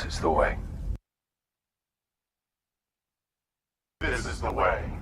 This is the way. This is the way.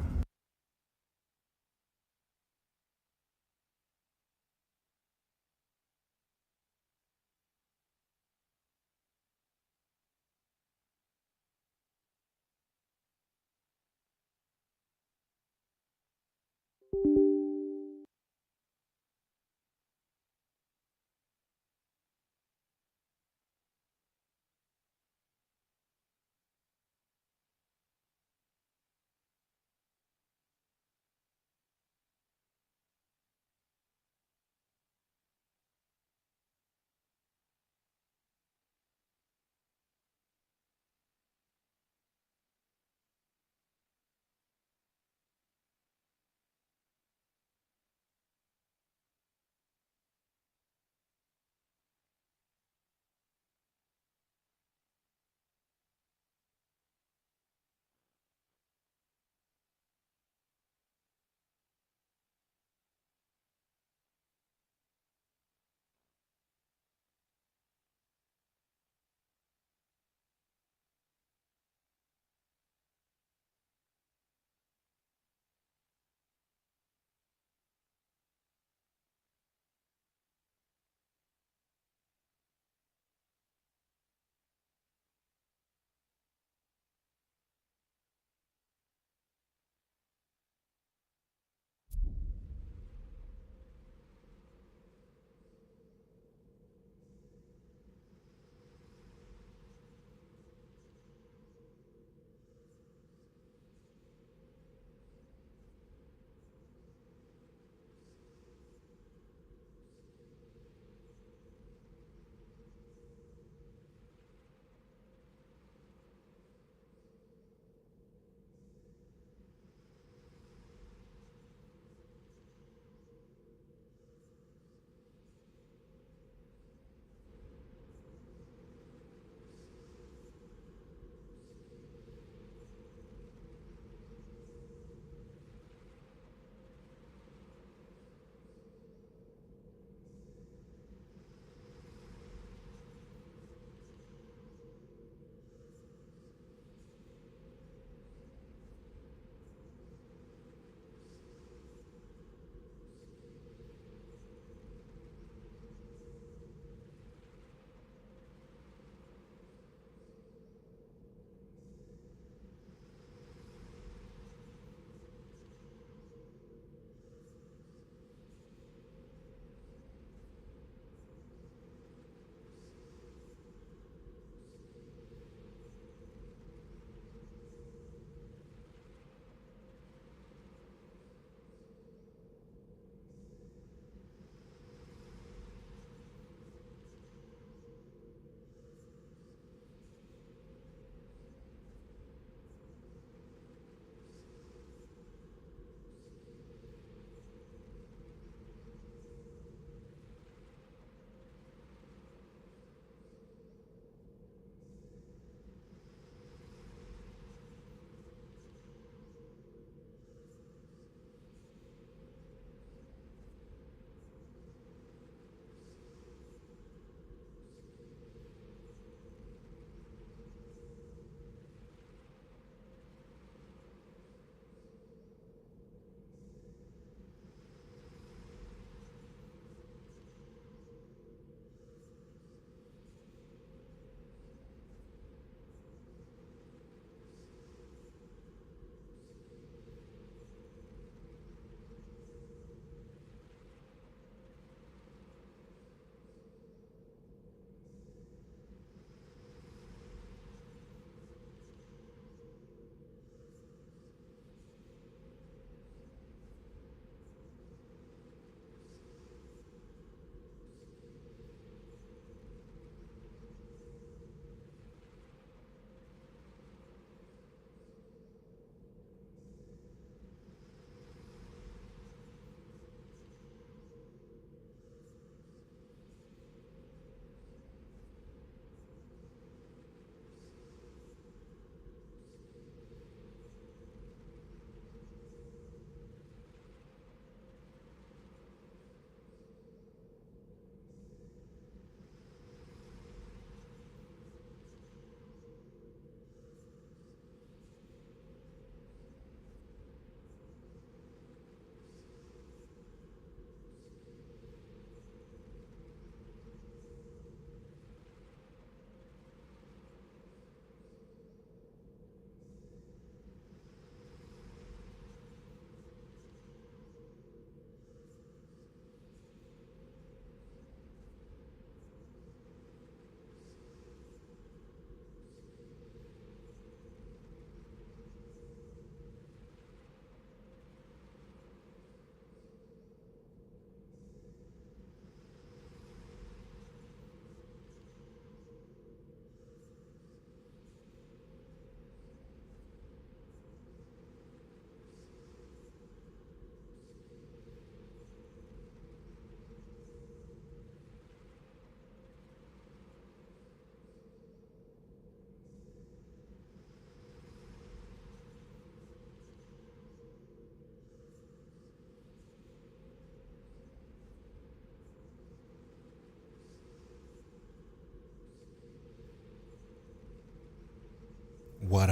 But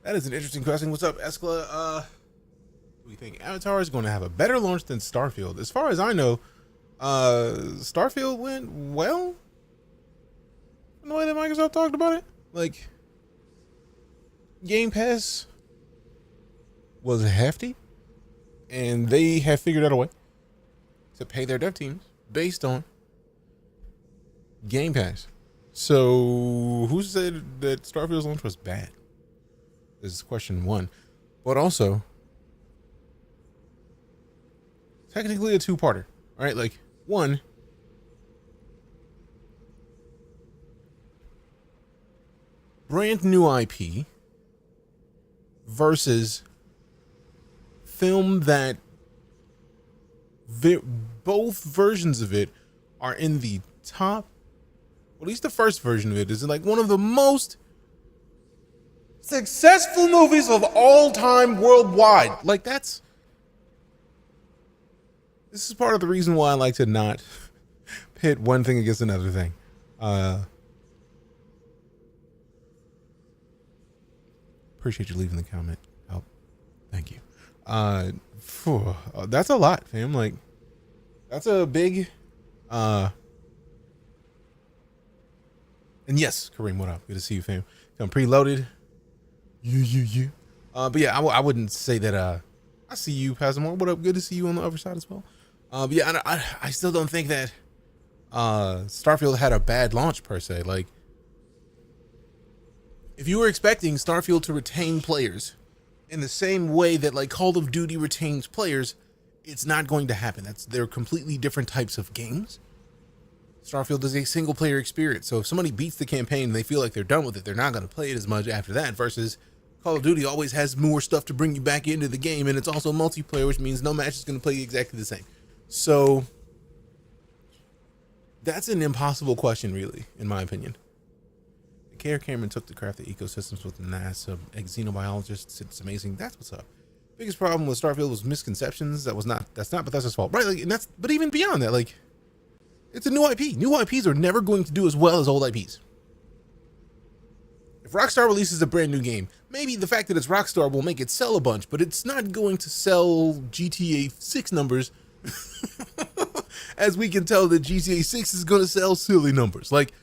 that is an interesting question. What's up, Eskla? Do we think Avatar is going to have a better launch than Starfield? As far as I know, Starfield went well. In the way that Microsoft talked about it, like Game Pass was hefty, and they have figured out a way to pay their dev teams based on Game Pass. So who said that Starfield's launch was bad? This is question one. But also, technically a two-parter, right? Like, one, brand new IP versus film that both versions of it are in the top, at least the first version of it is like one of the most successful movies of all time worldwide. Like this is part of the reason why I like to not pit one thing against another thing. Appreciate you leaving the comment. Oh, thank you. That's a lot, fam. Like, that's a big, and yes, Kareem, what up? Good to see you, fam. I'm preloaded. You. But yeah, I wouldn't say that, I see you, Pasamore. What up? Good to see you on the other side as well. But yeah, I still don't think that, Starfield had a bad launch per se. Like, if you were expecting Starfield to retain players in the same way that like Call of Duty retains players, it's not going to happen. They're completely different types of games. Starfield is a single player experience. So if somebody beats the campaign and they feel like they're done with it, they're not going to play it as much after that, versus Call of Duty always has more stuff to bring you back into the game, and it's also multiplayer, which means no match is going to play exactly the same. So that's an impossible question, really, in my opinion. Care Cameron took to craft the ecosystems with NASA xenobiologists. It's amazing. That's what's up. Biggest problem with Starfield was misconceptions. That's not Bethesda's fault, right? Like, and but even beyond that, like, it's a new IP. New IPs are never going to do as well as old IPs. If Rockstar releases a brand new game, maybe the fact that it's Rockstar will make it sell a bunch, but it's not going to sell GTA 6 numbers. As we can tell that GTA 6 is going to sell silly numbers. Like,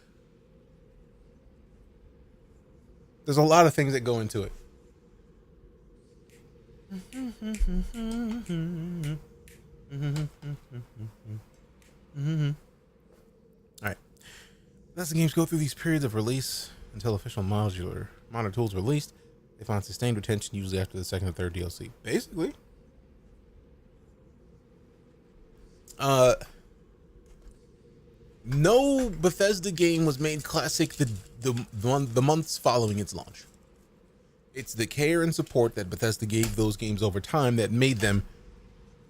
there's a lot of things that go into it. All right. As the games go through these periods of release until official modular tools are released, they find sustained retention usually after the second or third DLC. Basically. No Bethesda game was made classic the months following its launch. It's the care and support that Bethesda gave those games over time that made them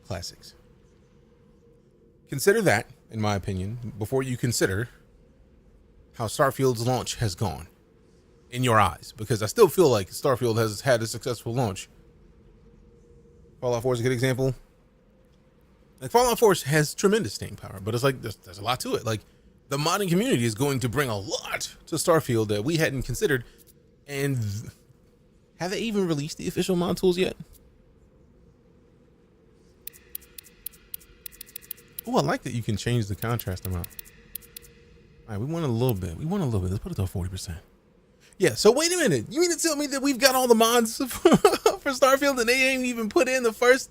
classics. Consider that, in my opinion, before you consider how Starfield's launch has gone in your eyes, because I still feel like Starfield has had a successful launch. Fallout 4 is a good example. Like, Fallout 4 has tremendous staying power, but it's like there's a lot to it. Like, the modding community is going to bring a lot to Starfield that we hadn't considered. And have they even released the official mod tools yet? Oh, I like that you can change the contrast amount. All right, we want a little bit. Let's put it to 40%. Yeah, so wait a minute. You mean to tell me that we've got all the mods for Starfield and they ain't even put in the first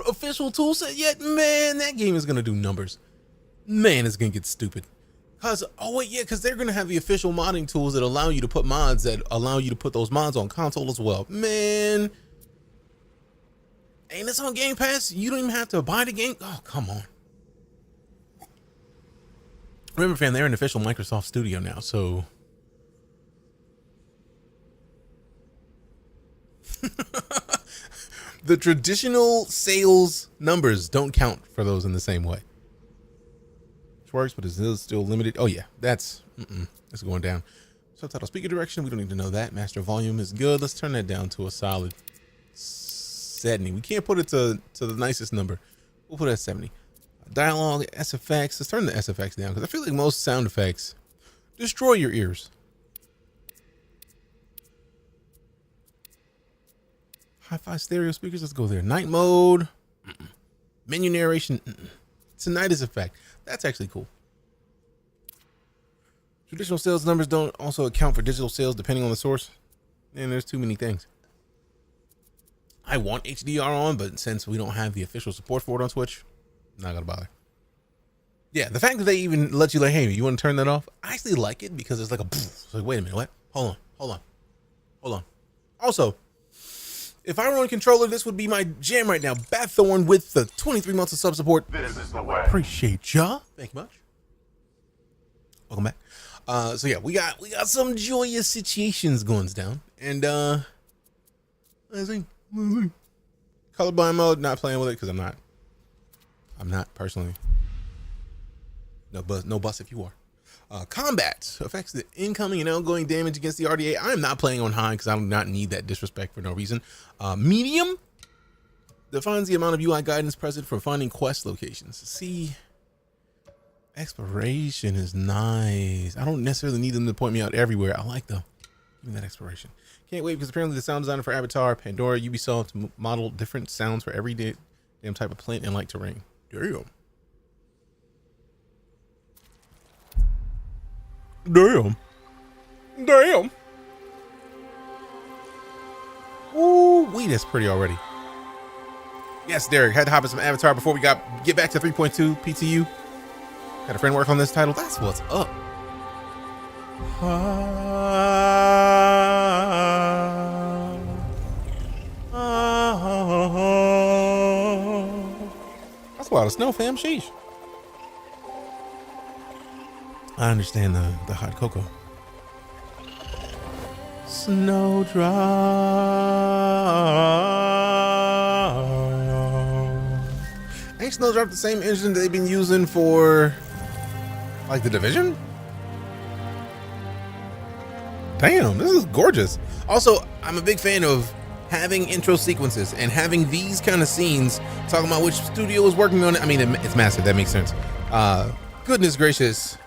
official tool set yet? Man, that game is gonna do numbers. Man, it's gonna get stupid. Cause because they're gonna have the official modding tools that allow you to put mods that allow you to put those mods on console as well. Man, ain't this on Game Pass? You don't even have to buy the game. Oh, come on. Remember, fam, they're an official Microsoft studio now, so the traditional sales numbers don't count for those in the same way. Which works, but it's still limited. Oh yeah, that's going down. Subtitle speaker direction, we don't need to know that. Master volume is good. Let's turn that down to a solid 70. We can't put it to the nicest number. We'll put it at 70. Dialogue, SFX. Let's turn the SFX down because I feel like most sound effects destroy your ears. Hi-fi stereo speakers. Let's go there. Night mode. Menu narration. Tinnitus effect. That's actually cool. Traditional sales numbers don't also account for digital sales depending on the source. And there's too many things. I want HDR on, but since we don't have the official support for it on Twitch, I'm not gonna bother. Yeah, the fact that they even let you like, hey, you want to turn that off? I actually like it because it's like a it's like, wait a minute, what? Hold on. Also, if I were on controller, this would be my jam right now. Baththorn with the 23 months of sub support. This is the way. Appreciate ya. Thank you much. Welcome back. So yeah, we got some joyous situations going down, and let's see. Colorblind mode, not playing with it because I'm not personally. No bus if you are. Combat affects the incoming and outgoing damage against the RDA. I am not playing on high because I do not need that disrespect for no reason. Medium defines the amount of UI guidance present for finding quest locations. See, exploration is nice. I don't necessarily need them to point me out everywhere. I like them. Give me that exploration. Can't wait because apparently the sound designer for Avatar, Pandora, Ubisoft model different sounds for every damn type of plant and like terrain. Damn. Ooh, wee, that's pretty already. Yes, Derek, had to hop in some Avatar before we get back to 3.2 PTU. Got a friend work on this title. That's what's up. That's a lot of snow, fam. Sheesh. I understand the hot cocoa. Snowdrop. Ain't Snowdrop the same engine they've been using for like the Division? Damn, this is gorgeous. Also, I'm a big fan of having intro sequences and having these kind of scenes talking about which studio is working on it. I mean, it's massive. That makes sense. Goodness gracious.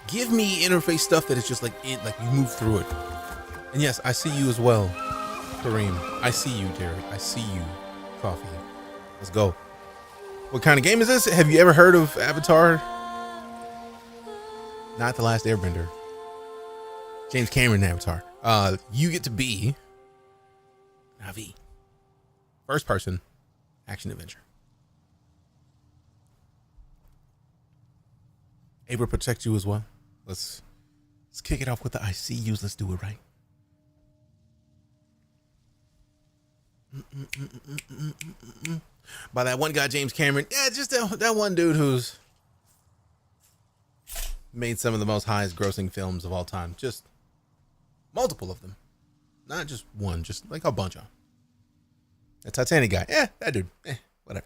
Give me interface stuff that is just like you move through it. And yes, I see you as well, Kareem. I see you, Derek. I see you, Coffee. Let's go. What kind of game is this? Have you ever heard of Avatar? Not The Last Airbender. James Cameron Avatar. You get to be Na'vi. First person action adventure. Ava protect you as well. Let's kick it off with the ICUs. Let's do it right. By that one guy, James Cameron. Yeah, just that one dude who's made some of the most highest grossing films of all time. Just multiple of them. Not just one, just like a bunch of them. The Titanic guy. Yeah, that dude. Whatever.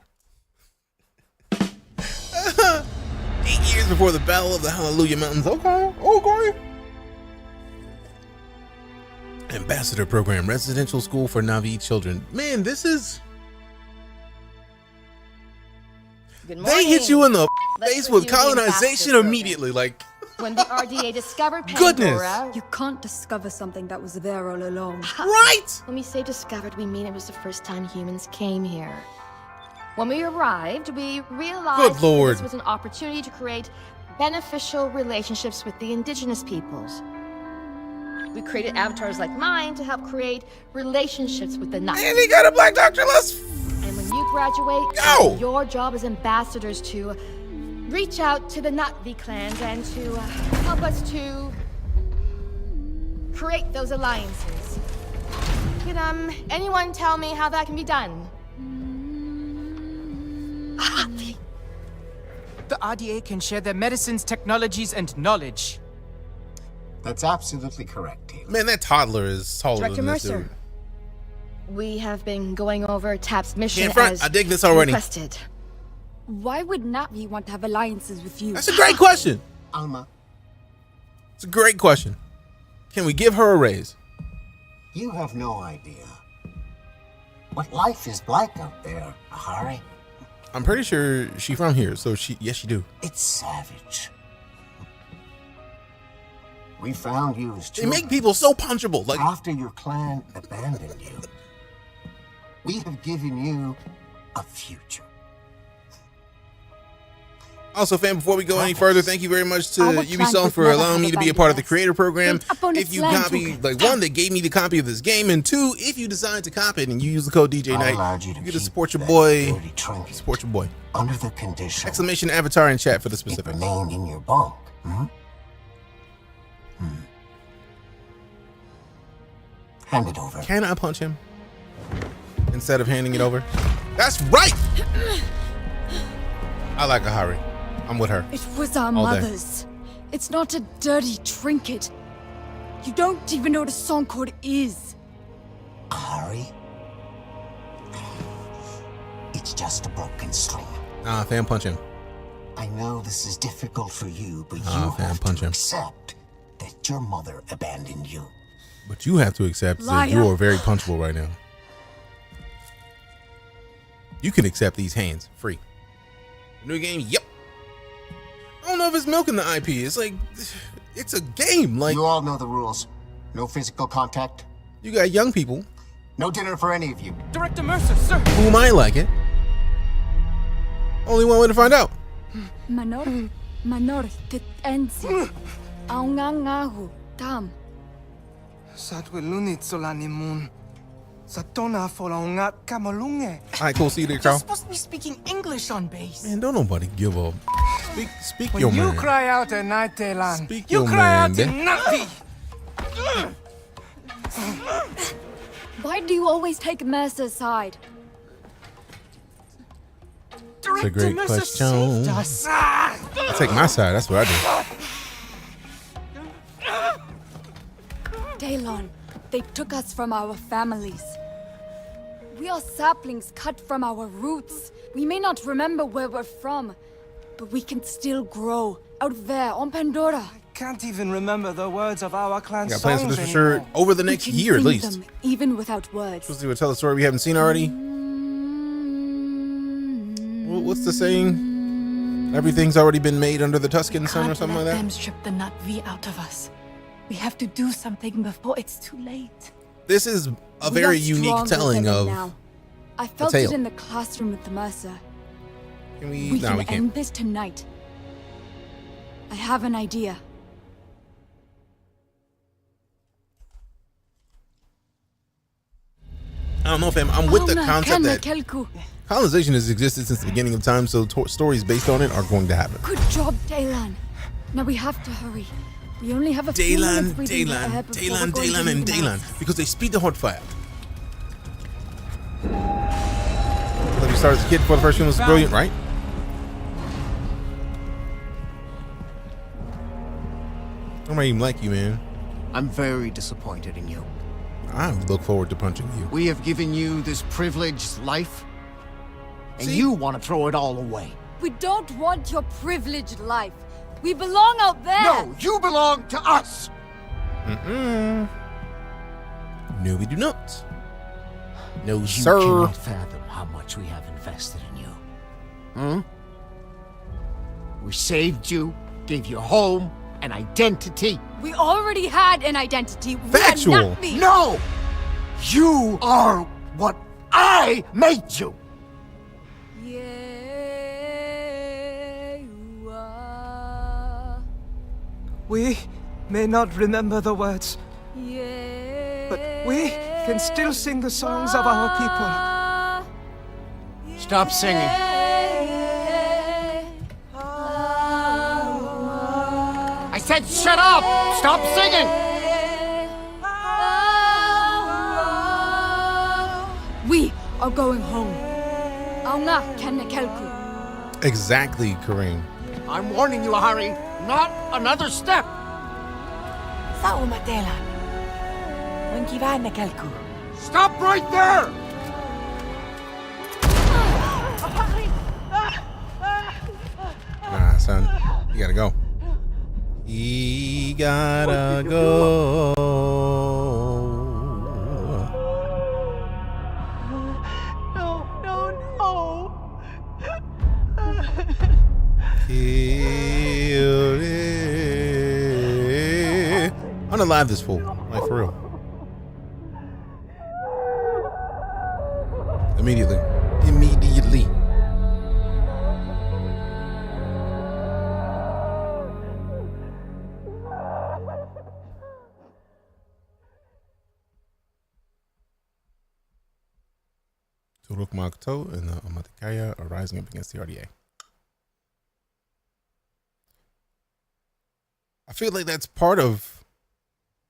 8 years before the Battle of the Hallelujah Mountains. Okay. Ambassador Program, residential school for Na'vi children. Man, this is... Good morning. They hit you in the face with review the colonization ambassador immediately. Like, when the RDA discovered Goodness. Pandora, You can't discover something that was there all along. right? when we say discovered, we mean it was the first time humans came here. When we arrived, we realized Good Lord. this was an opportunity to create beneficial relationships with the indigenous peoples. We created avatars like mine to help create relationships with the Na'vi. And he got a black doctor. Let's... And when you graduate, Yo! your job as ambassadors to reach out to the Na'vi clans and to help us to create those alliances. Can anyone tell me how that can be done? The RDA can share their medicines, technologies, and knowledge. That's absolutely correct, Taylor. Man, that toddler is taller Director than this Mercer. dude. We have been going over TAP's mission Can't front. as I dig this already. requested. Why would Na'vi want to have alliances with you? That's a great question. Alma, It's a great question. Can we give her a raise? you have no idea what life is like out there, Ahari. I'm pretty sure she from here, so yes, she do. It's savage. We found you as They children make people so punchable. Like, after your clan abandoned you. We have given you a future. Also, fam, before we go any further, thank you very much to Our plan Ubisoft would for never allowing me have to be a part of the abandoned us. creator program. Built upon If its you land copy, token. like, one, they gave me the copy of this game, and two, if you decide to copy it and you use the code I DeejayKnight, allowed you you to get to keep support your that boy. dirty trinket Support your boy. under the condition Exclamation avatar in chat for the it specifics. remained in your bunk. Hand it over. Can I punch him instead of handing it over? That's right. I like Ahari. I'm with her. It was our All day. mother's. It's not a dirty trinket. You don't even know what a song chord is. Harry? It's just a broken string. Nah, fam, punch him. I know this is difficult for you, but Oh, you fam, have punch to him. accept that your mother abandoned you. But you have to accept that Liar. you are very punchable right now. You can accept these hands free. The new game, yep. I don't know if it's milking the IP. It's like, it's a game. Like, You all know the rules. No physical contact. you got young people No dinner for any of you. Director Mercer, sir. who might like it. Only one way to find out. Manor titensi. Aungangahu tam. Satwilunit solanimun. Satona folaungat kamalunge. All right, cool. See you there, You're Carl. supposed to be speaking English on base. Man, don't nobody give up. Speak When your you man. cry out at night, Telan, Speak you your cry man, out man. in Navi. Why do you always take Mercer's side? Director great Mercer question. saved us. I take my side. That's what I do. Daylon, they took us from our families. We are saplings cut from our roots. We may not remember where we're from, but we can still grow out there on Pandora. Can't even remember the words of our clan Got plans for songs this for sure anymore. over the We next can year at sing least. them even without words. Supposed to tell a story we haven't seen already. What's the saying? Everything's already been made under the Tuscan sun or Can't something let like that. them strip the nut V out of us. We have to do something before it's too late. This is a We very are unique stronger telling than of. now. I felt tale. it in the classroom with the Mercer. Can we? We No, can we can't. end this tonight. I have an idea. I don't know, fam. I'm with the Auna concept that Kelku. colonization has existed since the beginning of time, so stories based on it are going to happen. Good job, Daylan. Now we have to hurry. We only have a few minutes breathing the air before we're going to leave the mines. Because they speed the hot fire. Let me start as a kid before the first one was brilliant, right? I don't even like you, man. I'm very disappointed in you. I look forward to punching you. We have given you this privileged life, and See? you want to throw it all away. We don't want your privileged life. We belong out there. No, you belong to us! No, we do not. No, You sir. cannot fathom how much we have invested in you. We saved you, gave you a home, an identity. We already had an identity. We Factual. are not me. No! You are what I made you! Yeah, you are. We may not remember the words, Yeah. but we can still sing the songs of our people. Stop singing. I said shut up! Stop singing! We are going home. Aunga Kelku. Exactly, Kareem. I'm warning you, Harry. Not another step! Sa umatela. Wenkivan na kalku. Stop right there! Nah, son. You gotta go. He gotta go. Killed it. I'm gonna live this fool. Like, for real. Immediately. Immediately. Turuk Makto and the Amatikaya are rising up against the RDA. I feel like that's part of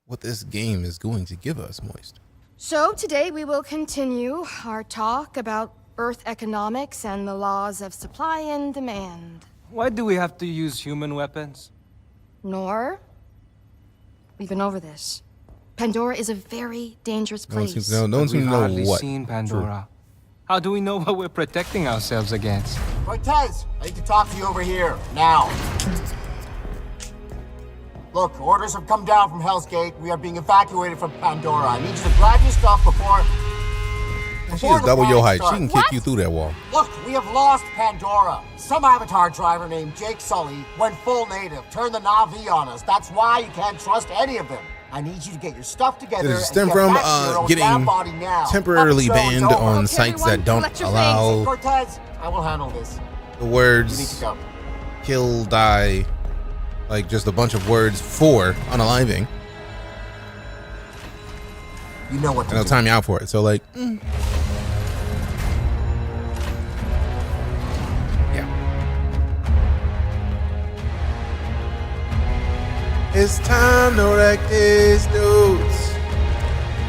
what this game is going to give us, Moist. So today we will continue our talk about Earth economics and the laws of supply and demand. Why do we have to use human weapons? Nor, we've been over this. Pandora is a very dangerous No one place. seems to know, We've hardly what. seen Pandora. How do we know what we're protecting ourselves against? Cortez, I need to talk to you over here, now. Look, orders have come down from Hell's Gate. We are being evacuated from Pandora. I need you to grab your stuff before She is double your height. She starts. can kick you through that wall. Look, we have lost Pandora. Some Avatar driver named Jake Sully went full native, turned the Na'vi on us. That's why you can't trust any of them. I need you to get your stuff together. Does it stem and from get back to your own getting lab body now. temporarily Episode's banned over. on Okay, sites everyone, that don't collect your allow Cortez, I will handle this. the You need words to go. kill, die, like just a bunch of words for unaliving? You know what And to they'll do. time you out for it. So like, yeah. It's time to wreck these dudes.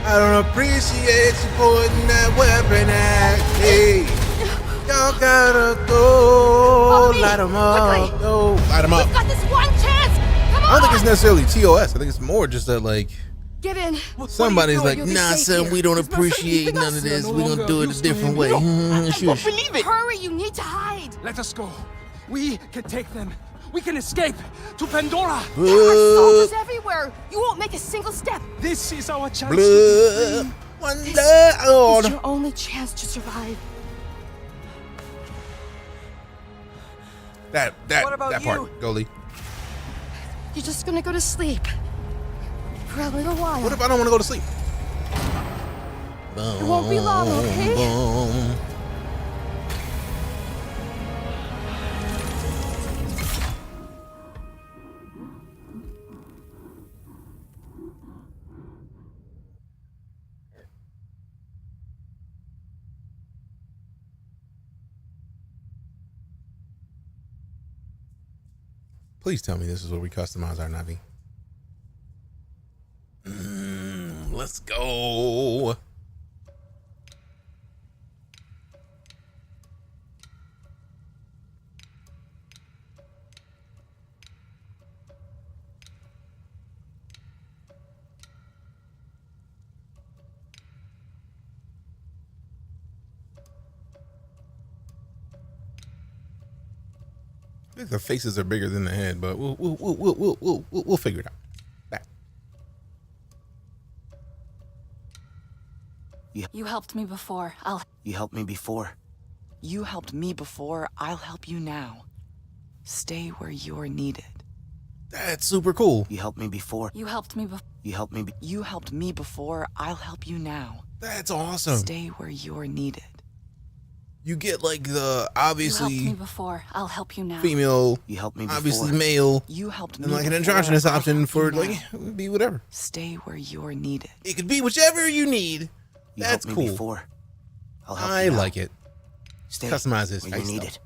I don't appreciate you pointing that weapon at me. Y'all gotta go. Bobby, Light 'em up. quickly. Go. Light 'em up. We've got this one chance! Come on! I don't think it's necessarily TOS. I think it's more just that like Get in. somebody's like, You'll be nah, safe son, here. we don't It's not something appreciate even none us. of this. No We're gonna longer do it a used to different him. way. No. Shush. Hurry, you need to hide. Let us go. We can take them. We can escape to Pandora. There are soldiers everywhere. You won't make a single step. This is our chance to Blood, be free. wonder, It's Lord. your only chance to survive. That What about that you? part, Goalie. You're just gonna go to sleep. For a little while. What if I don't want to go to sleep? It won't be long, okay? Boom. Please tell me this is where we customize our Navi. Let's go. I think the faces are bigger than the head, but we'll figure it out. Back. You helped me before. You helped me before. You helped me before. I'll help you now. Stay where you're needed. That's super cool. You helped me before. You helped me You helped me. You helped me before. I'll help you now. That's awesome. Stay where you're needed. You get like the You helped me obviously before. I'll help you now. female, You helped me before. obviously male, You helped me and like an before. androgynous I'll option help for you like now. it would be whatever. Stay where you're needed. It could be whichever you need. You That's helped me cool. before. I'll help I you now. like it. Stay Customize this where face, you though. need it.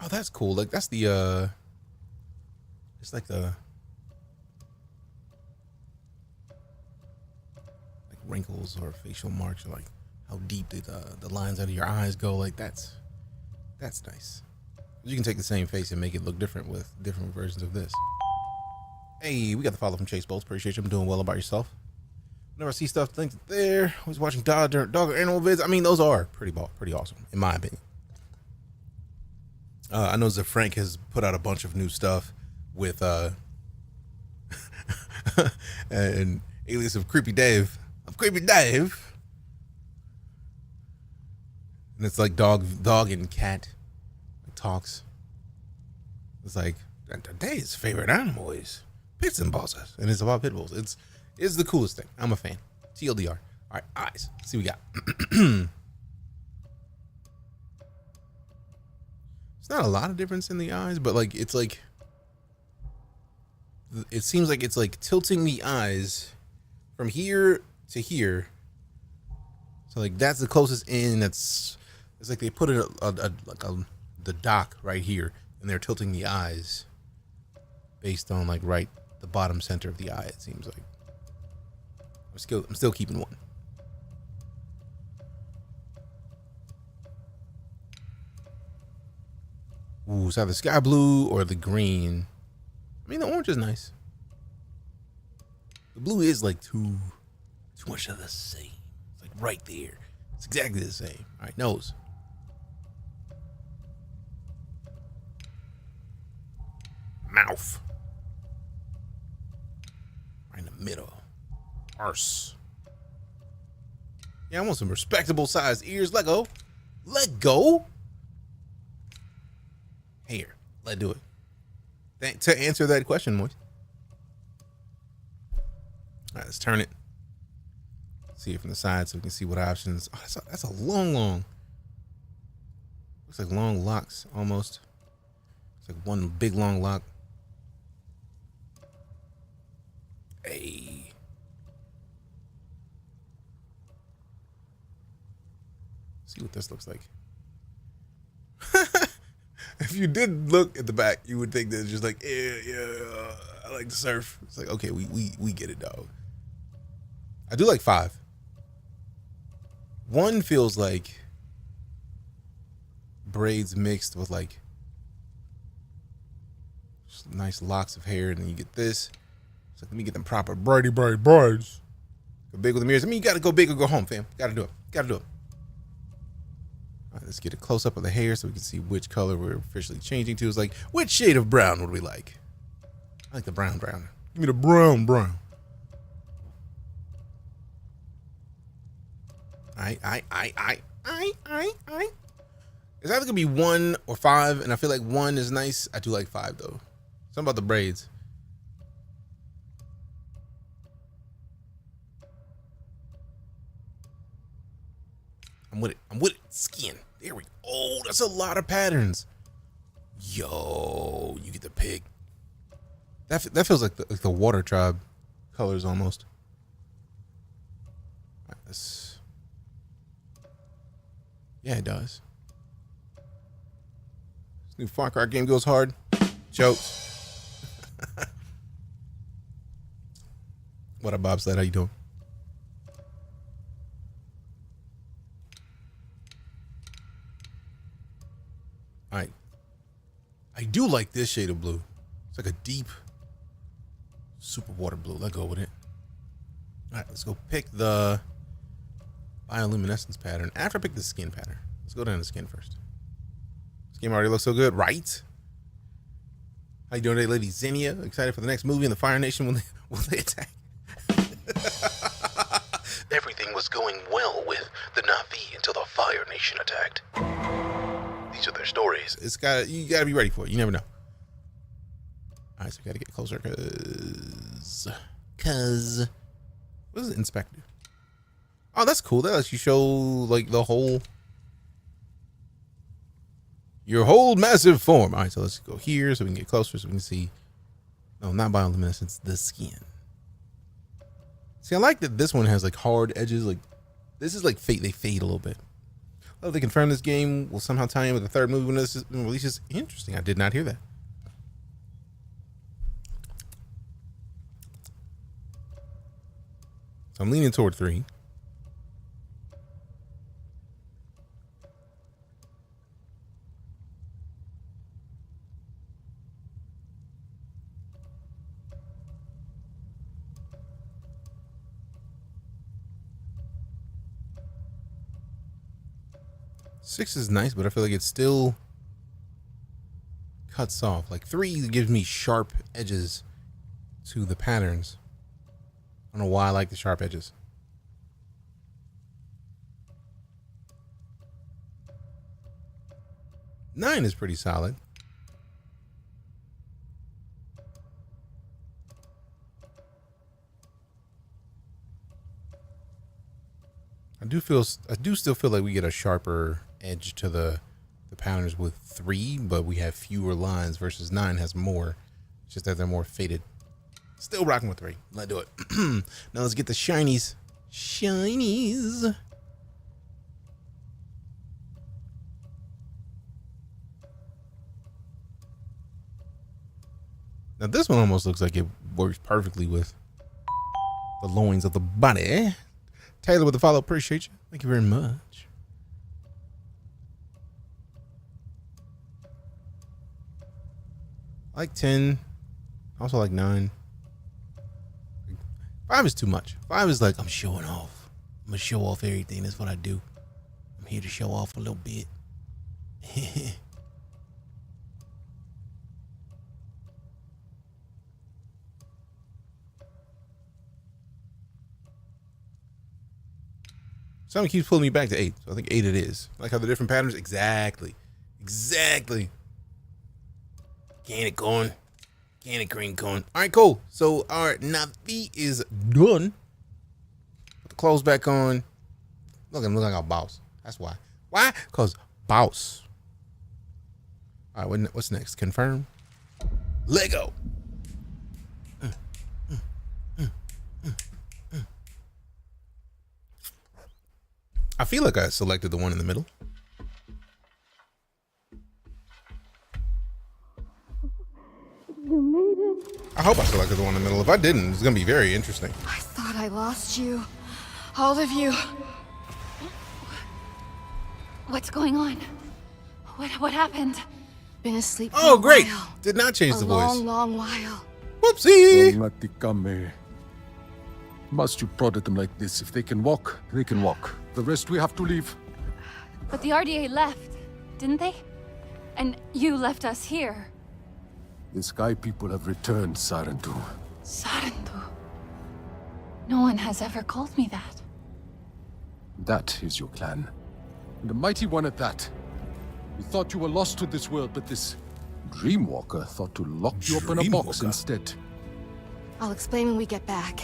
Oh, that's cool. Like that's the it's like the like wrinkles or facial marks, or like how deep the lines out of your eyes go. Like that's nice. You can take the same face and make it look different with different versions of this. Hey, we got the follow from Chase Bolts. Appreciate you. I'm doing well. About yourself. Whenever I see stuff, links there. I was watching dog or animal vids. I mean, those are pretty awesome in my opinion. I know that Frank has put out a bunch of new stuff with and alias of Creepy Dave. Of Creepy Dave. And it's like dog and cat talks. It's like today's favorite animal is pits and bosses, and it's about pit bulls. It's the coolest thing. I'm a fan. TLDR. All right, eyes. Let's see what we got. It's not a lot of difference in the eyes, but like it's like it seems like it's like tilting the eyes from here to here. So like that's the closest in. It's like they put it the dock right here, and they're tilting the eyes based on like right the bottom center of the eye. It seems like I'm still keeping one. Ooh, it's either sky blue or the green. I mean, the orange is nice. The blue is like too much of the same. It's like right there. It's exactly the same. All right, nose. Mouth. Right in the middle. Arse. Yeah, I want some respectable sized ears. Let go. Let go. Here, let's do it. To answer that question, Moist. All right, let's turn it. See it from the side so we can see what options. Oh, that's a long. Looks like long locks almost. It's like one big long lock. Hey. See what this looks like. If you did look at the back, you would think that it's just like, yeah, I like to surf. It's like, okay, we get it, dog. I do like 5. 1 feels like braids mixed with like nice locks of hair, and then you get this. It's like, let me get them proper braidy braids. Go big with the mirrors. I mean, you gotta go big or go home, fam. Gotta do it. All right, let's get a close-up of the hair so we can see which color we're officially changing to. It's like, which shade of brown would we like? I like the brown. Give me the brown. I. It's either gonna be 1 or 5, and I feel like 1 is nice. I do like 5 though. Something about the braids. I'm with it. Skin. There we go. Oh, that's a lot of patterns. Yo, you get to pick. That feels like the water tribe colors almost. All right, let's. Yeah, it does. This new Far Cry game goes hard. Jokes. What up, Bobsled? How you doing? All right. I do like this shade of blue. It's like a deep, super water blue. Let go with it. All right, let's go pick the bioluminescence pattern. After I pick the skin pattern, let's go down to skin first. This game already looks so good, right? How you doing today, Lady Xenia? Excited for the next movie in the Fire Nation when they attack? Everything was going well with the Na'vi until the Fire Nation attacked. These are their stories. You gotta be ready for it. You never know. All right, so we gotta get closer cause what does it inspect do? Oh, that's cool. That lets you show like your whole massive form. All right, so let's go here so we can get closer so we can see. No, not bioluminescence, the skin. See, I like that this one has like hard edges. Like this is like they fade a little bit. Oh, they confirmed this game will somehow tie in with the third movie when this releases. Interesting. I did not hear that. So I'm leaning toward 3. Six is nice, but I feel like it still cuts off. Like 3 gives me sharp edges to the patterns. I don't know why I like the sharp edges. 9 is pretty solid. I do still feel like we get a sharper edge to the pounders with 3, but we have fewer lines versus 9 has more. It's just that they're more faded. Still rocking with 3. Let's do it. Now let's get the shinies. Shinies. Now this one almost looks like it works perfectly with the loins of the body. Taylor with the follow. Appreciate you. Thank you very much. I like 10. Also like 9. 5 is too much. 5 is like, I'm showing off. I'm going to show off everything. That's what I do. I'm here to show off a little bit. Something keeps pulling me back to 8. So I think 8 it is. Like how the different patterns. Exactly. Exactly. Can it going? Can it green going? All right, cool. So our Navi is done. Put the clothes back on. Look at him, look like a boss. That's why. Why? Because boss. All right, what's next? Confirm. Lego. I feel like I selected the one in the middle. You made it. I hope I selected the one in the middle. If I didn't, it's going to be very interesting. I thought I lost you. All of you. What's going on? What happened? Been asleep for Oh, a great. while. Did not change A the long, voice. long while. Whoopsie. Must you prod at them like this? If they can walk, they can walk. The rest we have to leave. But the RDA left, didn't they? And you left us here. The Sky People have returned, Sarentu. Sarentu. No one has ever called me that. That is your clan. And a mighty one at that. You thought you were lost to this world, but this Dreamwalker thought to lock you up in a box instead. I'll explain when we get back.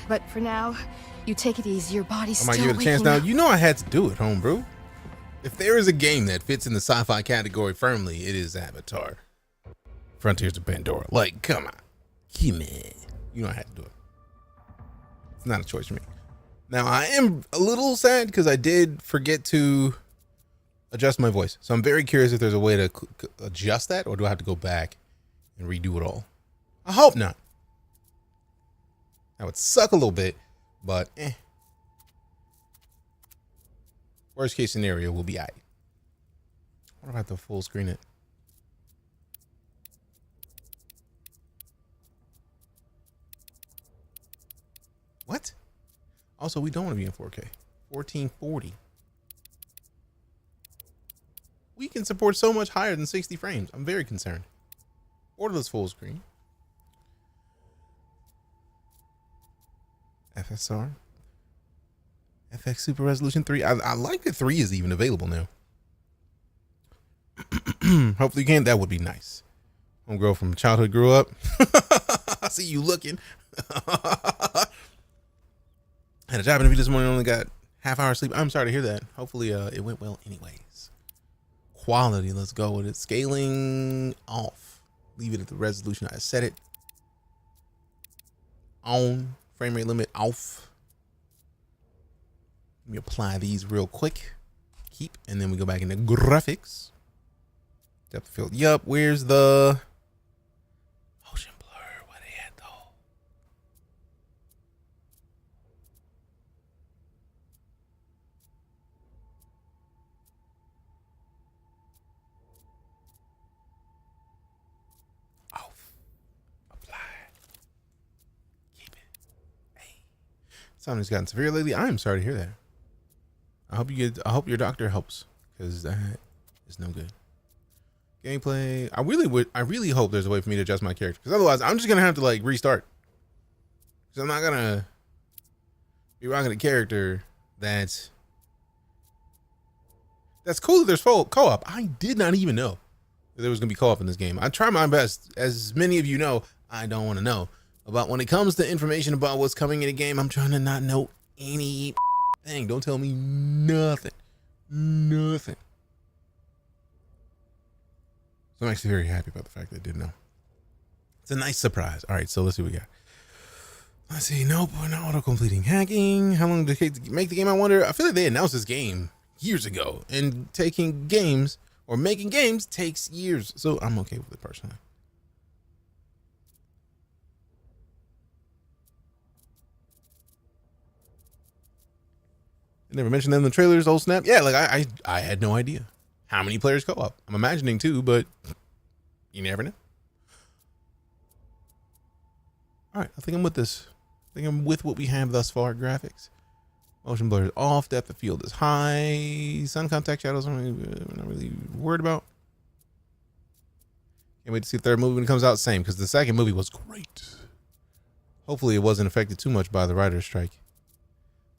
But for now, you take it easy. Your body's I still might give it a chance waking now. up. You know I had to do it, homebrew. If there is a game that fits in the sci-fi category firmly, it is Avatar. Frontiers of Pandora. Like, come on. Come on. You know I had to do it. It's not a choice for me. Now, I am a little sad because I did forget to adjust my voice. So I'm very curious if there's a way to adjust that, or do I have to go back and redo it all? I hope not. That would suck a little bit, but worst case scenario will be I. What if I have to full screen it? What? Also, we don't want to be in 4K. 1440. We can support so much higher than 60 frames. I'm very concerned. Borderless full screen. FSR. FX Super Resolution 3. I like that 3 is even available now. Hopefully you can. That would be nice. Homegirl from childhood grew up. I see you looking. Had a job interview this morning. Only got half hour sleep. I'm sorry to hear that. Hopefully it went well anyways. Quality. Let's go with it. Scaling off. Leave it at the resolution I set it. On. Frame rate limit off. Let me apply these real quick. Keep. And then we go back into graphics. Depth of field. Yup. Where's the motion blur? Where they at though? Off. Apply. Keep it. Hey. Something's gotten severe lately. I am sorry to hear that. I hope your doctor helps, because that is no good. Gameplay. I really hope there's a way for me to adjust my character, because otherwise I'm just gonna have to like restart. Because I'm not gonna be rocking a character that's That's cool that there's full co-op. I did not even know that there was going to be co-op in this game. I try my best. As many of you know, I don't want to know about when it comes to information about what's coming in a game. I'm trying to not know anything. Don't tell me nothing. Nothing. So I'm actually very happy about the fact that I didn't know. It's a nice surprise. All right, so let's see what we got. Let's see. Nope, we're not auto-completing hacking. How long did it take to make the game? I wonder. I feel like they announced this game years ago, and taking games or making games takes years. So I'm okay with it personally. I never mentioned them in the trailers. Old snap. Yeah, like I had no idea how many players co-op. I'm imagining 2, but you never know. All right, I think I'm with this. I think I'm with what we have thus far. Graphics, motion blur is off, depth of field is high, sun contact shadows we're not really worried about. Can't wait to see the third movie when it comes out. Same, because the second movie was great. Hopefully it wasn't affected too much by the writer's strike.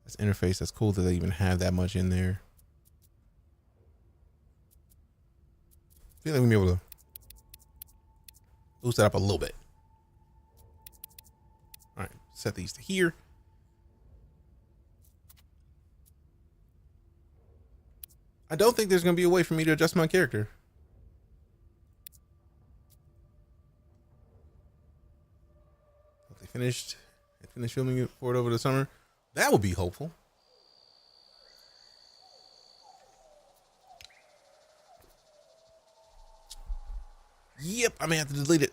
That's interface. That's cool that they even have that much in there. I feel like we'll be able to boost that up a little bit. All right, set these to here. I don't think there's going to be a way for me to adjust my character. If they finished filming it for it over the summer, that would be hopeful. Yep, I may have to delete it.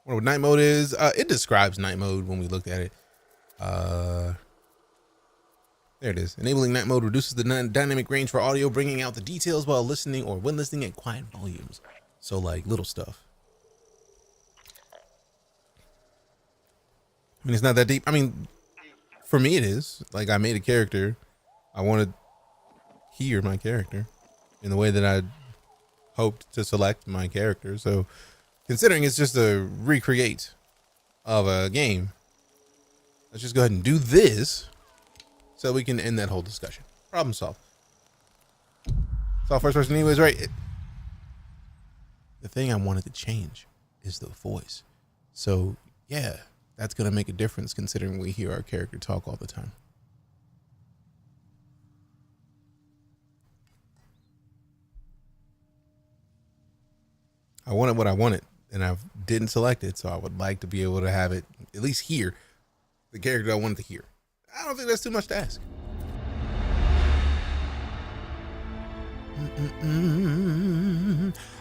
I wonder what night mode is. It describes night mode when we looked at it. There it is. Enabling night mode reduces the dynamic range for audio, bringing out the details while listening or when listening at quiet volumes. So like little stuff. I mean, it's not that deep. I mean, for me it is. Like, I made a character. I want to hear my character in the way that I hoped to select my character. So considering it's just a recreate of a game, let's just go ahead and do this so we can end that whole discussion. Problem solved. It's all first person anyways, right? The thing I wanted to change is the voice. So yeah, that's going to make a difference considering we hear our character talk all the time. I wanted what I wanted, and I didn't select it, so I would like to be able to have it at least hear the character I wanted to hear. I don't think that's too much to ask.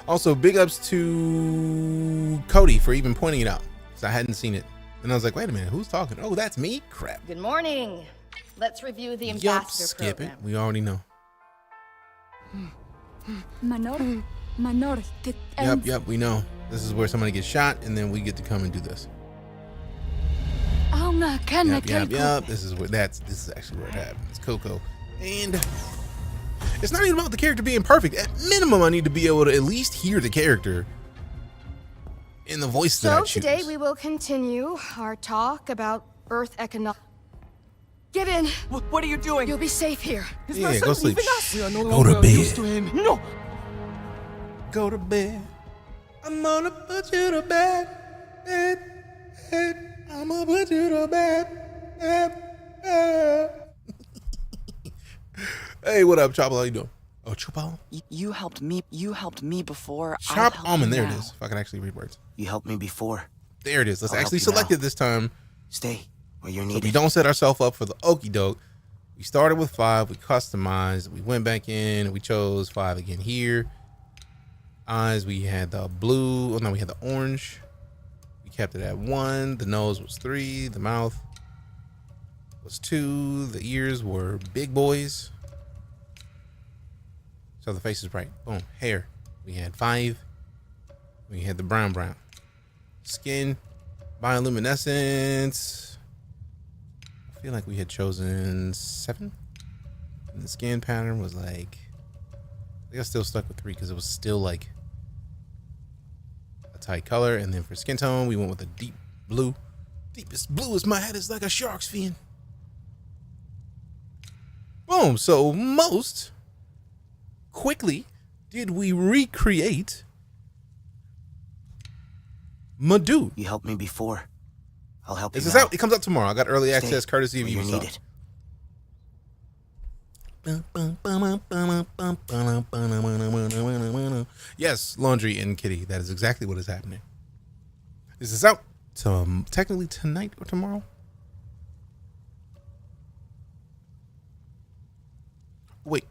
Also, big ups to Cody for even pointing it out, because I hadn't seen it. And I was like, wait a minute, who's talking? Oh, that's me? Crap. Good morning. Let's review the Yup, ambassador skip program. it. We already know. Manor, Yep, we know. This is where somebody gets shot, and then we get to come and do this. Yep. This is actually where it happens. It's Coco. And it's not even about the character being perfect. At minimum, I need to be able to at least hear the character in the voice that I choose. So today we will continue our talk about Earth economics. Get in. What are you doing? You'll be safe here. Yeah, go sleep. We are no Go longer to bed. used to him. No. Go to bed. I'm gonna put you to bed. I'm gonna put you to bed. Hey, what up, Chopper? How you doing? Oh, Chopper? You helped me before. Chop I'll help almond. you There it now. is. If I can actually read words. You helped me before. There it is. Let's I'll actually help you select now. it this time. Stay where you're So needed. we don't set ourselves up for the okie doke. We started with 5. We customized. We went back in. We chose 5 again here. Eyes. We had the blue. Oh no, we had the orange. We kept it at 1. The nose was 3. The mouth was 2. The ears were big boys. So the face is right. Boom. Hair. We had 5. We had the brown. Skin. Bioluminescence. I feel like we had chosen 7. And the skin pattern was like, I think I still stuck with 3 because it was still like a tight color. And then for skin tone, we went with a deep blue. Deepest blue as my head is like a shark's fin. Boom. So most quickly did we recreate Madhu? You helped me before. I'll help you Is this now. out? It comes out tomorrow. I got early access courtesy of where you're Ubisoft. needed. Yes, Laundry and Kitty. That is exactly what is happening. Is this out technically tonight or tomorrow? Wait.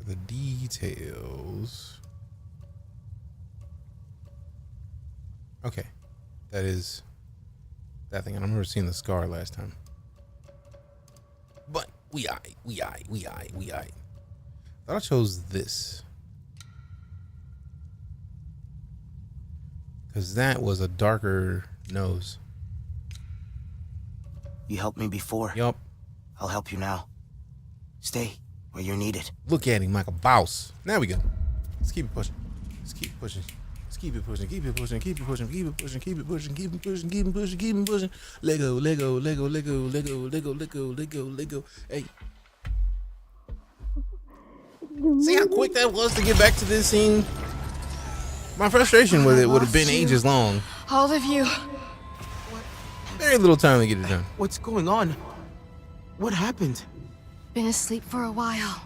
The details. Okay. That is that thing. I don't remember seeing the scar last time. But we aight. Thought I chose this. Because that was a darker nose. You helped me before. Yup. I'll help you now. Stay where you're needed. Look at him like a boss. Now we go. Let's keep it pushing. Let's keep pushing. Let's keep it pushing. Keep it pushing. Keep it pushing. Keep it pushing. Keep it pushing. Keep it pushing. Keep it pushing. Keep it pushing. Lego. Hey. See how quick that was to get back to this scene? My frustration with it would have been ages long. All of you. Very little time to get it done. What's going on? What happened? Been asleep for a while.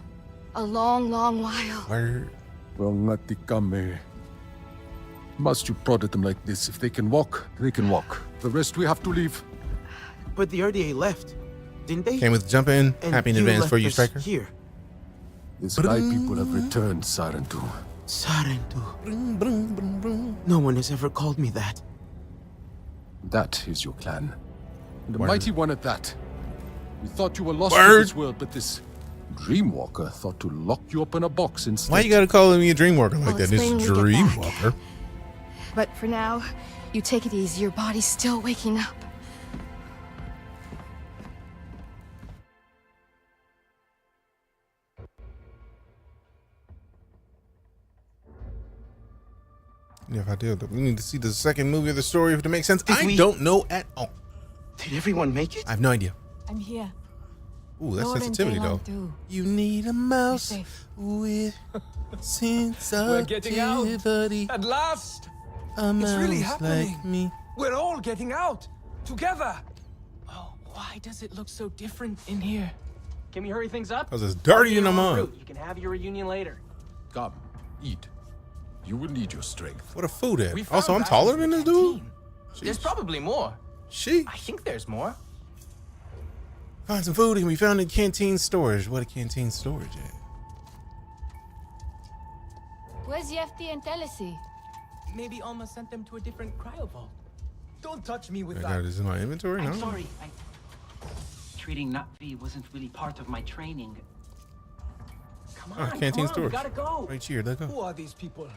A long, long while. Word. Well, Natikame. Must you prod at them like this? If they can walk, they can walk. The rest we have to leave. But the RDA left, didn't they? Came with jump in. And Happy in you advance left for you, us Striker. Here. The Sky people have returned, Sarentu. Sarentu. No one has ever called me that. That is your clan. And a Word. mighty one at that. We thought you were lost Word. in this world, but this Dreamwalker thought to lock you up in a box instead. Why you gotta call me a dreamwalker like Well, that? This explain when we get back. dreamwalker. But for now, you take it easy. Your body's still waking up. Yeah, if I did, we need to see the second movie of the story if it makes sense. I we- don't know at all. Did everyone make it? I have no idea. I'm here. Ooh, that's Lord and sensitivity though. Daylight too. You need a mouse safe. with We're getting out. sensitivity. At last! A mouse really happening. like me. We're all getting out! Together! Oh, why does it look so different in here? Can we hurry things up? Cause it's dirty in the mud. You can have your reunion later. Come, eat. You will need your strength. What a food at. We Also, I'm found taller rations than in this the dude. canteen. There's probably more. She I think there's more. find some food and we found in canteen storage. What a canteen storage at? Where's Yefti and Telesi? Maybe Alma sent them to a different cryo vault. Don't touch me with I that. got this in my inventory. I'm No. sorry. Treating Na'vi wasn't really part of my training. Come on, canteen come on, we storage. gotta go. Right here. Let go. Who are these people?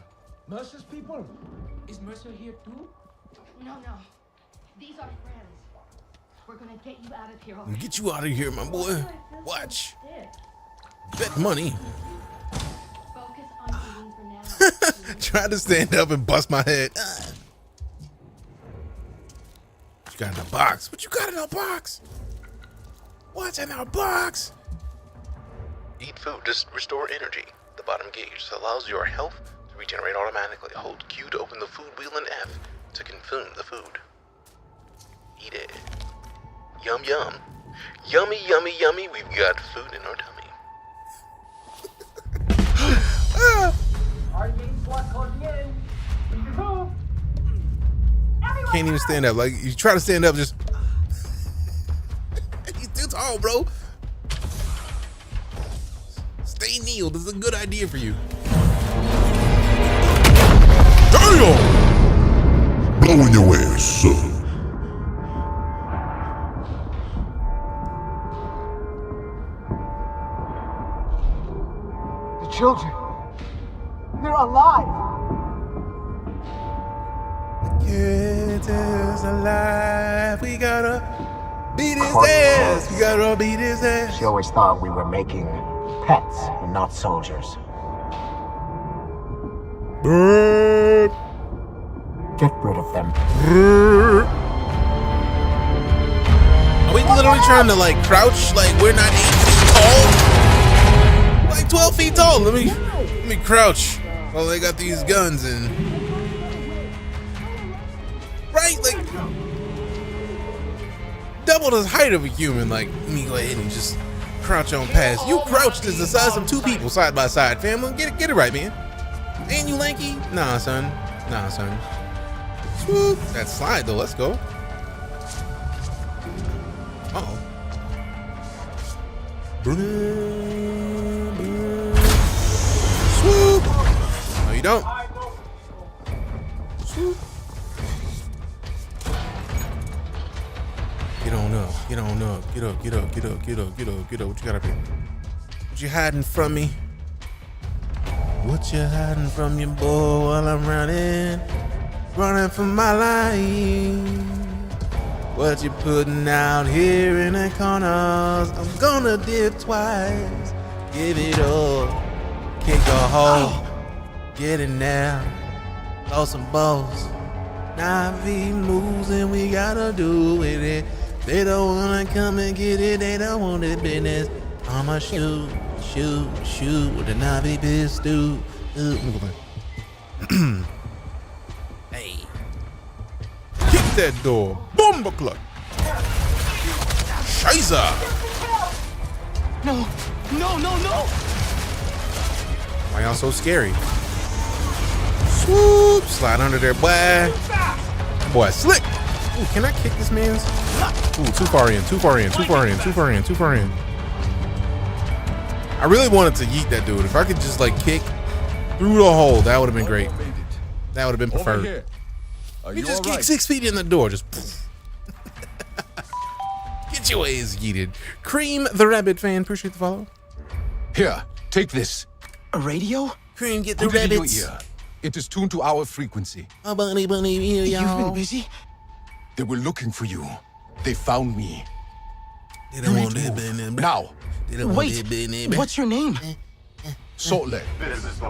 Mercer's people? Is Mercer here too? No. These are friends. We're gonna get you out of here. I'm gonna get you out of here, my boy. Watch. Bet money. Focus on eating for now. Try to stand up and bust my head. What you got in the box? What you got in the box? What's in the box? Eat food to restore energy. The bottom gauge allows your health to regenerate automatically. Hold Q to open the food wheel and F to consume the food. Eat it. Yum yum. Yummy, yummy, yummy. We've got food in our tummy. Can't even stand up. Like, you try to stand up, just... He's too tall, bro. Stay kneeled. This is a good idea for you. Damn! Blowing your ass, son. The children. They're alive. Kid is alive. We gotta beat his ass. We gotta beat his ass. She always thought we were making pets and not soldiers. Bird. Get rid of them. Oh, wait, I'm literally trying to like crouch like we're not 8 feet tall. Like 12 feet tall. Let me crouch while they got these guns and right, like double the height of a human. Like, let me go ahead and just crouch on past. You crouched as the size of 2 people side by side, family. Get it right, man. Ain't you lanky? Nah, son. Nah, son. Swoop. That slide though. Let's go. Uh-oh. Swoop. No, you don't. Swoop. Get on up. Get on up. Get up. Get up. Get up. Get up. Get up. Get up. What you got up here? What you hiding from me? What you hiding from your boy while I'm running for my life? What you putting out here in the corners? I'm gonna dip twice, give it all, kick a hole, get it now, throw some balls. Navi moves and we gotta do with it. They don't wanna come and get it, they don't want it business. I'ma shoot with the Navi pistol. Hey. Kick that door. Bomba club. Scheiße. No. Why y'all so scary? Swoop. Slide under there, boy. Boy, slick. Ooh, can I kick this man's? Ooh, too far in. I really wanted to yeet that dude. If I could just like kick through the hole, that would have been great. That would have been preferred. You just kick 6 feet in the door. Just get your ass yeeted. Cream the Rabbit fan. Appreciate the follow. Here, take this. A radio? Cream, get the Put it in rabbits. your ear. It is tuned to our frequency. Oh, bunny, here, y'all. You've been busy? They were looking for you. They found me. They don't want that business. Now. Wait, what's your name? Saltleg,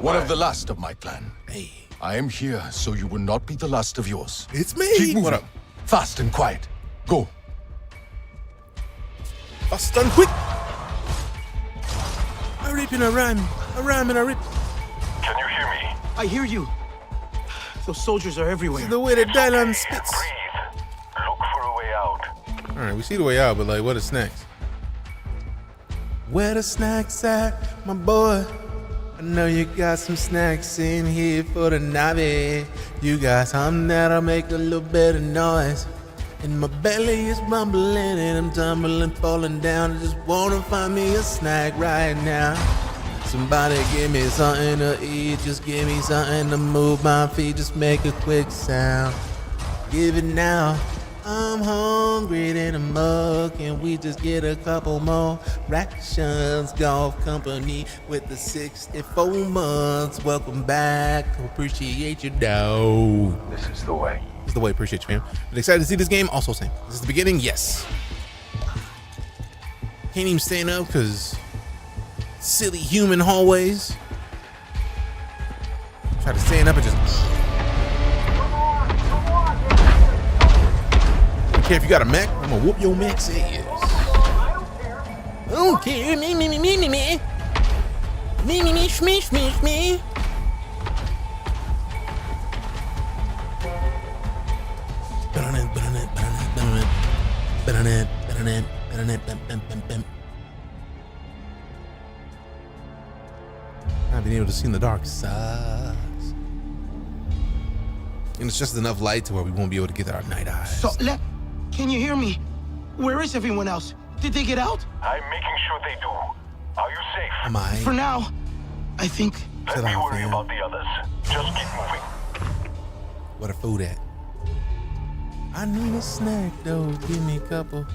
one of the last of my clan. Hey. I am here so you will not be the last of yours. It's me. Keep moving. What up? Fast and quiet. Go. Fast and quick. I rip and I rhyme. I rhyme and I rip. Can you hear me? I hear you. Those soldiers are everywhere. The way that Dylan spits. Breathe. Look for a way out. All right, we see the way out, but like, what is snacks? Where the snacks at, my boy? I know you got some snacks in here for the Navi. You got something that'll make a little bit of noise. And my belly is rumbling and I'm tumbling, falling down. I just wanna find me a snack right now. Somebody give me something to eat, just give me something to move my feet, just make a quick sound. Give it now. I'm hungry in a mug. Can we just get a couple more rations? Golf company with the 64 months. Welcome back. Appreciate you, dog. This is the way. This is the way. Appreciate you, man. But excited to see this game. Also, same. This is the beginning. Yes. Can't even stand up because silly human hallways. Try to stand up and just. If you got a mech, I'm gonna whoop your mech's ass. I don't care. Me. Me, shmish. Not being able to see in the dark sucks. And it's just enough light to where we won't be able to get our night eyes. So, can you hear me? Where is everyone else? Did they get out? I'm making sure they do. Are you safe? Am I? For now, I think. Let me worry about the others. Just keep moving. Where the food at? I need a snack though. Give me a couple.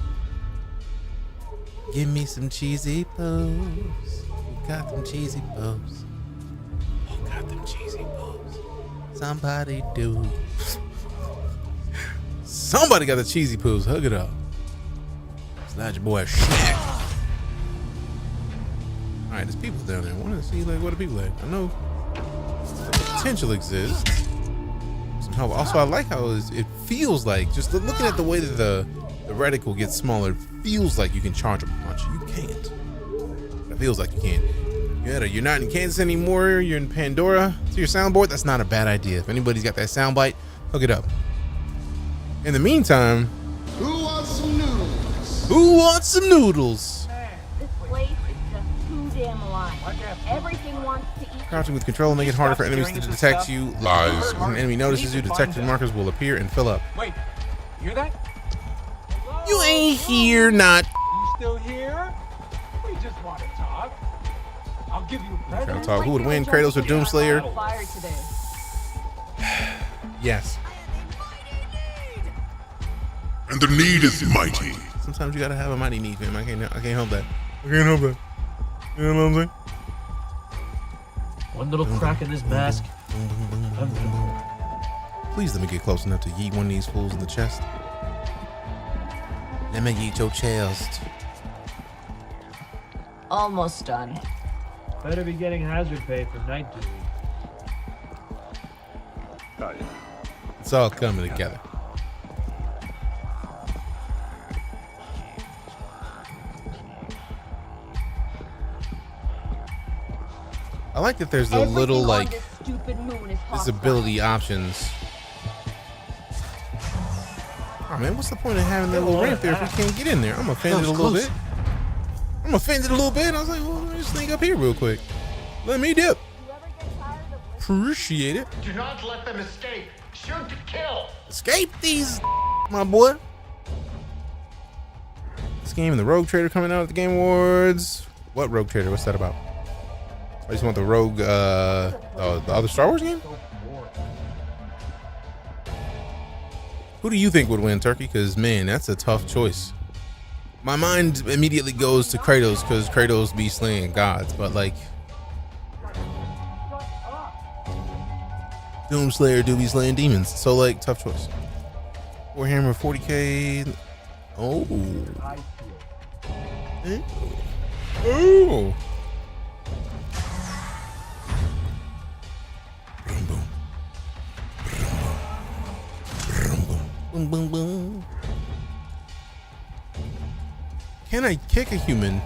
Give me some cheesy puffs. Who got them cheesy puffs? Who got them cheesy puffs? Somebody do. Somebody got the cheesy poos. Hug it up. Slide your boy a snack. All right, there's people down there. I want to see like what are people at. I know the potential exists. Somehow, also I like how it feels like just looking at the way that the the reticle gets smaller. It feels like you can charge a punch. You can't. It feels like you can. You're not in Kansas anymore. You're in Pandora. So your soundboard, that's not a bad idea. If anybody's got that sound bite, hook it up. In the meantime, Who wants some noodles? who wants some noodles? This place is just too damn alive. Everything wants to eat. Crouching with control will make it harder for enemies to detect you. Lies. When an enemy notices you, detected markers will appear and fill up. Wait, you hear that? You ain't here, not. You still here? We just want to talk. I'll give you a present. Trying to talk. Who would win, Kratos or Doomslayer? Yes. And the need is mighty. Sometimes you gotta have a mighty need, man. I can't help that. I can't help that. You know what I'm saying? One little crack in this mask. Please let me get close enough to yeet one of these fools in the chest. Let me yeet your chest. Almost done. Better be getting hazard pay for night duty. Oh, yeah. It's all coming together. I like that there's the little like visibility options. Oh man, what's the point of having that little ramp there if we can't get in there? I'm offended a little bit. I was like, well, let me sneak up here real quick. Let me dip. Appreciate it. Do not let them escape. Shoot to kill. Escape these, my boy. This game and the Rogue Trader coming out at the Game Awards. What Rogue Trader? What's that about? I just want the Rogue, the other Star Wars game? Who do you think would win, Turkey? Because, man, that's a tough choice. My mind immediately goes to Kratos because Kratos be slaying gods, but, like, Doomslayer do be slaying demons. So, like, tough choice. Warhammer 40K. Oh. Oh. Boom, boom, boom. Can I kick a human?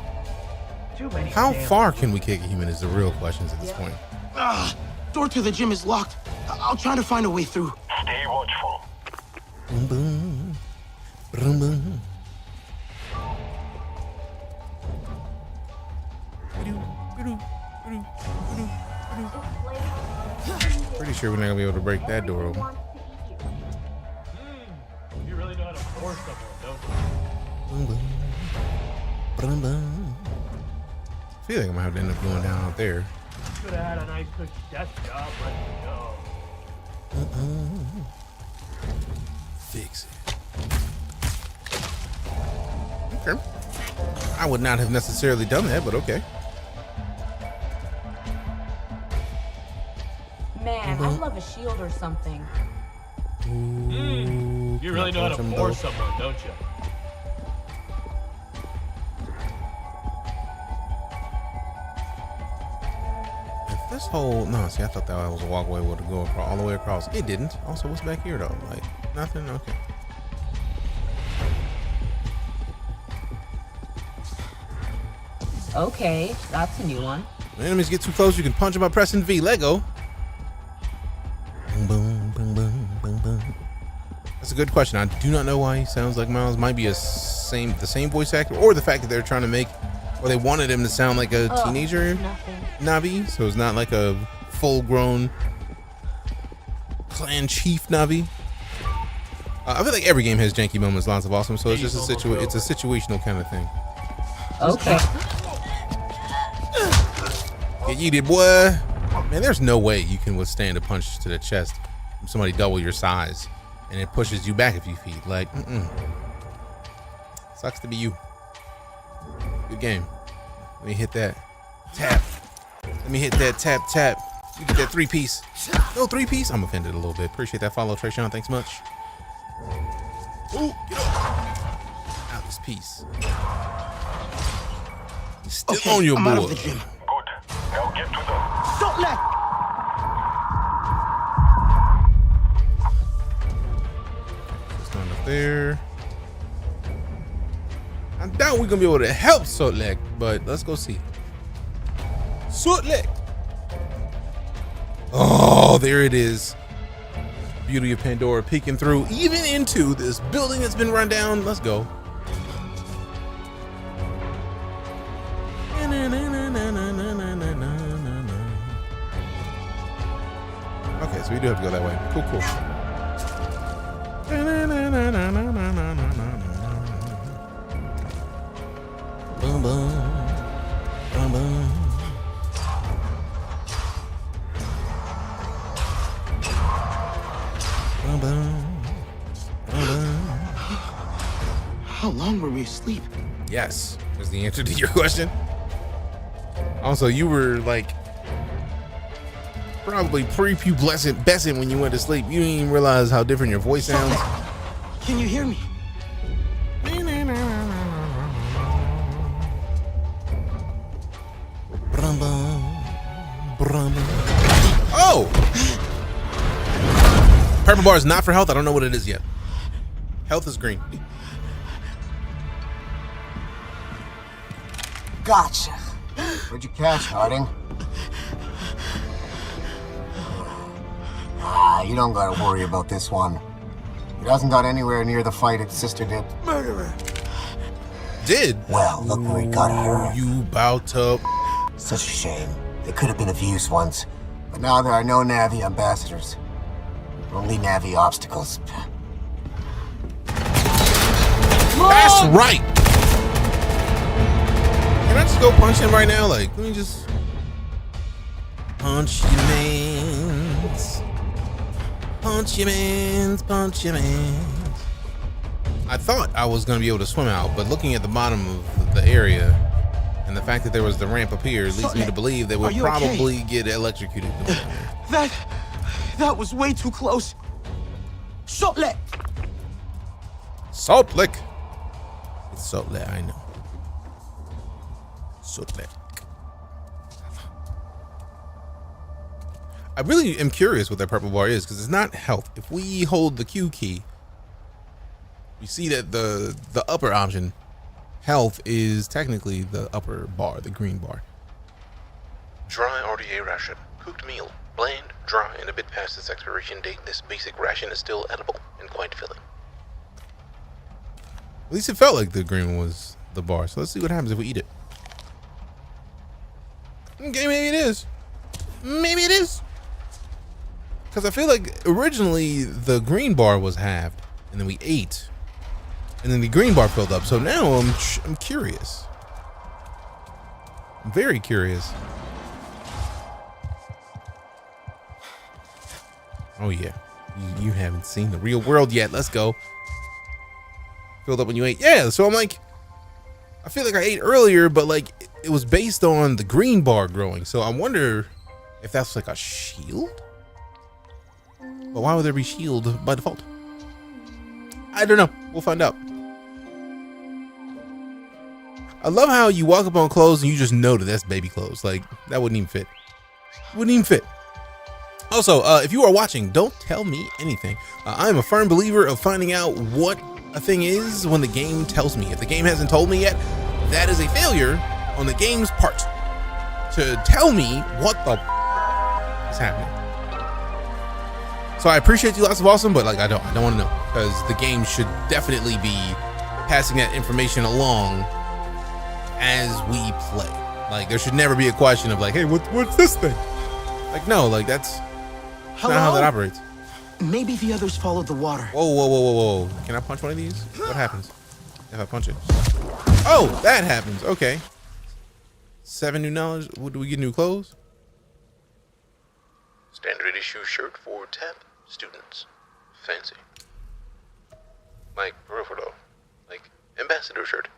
How far can we kick a human is the real question at this point. Door to the gym is locked. I'll try to find a way through. Stay watchful. Boom, boom. Boom, boom. Pretty sure we're not gonna be able to break that door open. You really know how to force someone, don't you? Boom, boom. Boom, boom. I feel like I'm gonna have to end up going down out there. Could have had a nice cushy desk job, but no. Fix it. Okay. I would not have necessarily done that, but okay. Man, I'd love a shield or something. You really know how to force someone, don't you? If this whole see, I thought that was a walkway would go across, all the way across. It didn't. Also, what's back here though? Like nothing. Okay. Okay, that's a new one. When enemies get too close, you can punch them by pressing V. Lego. Boom, boom, boom, boom, boom, boom. That's a good question. I do not know why he sounds like Miles. Might be the same voice actor, or the fact that they're trying to make, or they wanted him to sound like a teenager Navi, so it's not like a full-grown clan chief Navi. I feel like every game has janky moments, lots of awesome. So it's just a situational kind of thing. Okay. Get yeeted, boy. Man, there's no way you can withstand a punch to the chest from somebody double your size, and it pushes you back a few feet. Like, sucks to be you. Good game. Let me hit that tap. Let me hit that tap, tap. You get that 3-piece. No 3-piece? I'm offended a little bit. Appreciate that follow, Trayshawn. Thanks much. Ooh, get up. Out this piece. Still okay, on your I'm board. Out of the gym. Good. Now get to them. Don't let. Just going up there. doubt we're gonna be able to help Sotlek, but let's go see. Sotlek. Oh, there it is. Beauty of Pandora peeking through even into this building that's been run down. Let's go. Okay, so we do have to go that way. Cool, cool. Boom, boom. Boom, boom. Boom, boom. Boom, boom. How long were we asleep? Yes, is the answer to your question. Also, you were like probably prepubescent when you went to sleep. You didn't even realize how different your voice sounds. Can you hear me? Oh! Purple bar is not for health. I don't know what it is yet. Health is green. Gotcha. What'd you catch, Harding? You don't gotta worry about this one. It hasn't got anywhere near the fight its sister did. Murderer. Did? Well, look where it got her. You bout to... Such a shame. They could have been of use once, but now there are no Navi ambassadors. Only Navi obstacles. That's right! Can I just go punch him right now? Like, let me just... Punch your mans. Punch your mans, punch your mans. I thought I was going to be able to swim out, but looking at the bottom of the area and the fact that there was the ramp up here leads me to believe they would probably get electrocuted. That was way too close. Salt Lick. Salt Lick. It's Salt Lick, I know. Salt Lick. I really am curious what that purple bar is because it's not health. If we hold the Q key, we see that the upper option, health, is technically the upper bar, the green bar. Dry RDA ration. Cooked meal. Bland, dry, and a bit past its expiration date, this basic ration is still edible and quite filling. At least it felt like the green was the bar. So let's see what happens if we eat it. Okay, maybe it is. Maybe it is. Because I feel like originally the green bar was halved, and then we ate, and then the green bar filled up. So now I'm curious. I'm very curious. Oh yeah, you haven't seen the real world yet. Let's go. Filled up when you ate. Yeah, so I'm like, I feel like I ate earlier, but like it was based on the green bar growing. So I wonder if that's like a shield. But why would there be shield by default? I don't know. We'll find out. I love how you walk up on clothes and you just know that that's baby clothes. Like that wouldn't even fit. Wouldn't even fit. Also, if you are watching, don't tell me anything. I'm a firm believer of finding out what a thing is when the game tells me. If the game hasn't told me yet, that is a failure on the game's part to tell me what the is happening. So I appreciate you lots of awesome, but like I don't want to know because the game should definitely be passing that information along as we play. Like there should never be a question of like, hey, what's this thing? Like no, like that's not how that operates. Maybe the others followed the water. Whoa. Can I punch one of these? What happens if I punch it? Oh, that happens. Okay. 7 new knowledge. What, do we get new clothes? Standard issue shirt for 10th students. Fancy. Like, though. Like, ambassador shirt.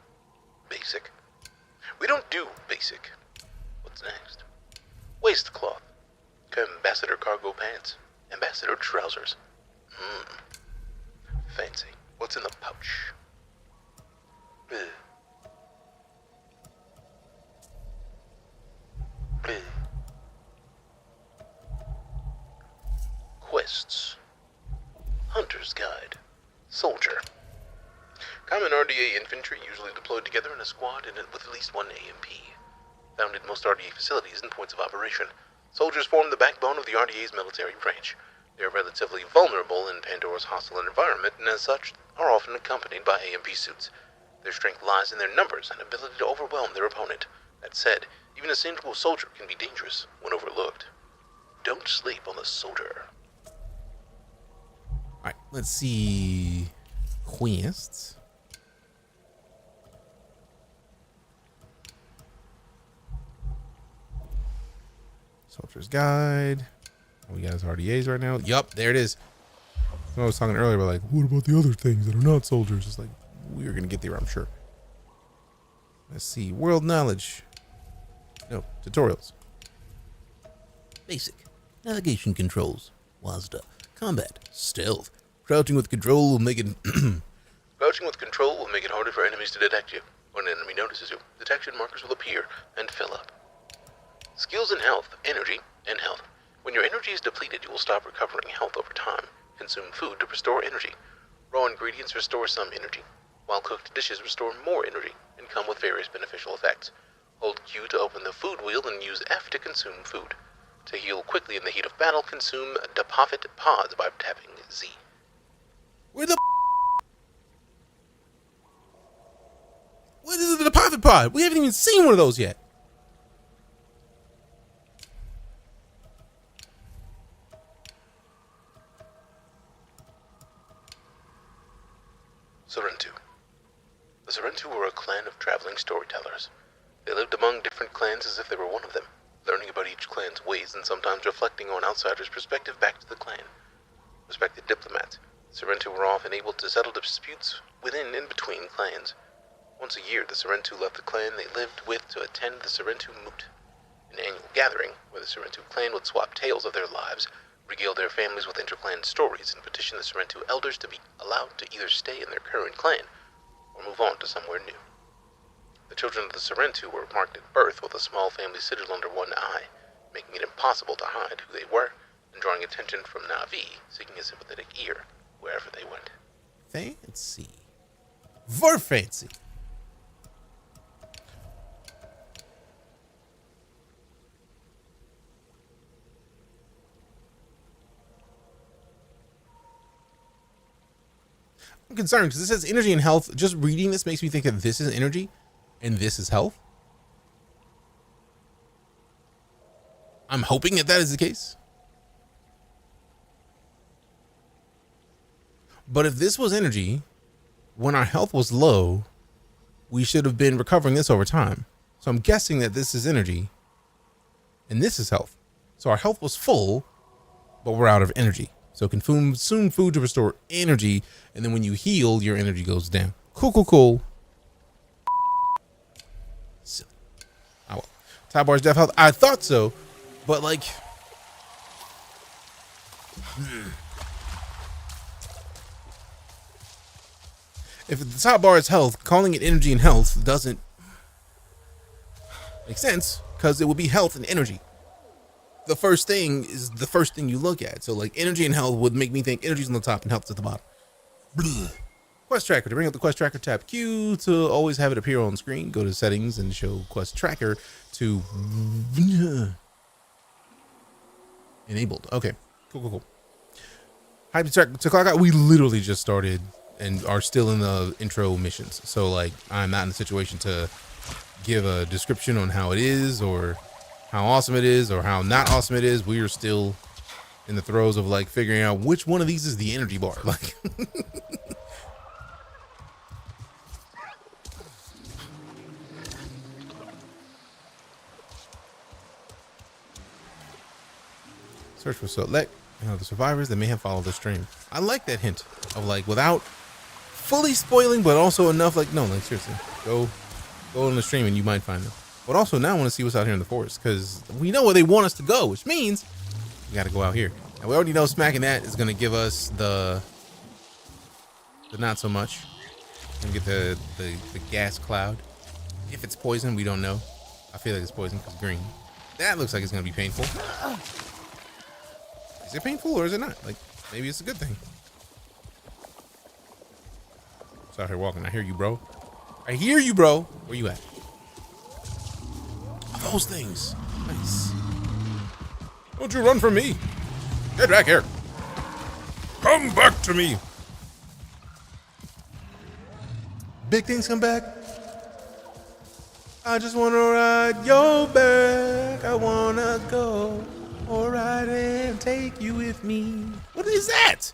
Basic. We don't do basic. What's next? Waistcloth. Ambassador cargo pants. Ambassador trousers. Fancy. What's in the pouch? Bleh. Bleh. Quests. Hunter's Guide. Soldier. Common RDA infantry usually deployed together in a squad and with at least one AMP. Found in most RDA facilities and points of operation, soldiers form the backbone of the RDA's military branch. They are relatively vulnerable in Pandora's hostile environment, and as such, are often accompanied by AMP suits. Their strength lies in their numbers and ability to overwhelm their opponent. That said, even a single soldier can be dangerous when overlooked. Don't sleep on the soldier. Alright, let's see. Quests. Soldier's Guide. We got his RDAs right now. Yup, there it is. I was talking earlier about, like, what about the other things that are not soldiers? It's like, we're going to get there, I'm sure. Let's see. World knowledge. No, tutorials. Basic. Navigation controls. WASDA. Combat. Stealth. Crouching with control will make it... Crouching with control will make it harder for enemies to detect you. When an enemy notices you, detection markers will appear and fill up. Skills in health, energy, and health. When your energy is depleted, you will stop recovering health over time. Consume food to restore energy. Raw ingredients restore some energy, while cooked dishes restore more energy and come with various beneficial effects. Hold Q to open the food wheel and use F to consume food. To heal quickly in the heat of battle, consume deposit pods by tapping Z. Where the... What is the deposit pod? We haven't even seen one of those yet. Serentu. The Serentu were a clan of traveling storytellers. They lived among different clans as if they were one of them, learning about each clan's ways and sometimes reflecting on outsiders' perspective back to the clan. Respected diplomats, Serentu were often able to settle disputes within and between clans. Once a year, the Serentu left the clan they lived with to attend the Serentu Moot, an annual gathering where the Serentu clan would swap tales of their lives, regale their families with interclan stories, and petition the Serentu elders to be allowed to either stay in their current clan or move on to somewhere new. The children of the Serentu were marked at birth with a small family sigil under one eye, making it impossible to hide who they were and drawing attention from Na'vi, seeking a sympathetic ear wherever they went. Fancy. Ver fancy. I'm concerned because this says energy and health. Just reading this makes me think that this is energy and this is health. I'm hoping that is the case. But if this was energy, when our health was low, we should have been recovering this over time. So I'm guessing that this is energy and this is health. So our health was full, but we're out of energy. So consume food to restore energy, and then when you heal, your energy goes down. Cool. Silly. Oh well. Top bar's def health. I thought so, but like... If the top bar is health, calling it energy and health doesn't make sense, because it would be health and energy. The first thing is the first thing you look at. So like energy and health would make me think energy's on the top and health's at the bottom. Blah. Quest tracker. To bring up the quest tracker, tap Q to always have it appear on screen. Go to settings and show quest tracker to enabled. Okay, cool. Hype to clock out. We literally just started and are still in the intro missions. So like I'm not in a situation to give a description on how it is or how awesome it is or how not awesome it is. We are still in the throes of like figuring out which one of these is the energy bar. Like search for select the survivors that may have followed the stream. I like that hint of like without fully spoiling, but also enough like no, like seriously, go on the stream and you might find them. But also now I want to see what's out here in the forest because we know where they want us to go, which means we got to go out here. And we already know smacking that is going to give us the not so much. Gonna get the gas cloud. If it's poison, we don't know. I feel like it's poison because green. That looks like it's going to be painful. Is it painful or is it not? Like maybe it's a good thing. Just out here walking. I hear you, bro. I hear you, bro. Where you at? Those things. Nice. Don't you run from me. Get back here. Come back to me. Big things come back. I just wanna ride your back. I wanna go or ride and take you with me. What is that?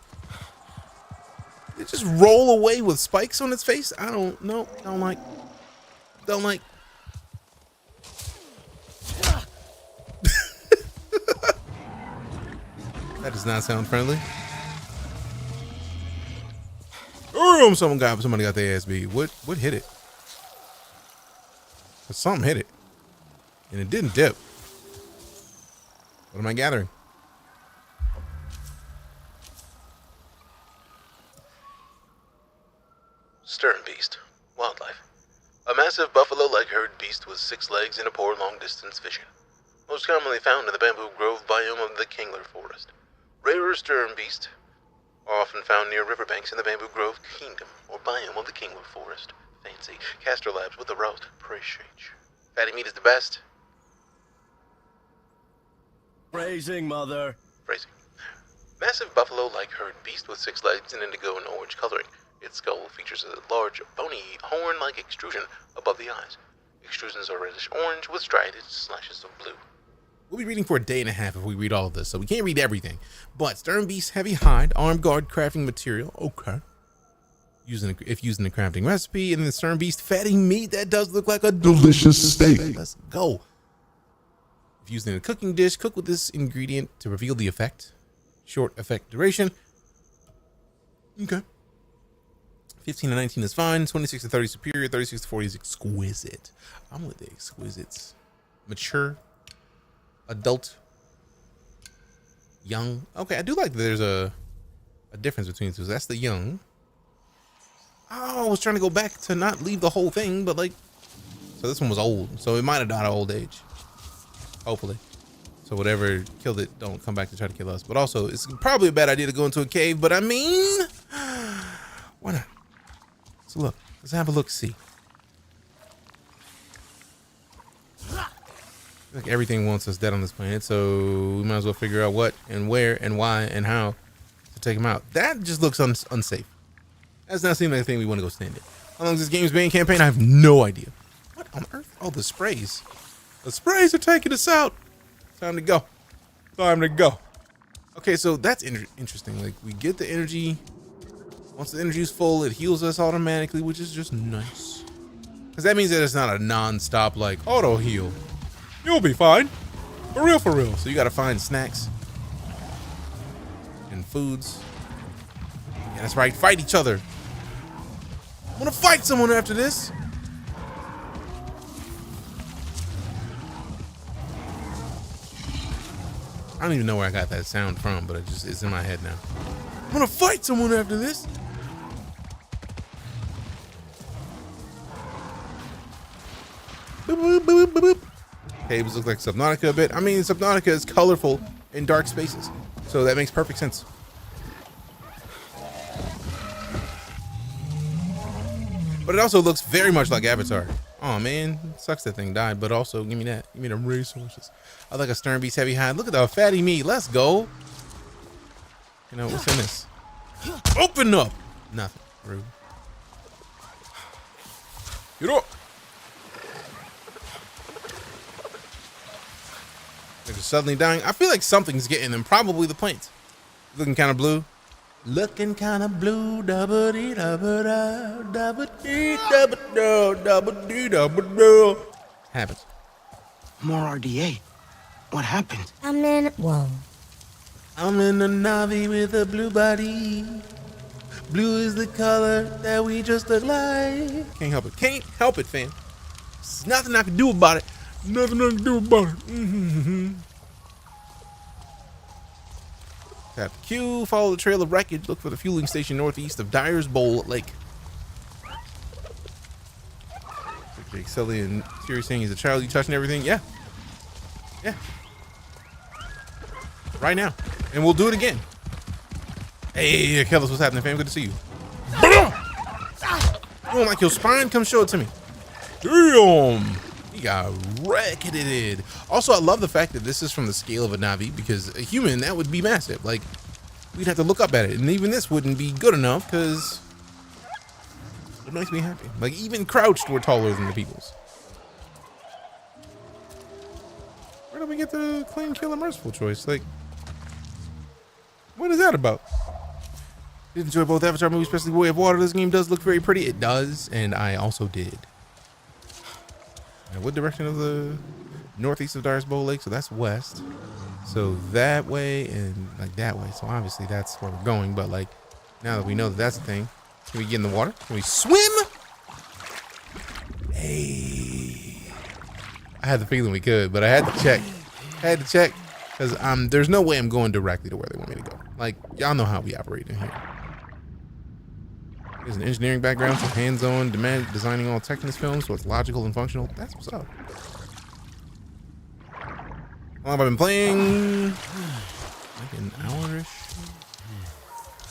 It just roll away with spikes on its face? I don't know. Don't like. That does not sound friendly. Somebody got their ass beat. What hit it? Something hit it. And it didn't dip. What am I gathering? Stern beast. Wildlife. A massive buffalo-like herd beast with 6 legs and a poor long-distance vision. Most commonly found in the bamboo grove biome of the Kingler Forest. Rarer stern beast are often found near riverbanks in the bamboo grove kingdom or biome of the Kingler Forest. Fancy. Castor Labs with the roast. Appreciate you. Fatty meat is the best. Phrasing, mother. Phrasing. Massive buffalo-like herd beast with 6 legs and indigo and orange coloring. Its skull features a large, bony, horn-like extrusion above the eyes. Extrusions are reddish-orange with striated slashes of blue. We'll be reading for a day and a half if we read all of this, so we can't read everything. But stern beast, heavy hide, arm guard crafting material. Okay. If using the crafting recipe, and the stern beast fatty meat, that does look like a delicious steak. Let's go. If using a cooking dish, cook with this ingredient to reveal the effect. Short effect duration. Okay. 15 to 19 is fine. 26 to 30 superior. 36 to 40 is exquisite. I'm with the exquisites. Mature. Adult. Young. Okay, I do like that there's a difference between the two. So that's the young. Oh, I was trying to go back to not leave the whole thing, but like, so this one was old, so it might have died of old age. Hopefully. So whatever killed it, don't come back to try to kill us. But also, it's probably a bad idea to go into a cave, but I mean, why not? So look, let's have a look-see. Like everything wants us dead on this planet, so we might as well figure out what and where and why and how to take them out. That just looks unsafe. That's not seem like a thing we want to go stand in. How long is this game's main campaign? I have no idea. What on earth? Oh, the sprays. The sprays are taking us out. Time to go. Time to go. Okay, so that's interesting. Like, we get the energy. Once the energy is full, it heals us automatically, which is just nice. Because that means that it's not a non-stop, like, auto heal. You'll be fine. For real, for real. So you got to find snacks and foods. Yeah, that's right. Fight each other. I'm gonna fight someone after this. I don't even know where I got that sound from, but it's in my head now. I'm gonna fight someone after this. Boop, boop, boop, boop, boop. Caves look like Subnautica a bit. I mean, Subnautica is colorful in dark spaces, so that makes perfect sense. But it also looks very much like Avatar. Oh man, sucks that thing died, but also give me that. Give me the resources. I like a stern beast heavy hide. Look at the fatty meat. Let's go. You know, what's in this? Open up. Nothing. Rude. Get up. They're just suddenly dying. I feel like something's getting them. Probably the plants. Looking kind of blue. Looking kind of blue, double dee double da, double dee double da, double dee double da. Happens. More RDA. What happened? I'm in a Navi with a blue body. Blue is the color that we just look like. Can't help it. Can't help it, fam. There's nothing I can do about it. Nothing I can do about it. Tap Q, follow the trail of wreckage, look for the fueling station northeast of Dyer's Bowl Lake. Jake Sully and Siri saying he's a child, you touching everything? Yeah. Yeah. Right now. And we'll do it again. Hey, Kellis, what's happening, fam? Good to see you. You don't like your spine? Come show it to me. Damn. He got racketed. Also, I love the fact that this is from the scale of a Na'vi, because a human, that would be massive. Like, we'd have to look up at it. And even this wouldn't be good enough, because it makes me happy. Like, even crouched, we're taller than the peoples. Where did we get the clean, kill, and merciful choice? Like, what is that about? Did enjoy both Avatar movies, especially Way of Water. This game does look very pretty. It does, and I also did. Now, what direction of the northeast of Darius Bowl Lake? So that's west. So that way and like that way. So obviously that's where we're going. But like, now that we know that that's the thing, can we get in the water? Can we swim? Hey, I had the feeling we could, but I had to check. Because there's no way I'm going directly to where they want me to go. Like, y'all know how we operate in here. There's an engineering background, so hands-on, designing all tech in this film, so it's logical and functional. That's what's up. How long have I been playing? Like an hour-ish.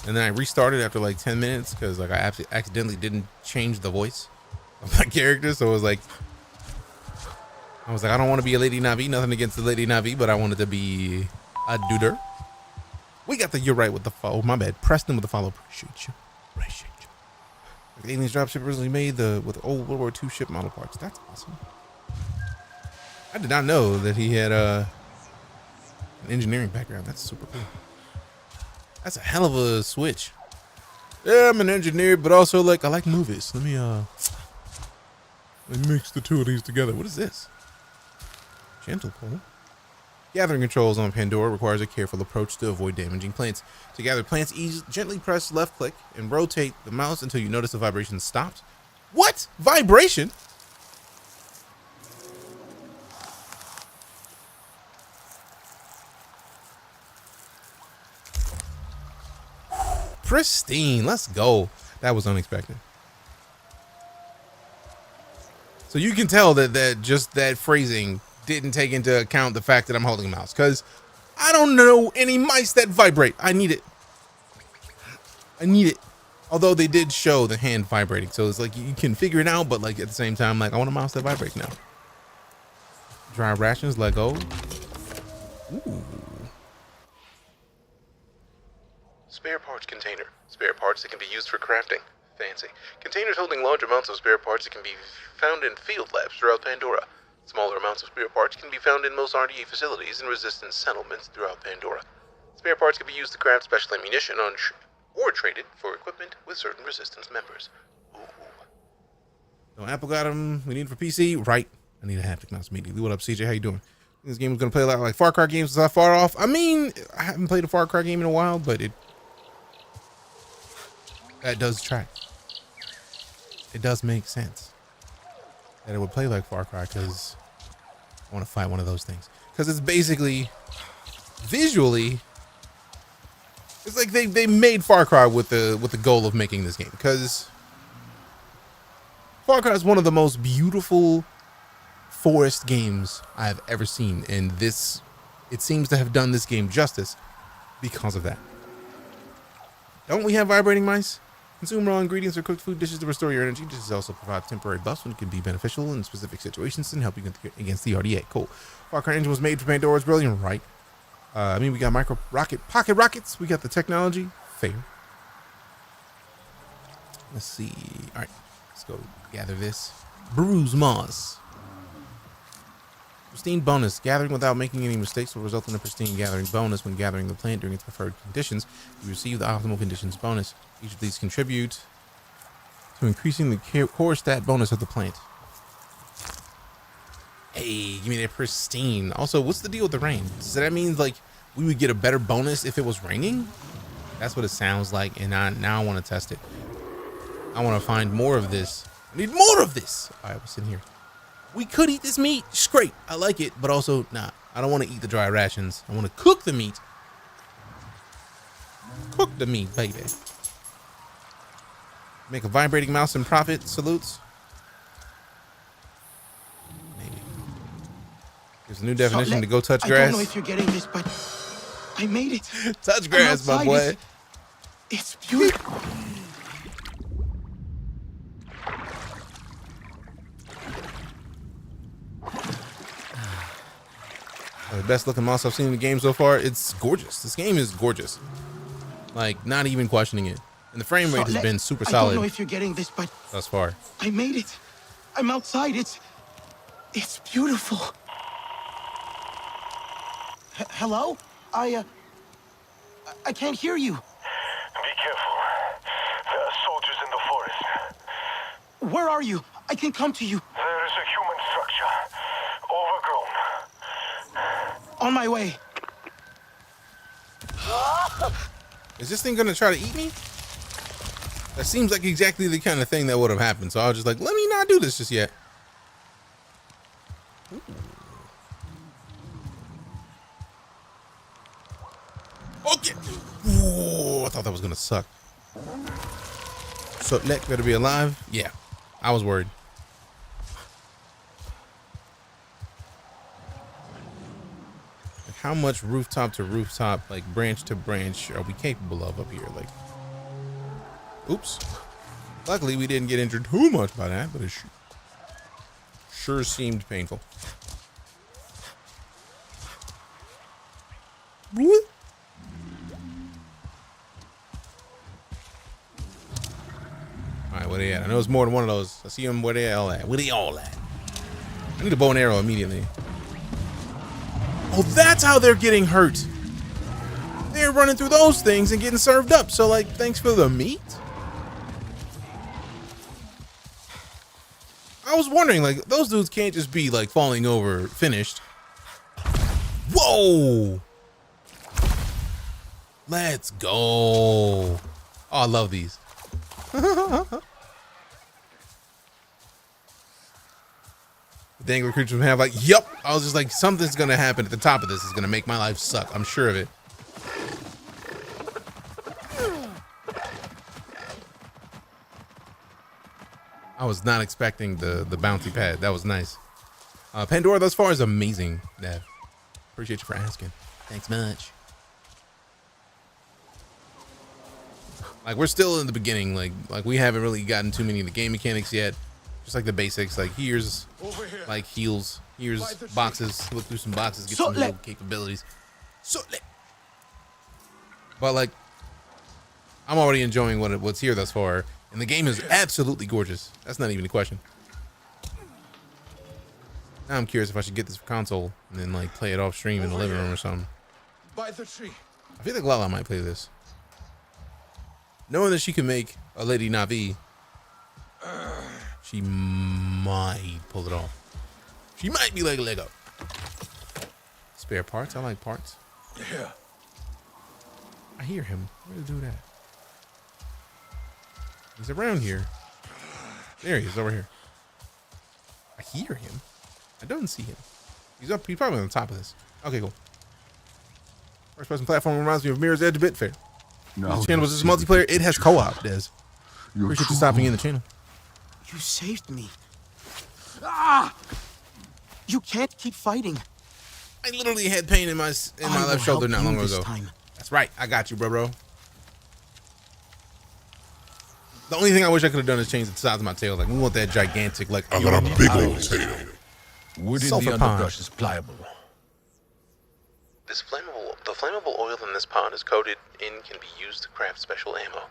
And then I restarted after like 10 minutes because like I accidentally didn't change the voice of my character, so it was like, I was like, I don't want to be a Lady Na'vi. Nothing against the Lady Na'vi, but I wanted to be a duder. We got the, you're right with the follow. My bad. Preston with the follow. Appreciate you. The aliens dropship originally made with old World War II ship model parts. That's awesome. I did not know that he had an engineering background. That's super cool. That's a hell of a switch. Yeah, I'm an engineer, but also like I like movies. Let me mix the two of these together. What is this? Gentle pull. Gathering controls on Pandora requires a careful approach to avoid damaging plants. To gather plants, gently press left click and rotate the mouse until you notice the vibration stops. What? Vibration? Pristine. Let's go. That was unexpected. So you can tell that just that phrasing didn't take into account the fact that I'm holding a mouse, because I don't know any mice that vibrate. I need it. Although they did show the hand vibrating, so it's like you can figure it out, but like at the same time, like I want a mouse that vibrates now. Dry rations, let go. Ooh. Spare parts container. Spare parts that can be used for crafting. Fancy. Containers holding large amounts of spare parts that can be found in field labs throughout Pandora. Smaller amounts of spare parts can be found in most RDA facilities and resistance settlements throughout Pandora. Spare parts can be used to craft special ammunition or traded for equipment with certain resistance members. Ooh. So Apple got them. We need it for PC. Right. I need a haptic mouse immediately. What up, CJ? How you doing? This game is going to play a lot like Far Cry games. Is that far off? I mean, I haven't played a Far Cry game in a while, but that does track. It does make sense that it would play like Far Cry, because I want to fight one of those things. Because it's basically, visually, it's like they made Far Cry with the goal of making this game. Because Far Cry is one of the most beautiful forest games I've ever seen, and this, it seems to have done this game justice because of that. Don't we have vibrating mice? Consume raw ingredients or cooked food dishes to restore your energy. Dishes also provide temporary buffs when it can be beneficial in specific situations and help you against the RDA. Cool. Far Cry engine was made for Pandora. It's brilliant, right? I mean, we got micro rocket pocket rockets. We got the technology. Fair. Let's see. All right, let's go gather this. Bruise moss. Pristine bonus. Gathering without making any mistakes will result in a pristine gathering bonus when gathering the plant during its preferred conditions. You receive the optimal conditions bonus. Each of these contribute to increasing the core stat bonus of the plant. Hey, give me that pristine. Also, what's the deal with the rain? Does that mean like we would get a better bonus if it was raining? That's what it sounds like, and now I want to test it. I want to find more of this. I need more of this. All right, what's in here? We could eat this meat. It's great. I like it, but also, nah. I don't want to eat the dry rations. I want to cook the meat. Cook the meat, baby. Make a vibrating mouse and profit. Salutes. Maybe. There's a new definition to go touch grass. I don't know if you're getting this, but I made it. Touch grass, my boy. It's beautiful. The best looking mouse I've seen in the game so far. It's gorgeous. This game is gorgeous. Like, not even questioning it. And the frame rate has been super solid. I don't know if you're getting this, but thus far. I made it. I'm outside. It's beautiful. Hello? I can't hear you. Be careful. There are soldiers in the forest. Where are you? I can come to you. There is a human structure. Overgrown. On my way. Is this thing gonna try to eat me? That seems like exactly the kind of thing that would have happened. So I was just like, let me not do this just yet. Ooh. Okay. Ooh, I thought that was gonna suck. So Lek better be alive. Yeah, I was worried. Like, how much rooftop to rooftop, like branch to branch, are we capable of up here? Like, oops. Luckily, we didn't get injured too much by that, but it sure seemed painful. What? All right, where they at? I know it's more than one of those. I see them where they all at. Where they all at? I need a bow and arrow immediately. Oh, that's how they're getting hurt. They're running through those things and getting served up. So, like, thanks for the meat. I was wondering, like, those dudes can't just be, like, falling over finished. Whoa! Let's go. Oh, I love these. Dangler creatures have like, yep. I was just like, something's gonna happen at the top of this. Is gonna make my life suck. I'm sure of it. I was not expecting the bouncy pad. That was nice. Pandora thus far is amazing, Dev. Appreciate you for asking. Thanks much. Like, we're still in the beginning. Like we haven't really gotten too many of the game mechanics yet. Just like the basics. Like, here's like heals. Here's boxes. Look through some boxes. Get some little capabilities. But like, I'm already enjoying what's here thus far. And the game is absolutely gorgeous. That's not even a question. Now I'm curious if I should get this for console and then like play it off stream in the living room or something. By the tree. I feel like Lala might play this. Knowing that she can make a Lady Na'vi, she might pull it off. She might be like a Lego. Spare parts? I like parts. Yeah. I hear him. Where's the dude at? He's around here. There he is, over here. I hear him. I don't see him. He's up. He's probably on the top of this. Okay, cool. First person platform reminds me of Mirror's Edge a bit. Fair. No, this channel was this multiplayer. It has co-op, Des. Appreciate you stopping in the channel. You saved me. Ah! You can't keep fighting. I literally had pain in my left shoulder not long ago. That's right. I got you, bro. The only thing I wish I could have done is change the size of my tail. Like, we want that gigantic, like, I got a big old tail. Wood in the underbrush is pliable. The flammable oil in this pond is coated and can be used to craft special ammo.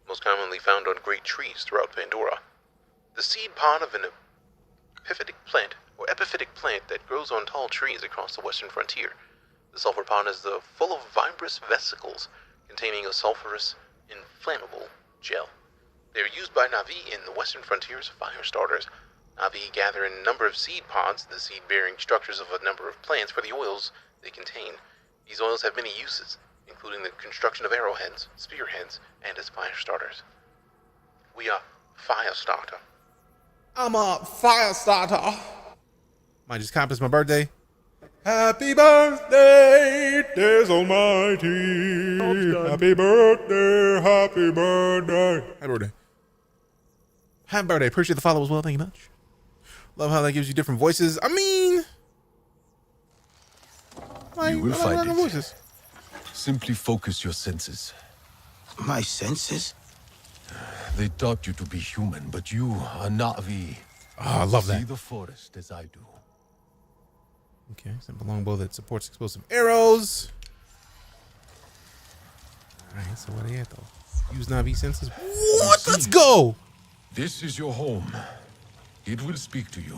Most commonly found on great trees throughout Pandora. The seed pod of an epiphytic plant that grows on tall trees across the western frontier. The sulfur pod is full of fibrous vesicles containing a sulfurous inflammable gel. They are used by Na'vi in the western frontier's fire starters. Na'vi gather in a number of seed pods, the seed-bearing structures of a number of plants, for the oils they contain. These oils have many uses, including the construction of arrowheads, spearheads, and as fire starters. We are fire starter. I'm a fire starter. Might just cop it's my birthday. Happy birthday, Des Almighty. Happy birthday, happy birthday. Happy birthday. Happy birthday. Appreciate the follow as well. Thank you much. Love how that gives you different voices. I mean, You will find it. Voices. Simply focus your senses. My senses? They taught you to be human, but you are Na'vi. Oh, I love that. See the forest as I do. Okay, simple longbow that supports explosive arrows. Alright, so what are they at though? Use Navi senses. What? Let's go! This is your home. It will speak to you.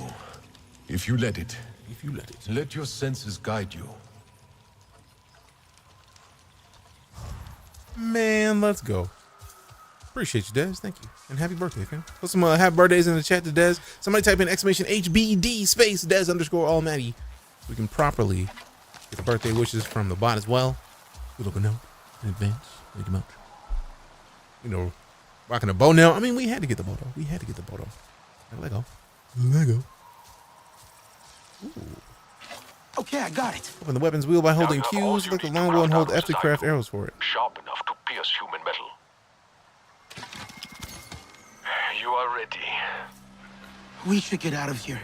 If you let it. If you let it. Let your senses guide you. Man, let's go. Appreciate you, Dez. Thank you. And happy birthday, fam. Put some happy birthdays in the chat to Dez. Somebody type in exclamation HBD space Dez underscore Almighty so we can properly get the birthday wishes from the bot as well. We look know in advance. Thank you much. You know, rocking a bow now. I mean, we had to get the bow though. We had to get the bow though. Lego. Lego. Ooh. Okay, I got it. Open the weapons wheel by holding Q. Select the longbow and hold F to craft arrows for it. Sharp enough to pierce human metal. You are ready. We should get out of here.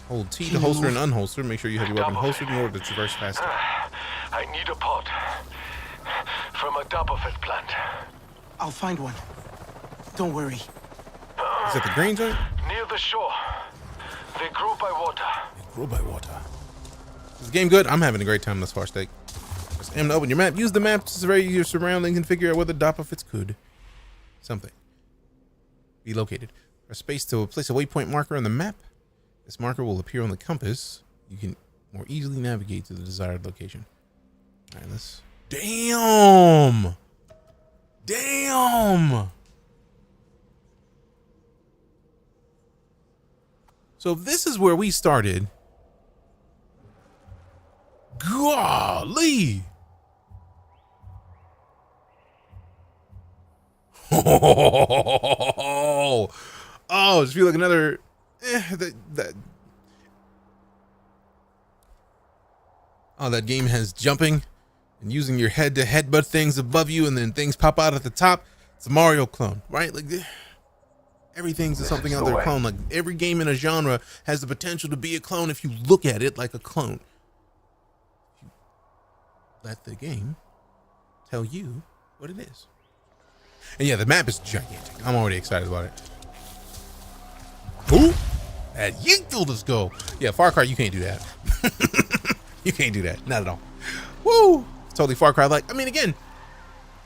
Hold T to holster and unholster. Make sure you have your weapon holstered in order to traverse faster. I need a pod from a Dabofet plant. I'll find one. Don't worry. Is that the green joint? Near the shore. They grow by water. They grow by water. Is the game good? I'm having a great time thus far, Steak. Press M to open your map. Use the map to survey your surroundings and figure out whether Dabofets could. Something. Be located. Press space to place a waypoint marker on the map. This marker will appear on the compass. You can more easily navigate to the desired location. All right, let's... Damn! Damn! So if this is where we started... Golly! Oh, just feel like another that game has jumping and using your head to headbutt things above you and then things pop out at the top. It's a Mario clone, right? Like everything's something out there clone. Like every game in a genre has the potential to be a clone if you look at it like a clone. Let the game tell you what it is. And yeah, the map is gigantic. I'm already excited about it. Ooh, that yeet, let's go. Yeah, Far Cry, you can't do that. You can't do that, not at all. Woo, totally Far Cry like. I mean, again,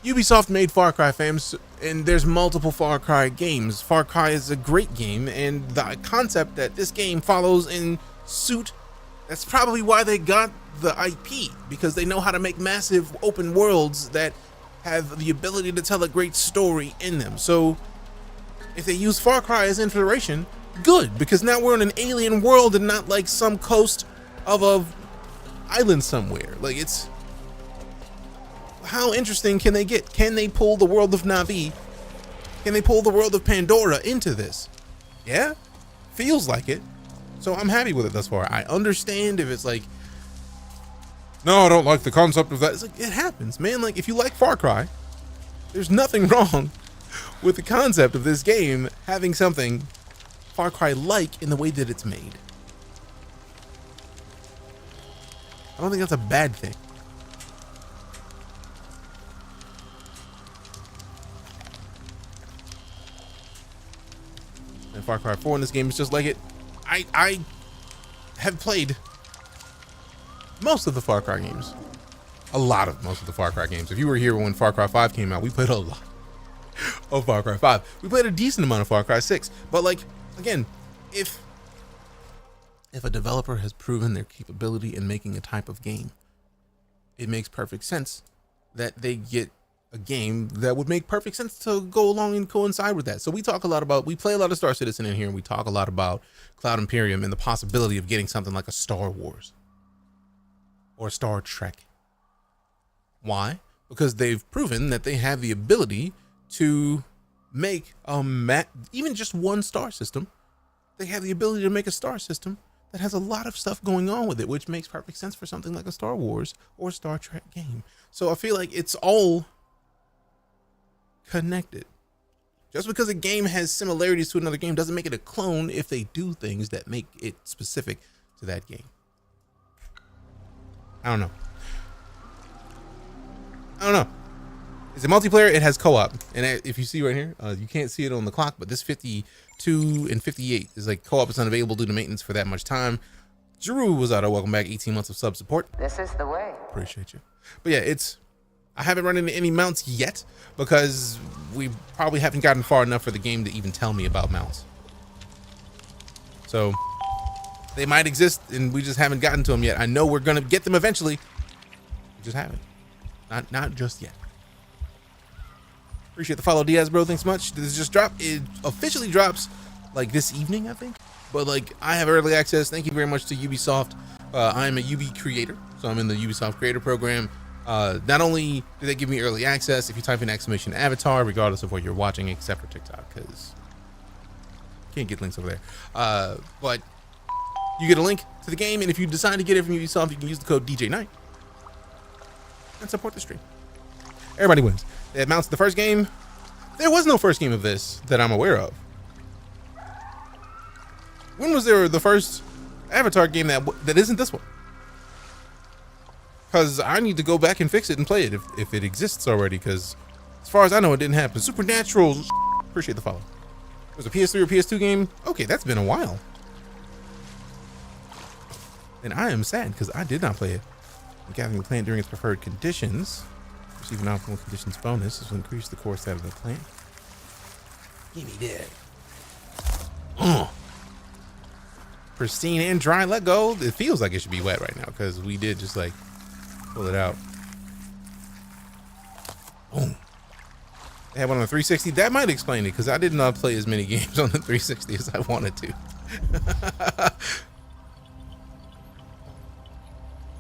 Ubisoft made Far Cry, fams, and there's multiple Far Cry games. Far Cry is a great game, and the concept that this game follows in suit, that's probably why they got the IP, because they know how to make massive open worlds that have the ability to tell a great story in them. So if they use Far Cry as inspiration, good, because now we're in an alien world and not like some coast of a island somewhere. Like, it's, how interesting can they get? Can they pull the world of Navi? Can they pull the world of Pandora into this? Yeah, feels like it. So I'm happy with it thus far. I understand if it's like, no, I don't like the concept of that. It's like, it happens, man. Like, if you like Far Cry, there's nothing wrong with the concept of this game having something Far Cry-like in the way that it's made. I don't think that's a bad thing. And Far Cry 4 in this game is just like it. I have played most of the Far Cry games. Most of the Far Cry games. If you were here when Far Cry 5 came out, we played a lot of Far Cry 5. We played a decent amount of Far Cry 6. But like, again, if a developer has proven their capability in making a type of game, it makes perfect sense that they get a game that would make perfect sense to go along and coincide with that. So we talk a lot about, we play a lot of Star Citizen in here, and we talk a lot about Cloud Imperium and the possibility of getting something like a Star Wars or Star Trek. Why? Because they've proven that they have the ability to make even just one star system. They have the ability to make a star system that has a lot of stuff going on with it, which makes perfect sense for something like a Star Wars or Star Trek game. So I feel like it's all connected. Just because a game has similarities to another game doesn't make it a clone if they do things that make it specific to that game. I don't know. Is it multiplayer? It has co-op. And if you see right here, you can't see it on the clock, but this 52 and 58 is like co-op is unavailable due to maintenance for that much time. Giroux was out. Welcome back. 18 months of sub support. This is the way. Appreciate you. But yeah, I haven't run into any mounts yet because we probably haven't gotten far enough for the game to even tell me about mounts. So they might exist and we just haven't gotten to them yet. I know we're going to get them eventually. We just haven't. Not just yet. Appreciate the follow, Diaz, bro. Thanks much. This just dropped. It officially drops like this evening, I think. But like I have early access. Thank you very much to Ubisoft. I am a UbiCreator, so I'm in the Ubisoft Creator Program. Not only do they give me early access, if you type in exclamation avatar, regardless of what you're watching, except for TikTok, because can't get links over there. But you get a link to the game, and if you decide to get it from Ubisoft, you can use the code DeejayKnight and support the stream. Everybody wins. They announced the first game. There was no first game of this that I'm aware of. When was there the first Avatar game that isn't this one? Because I need to go back and fix it and play it if it exists already, because as far as I know, it didn't happen. Supernatural. Appreciate the follow. There's a PS3 or PS2 game. Okay, that's been a while. And I am sad because I did not play it. Gathering the plant during its preferred conditions. Receive an optimal conditions bonus. This will increase the core stat of the plant. Give me that. Pristine and dry. Let go. It feels like it should be wet right now because we did just like pull it out. Boom. They have one on the 360. That might explain it because I did not play as many games on the 360 as I wanted to.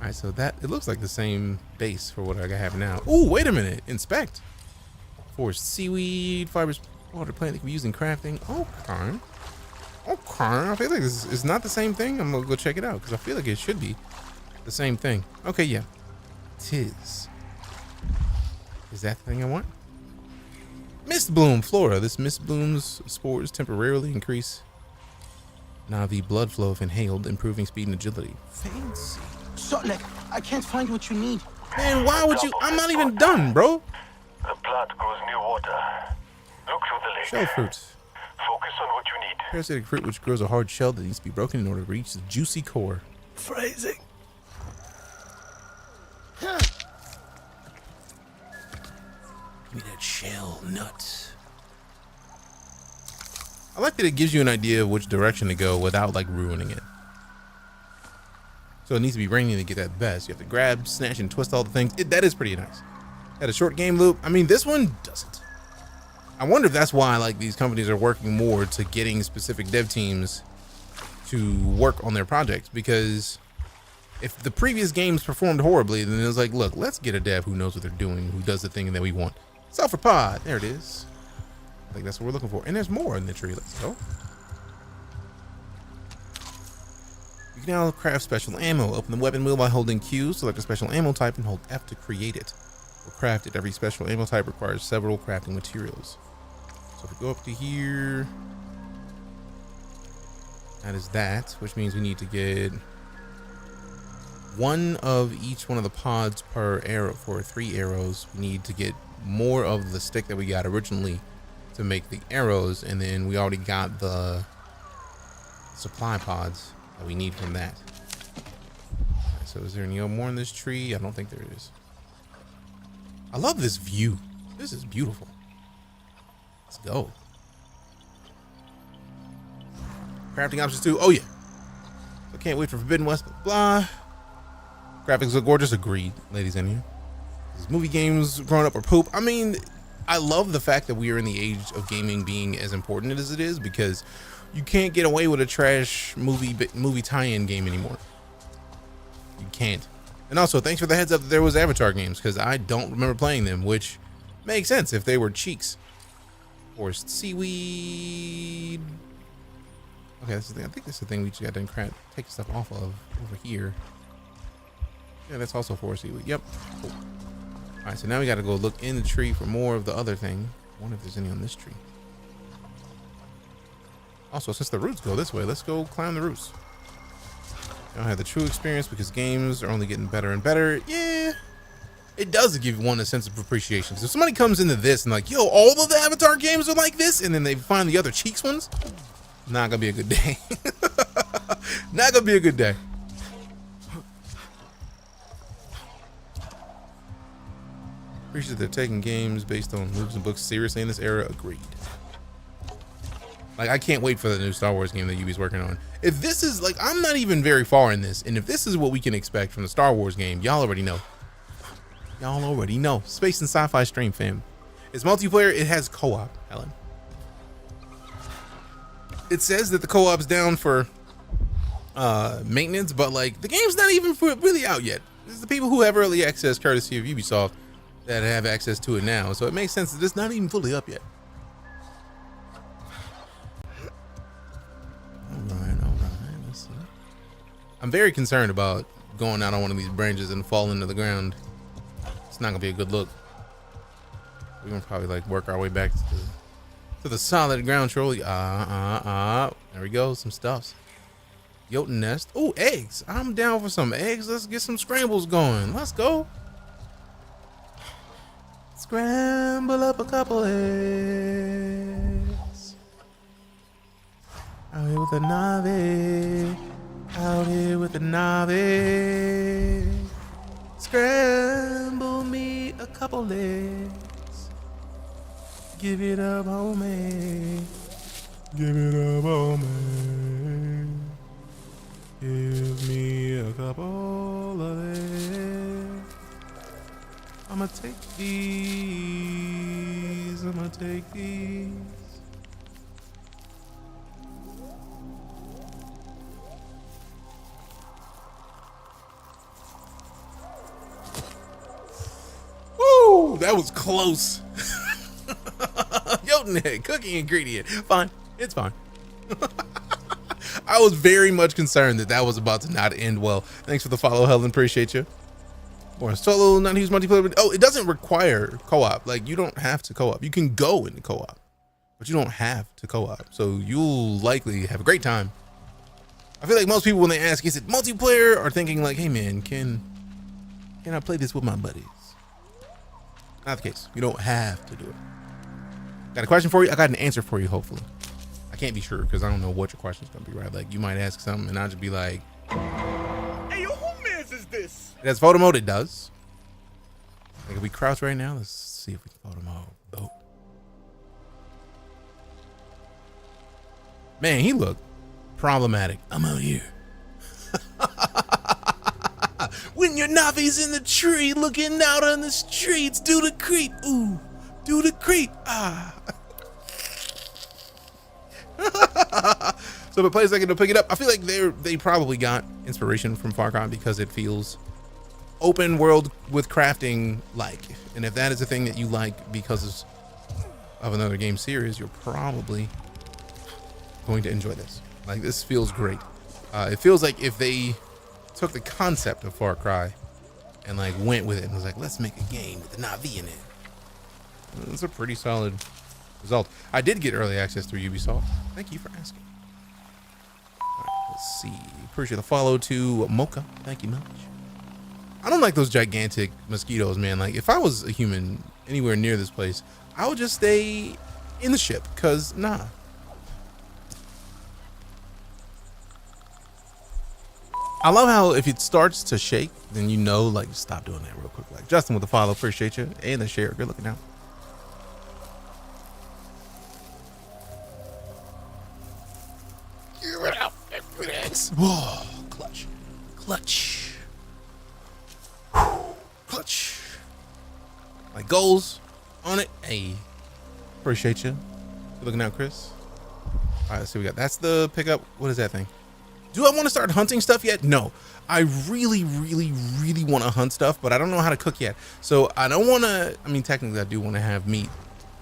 All right, so that it looks like the same base for what I have now. Oh, wait a minute. Inspect. Forest seaweed, fibers, water plant that can be used in crafting. Okay. Okay. I feel like this is not the same thing. I'm gonna go check it out because I feel like it should be the same thing. Okay, yeah. Tis. Is that the thing I want? Mist bloom flora. This mist bloom's spores temporarily increase Navi blood flow if inhaled, improving speed and agility. Fancy. Sotlek, I can't find what you need. Man, why would you? I'm not even done, bro. The plant grows near water. Look through the lake. Shell fruit. Focus on what you need. Parasitic fruit which grows a hard shell that needs to be broken in order to reach the juicy core. Phrasing. Give me that shell nut. I like that it gives you an idea of which direction to go without like ruining it. So it needs to be raining to get that best. You have to grab, snatch, and twist all the things. That is pretty nice. Had a short game loop. I mean, this one doesn't. I wonder if that's why like these companies are working more to getting specific dev teams to work on their projects, because if the previous games performed horribly, then it was like, look, let's get a dev who knows what they're doing, who does the thing that we want. Sulfur pod. There it is. I think that's what we're looking for. And there's more in the tree. Let's go. You can now craft special ammo. Open the weapon wheel by holding Q, select a special ammo type, and hold F to create it. Or craft it. Every special ammo type requires several crafting materials. So if we go up to here, that is that, which means we need to get one of each one of the pods per arrow. For 3 arrows, we need to get more of the stick that we got originally to make the arrows, and then we already got the supply pods that we need from that. Right, so is there any more in this tree? I don't think there is. I love this view. This is beautiful. Let's go. Crafting options too. Oh yeah. I can't wait for Forbidden West. Blah. Graphics look gorgeous. Agreed, ladies and here. These movie games growing up are poop. I mean, I love the fact that we are in the age of gaming being as important as it is, because you can't get away with a trash movie tie-in game anymore. You can't. And also, thanks for the heads up that there was Avatar games, because I don't remember playing them, which makes sense if they were cheeks. Forest seaweed. Okay, that's the thing. I think that's the thing we just got to take stuff off of over here. Yeah, that's also forest seaweed. Yep. Cool. All right, so now we got to go look in the tree for more of the other thing. I wonder if there's any on this tree. Also, since the roots go this way, let's go climb the roots. I don't have the true experience because games are only getting better and better. Yeah, it does give one a sense of appreciation. So if somebody comes into this and like, yo, all of the Avatar games are like this, and then they find the other cheeks ones, not gonna be a good day. Not gonna be a good day. Appreciate they're taking games based on movies and books seriously in this era. Agreed. Like, I can't wait for the new Star Wars game that Ubi's working on. If this is, like, I'm not even very far in this, and if this is what we can expect from the Star Wars game, y'all already know. Y'all already know. Space and Sci-Fi stream, fam. It's multiplayer. It has co-op, Helen. It says that the co-op's down for maintenance, but, like, the game's not even really out yet. This is the people who have early access, courtesy of Ubisoft, that have access to it now. So it makes sense that it's not even fully up yet. All right. Let's see. I'm very concerned about going out on one of these branches and falling to the ground. It's not gonna be a good look. We're gonna probably like work our way back to the solid ground trolley. There we go. Some stuffs. Jotun nest. Oh, eggs. I'm down for some eggs. Let's get some scrambles going. Let's go. Scramble up a couple eggs. Out here with a Navi. Out here with a Navi. Scramble me a couple eggs. Give it up, homie. Give it up, homie. Give me a couple of eggs. I'ma take these. I'ma take these. Woo! That was close. Jotun egg, cooking ingredient. Fine. It's fine. I was very much concerned that was about to not end well. Thanks for the follow, Helen. Appreciate you. Or solo, not use multiplayer. Oh, it doesn't require co-op. Like, you don't have to co-op. You can go into co-op, but you don't have to co-op. So you'll likely have a great time. I feel like most people, when they ask, is it multiplayer, are thinking like, hey man, can I play this with my buddies? Not the case. You don't have to do it. Got a question for you? I got an answer for you, hopefully. I can't be sure because I don't know what your question's gonna be, right? Like, you might ask something and I'll just be like, hey, yo, who mans is this? it has photo mode. It does. Like, if we crouch right now, let's see if we can photo mode. Oh. Man, he looked problematic. I'm out here. When your Navi's in the tree looking out on the streets, do the creep. Ooh, do the creep. Ah. So if it plays like it'll pick it up, I feel like they probably got inspiration from Far Cry because it feels open world with crafting like. And if that is a thing that you like because of another game series, you're probably going to enjoy this. Like, this feels great. It feels like if they took the concept of Far Cry and like went with it and was like, let's make a game with the Navi in it. It's a pretty solid result. I did get early access through Ubisoft. Thank you for asking. All right, let's see. Appreciate the follow to Mocha. Thank you much. I don't like those gigantic mosquitoes, man. Like, if I was a human anywhere near this place, I would just stay in the ship, because nah. I love how if it starts to shake, then you know, like, stop doing that real quick. Like, Justin with the follow, appreciate you. And the share, good looking out. Give it out, whoa, clutch, clutch, clutch. Like, goals on it. Hey, appreciate you. Good looking out, Chris. All right, let's see what we got. That's the pickup. What is that thing? Do I want to start hunting stuff yet? No. I really, really, really want to hunt stuff, but I don't know how to cook yet. So I don't want to, I mean, technically I do want to have meat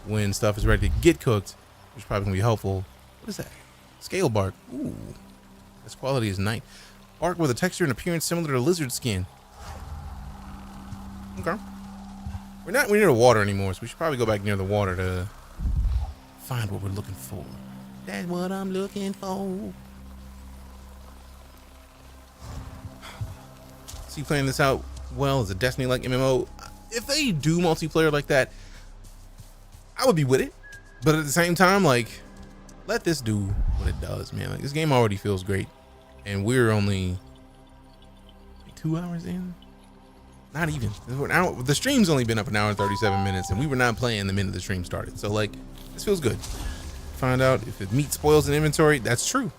when stuff is ready to get cooked, which is probably going to be helpful. What is that? Scale bark. Ooh, this quality is nice. Bark with a texture and appearance similar to lizard skin. Okay. We're not near the water anymore, so we should probably go back near the water to find what we're looking for. That's what I'm looking for. See, playing this out well as a Destiny-like MMO. If they do multiplayer like that, I would be with it. But at the same time, like, let this do what it does, man. Like, this game already feels great, and we're only 2 hours in. Not even. The stream's only been up an hour and 37 minutes, and we were not playing the minute the stream started. So like, this feels good. Find out if the meat spoils in inventory. That's true.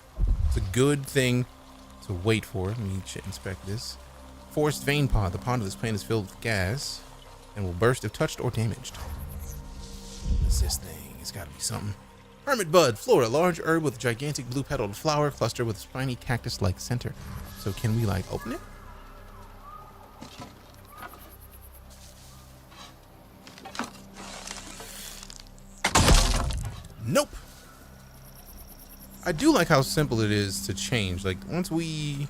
It's a good thing to wait for. Let me inspect this. Forest vein pod. The pond of this plant is filled with gas and will burst if touched or damaged. What's this thing? It's got to be something. Hermit bud. Flora. Large herb with a gigantic blue petaled flower cluster with a spiny cactus-like center. So can we like open it? Nope. I do like how simple it is to change. Like once we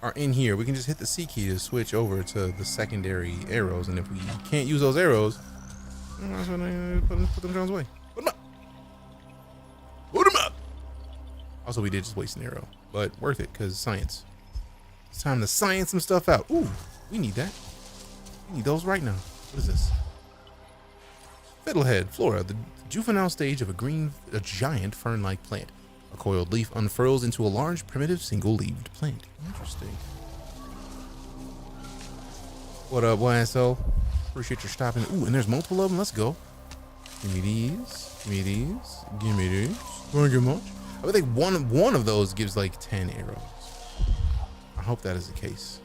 are in here, we can just hit the C key to switch over to the secondary arrows. And if we can't use those arrows, put them Jones away. Put them up. Put them up. Also, we did just waste an arrow, but worth it because science. It's time to science some stuff out. Ooh, we need that. We need those right now. What is this? Fiddlehead, Flora, the juvenile stage of a giant fern-like plant. A coiled leaf unfurls into a large, primitive, single-leaved plant. Interesting. What up, YSO? Appreciate your stopping. Ooh, and there's multiple of them. Let's go. Give me these. Give me these. Give me these. Don't get much. I think one of those gives like 10 arrows. I hope that is the case.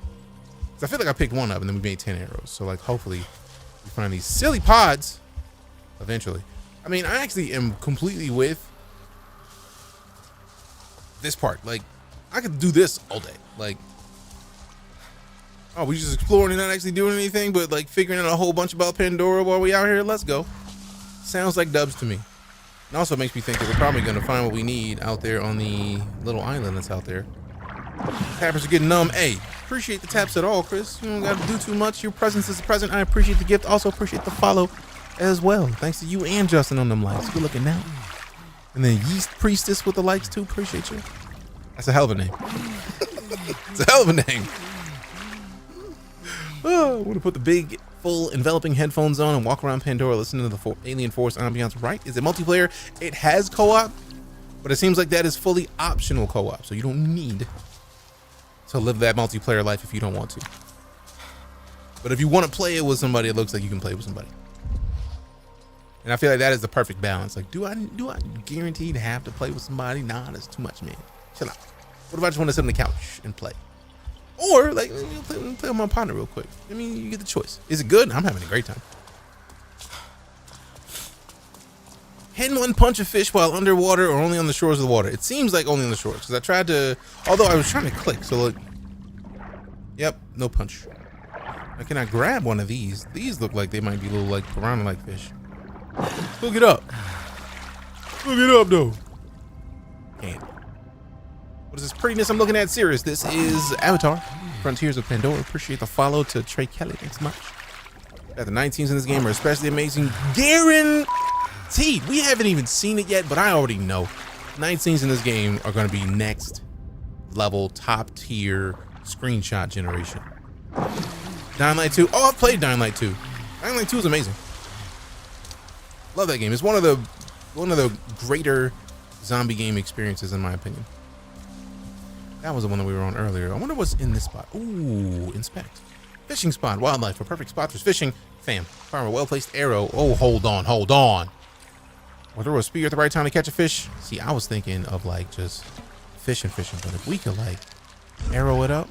I feel like I picked one up and then we made 10 arrows. So like, hopefully we find these silly pods eventually. I mean, I actually am completely with this part. Like, I could do this all day. Like, oh, we just exploring and not actually doing anything, but like figuring out a whole bunch about Pandora while we out here. Let's go. Sounds like dubs to me. It also makes me think that we're probably going to find what we need out there on the little island that's out there. Tappers are getting numb. Hey, appreciate the taps at all, Chris. You don't got to do too much. Your presence is a present. I appreciate the gift. Also appreciate the follow as well. Thanks to you and Justin on them likes. Good looking now. And then Yeast Priestess with the likes too. Appreciate you. That's a hell of a name. It's a hell of a name. Oh, I want to put the big, full, enveloping headphones on and walk around Pandora listening to the Alien Force ambiance. Right? Is it multiplayer? It has co-op, but it seems like that is fully optional co-op, so you don't need to live that multiplayer life if you don't want to. But if you want to play it with somebody, it looks like you can play with somebody. And I feel like that is the perfect balance. Like, do I guarantee to have to play with somebody? Nah, that's too much, man. Chill out. What if I just want to sit on the couch and play? Or like play with my partner real quick. I mean, you get the choice. Is it good? I'm having a great time. Can one punch a fish while underwater or only on the shores of the water? It seems like only on the shores because I tried to, although I was trying to click. So look, yep, no punch. Now, can I grab one of these? These look like they might be little like piranha-like fish. Look it up. Look it up though. Can't. What is this prettiness I'm looking at? Serious. This is Avatar, Frontiers of Pandora. Appreciate the follow to Trey Kelly. Thanks so much. The 19s in this game are especially amazing. Guaranteed. We haven't even seen it yet, but I already know. 19s in this game are going to be next level, top tier screenshot generation. Dying Light 2. Oh, I've played Dying Light 2. Dying Light 2 is amazing. Love that game. It's one of the greater zombie game experiences in my opinion. That was the one that we were on earlier. I wonder what's in this spot. Ooh, inspect. Fishing spot. Wildlife. A perfect spot for fishing. Fam. Fire a well-placed arrow. Oh, hold on. Hold on. Or throw a spear at the right time to catch a fish. See, I was thinking of like just fishing. But if we could like arrow it up.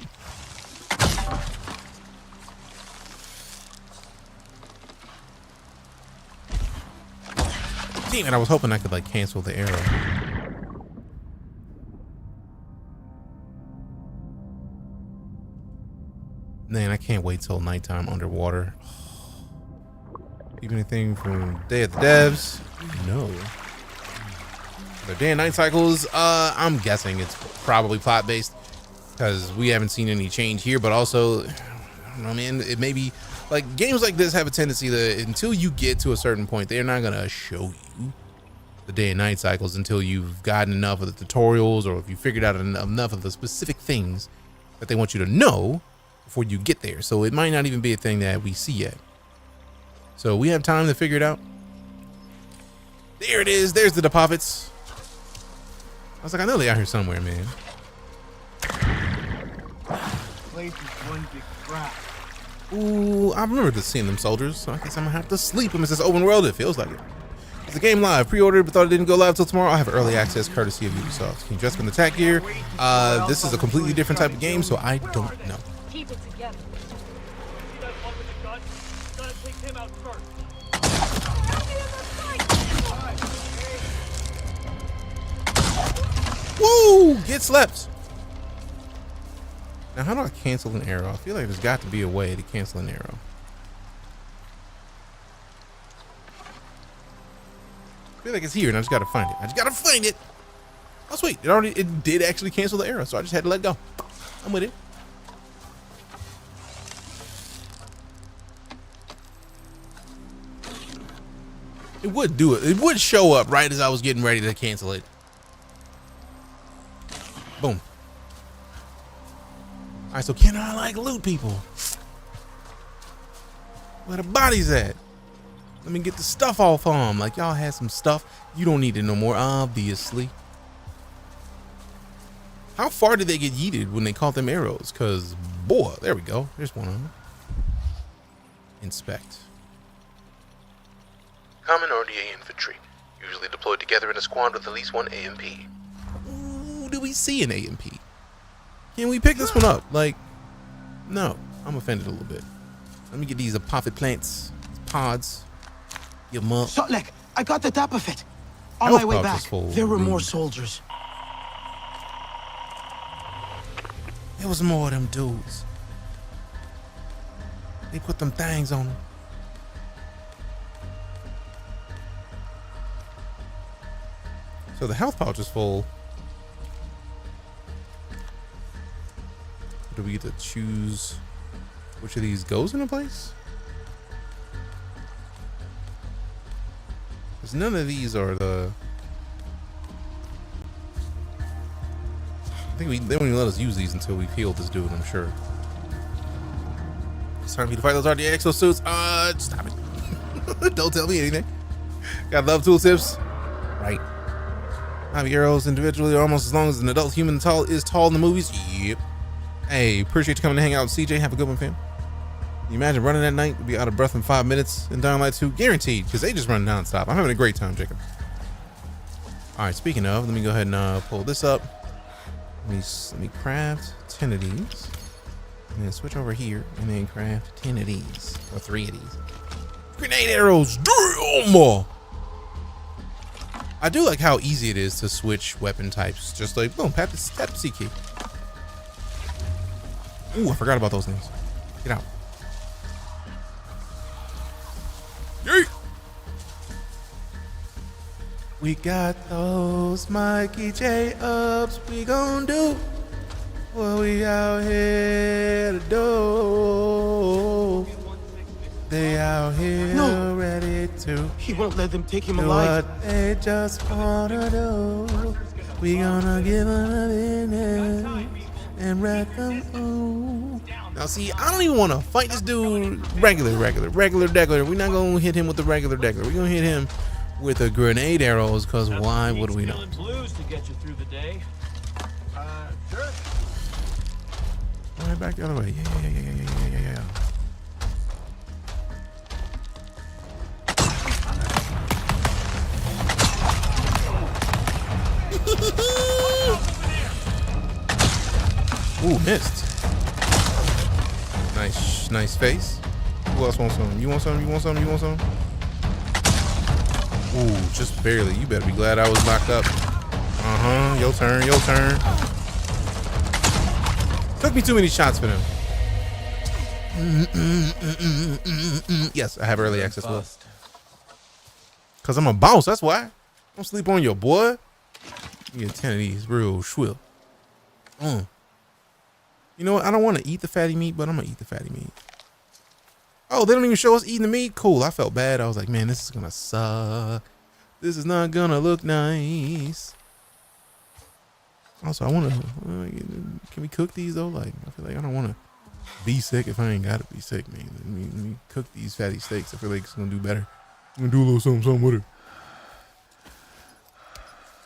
Damn it, I was hoping I could like cancel the arrow. Man, I can't wait till nighttime underwater. Even anything from Day of the Devs? No. The day and night cycles, I'm guessing it's probably plot based because we haven't seen any change here, but also, I don't know, man, it may be like games like this have a tendency that until you get to a certain point, they're not gonna show you the day and night cycles until you've gotten enough of the tutorials or if you figured out enough of the specific things that they want you to know before you get there. So it might not even be a thing that we see yet. So we have time to figure it out. There it is. There's the deposits. I was like, I know they're out here somewhere, man. Place is one big crap. Ooh, I remember seeing them soldiers, so I guess I'm gonna have to sleep them. It's this open world, it feels like it. It's a game live, pre-ordered, but thought it didn't go live till tomorrow. I have early access courtesy of Ubisoft. Can you dress up in attack gear? This is a completely different type of game, so I don't know. Keep it together. See that one with the gun? Gotta take him out first. Woo! Get slept. Now, how do I cancel an arrow? I feel like there's got to be a way to cancel an arrow. I feel like it's here, and I just got to find it. I just got to find it. Oh, sweet. It did actually cancel the arrow, so I just had to let go. I'm with it. It would do it. It would show up right as I was getting ready to cancel it. Boom. All right, so can I like loot people? Where the bodies at? Let me get the stuff off them. Like y'all had some stuff. You don't need it no more, obviously. How far did they get yeeted when they caught them arrows? Cause boy, there we go. There's one of them. Inspect. Common RDA infantry, usually deployed together in a squad with at least one AMP. Ooh, do we see an AMP? Can we pick this one up? Like, no. I'm offended a little bit. Let me get these apophid plants, pods. Give them up. Sotlek, I got the top of it. On my way back, there were more soldiers. There was more of them dudes. They put them things on them. So the health pouch is full. Do we get to choose which of these goes into place? Because none of these are the... I think they won't even let us use these until we've healed this dude, I'm sure. It's time for you to fight those RDA exosuits. Stop it. Don't tell me anything. Got love tooltips. Right. 5 arrows individually are almost as long as an adult human is tall in the movies. Yep. Hey, appreciate you coming to hang out with CJ. Have a good one, fam. Can you imagine running that night? We'd be out of breath in 5 minutes in Dying Light 2. Guaranteed, because they just run nonstop. I'm having a great time, Jacob. All right, speaking of, let me go ahead and pull this up. Let me craft 10 of these. And then switch over here and then craft 10 of these. Or 3 of these. Grenade arrows! Damn! I do like how easy it is to switch weapon types. Just like, boom, tap the C key. Ooh, I forgot about those things. Get out. Yeet. We got those Mikey J ups. We gon' do what we out here to do. They out here ready to. He won't let them take him do alive. what they just wanna do. We gonna give them a minute and wreck them. Ooh. Now see, I don't even want to fight this dude regular. We're not gonna hit him with the regular. We're gonna hit him with the grenade arrows, because why would we not? Blues to get you through the day. Sure. Right back the other way. Yeah. Ooh, missed. Nice face. Who else wants some? You want some? Ooh, just barely. You better be glad I was locked up. Your turn. Took me too many shots for them. Yes, I have early access. Cause I'm a boss, that's why. Don't sleep on your boy. You get 10 of these real swill. You know what? I don't want to eat the fatty meat, but I'm gonna eat the fatty meat. Oh, they don't even show us eating the meat? Cool. I felt bad. I was like, man, this is gonna suck. This is not gonna look nice. Also, I wanna, can we cook these though? Like, I feel like I don't wanna be sick if I ain't gotta be sick, man. Let me cook these fatty steaks. I feel like it's gonna do better. I'm gonna do a little something with it.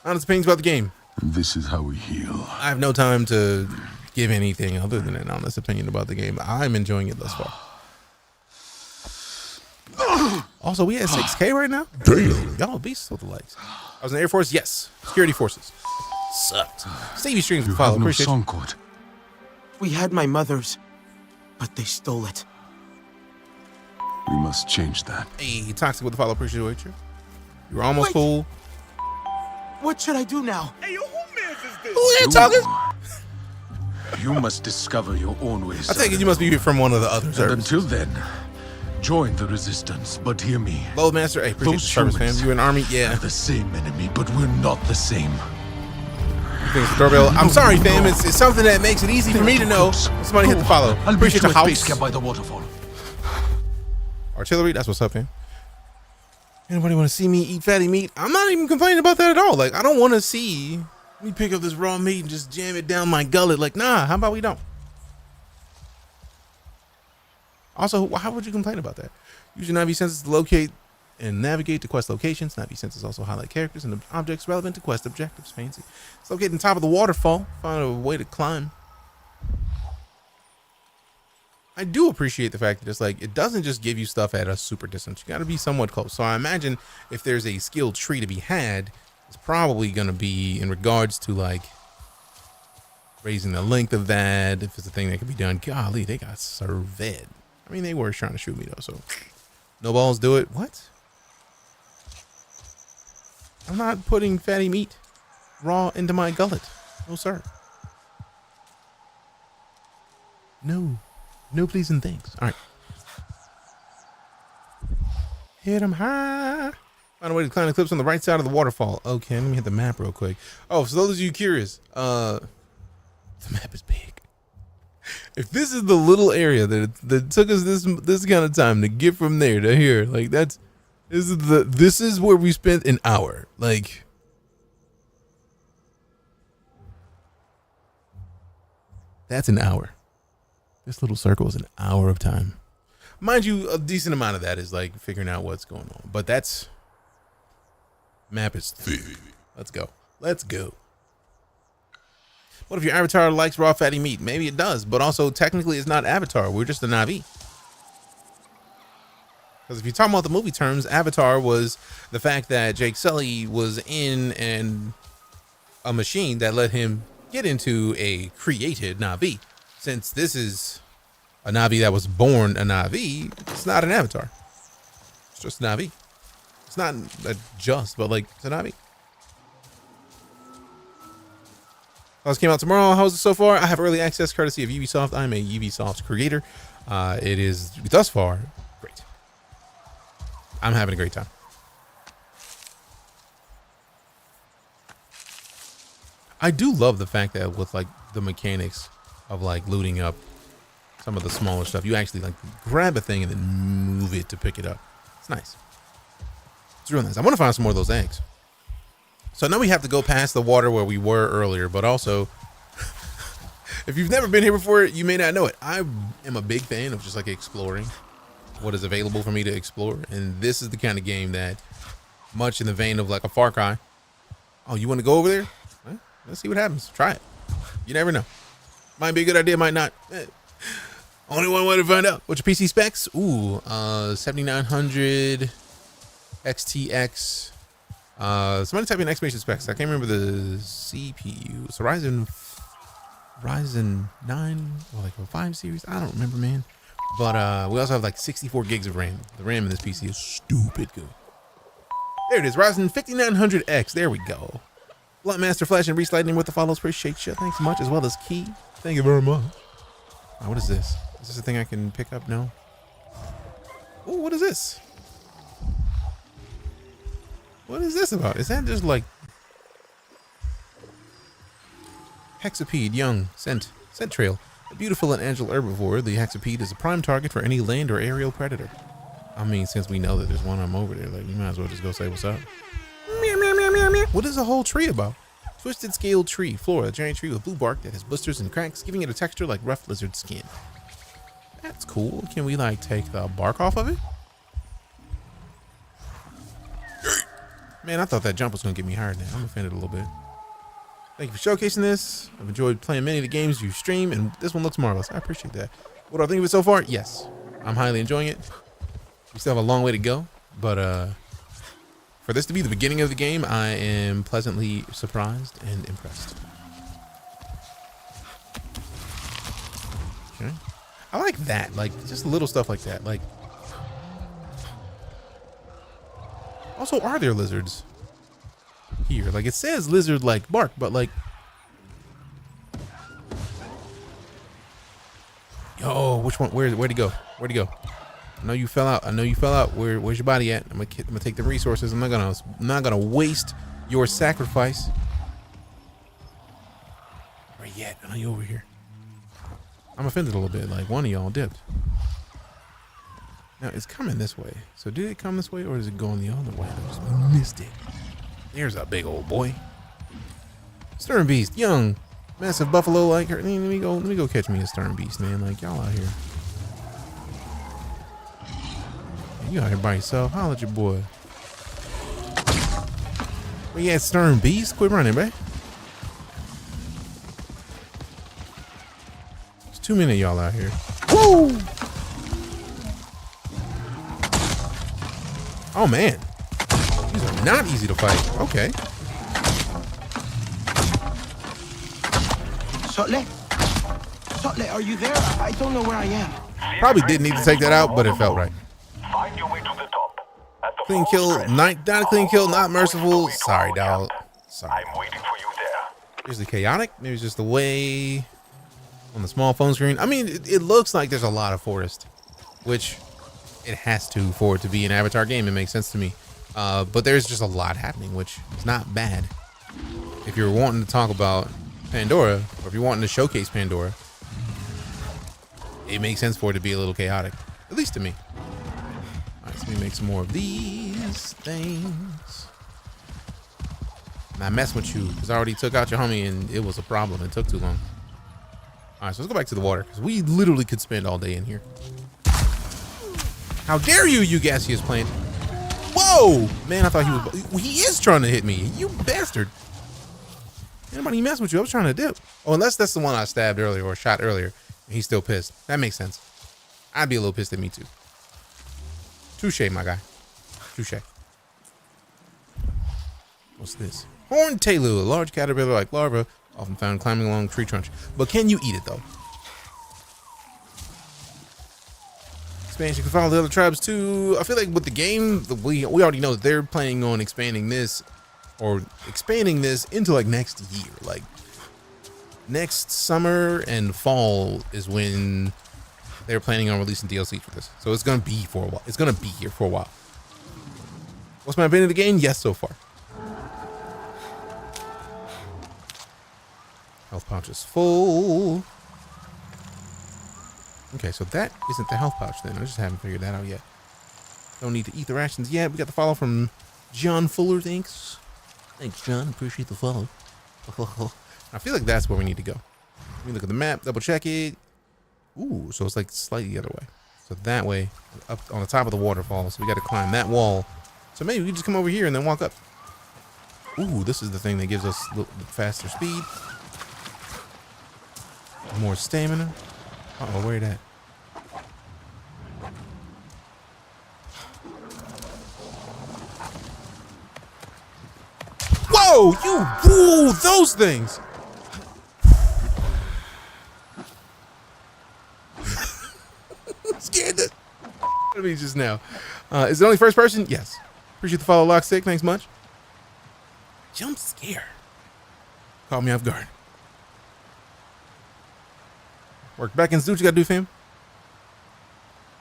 Honest opinions about the game. This is how we heal. I have no time to give anything other than an honest opinion about the game. I'm enjoying it thus far. Also, we at 6K right now. Damn. Y'all beasts with the likes. I was in the Air Force. Yes. Security forces. Sucked. Stevie streams You to follow. have no Appreciate song you. chord. We had my mother's, but they stole it. We must change that. Hey, Toxic with the follow. Appreciate you. You were almost full. What should I do now? Hey, yo, who mans is this? Who here talking? You must discover your own ways. I think you must be from one of the other And services. until then, join the resistance. But hear me. Load Master, hey, appreciate the service, fam. You in the army? Yeah. Are the same enemy, but we're not the same. Thanks, Doorbell. I'm sorry, fam. It's something that makes it easy for me to know. Somebody hit the follow. I'll Appreciate meet the you at base house. camp by the waterfall. Artillery, that's what's up, man. Anybody want to see me eat fatty meat? I'm not even complaining about that at all. Like, I don't want to see me pick up this raw meat and just jam it down my gullet. Like, nah, how about we don't? Also, how would you complain about that? Use your Navi senses to locate and navigate to quest locations. Navi senses also highlight characters and objects relevant to quest objectives. Fancy. Let's locate on top of the waterfall. Find a way to climb. I do appreciate the fact that it's like, it doesn't just give you stuff at a super distance. You got to be somewhat close. So I imagine if there's a skilled tree to be had, it's probably going to be in regards to like raising the length of that. If it's a thing that can be done. Golly, they got served. I mean, they were trying to shoot me though. So no balls, do it. What? I'm not putting fatty meat raw into my gullet. No, sir. No. No, please and thanks. All right. Hit him high. Find a way to climb the cliffs on the right side of the waterfall. Okay, let me hit the map real quick. Oh, for those of you curious, the map is big. If this is the little area that took us this kind of time to get from there to here, like this is where we spent an hour. Like, that's an hour. This little circle is an hour of time. Mind you, a decent amount of that is like figuring out what's going on. But that's... Map is thick. Let's go. Let's go. What if your avatar likes raw fatty meat? Maybe it does. But also, technically, it's not Avatar. We're just a Navi. Because if you're talking about the movie terms, Avatar was the fact that Jake Sully was in a machine that let him get into a created Navi. Since this is a Navi that was born a Navi, it's not an Avatar. It's just Navi. It's not but like it's a Navi. How's it came out tomorrow? How's it so far? I have early access courtesy of Ubisoft. I'm a Ubisoft creator. It is thus far great. I'm having a great time. I do love the fact that with like the mechanics of like looting up some of the smaller stuff, you actually like grab a thing and then move it to pick it up. It's nice. It's real nice. I want to find some more of those eggs. So now we have to go past the water where we were earlier, but also if you've never been here before, you may not know it. I am a big fan of just like exploring what is available for me to explore. And this is the kind of game that, much in the vein of like a Far Cry. Oh, you want to go over there? Well, let's see what happens. Try it. You never know. Might be a good idea, might not. Only one way to find out. What's your PC specs? Ooh, 7900 XTX. Somebody type in exclamation specs. I can't remember the CPU. It's a Ryzen 9 or like a 5 series. I don't remember, man. But we also have like 64 gigs of RAM. The RAM in this PC is stupid good. There it is, Ryzen 5900X. There we go. Bluntmaster Flash and Reese Lightning with the follows. Appreciate you. Thanks so much, as well as Key. Thank you very much. What is this? Is this a thing I can pick up? No. Oh, what is this? What is this about? Is that just like Hexapede, young, scent trail. A beautiful and agile herbivore, the Hexapede is a prime target for any land or aerial predator. I mean, since we know that there's one of them over there, like, you might as well just go say what's up. What is the whole tree about? Twisted scaled tree, flora, a giant tree with blue bark that has blisters and cracks, giving it a texture like rough lizard skin. That's cool. Can we like take the bark off of it? Man, I thought that jump was gonna get me hard now. I'm offended a little bit. Thank you for showcasing this. I've enjoyed playing many of the games you stream, and this one looks marvelous. I appreciate that. What do I think of it so far? Yes, I'm highly enjoying it. We still have a long way to go, But for this to be the beginning of the game, I am pleasantly surprised and impressed. Okay. I like that, like just little stuff like that. Like, also, are there lizards here? Like, it says lizard like bark, but like, oh, which one? Where'd he go? Where'd he go? I know you fell out. I know you fell out. Where's your body at? I'm gonna take the resources. I'm not gonna waste your sacrifice. Where you at? I know you over here. I'm offended a little bit. Like, one of y'all dipped. Now it's coming this way. So did it come this way or is it going the other way? I just missed it. There's a big old boy. Stern beast, young, massive buffalo like her. Let me go catch me a stern beast, man. Like, y'all out here. You out here by yourself. Holla at your boy. Where you at, stern beast? Quit running, babe. There's too many of y'all out here. Woo! Oh man, these are not easy to fight. Okay. Sotle, are you there? I don't know where I am. Probably didn't need to take that out, but it felt right. Clean kill, not a clean kill, not merciful. Sorry, dog. Sorry. I'm waiting for you there. Here's the chaotic. Maybe it's just the way on the small phone screen. I mean, it looks like there's a lot of forest, which it has to for it to be an Avatar game. It makes sense to me. But there's just a lot happening, which is not bad. If you're wanting to talk about Pandora, or if you're wanting to showcase Pandora, it makes sense for it to be a little chaotic, at least to me. All right, so let me make some more of these things. And I messed with you because I already took out your homie and it was a problem. It took too long. All right, so let's go back to the water because we literally could spend all day in here. How dare you gaseous plant? Whoa, man! I thought he is trying to hit me. You bastard! Anybody mess with you? I was trying to dip. Oh, unless that's the one I stabbed earlier or shot earlier, and he's still pissed. That makes sense. I'd be a little pissed at me too. Touche, my guy. Touche. What's this? Horned Telu, a large caterpillar-like larva, often found climbing along tree trunks. But can you eat it though? Expansion can follow the other tribes too. I feel like with the game, we already know that they're planning on expanding this into like next year. Like next summer and fall is when they're planning on releasing DLC for this. So it's gonna be for a while. It's gonna be here for a while. What's my opinion of the game? Yes, so far. Health pouch is full. Okay, so that isn't the health pouch then. I just haven't figured that out yet. Don't need to eat the rations yet. We got the follow from John Fuller, thanks. Thanks, John. Appreciate the follow. I feel like that's where we need to go. Let me look at the map, double check it. Ooh, so it's like slightly the other way. So that way, up on the top of the waterfall. So we got to climb that wall. So maybe we can just come over here and then walk up. Ooh, this is the thing that gives us a little faster speed. More stamina. Uh-oh, where that? Whoa, woo, those things. Scared the out of me just now. Is it only first person? Yes. Appreciate the follow, Lockstick. Thanks much. Jump scare. Caught me off guard. Work back in. See what you gotta do, fam.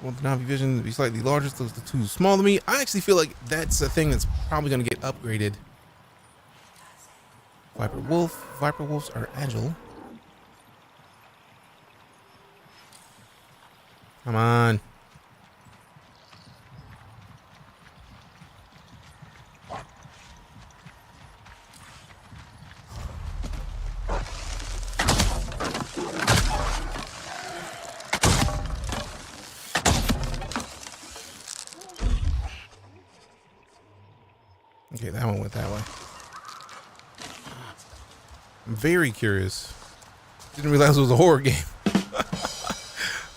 I want the Navi vision to be slightly larger, so it's too small to me. I actually feel like that's a thing that's probably gonna get upgraded. Viper Wolf. Viper Wolves are agile. Come on. Okay, that one went that way. I'm very curious. Didn't realize it was a horror game.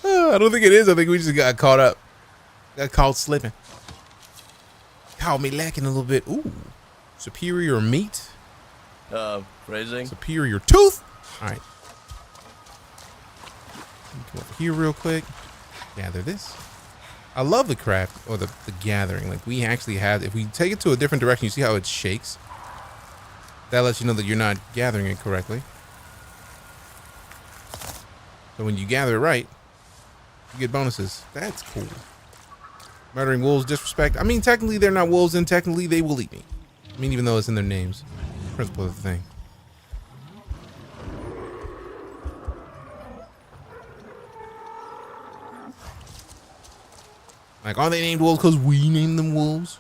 I don't think it is. I think we just got caught up. Got caught slipping. Caught me lacking a little bit. Ooh. Superior meat. Phrasing. Superior tooth. All right. Come over here real quick. Gather this. I love the craft or the gathering. Like we actually have, if we take it to a different direction, you see how it shakes? That lets you know that you're not gathering it correctly. So when you gather it right, you get bonuses. That's cool. Murdering wolves, disrespect. I mean, technically they're not wolves and technically they will eat me. I mean, even though it's in their names. Principle of the thing. Like, are they named wolves because we named them wolves?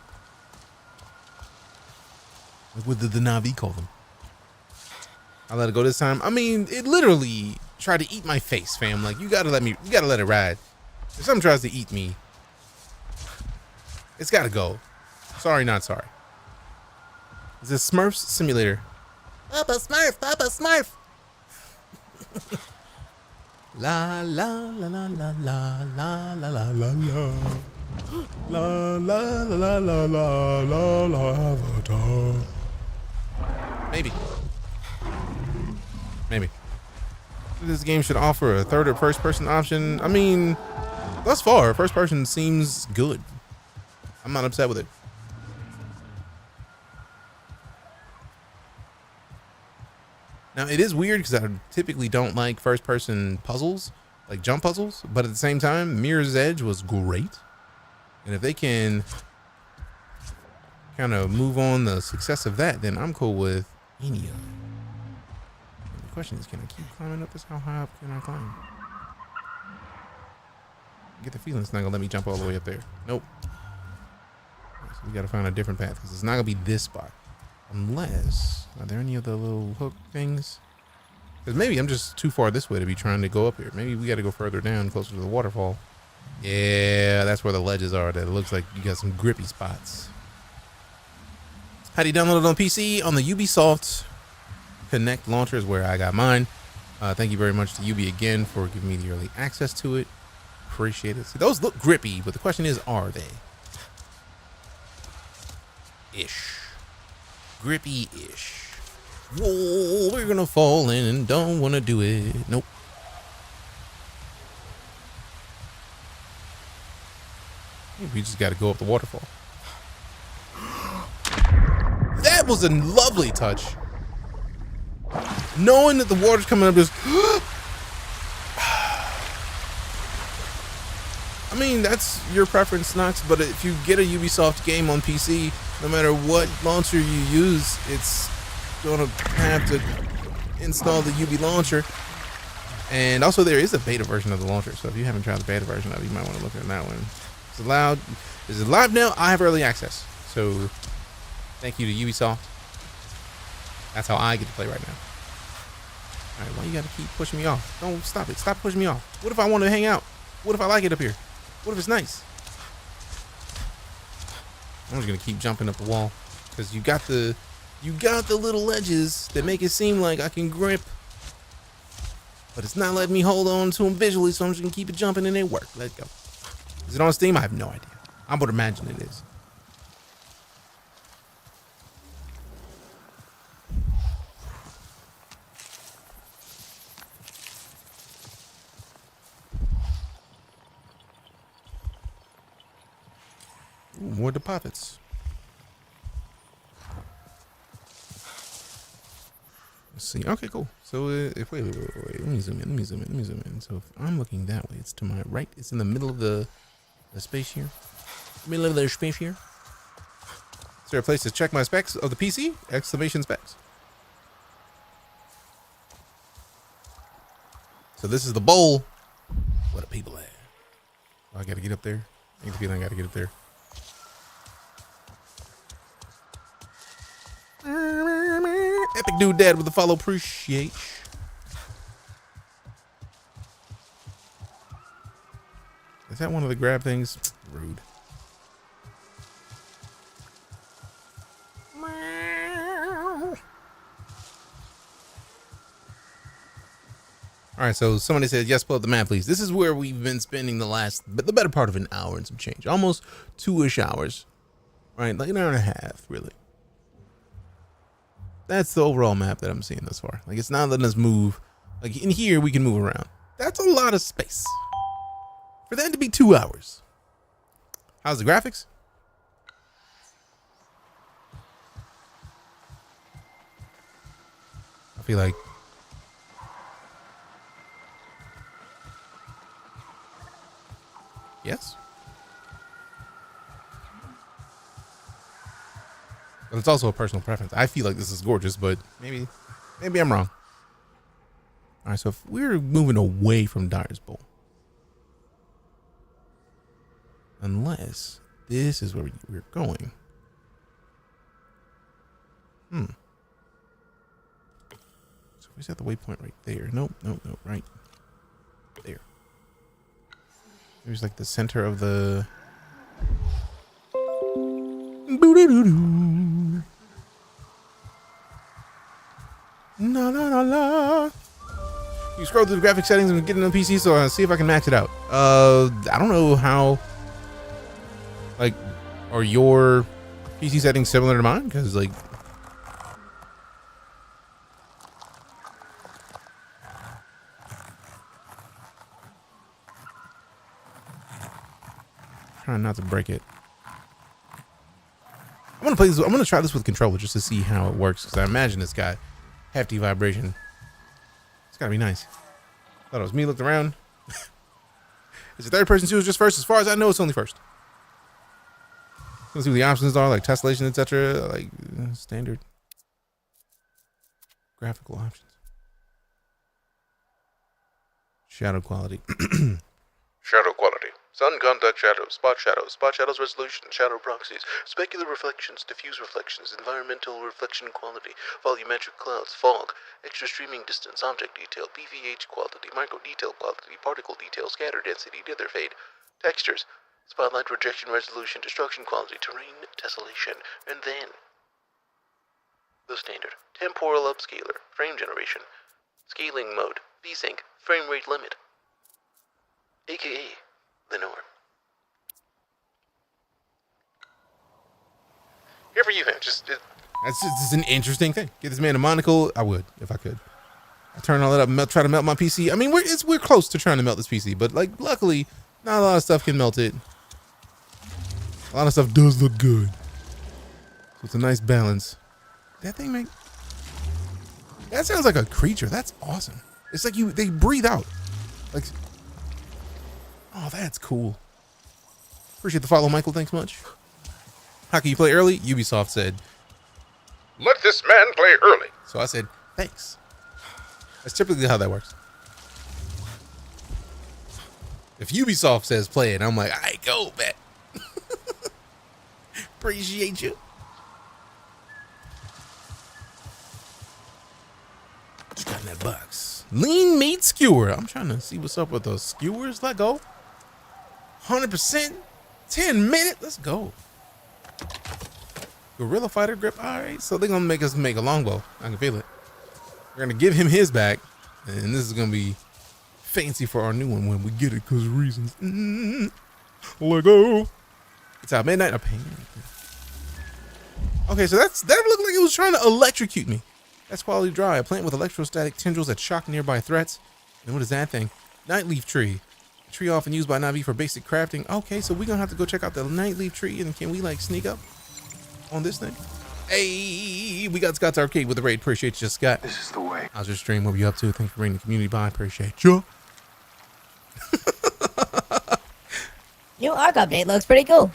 Like, what did the Na'vi call them? I let it go this time. I mean, it literally tried to eat my face, fam. Like, you gotta let it ride. If something tries to eat me, it's gotta go. Sorry, not sorry. Is this Smurfs Simulator? Papa Smurf, Papa Smurf. La la la la la la la la la la la. La la la la la la la Avatar. Maybe. This game should offer a third or first person option. I mean, thus far, first person seems good. I'm not upset with it. Now, it is weird because I typically don't like first person puzzles, like jump puzzles, but at the same time, Mirror's Edge was great. And if they can kind of move on the success of that, then I'm cool with any of them. The question is, can I keep climbing up this? How high up can I climb? I get the feeling it's not gonna let me jump all the way up there. Nope. So we gotta find a different path because it's not gonna be this spot. Unless, are there any of the little hook things? Because maybe I'm just too far this way to be trying to go up here. Maybe we got to go further down, closer to the waterfall. Yeah, that's where the ledges are. That it looks like you got some grippy spots. How do you download it on PC? On the Ubisoft Connect launcher is where I got mine. Thank you very much to Ubi again for giving me the early access to it. Appreciate it. See, those look grippy, but the question is, are they? Ish. Grippy-ish. Whoa, we're gonna fall in and don't want to do it. Nope. We just got to go up the waterfall. That was a lovely touch. Knowing that the water's coming up, just... I mean, that's your preference, Knox, but if you get a Ubisoft game on PC, no matter what launcher you use, it's gonna have to install the Ubi launcher. And also there is a beta version of the launcher, so if you haven't tried the beta version of it, you might want to look at that one. It's allowed. Is it live now? I have early access, so thank you to Ubisoft. That's how I get to play right now. All right, why you gotta keep pushing me off? Don't stop it. Stop pushing me off. What if I want to hang out? What if I like it up here? What if it's nice? I'm just gonna keep jumping up the wall because you got the little ledges that make it seem like I can grip, but it's not letting me hold on to them visually. So I'm just gonna keep it jumping and they work. Let's go. Is it on Steam? I have no idea. I would imagine it is. Ooh, more deposits. Let's see. Okay, cool. So if wait, let me zoom in. So if I'm looking that way, it's to my right. It's in the middle of the space here. Middle of the space here. Is there a place to check my specs of the PC? Exclamation specs. So this is the bowl. Where the people at? Oh, I gotta get up there. I get the feeling I gotta get up there. Epic Dude Dad with the follow, appreciate. Is that one of the grab things? Rude. All right, so somebody said, yes, pull up the map, please. This is where we've been spending the better part of an hour and some change. Almost 2-ish hours. right? Like an hour and a half, really. That's the overall map that I'm seeing thus far. Like, it's not letting us move. Like, in here, we can move around. That's a lot of space. For that to be 2 hours. How's the graphics? I feel like yes. But it's also a personal preference. I feel like this is gorgeous, but maybe I'm wrong. All right, so if we're moving away from Dyer's Bowl, unless this is where we're going. So we set the waypoint right there. Nope, right there. There's like the center of the. La la la la. You scroll through the graphic settings and get into the PC, so I'll see if I can max it out. I don't know how. Like, are your PC settings similar to mine? Because like, trying not to break it. I'm gonna play this. I'm gonna try this with controller just to see how it works, because I imagine it's got hefty vibration. It's gotta be nice. Thought it was me. Looked around. Is it third person too? Is just first? As far as I know, it's only first. Let's see what the options are, like tessellation, etc. Like standard graphical options. Shadow quality. Shadow quality. Sun contact shadows, spot shadows resolution, shadow proxies, specular reflections, diffuse reflections, environmental reflection quality, volumetric clouds, fog, extra streaming distance, object detail, PVH quality, micro detail quality, particle detail, scatter density, dither fade, textures, spotlight rejection resolution, destruction quality, terrain tessellation, and then the standard temporal upscaler, frame generation, scaling mode, VSync, frame rate limit, aka the norm. Here for you, man. That's just an interesting thing. Get this man a monocle. I would if I could. I turn all that up, try to melt my PC. I mean, we're close to trying to melt this PC, but like, luckily, not a lot of stuff can melt it. A lot of stuff does look good, so it's a nice balance. That thing, man. That sounds like a creature. That's awesome. It's like they breathe out, like. Oh, that's cool. Appreciate the follow, Michael. Thanks much. How can you play early? Ubisoft said, "Let this man play early." So I said, thanks. That's typically how that works. If Ubisoft says play it, I'm like, I go, bet. Appreciate you. Just got in that box. Lean meat skewer. I'm trying to see what's up with those skewers. Let go. 100%. 10 minutes. Let's go. Gorilla fighter grip. All right. So they're going to make us make a longbow. I can feel it. We're going to give him his back. And this is going to be fancy for our new one when we get it because of reasons. Let go. It's out midnight. A pain. Okay. So that looked like it was trying to electrocute me. That's quality dry. A plant with electrostatic tendrils that shock nearby threats. And what is that thing? Nightleaf tree. A tree often used by Na'vi for basic crafting. Okay, so we're gonna have to go check out the nightleaf tree, and can we like sneak up on this thing? Hey, we got Scott's Arcade with the raid. Appreciate you, Scott. This is the way. How's your stream? What were you up to? Thanks for bringing the community by. Appreciate you. New ARC update looks pretty cool.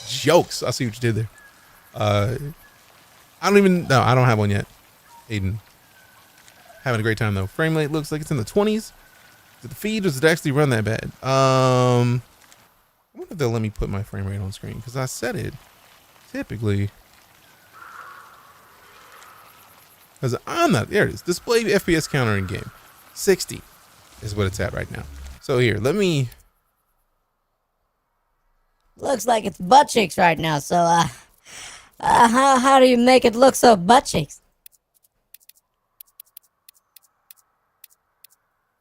Jokes. I see what you did there. I don't have one yet. Aiden. Having a great time though. Frame rate looks like it's in the 20s. Is it the feed or does it actually run that bad? I wonder if they'll let me put my frame rate on screen because I set it typically. Because I'm not, there it is. Display FPS counter in game. 60 is what it's at right now. So here, let me. Looks like it's butt cheeks right now. So, how do you make it look so butt cheeks?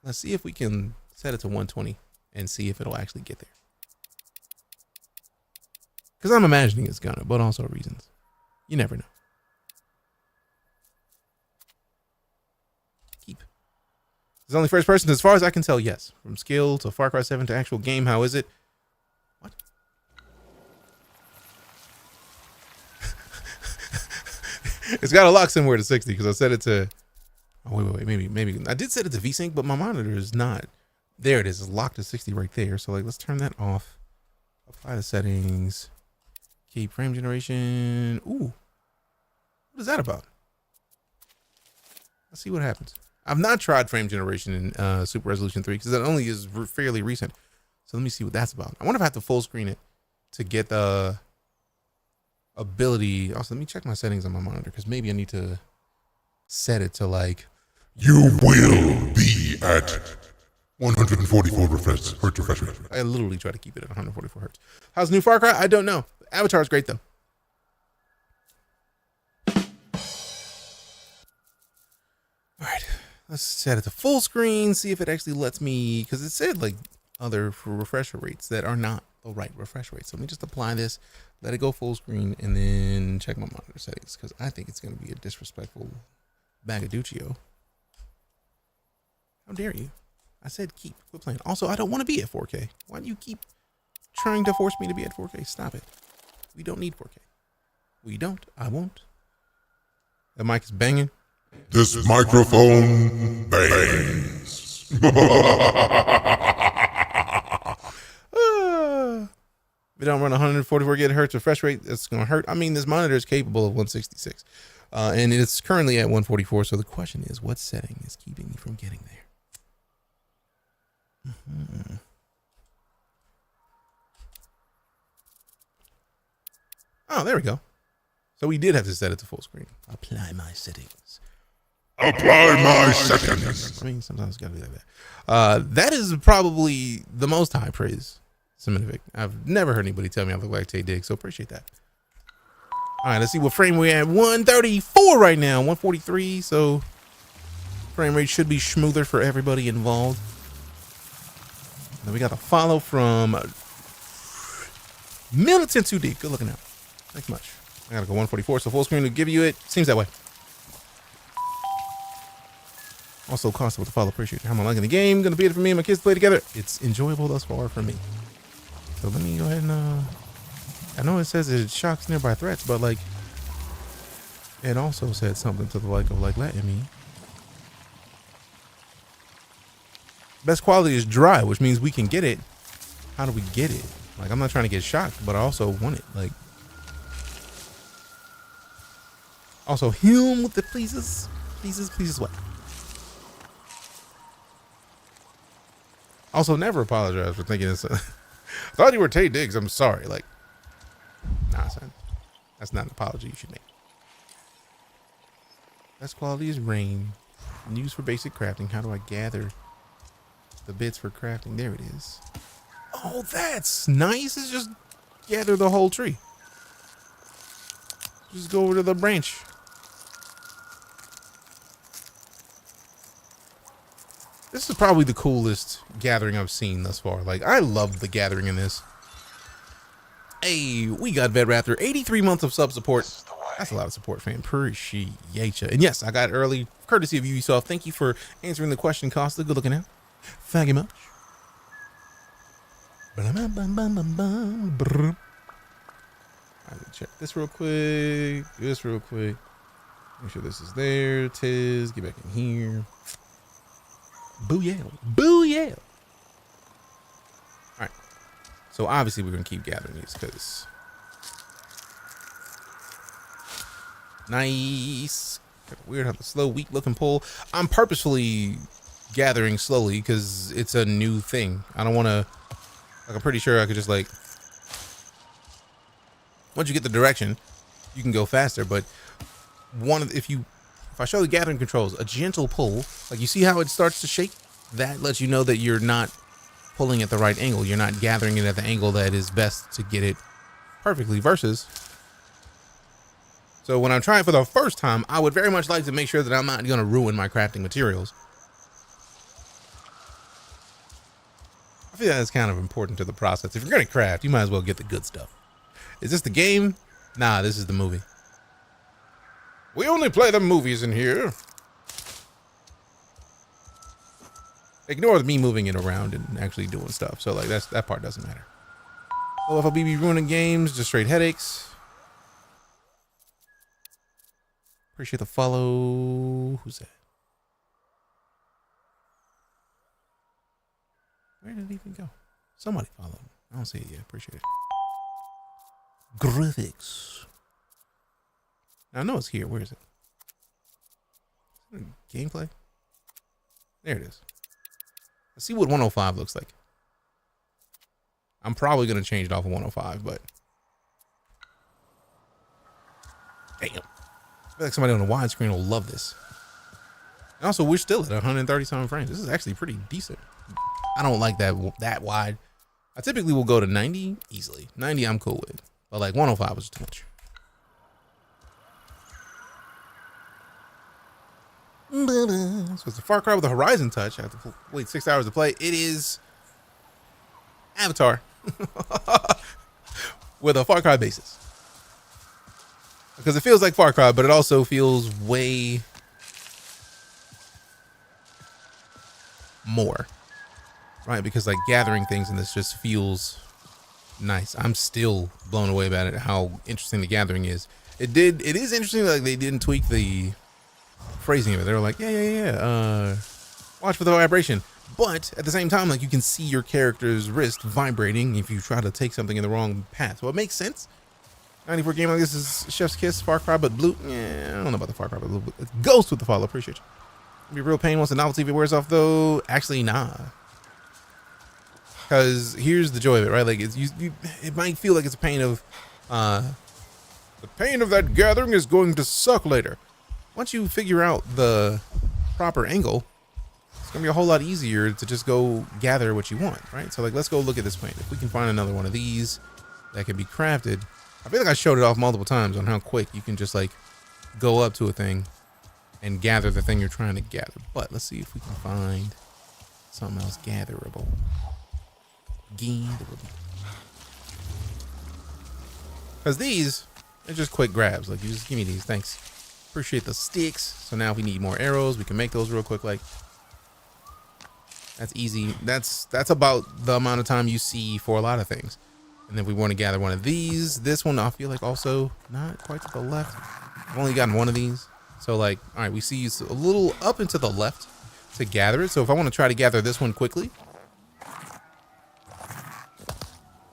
Let's see if we can set it to 120 and see if it'll actually get there. Because I'm imagining it's gonna, but also reasons. You never know. Keep. It's only first person, as far as I can tell, yes. From skill to Far Cry 7 to actual game, how is it? What? It's got a lock somewhere to 60 because I set it to. Oh, wait, maybe. I did set it to VSync, but my monitor is not. There it is. It's locked to 60 right there. So, like, let's turn that off. Apply the settings. Keep frame generation. Ooh. What is that about? Let's see what happens. I've not tried frame generation in Super Resolution 3 because that only is fairly recent. So let me see what that's about. I wonder if I have to full screen it to get the ability. Also, let me check my settings on my monitor because maybe I need to set it to like. You will be at 144 hertz refresh rate. I literally try to keep it at 144 hertz. How's new Far Cry? I don't know. Avatar's great though. All right, let's set it to full screen. See if it actually lets me, because it said like other refresher rates that are not the right refresh rate. So let me just apply this, let it go full screen, and then check my monitor settings because I think it's going to be a disrespectful bagaduccio. How dare you? I said keep. Quit playing. Also, I don't want to be at 4K. Why do you keep trying to force me to be at 4K? Stop it. We don't need 4K. We don't. I won't. The mic is banging. This microphone bangs. If it don't run 144 gigahertz refresh rate, it's going to hurt. I mean, this monitor is capable of 166. And it's currently at 144. So the question is, what setting is keeping me from getting there? Mm-hmm. Oh, there we go. So we did have to set it to full screen. Apply my settings. Apply my settings. I mean, sometimes it's gotta be like that. That is probably the most high praise, Seminovic. I've never heard anybody tell me I look like Tay Diggs, so appreciate that. All right, let's see what frame we're at. 134 right now, 143. So frame rate should be smoother for everybody involved. Then we got a follow from Militant 2D. Good looking out. Thanks much. I gotta go 144, so full screen will give you it. Seems that way. Also, Costa with the follow. Appreciate how I'm liking the game. Gonna be it for me and my kids to play together. It's enjoyable thus far for me. So let me go ahead and I know it says it shocks nearby threats, but like it also said something to the like of like letting me. Best quality is dry, which means we can get it. How do we get it? Like, I'm not trying to get shocked, but I also want it. Like, also him with the pleases what? Also, never apologize for thinking this. I thought you were Tay Diggs. I'm sorry. Like, nah, son. That's not an apology you should make. Best quality is rain. Used for basic crafting. How do I gather the bits for crafting? There it is. Oh, that's nice. It's just gather the whole tree. Just go over to the branch. This is probably the coolest gathering I've seen thus far. Like, I love the gathering in this. Hey, we got VetRaptor. 83 months of sub support. That's a lot of support, fam. Appreciate ya. And yes, I got early, courtesy of Ubisoft. Thank you for answering the question, Costa. Good looking out. Thank you much. Alright, check this real quick. This real quick. Make sure this is there. Tis. Get back in here. Booyah. Booyah. Alright. So obviously we're going to keep gathering these because nice. Weird how the slow, weak looking pull. I'm purposefully gathering slowly because it's a new thing. I don't want to, like, I'm pretty sure I could just like, once you get the direction, you can go faster. But if I show the gathering controls, a gentle pull, like you see how it starts to shake, that lets you know that you're not pulling at the right angle. You're not gathering it at the angle that is best to get it perfectly versus. So when I'm trying for the first time, I would very much like to make sure that I'm not going to ruin my crafting materials. I feel that's kind of important to the process. If you're going to craft, you might as well get the good stuff. Is this the game? Nah, this is the movie. We only play the movies in here. Ignore me moving it around and actually doing stuff. So like that part doesn't matter. OFLBB ruining games, just straight headaches. Appreciate the follow. Who's that? Where did it even go? Somebody followed. I don't see it yet. Appreciate it. Graphics. Now, I know it's here. Where is it? Gameplay? There it is. Let's see what 105 looks like. I'm probably going to change it off of 105, but... Damn. I feel like somebody on the widescreen will love this. And also, we're still at 137 frames. This is actually pretty decent. I don't like that wide. I typically will go to 90 easily. 90 I'm cool with. But like 105 was too much. So it's a Far Cry with a Horizon touch. I have to wait 6 hours to play. It is Avatar with a Far Cry basis. Because it feels like Far Cry, but it also feels way more. Right? Because like gathering things in this just feels nice. I'm still blown away about it, how interesting the gathering is. It is interesting that like, they didn't tweak the phrasing of it. They were like, yeah. Watch for the vibration. But at the same time, like you can see your character's wrist vibrating if you try to take something in the wrong path. So it makes sense. 94 game like this is Chef's Kiss, Far Cry, but blue. Yeah, I don't know about the Far Cry, but blue. It's Ghost with the follow. Appreciate you. It'll be real pain once the novelty of it wears off, though. Actually, nah. Because here's the joy of it, right? Like it's it might feel like it's a pain of the pain of that gathering is going to suck later. Once you figure out the proper angle, it's gonna be a whole lot easier to just go gather what you want, right? So like let's go look at this plane. If we can find another one of these that can be crafted. I feel like I showed it off multiple times on how quick you can just like go up to a thing and gather the thing you're trying to gather. But let's see if we can find something else gatherable. Because these are just quick grabs. Like you just give me these. Thanks. Appreciate the sticks. So now if we need more arrows, we can make those real quick. Like that's easy. That's about the amount of time you see for a lot of things. And then we want to gather one of these. This one I feel like also not quite to the left. I've only gotten one of these. So like, all right, we see a little up and to the left to gather it. So if I want to try to gather this one quickly.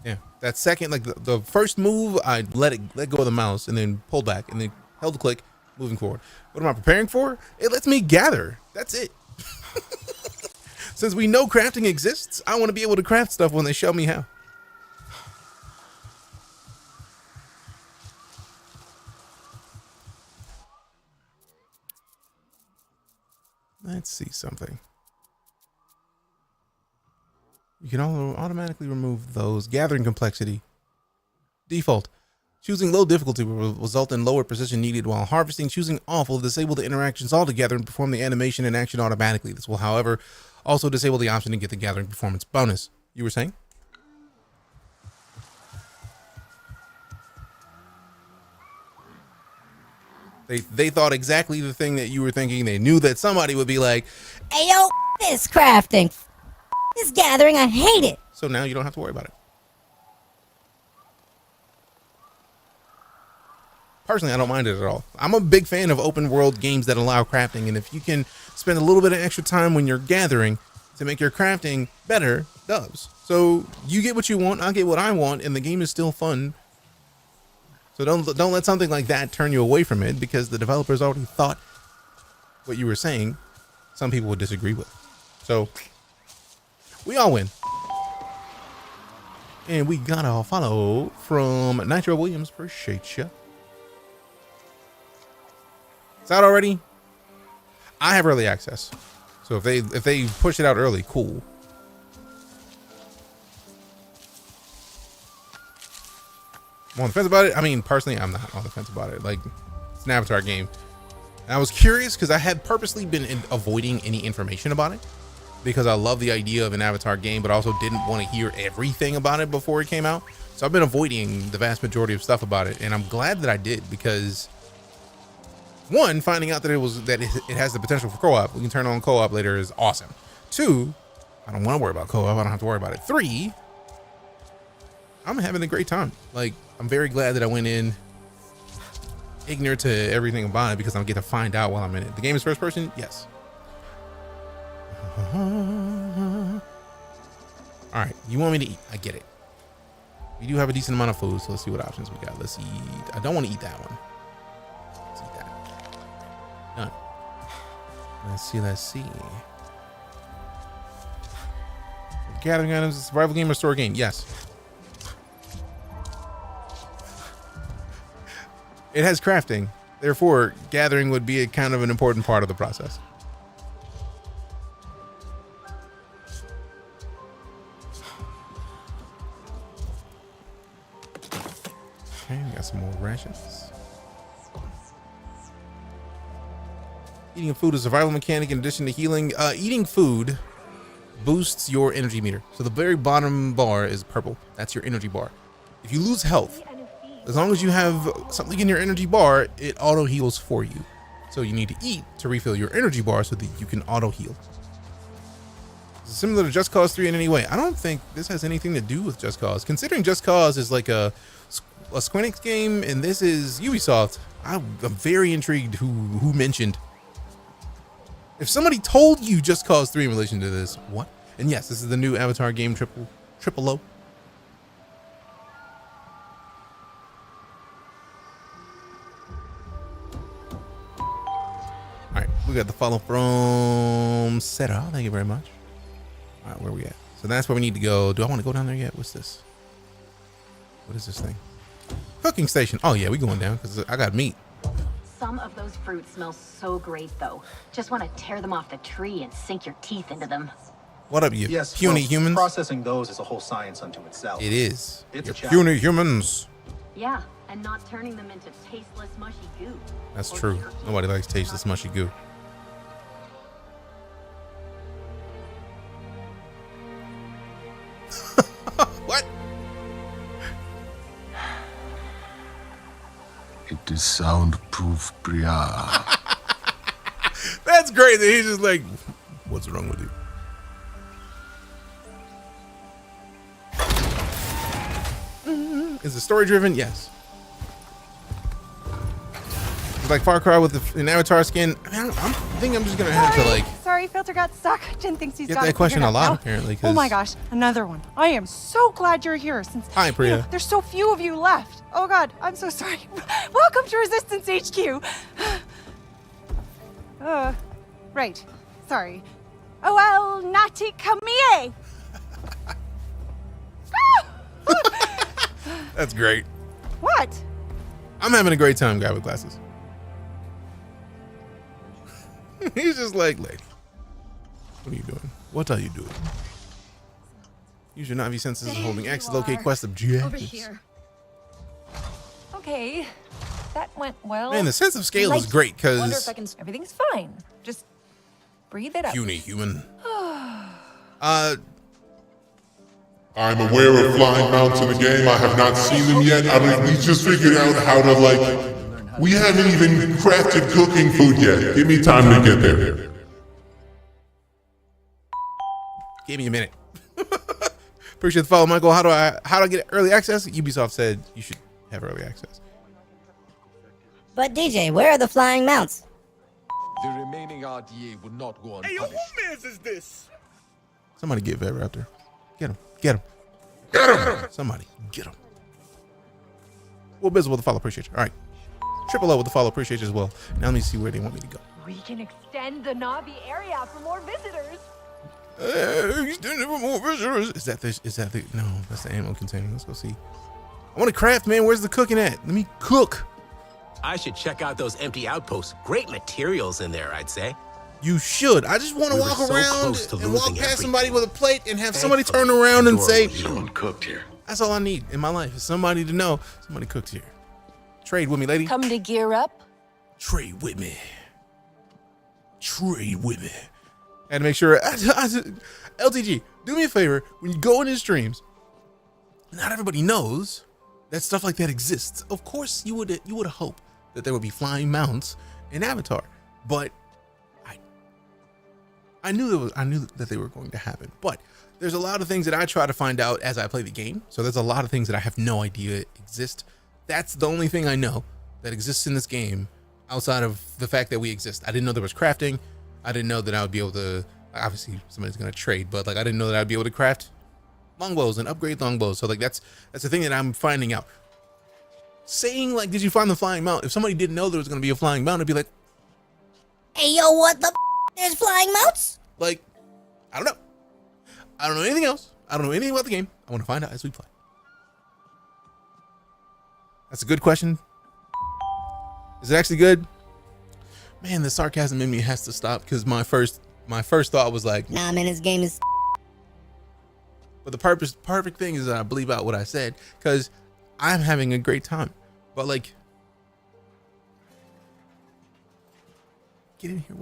Yeah, that second, like the first move, I let go of the mouse and then pulled back and then held the click, moving forward. What am I preparing for? It lets me gather. That's it. Since we know crafting exists, I want to be able to craft stuff when they show me how. Let's see something. You can automatically remove those. Gathering complexity. Default. Choosing low difficulty will result in lower precision needed while harvesting. Choosing off will disable the interactions altogether and perform the animation and action automatically. This will, however, also disable the option to get the gathering performance bonus. You were saying? They thought exactly the thing that you were thinking. They knew that somebody would be like, hey, yo, this crafting. This gathering, I hate it. So now you don't have to worry about it. Personally, I don't mind it at all. I'm a big fan of open world games that allow crafting. And if you can spend a little bit of extra time when you're gathering to make your crafting better, does. So you get what you want, I get what I want, and the game is still fun. So don't let something like that turn you away from it because the developers already thought what you were saying some people would disagree with. So we all win. And we got a follow from Nitro Williams. Appreciate you. It's out already. I have early access. So if they push it out early, cool. I'm on the fence about it. I mean, personally, I'm not on the fence about it. Like, it's an Avatar game. And I was curious because I had purposely been avoiding any information about it because I love the idea of an Avatar game, but also didn't want to hear everything about it before it came out. So I've been avoiding the vast majority of stuff about it, and I'm glad that I did, because one, finding out that it has the potential for co-op, we can turn on co-op later, is awesome. Two, I don't want to worry about co-op. I don't have to worry about it. Three, I'm having a great time. Like, I'm very glad that I went in ignorant to everything about it, because I'm getting to find out while I'm in it. The game is first person, yes. All right, you want me to eat? I get it. We do have a decent amount of food, so let's see what options we got. Let's eat. I don't want to eat that one. Let's eat that. Done. Let's see. Gathering items, survival game or store game? Yes. It has crafting, therefore gathering would be a kind of an important part of the process. Okay, we got some more rations. Eating food is a survival mechanic in addition to healing. Eating food boosts your energy meter. So the very bottom bar is purple. That's your energy bar. If you lose health, as long as you have something in your energy bar, it auto heals for you. So you need to eat to refill your energy bar so that you can auto heal. It's similar to Just Cause 3 in any way. I don't think this has anything to do with Just Cause. Considering Just Cause is like a Square Enix game and this is Ubisoft, I'm very intrigued who mentioned. If somebody told you Just Cause 3 in relation to this, what? And yes, this is the new Avatar game, Triple O. All right, we got the follow from Sarah. Thank you very much. All right, where are we at? So that's where we need to go. Do I want to go down there yet? What's this? What is this thing? Cooking station. Oh yeah, we going down because I got meat. Some of those fruits smell so great, though. Just want to tear them off the tree and sink your teeth into them. What up, you puny humans? Processing those is a whole science unto itself. It is. It's you a challenge. puny humans. Yeah, and not turning them into tasteless, mushy goo. That's true. Nobody likes tasteless, mushy goo. What? It is soundproof, Priya. That's great that he's just like, what's wrong with you? Is it story driven? Yes. It's like Far Cry with an Avatar skin. I mean, I think I'm just gonna have to like. Sorry, filter got stuck. Jen thinks he's Get got that it question figured a lot out now. apparently. Oh my gosh, another one. I am so glad you're here since Hi, Priya. you know, there's so few of you left. Oh God, I'm so sorry. Welcome to Resistance HQ. Right. Sorry. Oh well, Nati Kamie. That's great. What? I'm having a great time, guy with glasses. He's just like, what are you doing? What are you doing? Use your Navi senses holding X to locate quest objectives. Over here. Okay, that went well. Man, the sense of scale is great Wonder if because I can. Everything's fine. Just breathe it out. puny human. I'm aware of flying mounts in the game. I have not seen them yet. I mean, we just figured out how to we haven't even crafted cooking food yet. Give me time to get there. Give me a minute. Appreciate the follow, Michael. How do I get early access? Ubisoft said you should have early access. But DJ, where are the flying mounts? The remaining RDA would not go Hey, yo, unpunished. who mans is this? Somebody get Vever out there. Get him. Get him. Get him. Somebody get him. Well, Bizzle with the follow. Appreciate you. All right. Triple O with the follow. Appreciate you as well. Now let me see where they want me to go. We can extend the Navi area for more visitors. Extend it for more visitors. Is that the no, that's the ammo container. Let's go see. I want to craft, man. Where's the cooking at? Let me cook. I should check out those empty outposts. Great materials in there, I'd say. You should. I just want to walk so around close to and walk losing past everything. somebody with a plate and have somebody turn around and say, Someone cooked here. that's all I need in my life is somebody to know somebody cooked here. Trade with me, lady. Come to gear up. Trade with me. Trade with me. And make sure, LTG, do me a favor. When you go in his streams, not everybody knows that stuff like that exists. Of course, you would hope that there would be flying mounts in Avatar, but I knew that they were going to happen. But there's a lot of things that I try to find out as I play the game. So there's a lot of things that I have no idea exist. That's the only thing I know that exists in this game outside of the fact that we exist. I didn't know there was crafting. I didn't know that I would be able to, obviously somebody's going to trade, but like I didn't know that I'd be able to craft longbows and upgrade longbows. So like that's the thing that I'm finding out. Saying like, did you find the flying mount? If somebody didn't know there was going to be a flying mount, I'd be like, hey, yo, what the there's flying mounts? Like, I don't know. I don't know anything else. I don't know anything about the game. I want to find out as we play. That's a good question. Is it actually good? Man, the sarcasm in me has to stop because my first thought was like, nah, man, this game is. But the perfect thing is that I believe out what I said because I'm having a great time. But like, get in here,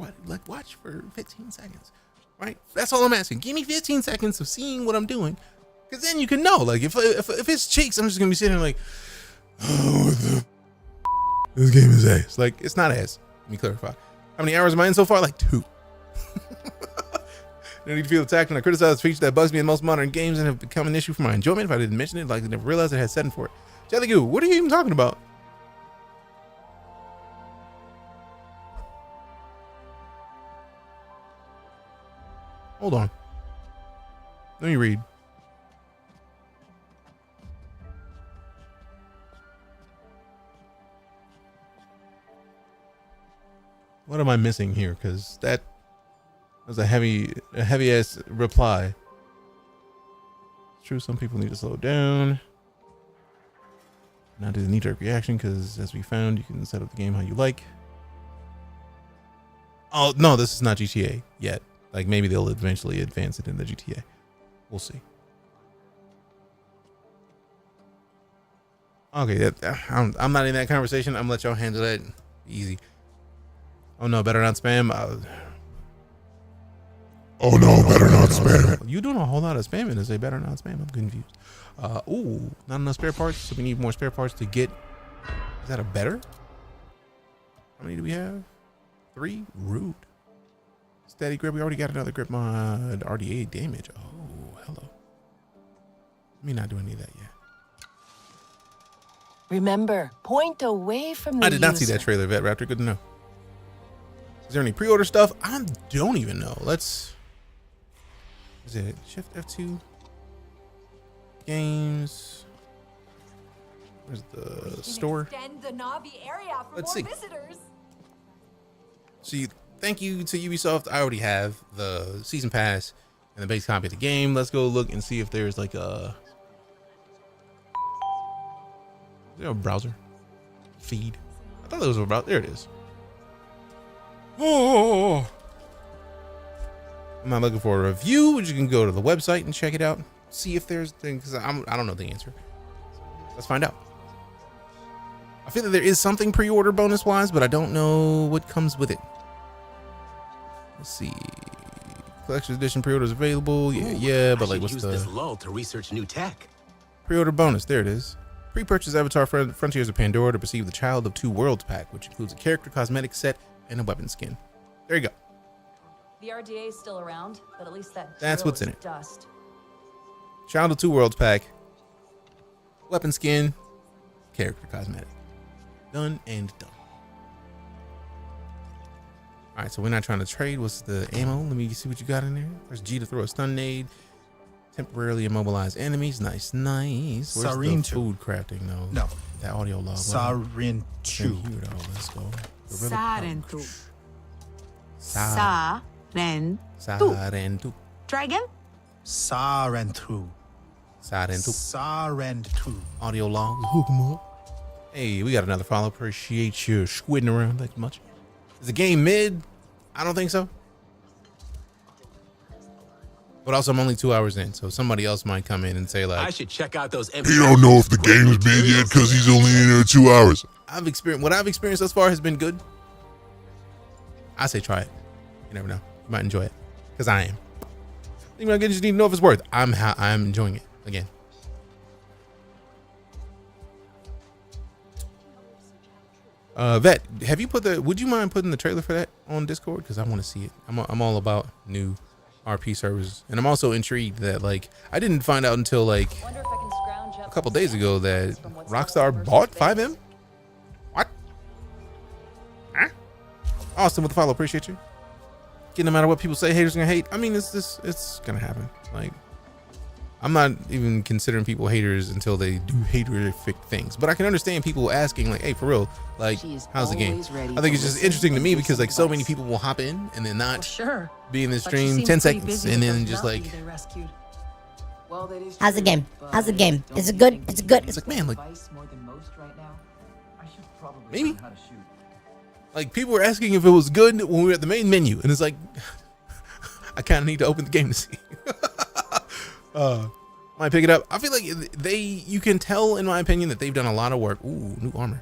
watch for 15 seconds, right? That's all I'm asking. Give me 15 seconds of seeing what I'm doing, because then you can know. Like, if it's cheeks, I'm just gonna be sitting there like, oh, what the this game is ass. Like, it's not ass. Let me clarify. How many hours am I in so far? Like 2. I need to feel attacked when I criticize the feature that bugs me in most modern games and have become an issue for my enjoyment. If I didn't mention it, like I never realized it had setting for it. Jelly Goo, what are you even talking about? Hold on. Let me read. What am I missing here? Because that was a heavy ass reply. It's true, some people need to slow down. Not do the knee-jerk reaction, because as we found, you can set up the game how you like. Oh no, this is not GTA yet. Like, maybe they'll eventually advance it in the GTA. We'll see. Okay, I'm not in that conversation. I'm gonna let y'all handle that. Easy. Oh no, better not spam. Oh no, better not spam. You doing a whole lot of spamming to say better not spam. I'm confused. Ooh, not enough spare parts, so we need more spare parts to get. Is that a better? How many do we have? 3? Rude. Steady grip. We already got another grip mod. RDA damage. Oh, hello. Let me not do any of that yet. Remember, point away from the I did not see that trailer, Vet Raptor. Good to know. Is there any pre-order stuff? I don't even know. Let's. Is it Shift F2? Games. Where's the store? Extend the Navi area for Let's more see. visitors. See, thank you to Ubisoft. I already have the season pass and the base copy of the game. Let's go look and see if there's like a. Is there a browser feed? I thought there was a browser. There it is. Oh. I'm not looking for a review, but you can go to the website and check it out. See if there's things, because I don't know the answer. Let's find out. I feel that there is something pre-order bonus wise, but I don't know what comes with it. Let's see. Collection edition pre-orders available. Yeah, but like, what's use the this lull to research new tech? pre-order bonus? There it is. Pre-purchase Avatar Frontiers of Pandora to receive the Child of Two Worlds pack, which includes a character cosmetic set and a weapon skin. There you go. The RDA is still around, but at least That's what's in it. Dust. Child of Two Worlds pack, weapon skin, character cosmetic. Done and done. All right, so we're not trying to trade. What's the ammo? Let me see what you got in there. There's G to throw a stun nade. Temporarily immobilize enemies. Nice, nice. Where's the food crafting though? No. That audio log. Sarentu. Let's go. Sarentu. Sarentu. Sarentu. Try again. Sarentu. Sarentu. Sarentu. Audio log. Hook 'em up. Hey, we got another follow. Appreciate you squidding around. Thanks much. Is the game mid? I don't think so. But also, I'm only 2 hours in, so somebody else might come in and say like, I should check out those. He don't know if the game's mid yet because he's only in there 2 hours. What I've experienced thus far has been good. I say try it. You never know. You might enjoy it because I am. You just need to know if it's worth. I'm enjoying it again. Vet, have you put would you mind putting the trailer for that on Discord? Because I want to see it. I'm all about new RP servers. And I'm also intrigued that, like, I didn't find out until, like, a couple days ago that Rockstar bought 5M? What? Huh? Austin with the follow. Appreciate you. No matter what people say, haters are gonna hate. I mean, it's gonna happen. Like, I'm not even considering people haters until they do haterific things. But I can understand people asking, like, hey, for real, like, how's the game? I think it's just interesting to me because, like, so many people will hop in and then not be in the stream 10 seconds and then just like, how's the game? How's the game? Is it good? Is it good? It's like, man, like, maybe. Like, people were asking if it was good when we were at the main menu, and it's like, I kind of need to open the game to see. Might pick it up. I feel like you can tell, in my opinion, that they've done a lot of work. Ooh, new armor.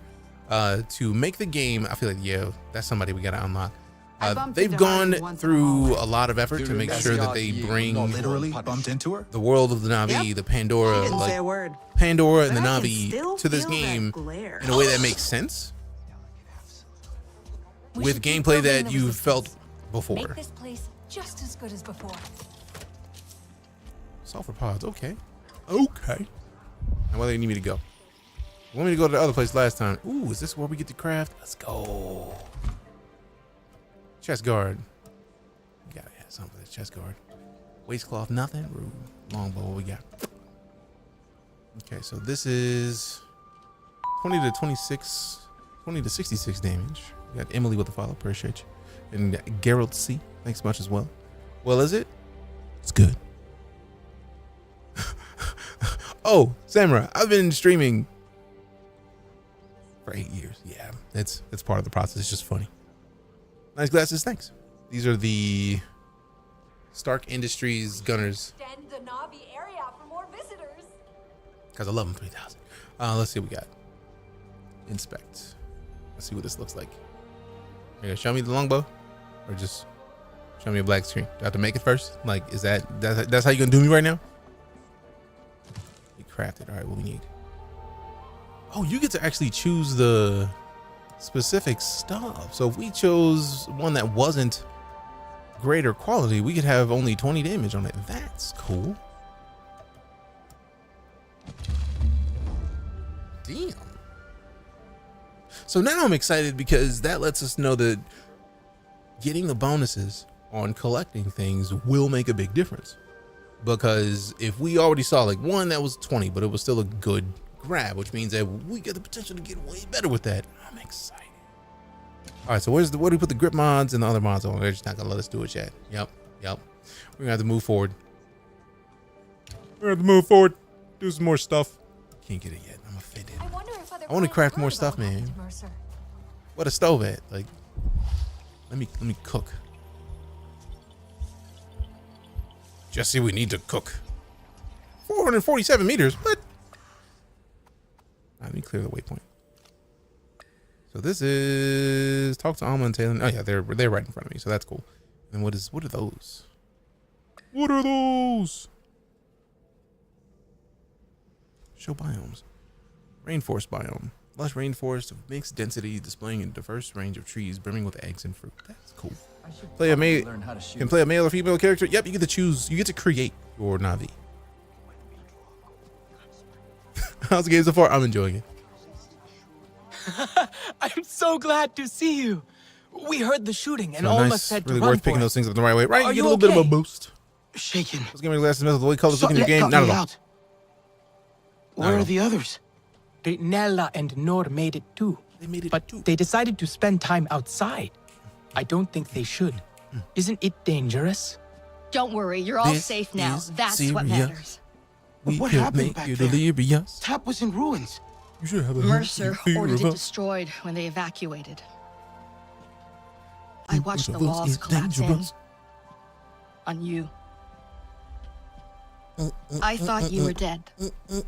To make the game. I feel like, yeah, that's somebody we gotta unlock. They've gone through a lot of effort to make sure that they bring literally bumped into her. The world of the Na'vi, the Pandora, like Pandora and the Na'vi to this game in a way that makes sense. With gameplay that you've felt before. Make this place just as good as before. Sulfur pods, okay. Okay. Now where do you need me to go? You want me to go to the other place last time? Ooh, is this where we get to craft? Let's go. Chest guard. You gotta have something for this chest guard. Waistcloth, nothing. Rude. Longbow, what we got? Okay, so this is 20 to 26, 20 to 66 damage. We got Emily with the follow, appreciate you. And Geralt C, thanks much as well. Well, is it? It's good. Oh, Samurai, I've been streaming for 8 years. Yeah, that's part of the process. It's just funny. Nice glasses, thanks. These are the Stark Industries gunners. Extend the Na'vi area for more visitors. Because I love them 3000. Let's see what we got. Inspect. Let's see what this looks like. Are you gonna show me the longbow? Or just show me a black screen? Do I have to make it first? Like, is that's how you gonna do me right now? We crafted. All right, what we need. Oh, you get to actually choose the specific stuff. So if we chose one that wasn't greater quality, we could have only 20 damage on it. That's cool. Damn. So now I'm excited because that lets us know that getting the bonuses on collecting things will make a big difference. Because if we already saw like one that was 20, but it was still a good grab, which means that we got the potential to get way better with that. I'm excited. All right, so where do we put the grip mods and the other mods on? They're just not gonna let us do it yet. Yep. We're gonna have to move forward. Do some more stuff. Can't get it yet. I'm offended. I want to craft more stuff, man. What a stove at? Like, let me cook. Jesse, we need to cook. 447 meters. What? Let me clear the waypoint. So this is talk to Alma and Taylor. Oh yeah, they're right in front of me, so that's cool. And what are those? What are those? Show biomes. Rainforest biome. Lush rainforest of mixed density, displaying a diverse range of trees brimming with eggs and fruit. That's cool. Play a male. Can play a male or female character. Yep, you get to choose. You get to create your Na'vi. How's the game so far? I'm enjoying it. I'm so glad to see you. We heard the shooting and So almost nice, said really to run worth picking for those it. things up in the right way. Right, Are you get you a little bit of a okay? boost. Shaken. Let's give me the glasses. The way colors look in your game. Let Not at me all. out. Where are the others? Nella and Nor made it too. But they decided to spend time outside. I don't think they should. Isn't it dangerous? Don't worry, you're all This safe now. is That's what serious. matters. We What could happened make back you there? delirious. Tap was in ruins. You should have a Mercer fear ordered of it us. destroyed when they evacuated. I watched the Both of us walls is collapse in dangerous. on you. I thought you were dead.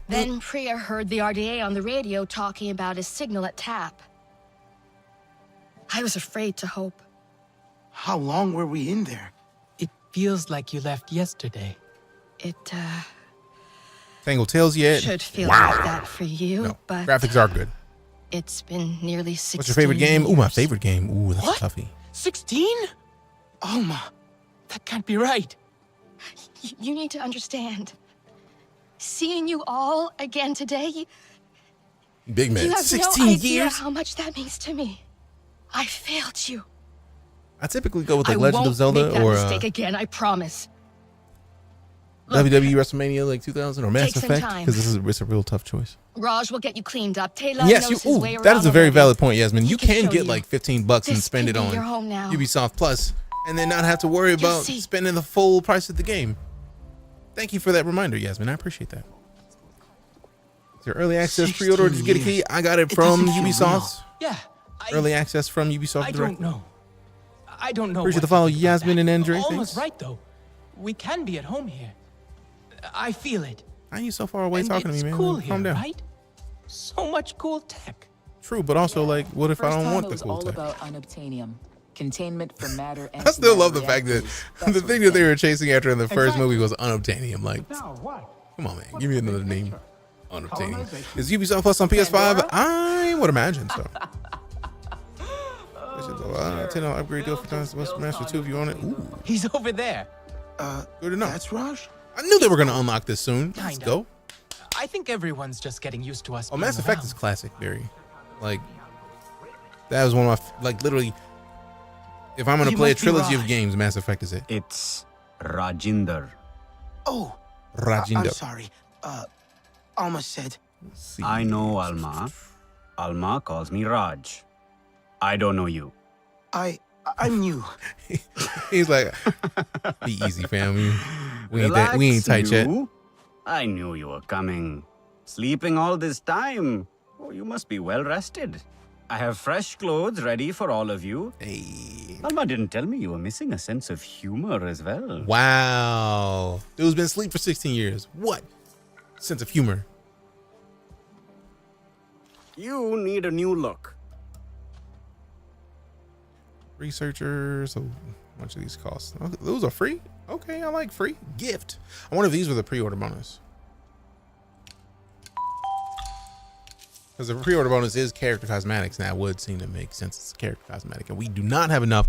Then Priya heard the RDA on the radio talking about his signal at TAP. I was afraid to hope. How long were we in there? It feels like you left yesterday. It Tangled Tales yet? should feel Wow. like that for you, No, but graphics are good. It's been nearly 16 What's your favorite game? Ooh, my years. favorite game. Ooh, that's What? a toughie. 16? Alma, that can't be right. You need to understand. Seeing you all again today, Big man. you have 16 no idea years? how much that means to me. I failed you. I typically go with I like Legend won't of Zelda make that or mistake again, I promise. WWE WrestleMania like 2000 or Mass Take some Effect, time. because it's a real tough choice. Raj will get you cleaned up. Taylor Yes, knows you. his way Ooh, that around is a very already. valid point, Yasmin. You He can can show get you. like $15 and This spend it can be on your home now. Ubisoft Plus, and then not have to worry about see. spending the full price of the game. Thank you for that reminder, Yasmin. I appreciate that. It's your early access pre-order. Or did you get a key? I got it from doesn't feel Ubisoft. Yeah. Early access from Ubisoft I Direct. don't know. I don't know. Appreciate what the follow, to think about Yasmin that. and Andre. Almost Thanks. right though. We can be at home here. I feel it. Why are you so far away And talking to me, it's man? cool Calm here, down. right? So much cool tech. True, but also like, what if I don't want the cool all tech? about unobtainium. Containment for matter and I still love the fact that the thing that they were chasing after in the first Exactly. movie was unobtainium. Like, come on, man, give me another name. Unobtainium. Is Ubisoft Plus on PS5? I would imagine so. $10 upgrade deal for Master 2 if you own it. Ooh, He's over there. good enough. That's Raj? I knew they were gonna unlock this soon. Let's Kinda. go. I think everyone's just getting used to us. Oh, being Mass Effect around. is classic, Barry. Like, that was one of my like literally. If I'm gonna You play a must be trilogy of Raj. games, Mass Effect is it. It's Rajinder. Oh, I'm Rajinder. sorry. Alma said. I know Alma. Alma calls me Raj. I don't know you. I'm new. He's like, be easy, fam. We ain't tight yet. you. I knew you were coming. Sleeping all this time. Oh, you must be well rested. I have fresh clothes ready for all of you. Hey. Alma didn't tell me you were missing a sense of humor as well. Wow. Dude's been asleep for 16 years. What? Sense of humor. You need a new look. Researchers. So much of these costs. Okay, those are free? Okay, I like free. Gift. I wonder if these were the pre-order bonus. Because the pre-order bonus is character cosmetics. Now, it would seem to make sense it's character cosmetic. And we do not have enough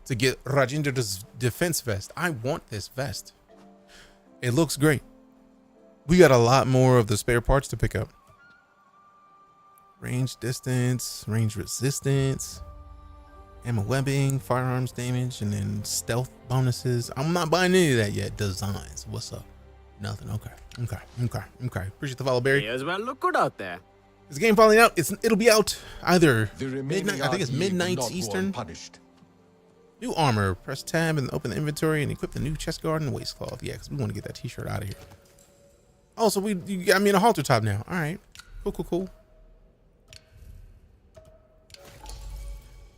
to get Rajinder's defense vest. I want this vest. It looks great. We got a lot more of the spare parts to pick up. Range distance, range resistance, ammo webbing, firearms damage, and then stealth bonuses. I'm not buying any of that yet. Designs. What's up? Nothing. Okay. Appreciate the follow, Barry. May as well look good out there. Is the game finally out? It'll be out either The remaining midnight. I think it's RE will midnight not go Eastern. unpunished. New armor. Press tab and open the inventory and equip the new chest guard and waist cloth. Yeah, because we want to get that T-shirt out of here. Oh, so you got me in a halter top now. All right. Cool.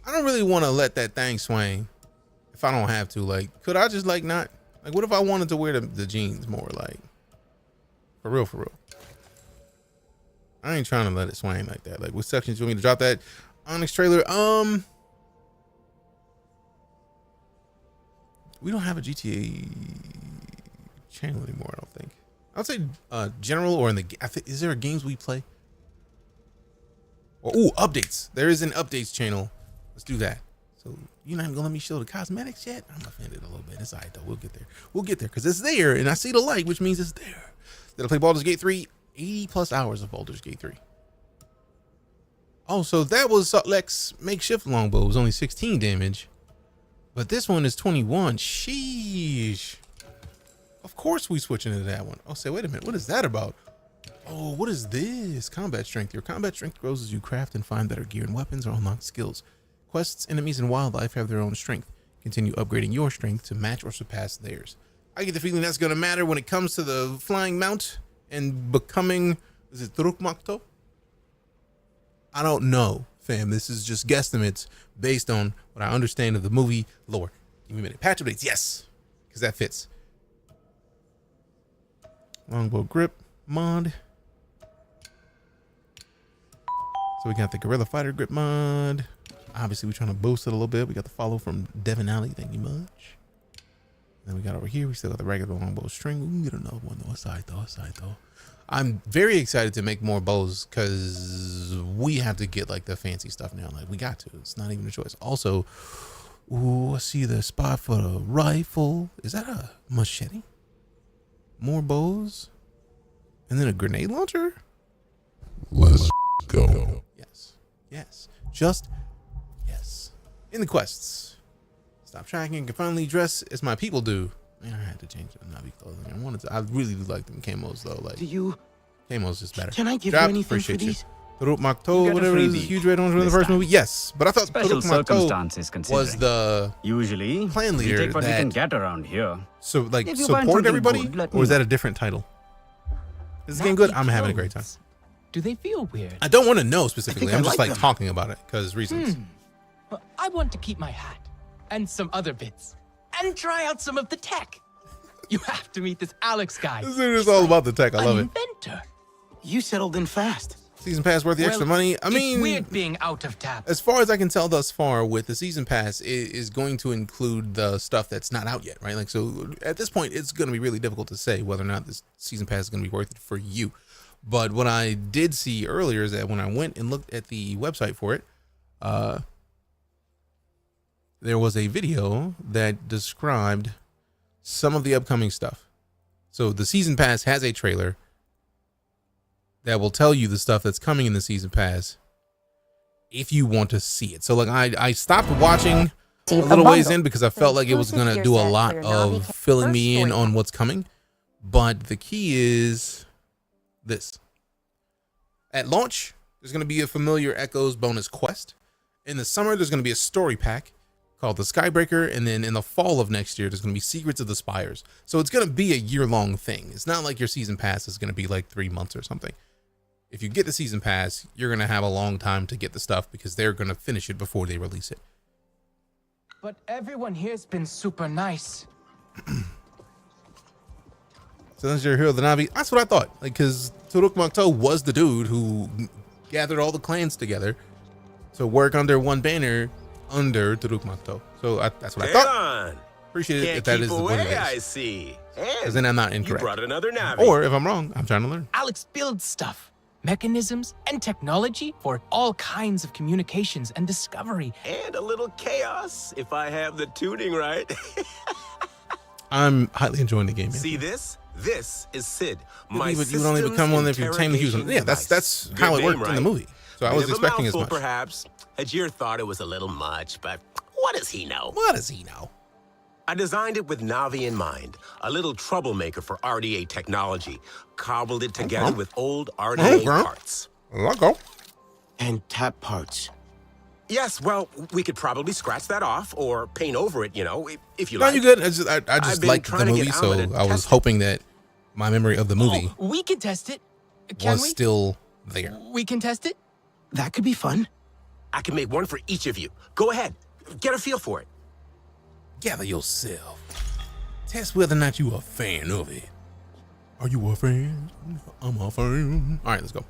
I don't really want to let that thing swing if I don't have to. Like, could I just like not? Like, what if I wanted to wear the jeans more? Like, for real. I ain't trying to let it swing like that. Like, what sections do you want me to drop that Onyx trailer? We don't have a GTA channel anymore, I don't think. I'd say general or in the is there a games we play? Or updates. There is an updates channel. Let's do that. So you're not even gonna let me show the cosmetics yet? I'm offended a little bit. It's alright though. We'll get there because it's there and I see the light, which means it's there. Did I play Baldur's Gate 3? 80 plus hours of Baldur's Gate 3. Oh, so that was Lex makeshift longbow. It was only 16 damage. But this one is 21. Sheesh. Of course we switching to that one. Oh, say, wait a minute. What is that about? Oh, what is this? Combat strength. Your combat strength grows as you craft and find better gear and weapons or unlock skills. Quests, enemies, and wildlife have their own strength. Continue upgrading your strength to match or surpass theirs. I get the feeling that's going to matter when it comes to the flying mount and becoming, is it Trukmakto? I don't know, fam. This is just guesstimates based on what I understand of the movie lore. Give me a minute. Patch updates, yes, because that fits. Longbow grip mod. So we got the Guerrilla Fighter grip mod. Obviously, we're trying to boost it a little bit. We got the follow from Devin Alley. Thank you much. Then we got over here. We still got the regular longbow string. We can get another one though. Aside though. I'm very excited to make more bows because we have to get like the fancy stuff now. Like we got to. It's not even a choice. Also, ooh, I see the spot for the rifle. Is that a machete? More bows, and then a grenade launcher. Let's go. Yes. Just yes. In the quests. Stop tracking. Can finally dress as my people do. Man, I had to change the Navi clothing. I really do like them camos though. Like camos is better. Can I give you anything for these? Turuk Makto, whatever it is, huge red ones in the first movie. Yes, but I thought Special Turuk circumstances Makto was the usually clan we leader take what we that can get around here. so like If you find support something everybody, good, let or me is that know. a different title? Is this game good? I'm having a great time. Do they feel weird? I don't want to know specifically. I I'm just like like them. talking about it because reasons. Well, I want to keep my hat and some other bits and try out some of the tech. You have to meet this Alex guy. This is all about the tech. I love it. Inventor. You settled in fast. Season pass worth the extra money. I mean, it's weird being out of tap. as far as I can tell thus far, with the season pass, it is going to include the stuff that's not out yet, right? Like, so at this point, it's going to be really difficult to say whether or not this season pass is going to be worth it for you. But what I did see earlier is that when I went and looked at the website for it, there was a video that described some of the upcoming stuff. So the season pass has a trailer that will tell you the stuff that's coming in the season pass if you want to see it. So like I stopped watching a little ways in because I felt like it was going to do a lot of filling me in on what's coming. But the key is this. At launch, there's going to be a Familiar Echoes bonus quest. In the summer, there's going to be a story pack called the Skybreaker, and then in the fall of next year, there's going to be Secrets of the Spires. So it's going to be a year-long thing. It's not like your season pass is going to be like 3 months or something. If you get the season pass, you're going to have a long time to get the stuff because they're going to finish it before they release it. But everyone here's been super nice. So that's your hero, the Navi. That's what I thought. Like, because Turuk Makto was the dude who gathered all the clans together to work under one banner under Turuk Makto. So that's what I thought. Appreciate it if that is what it is. I see. Because then I'm not incorrect. You brought another Navi. Or if I'm wrong, I'm trying to learn. Alex builds stuff, mechanisms, and technology for all kinds of communications and discovery. And a little chaos, if I have the tuning right. I'm highly enjoying the game. Man. See this? This is Sid. You would only become one if you tame the human. Yeah, that's how it worked in the movie. So I was expecting as much. Perhaps. Ajir thought it was a little much, but what does he know? What does he know? I designed it with Navi in mind, a little troublemaker for RDA technology. Cobbled it together with old RDA parts. And tap parts. Yes, well, we could probably scratch that off or paint over it, you know, if you No, like. you good. I just liked the movie, so I was hoping that my memory of the movie We can test it. Can was we? still there. We can test it? That could be fun. I can make one for each of you. Go ahead. Get a feel for it. Gather yourself. Test whether or not you a fan of it. Are you a fan? I'm a fan. All right, let's go.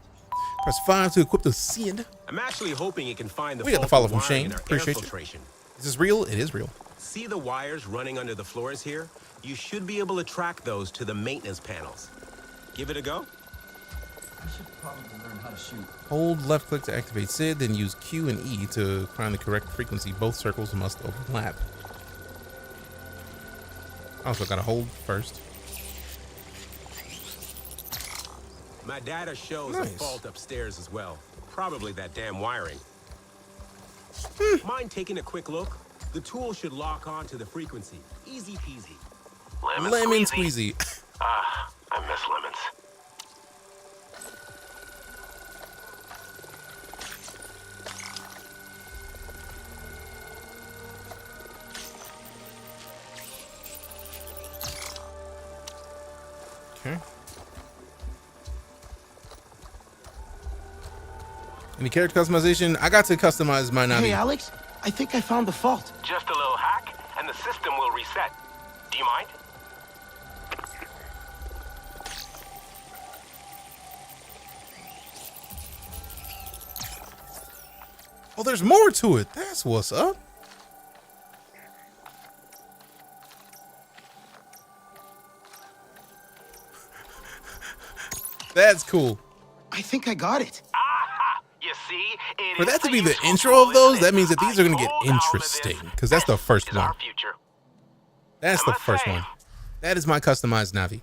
Press 5 to equip the Sid. I'm actually hoping you can find the We got the fault follow of from wiring Shane. in our Appreciate air you. filtration. Is this real? It is real. See the wires running under the floors here? You should be able to track those to the maintenance panels. Give it a go. I should probably learn how to shoot. Hold left click to activate Sid, then use Q and E to find the correct frequency. Both circles must overlap. Also gotta hold first. My data shows a fault upstairs as well. Probably that damn wiring. Mind taking a quick look? The tool should lock on to the frequency. Easy peasy. Lemon squeezy. Ah, I miss lemons. Okay. Any character customization? I got to customize my Navi. Hey, Alex, I think I found the fault. Just a little hack, and the system will reset. Do you mind? Oh, there's more to it. That's what's up. That's cool. I think I got it. You see, For that to be the intro of those, that means that these are going to get interesting. Because that's the first one. That's the first one. That is my customized Navi.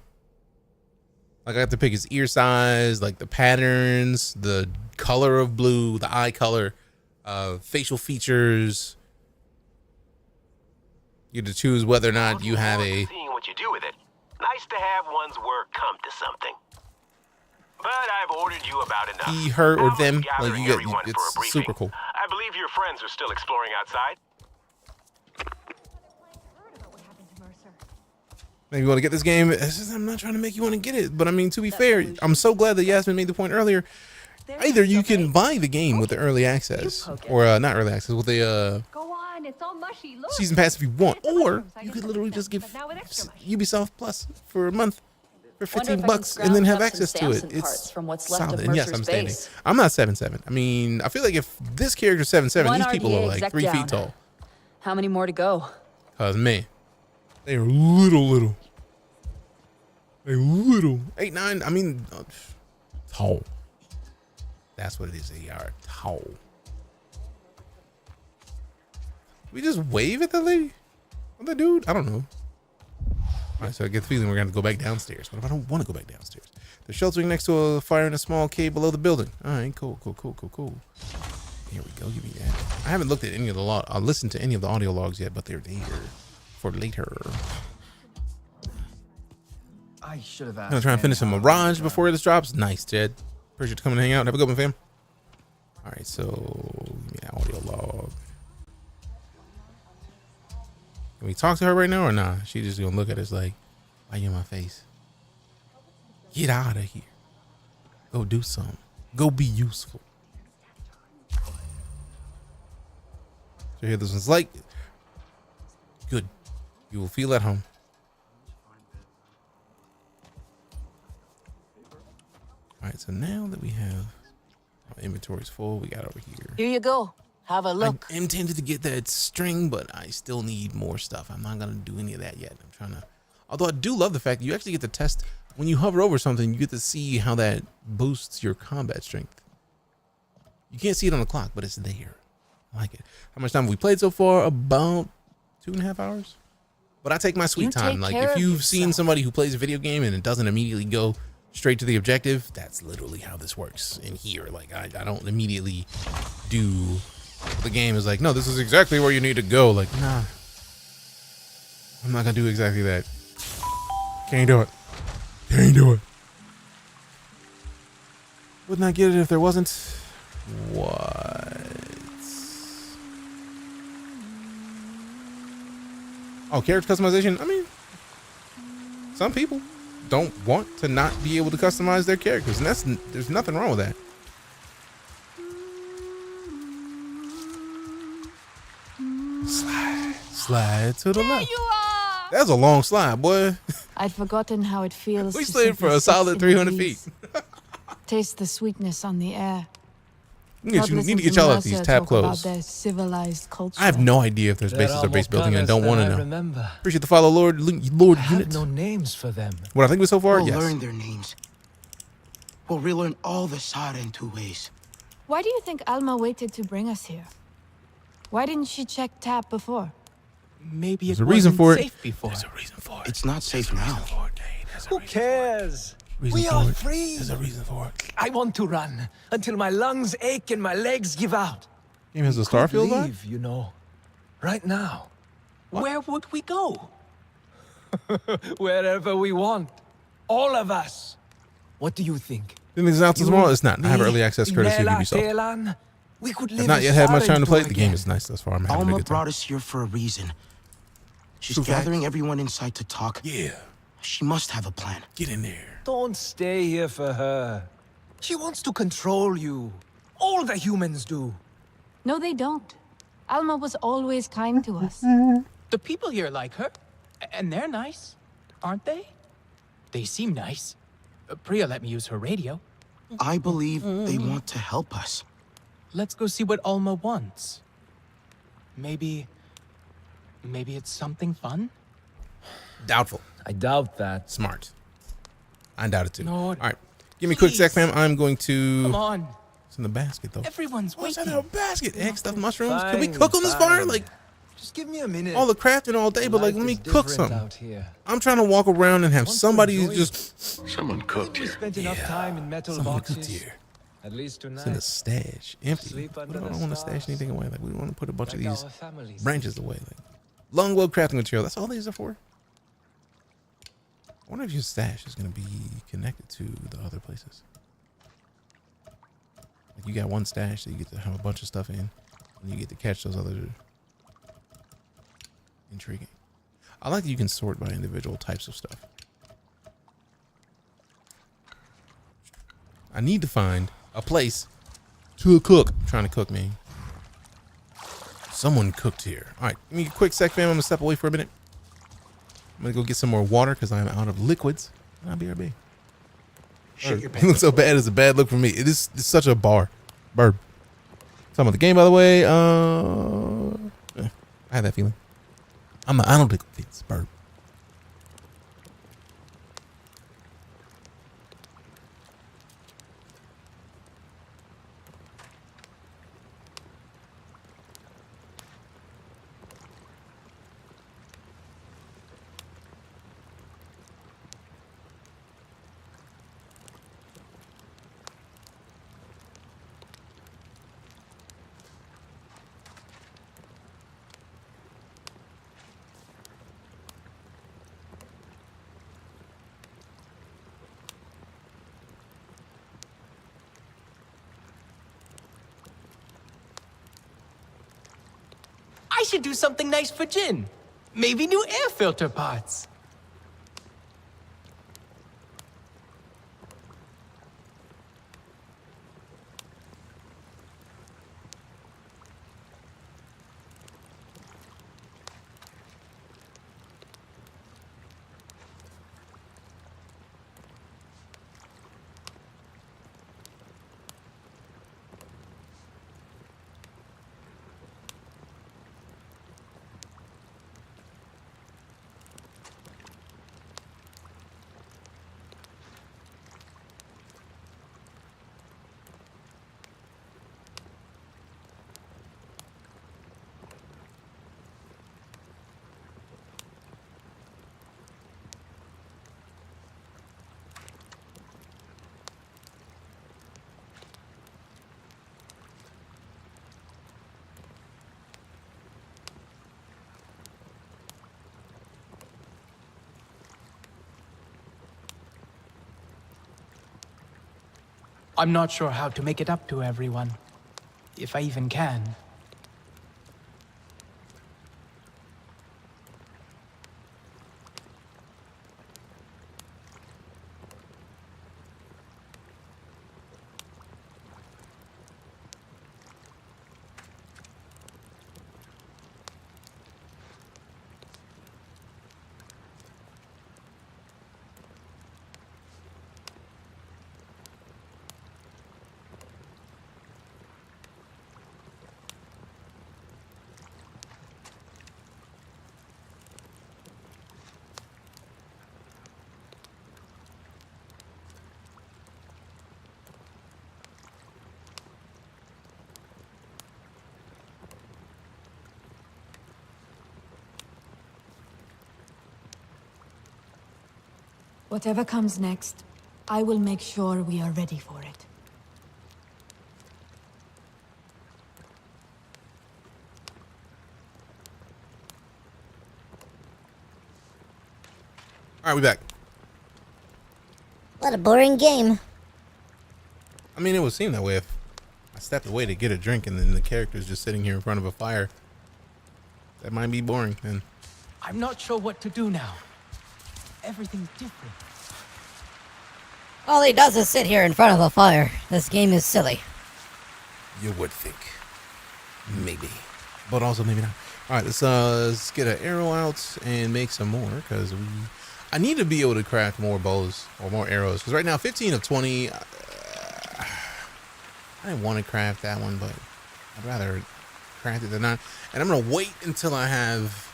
Like I have to pick his ear size, like the patterns, the color of blue, the eye color, facial features. You get to choose whether or not you have a... Seeing what you do with it. Nice to have one's work come to something. But I've ordered you about enough. he, her, or them. Like you get, it's super cool. I believe your friends are still exploring outside. Maybe you want to get this game. It's just, I'm not trying to make you want to get it, but I mean, to be fair, I'm so glad that Yasmin made the point earlier. Either you can buy the game with the early access, or not early access, with the season pass if you want, or you could literally just give Ubisoft Plus for a month for $15 and then have access to it. It's solid. And yes, I'm standing. I'm not 7'7". I mean, I feel like if this character's 7'7", these people are like 3 feet tall. How many more to go? Cause man, they are little. They little. 8'9". I mean, tall. That's what it is. They are tall. We just wave at the lady? Or the dude? I don't know. All right, so I get the feeling we're going to go back downstairs. What if I don't want to go back downstairs? They're sheltering next to a fire in a small cave below the building. All right, cool. Here we go. Give me that. I haven't looked at any of the listened to any of the audio logs yet, but they're there for later. I should have asked. I'm gonna try and finish some Mirage before this drops. Nice, Jed. Appreciate you coming and hang out. Have a good one, fam. All right, so give me that audio log. Can we talk to her right now or nah? She just gonna look at us like, why you in my face? Get out of here. Go do something. Go be useful. So here this one's like, good. You will feel at home. All right, so now that we have our inventory's full, we got over here. Here you go. Have a look. I intended to get that string, but I still need more stuff. I'm not gonna do any of that yet. I'm trying to, although I do love the fact that you actually get to test when you hover over something, you get to see how that boosts your combat strength. You can't see it on the clock, but it's there. I like it. How much time have we played so far? About 2.5 hours. But I take my sweet time. Like if you've seen somebody who plays a video game and it doesn't immediately go straight to the objective, that's literally how this works in here. Like I don't immediately do, the game is like, no, this is exactly where you need to go. Like, nah, I'm not gonna do exactly that. Can't do it. Wouldn't I get it if there wasn't? What? Oh, character customization. I mean, some people don't want to not be able to customize their characters, and there's nothing wrong with that. Slide to the left. You are. That's a long slide, boy. I'd forgotten how it feels. We slid for a solid 300 feet. Taste the sweetness on the air. You need to get y'all out these tab clothes. Their civilized culture. I have no idea if there's bases or base building, and I don't want to know. Appreciate the follow, Lord Unit. I have no names for them. What I think of so far, We'll yes. learn their names. We'll relearn all the Sada in 2 ways. Why do you think Alma waited to bring us here? Why didn't she check TAP before? Maybe There's a reason for it. Safe before. There's a reason for it. It's not safe now. Who cares? We are free. There's a reason for it. I want to run until my lungs ache and my legs give out. Game has a Starfield vibe? Leave, you know, right now. What? Where would we go? Wherever we want. All of us. What do you think? Then it's out tomorrow. It's not. I have early access courtesy of Ubisoft. We could I've not yet had much time to play. The game is nice thus far. I'm having a Alma good time. brought us here for a reason. She's True gathering fact. everyone inside to talk. Yeah. She must have a plan. Get in there. Don't stay here for her. She wants to control you. All the humans do. No, they don't. Alma was always kind to us. The people here like her. And they're nice, aren't they? They seem nice. Priya let me use her radio. I believe they want to help us. Let's go see what Alma wants. Maybe it's something fun? Doubtful. I doubt that. Smart. I doubt it too. No. All right. Give me a quick sec, fam. I'm going to. Come on. It's in the basket, though. Everyone's What's waiting. in the basket? Egg stuffed mushrooms. Can we cook on this fire? Like, just give me a minute. all the crafting all day, but like, let me cook something. Out here. I'm trying to walk around and have somebody who's just. Someone cooked We here. spent enough time in metal Someone boxes. cooked here. At least tonight. It's in a stash, empty. Sleep But I under don't the want to stars. stash anything away. Like, we want to put a bunch of Like these our families. branches away. Like, longbow crafting material. That's all these are for. I wonder if your stash is going to be connected to the other places. Like, you got one stash that you get to have a bunch of stuff in, and you get to catch those other. Intriguing. I like that you can sort by individual types of stuff. I need to find a place to cook. I'm trying to cook, man. Someone cooked here. All right, give me a quick sec, fam. I'm gonna step away for a minute. I'm gonna go get some more water because I'm out of liquids. And I'll be RB. Shit your It looks so bad. It's a bad look for me. It's such a bird. Talking about the game, by the way. I had that feeling. I don't think it's bird. I should do something nice for Jin. Maybe new air filter parts. I'm not sure how to make it up to everyone. If I even can. Whatever comes next, I will make sure we are ready for it. All right, we back. What a boring game. I mean, it would seem that way if I stepped away to get a drink and then the character's just sitting here in front of a fire. That might be boring, then. I'm not sure what to do now. Everything's different. All he does is sit here in front of a fire. This game is silly. You would think. Maybe. But also maybe not. All right, let's get an arrow out and make some more because I need to be able to craft more bows or more arrows because right now 15 of 20. I didn't want to craft that one, but I'd rather craft it than not. And I'm going to wait until I have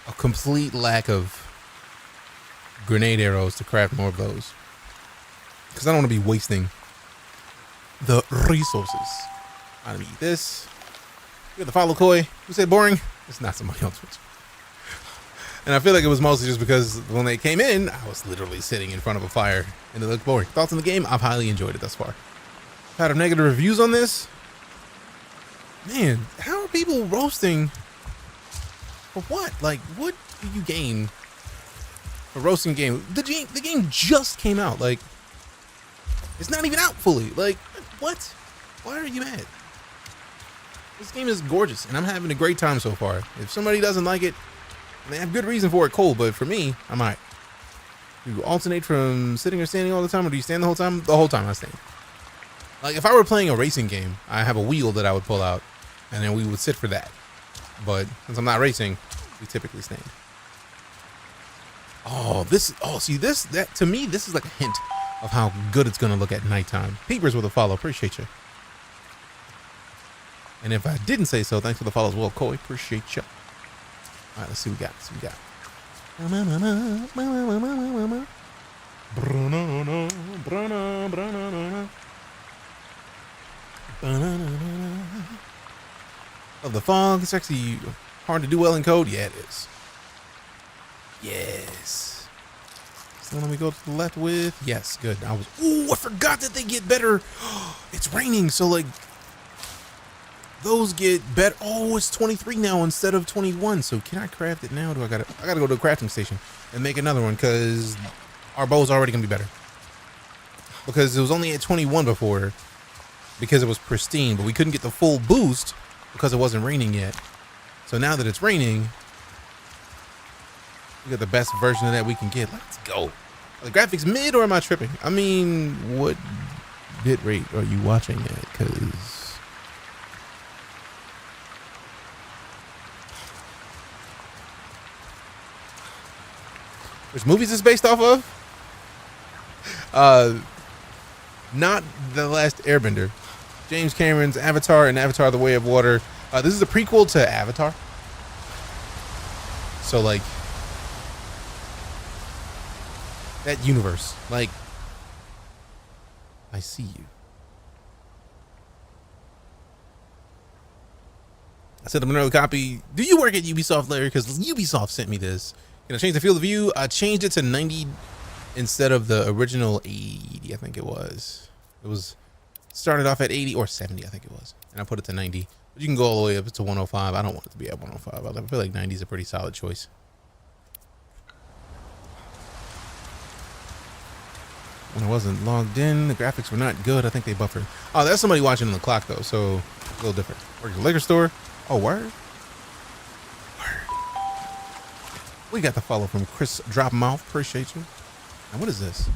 a complete lack of grenade arrows to craft more of those. Because I don't want to be wasting the resources. I'm gonna eat this. You got the follow koi. Who said boring? It's not somebody on Twitch. And I feel like it was mostly just because when they came in, I was literally sitting in front of a fire and it looked boring. Thoughts on the game? I've highly enjoyed it thus far. Had of negative reviews on this. Man, how are people roasting for what? Like, what do you gain for roasting game? The game just came out. Like, it's not even out fully. Like, what? Why are you mad? This game is gorgeous, and I'm having a great time so far. If somebody doesn't like it, they have good reason for it, cool. But for me, I'm alright. Do you alternate from sitting or standing all the time, or do you stand the whole time? The whole time I stand. Like, if I were playing a racing game, I have a wheel that I would pull out, and then we would sit for that. But since I'm not racing, we typically stand. Oh, that to me, this is like a hint of how good it's gonna look at nighttime. Peepers with a follow, appreciate you. And if I didn't say so, thanks for the follow as well, Koi, appreciate you. All right, let's see what we got. Of the fog, it's actually hard to do well in code. Yeah, it is. Yes. So let me go to the left with. Yes, good. I forgot that they get better. It's raining, so like those get better. Oh, it's 23 now instead of 21. So can I craft it now? I gotta go to a crafting station and make another one because our bow's already gonna be better. Because it was only at 21 before because it was pristine, but we couldn't get the full boost because it wasn't raining yet. So now that it's raining, we got the best version of that we can get. Let's go. Are the graphics mid or am I tripping? I mean, what bit rate are you watching at? Because which movies is based off of? Not The Last Airbender. James Cameron's Avatar and Avatar: The Way of Water. This is a prequel to Avatar. So like that universe. Like, I see you. I sent them another copy. Do you work at Ubisoft, Larry? Because Ubisoft sent me this. Can I change the field of view? I changed it to 90 instead of the original 80, I think it was. It was started off at 80 or 70, I think it was. And I put it to 90. But you can go all the way up to 105. I don't want it to be at 105. I feel like 90 is a pretty solid choice. When I wasn't logged in, the graphics were not good. I think they buffered. Oh, that's somebody watching on the clock, though, so a little different. Work at the liquor store. Oh, word? We got the follow from Chris Dropmouth. Appreciate you. And what is this?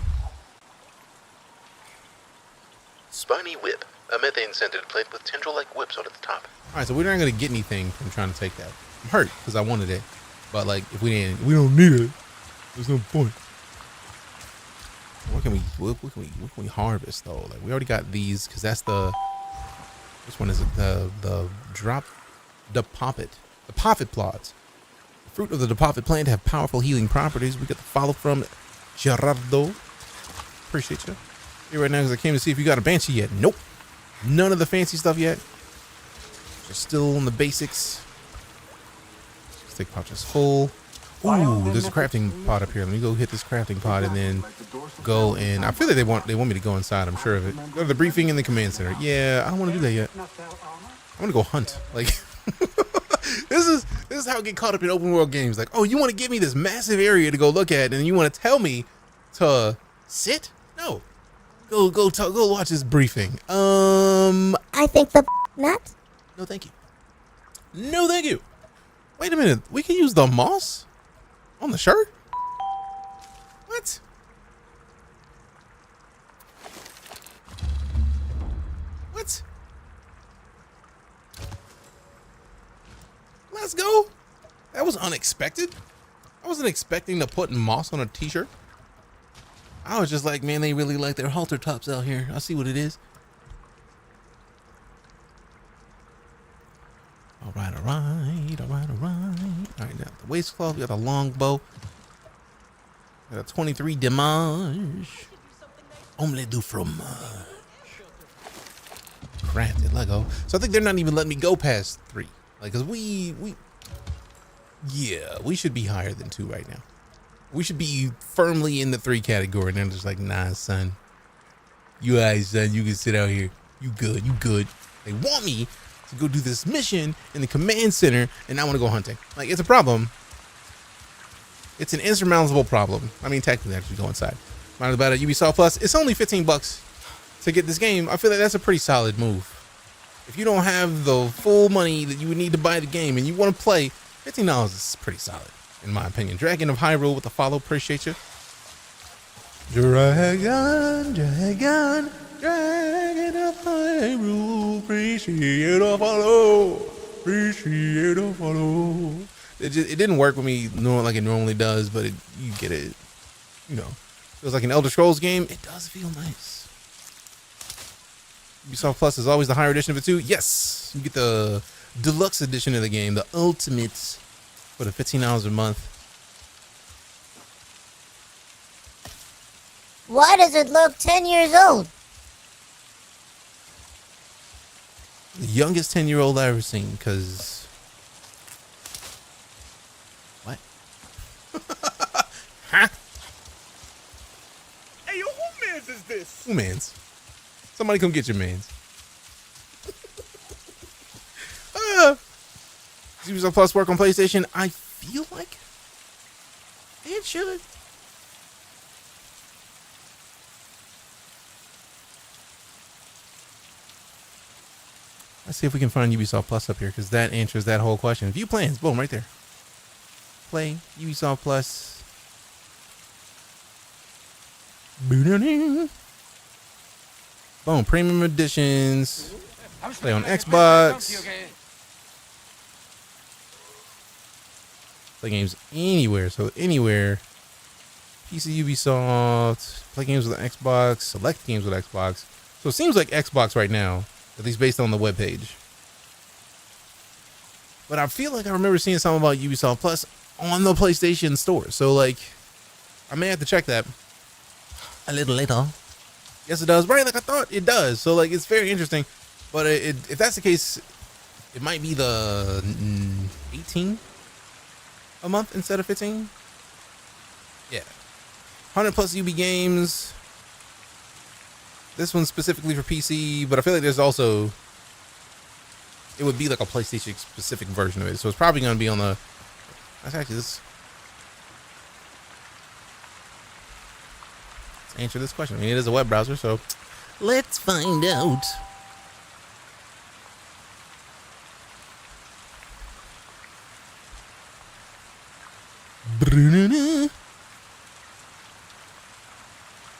Spiny whip. A methane-scented plate with tendril-like whips on its top. All right, so we're not going to get anything from trying to take that. I'm hurt because I wanted it. But, like, if we don't need it, there's no point. What can we harvest, though? Like, we already got these because that's the... Which one is it? The poppet. The poppet plots. Fruit of the deposit plant have powerful healing properties. We got the follow from Gerardo. Appreciate you. Here right now because I came to see if you got a Banshee yet. Nope. None of the fancy stuff yet. Just still on the basics. Stick pouch is full. Ooh, there's a crafting pod up here. Let me go hit this crafting pod and then go and I feel like they want me to go inside. I'm sure of it. Go to the briefing in the command center. Yeah, I don't want to do that yet. I want to go hunt. Like This is how I get caught up in open world games. Like, oh, you want to give me this massive area to go look at, and you want to tell me to sit? No, go watch this briefing. I think not. No, thank you. No, thank you. Wait a minute. We can use the moss on the shirt. What? What? Let's go. That was unexpected. I wasn't expecting to put moss on a t-shirt. I was just like, man, they really like their halter tops out here. I see what it is. All right. All right, now the waistcloth, we got a long bow. Got a 23 damage. Omelette du fromage. Crafted Lego. So I think they're not even letting me go past 3. Like, cause we should be higher than 2 right now. We should be firmly in the 3 category. And I'm just like, nah, son. You guys, son, you can sit out here. You good, you good. They want me to go do this mission in the command center, and I want to go hunting. Like, it's a problem. It's an insurmountable problem. I mean, technically, actually go inside. Mind about it, Ubisoft Plus. It's only $15 to get this game. I feel like that's a pretty solid move. If you don't have the full money that you would need to buy the game and you want to play, $15 is pretty solid, in my opinion. Dragon of Hyrule with the follow. Appreciate you. Dragon, Dragon, Dragon of Hyrule. Appreciate the follow. Appreciate the follow. It didn't work with me like it normally does, but you get it. You know, feels like an Elder Scrolls game. It does feel nice. Ubisoft Plus is always the higher edition of it too. Yes, you get the deluxe edition of the game, the ultimate, for the $15 a month. Why does it look 10 years old? The youngest 10-year-old I've ever seen, because... What? Huh? Hey, yo, who mans is this? Who mans? Somebody come get your mans. Ubisoft Plus work on PlayStation? I feel like it should. Let's see if we can find Ubisoft Plus up here, because that answers that whole question. View plans, boom, right there. Play Ubisoft Plus. Boom, premium editions. Play on Xbox. Play games anywhere, so anywhere. PC Ubisoft. Play games with Xbox. Select games with Xbox. So it seems like Xbox right now, at least based on the webpage. But I feel like I remember seeing something about Ubisoft Plus on the PlayStation Store. So, like, I may have to check that a little later. Yes, it does. Right, like I thought it does. So, like, it's very interesting. But if that's the case, it might be the 18 a month instead of 15. Yeah. 100 plus UB games. This one's specifically for PC, but I feel like there's also... It would be like a PlayStation specific version of it. So it's probably going to be on the... That's actually this... Let's answer this question. I mean, it is a web browser, so... Let's find out.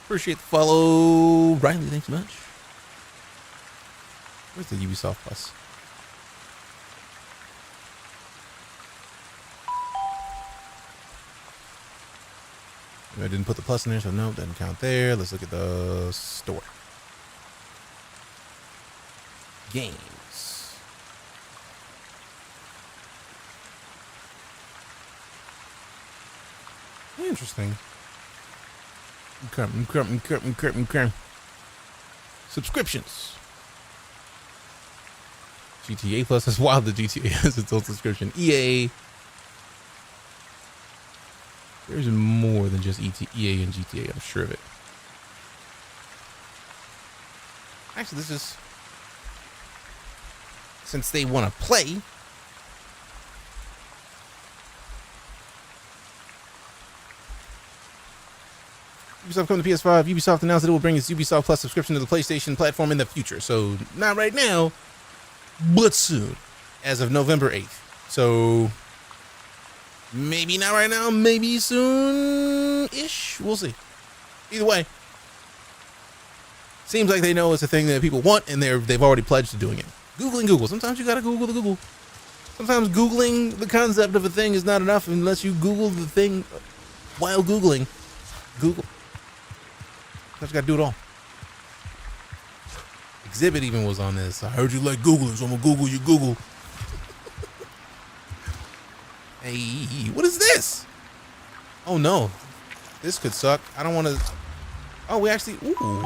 Appreciate the follow, Riley. Thanks so much. Where's the Ubisoft Plus? I didn't put the plus in there, so no, doesn't count there. Let's look at the store. Games. Interesting. Subscriptions. GTA Plus is wild. The GTA has its own subscription. EA. There's more than just EA and GTA. I'm sure of it. Actually, this is... Since they want to play... Ubisoft coming to PS5. Ubisoft announced that it will bring its Ubisoft Plus subscription to the PlayStation platform in the future. So, not right now, but soon. As of November 8th. So, maybe not right now, maybe soon-ish. We'll see. Either way, seems like they know it's a thing that people want, and they've already pledged to doing it. Googling Google. Sometimes you gotta Google the Google. Sometimes Googling the concept of a thing is not enough unless you Google the thing while Googling Google. Sometimes you gotta do it all. Exhibit even was on this. I heard you like Googling, so I'm gonna Google you Google. Hey, what is this? Oh no. This could suck. I don't want to. Oh, we actually. Ooh.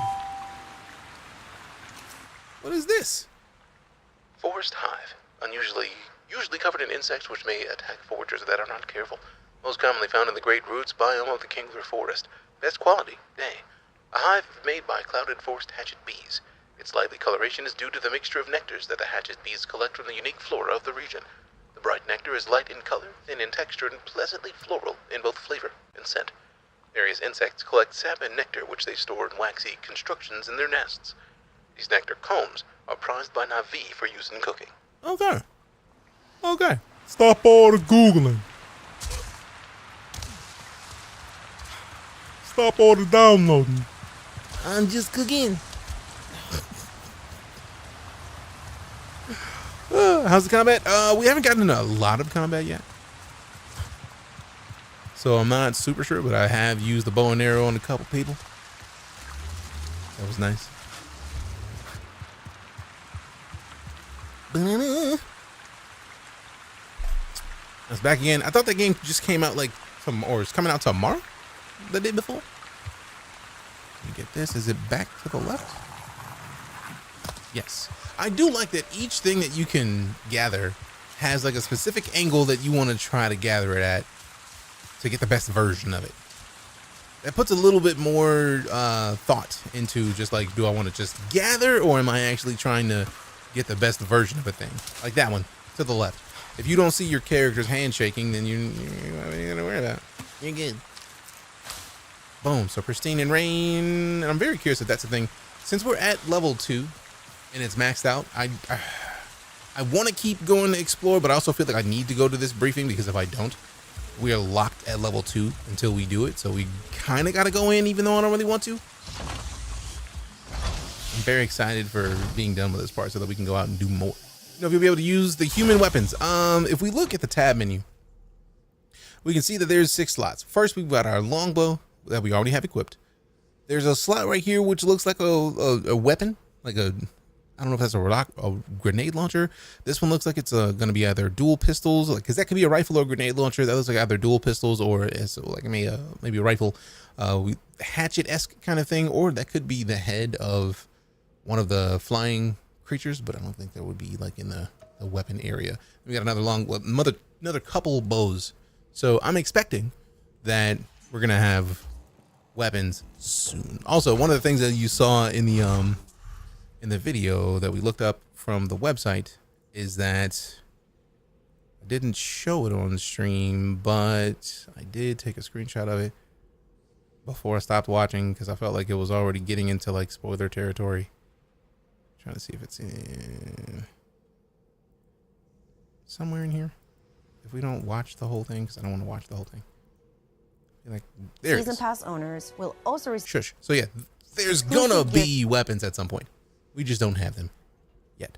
What is this? Forest hive. Usually covered in insects which may attack foragers that are not careful. Most commonly found in the great roots biome of the Kingler Forest. Best quality, A hive made by clouded forest hatchet bees. Its lively coloration is due to the mixture of nectars that the hatchet bees collect from the unique flora of the region. The bright nectar is light in color, thin in texture, and pleasantly floral in both flavor and scent. Various insects collect sap and nectar which they store in waxy constructions in their nests. These nectar combs are prized by Na'vi for use in cooking. Okay. Okay. Stop all the Googling. Stop all the downloading. I'm just cooking. How's the combat? We haven't gotten a lot of combat yet. So I'm not super sure, but I have used the bow and arrow on a couple people. That was nice. It's back again. I thought that game just came out like or it's coming out tomorrow? The day before? Let me get this. Is it back to the left? Yes. I do like that each thing that you can gather has like a specific angle that you want to try to gather it at to get the best version of it. That puts a little bit more thought into just like, do I want to just gather or am I actually trying to get the best version of a thing? Like that one to the left. If you don't see your character's handshaking, then you're gonna worry about it. You're good. Boom. So pristine and rain. I'm very curious if that's a thing. Since we're at level 2 and it's maxed out, I want to keep going to explore, but I also feel like I need to go to this briefing because if I don't, we are locked at level 2 until we do it. So we kind of got to go in even though I don't really want to. I'm very excited for being done with this part so that we can go out and do more. You know, if you'll be able to use the human weapons. If we look at the tab menu, we can see that there's 6 slots. First, we've got our longbow that we already have equipped. There's a slot right here which looks like a weapon, like a, I don't know if that's a grenade launcher. This one looks like it's going to be either dual pistols, because that could be a rifle or a grenade launcher. That looks like either dual pistols or it's like maybe a rifle, hatchet-esque kind of thing, or that could be the head of one of the flying creatures, but I don't think that would be like in the weapon area. We got another couple bows. So I'm expecting that we're gonna have weapons soon. Also, one of the things that you saw in the video that we looked up from the website is that I didn't show it on stream, but I did take a screenshot of it before I stopped watching because I felt like it was already getting into like spoiler territory. Trying to see if it's in somewhere in here. If we don't watch the whole thing, because I don't want to watch the whole thing. Like there Season pass owners will also receive. Shush. So yeah, there's gonna be weapons at some point. We just don't have them yet.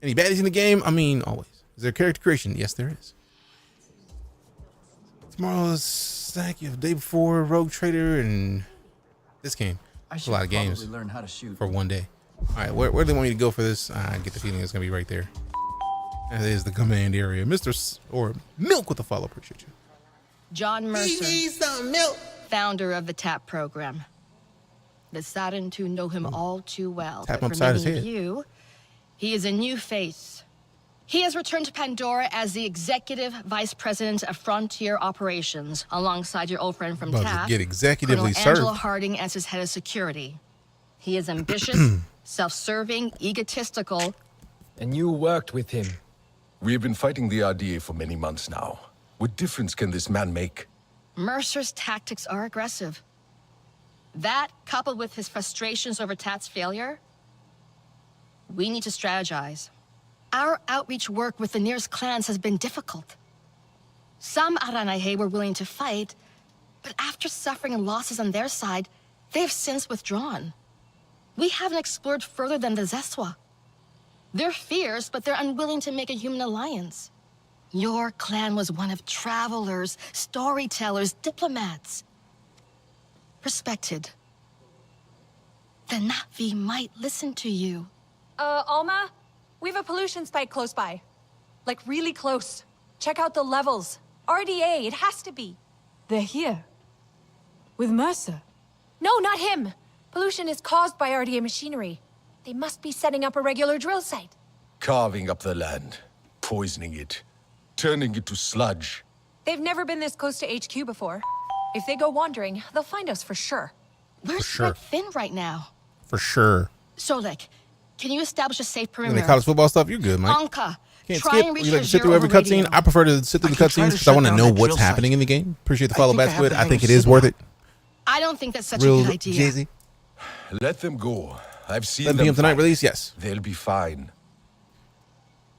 Any baddies in the game? I mean, always. Is there character creation? Yes, there is. Tomorrow's stack. You have day before Rogue Trader and this game. It's a lot of games learn how to shoot for one day. All right, where do they want me to go for this? I get the feeling it's gonna be right there. That is the command area. Or Milk with the follow. Appreciate you. John Mercer, some milk. founder of the TAP program. The saddened to know him all too well. Tap but for upside his many of head. you, he is a new face. He has returned to Pandora as the executive vice president of Frontier Operations, alongside your old friend from About to TAP, get executively Colonel served. Angela Harding as his head of security. He is ambitious, self-serving, egotistical. And you worked with him. We have been fighting the RDA for many months now. What difference can this man make? Mercer's tactics are aggressive. That, coupled with his frustrations over TAP's failure, we need to strategize. Our outreach work with the nearest clans has been difficult. Some Aranahe were willing to fight, but after suffering losses on their side, they have since withdrawn. We haven't explored further than the Zeswa. They're fierce, but they're unwilling to make a human alliance. Your clan was one of travelers, storytellers, diplomats. Respected. The Na'vi might listen to you. Alma? We have a pollution spike close by. Like, really close. Check out the levels. RDA, it has to be. They're here. With Mercer. No, not him. Pollution is caused by RDA machinery. They must be setting up a regular drill site. Carving up the land, poisoning it, turning it to sludge. They've never been this close to HQ before. If they go wandering, they'll find us for sure. We're spread thin right now. For sure. Solek, can you establish a safe And perimeter? the college football stuff, you're good, Mike. Anka, Can't try skip. and reach You your like to sit through zero every over cutscene. radio. I prefer to sit through the can try cutscenes to because I shut want to down know that what's drill site. happening in the game. Appreciate the follow think I back have squid. the I hang think of it is worth it. I don't think that's such Real a good idea. Jay-Z. Let them go. I've seen 11 them p.m. tonight fight. release, yes. They'll be fine.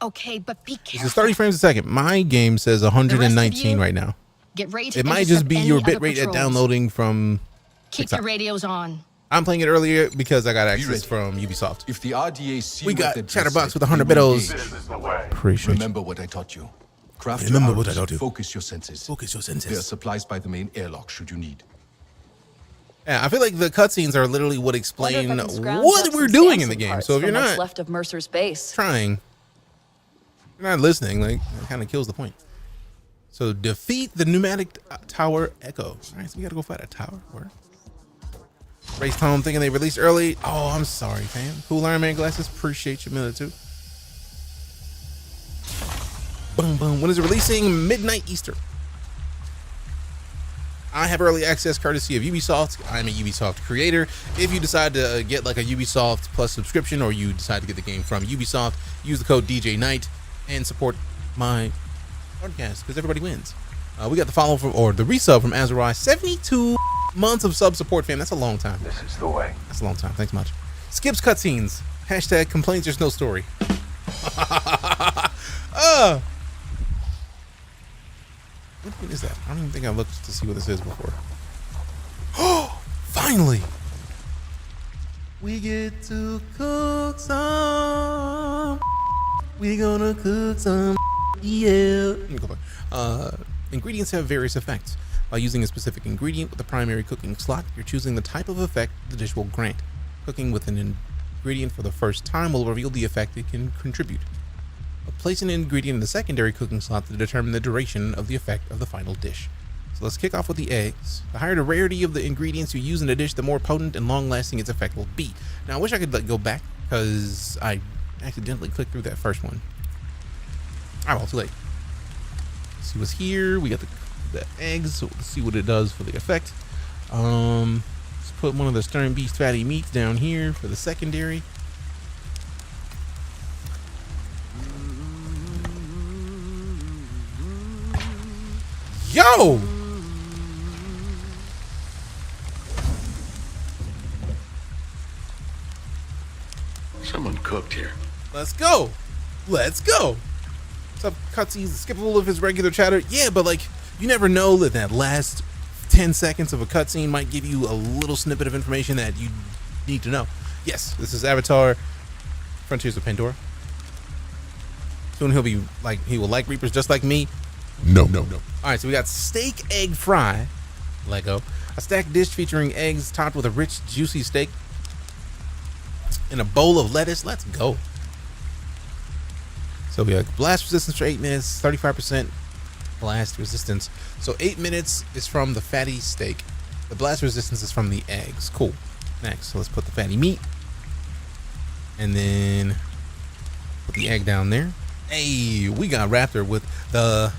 Okay, but be This careful. is 30 frames a second. My game says 119 you, right now. Get ready to It might just intercept be any your other bit rate at patrols. downloading from Keep TikTok. your radios on. I'm playing it earlier because I got access ready. from Ubisoft. If the RDA see We what got the drill Chatterbox site, with 100 they will bidos. engage. Appreciate you. Remember what I taught you. Craft Remember your what I arrows. taught you. Focus your senses. Focus your senses. There are supplies by the main airlock should you need. Yeah, I feel like the cutscenes are literally what explain Wonder if I can scrounge what up we're some doing in the Samson game. parts So if you're from what's not left of Mercer's base. trying, you're not listening, like, it kind of kills the point. So defeat the pneumatic tower Echo. All right, so we got to go fight a tower. Where? Raced home thinking they released early. Oh, I'm sorry, fam. Cool Iron Man glasses. Appreciate you, minute two. Boom, boom. When is it releasing? Midnight Easter. I have early access courtesy of Ubisoft. I'm a Ubisoft creator. If you decide to get like a Ubisoft Plus subscription, or you decide to get the game from Ubisoft, use the code DeejayKnight and support my podcast because everybody wins. We got the follow from, or the resub from Azurai. 72 months of sub support, fam. That's a long time. This is the way. That's a long time. Thanks much. Skips cutscenes. Hashtag complaints. There's no story. What is that? I don't even think I looked to see what this is before. Oh, finally! We get to cook some. We gonna cook some. Yeah. Let me go back. Ingredients have various effects. By using a specific ingredient with a primary cooking slot, you're choosing the type of effect the dish will grant. Cooking with an ingredient for the first time will reveal the effect it can contribute. Place an ingredient in the secondary cooking slot to determine the duration of the effect of the final dish. So let's kick off with the eggs. The higher the rarity of the ingredients you use in a dish, the more potent and long-lasting its effect will be. Now, I wish I could go back because I accidentally clicked through that first one. Oh, well, too late. Let's see what's here. We got the eggs, so let's see what it does for the effect. Let's put one of the stern beast fatty meats down here for the secondary. Yo! Someone cooked here. Let's go. Let's go. What's up, cutscenes? Skippable if it's regular chatter. Yeah, but like, you never know that last 10 seconds of a cutscene might give you a little snippet of information that you need to know. Yes, this is Avatar Frontiers of Pandora. Soon he will like Reapers just like me. No. All right, so we got steak egg fry, Lego, a stacked dish featuring eggs topped with a rich, juicy steak, and a bowl of lettuce. Let's go. So we have blast resistance for 8 minutes, 35% blast resistance. So 8 minutes is from the fatty steak. The blast resistance is from the eggs. Cool. Next, so let's put the fatty meat, and then put the egg down there. Hey, we got Raptor with the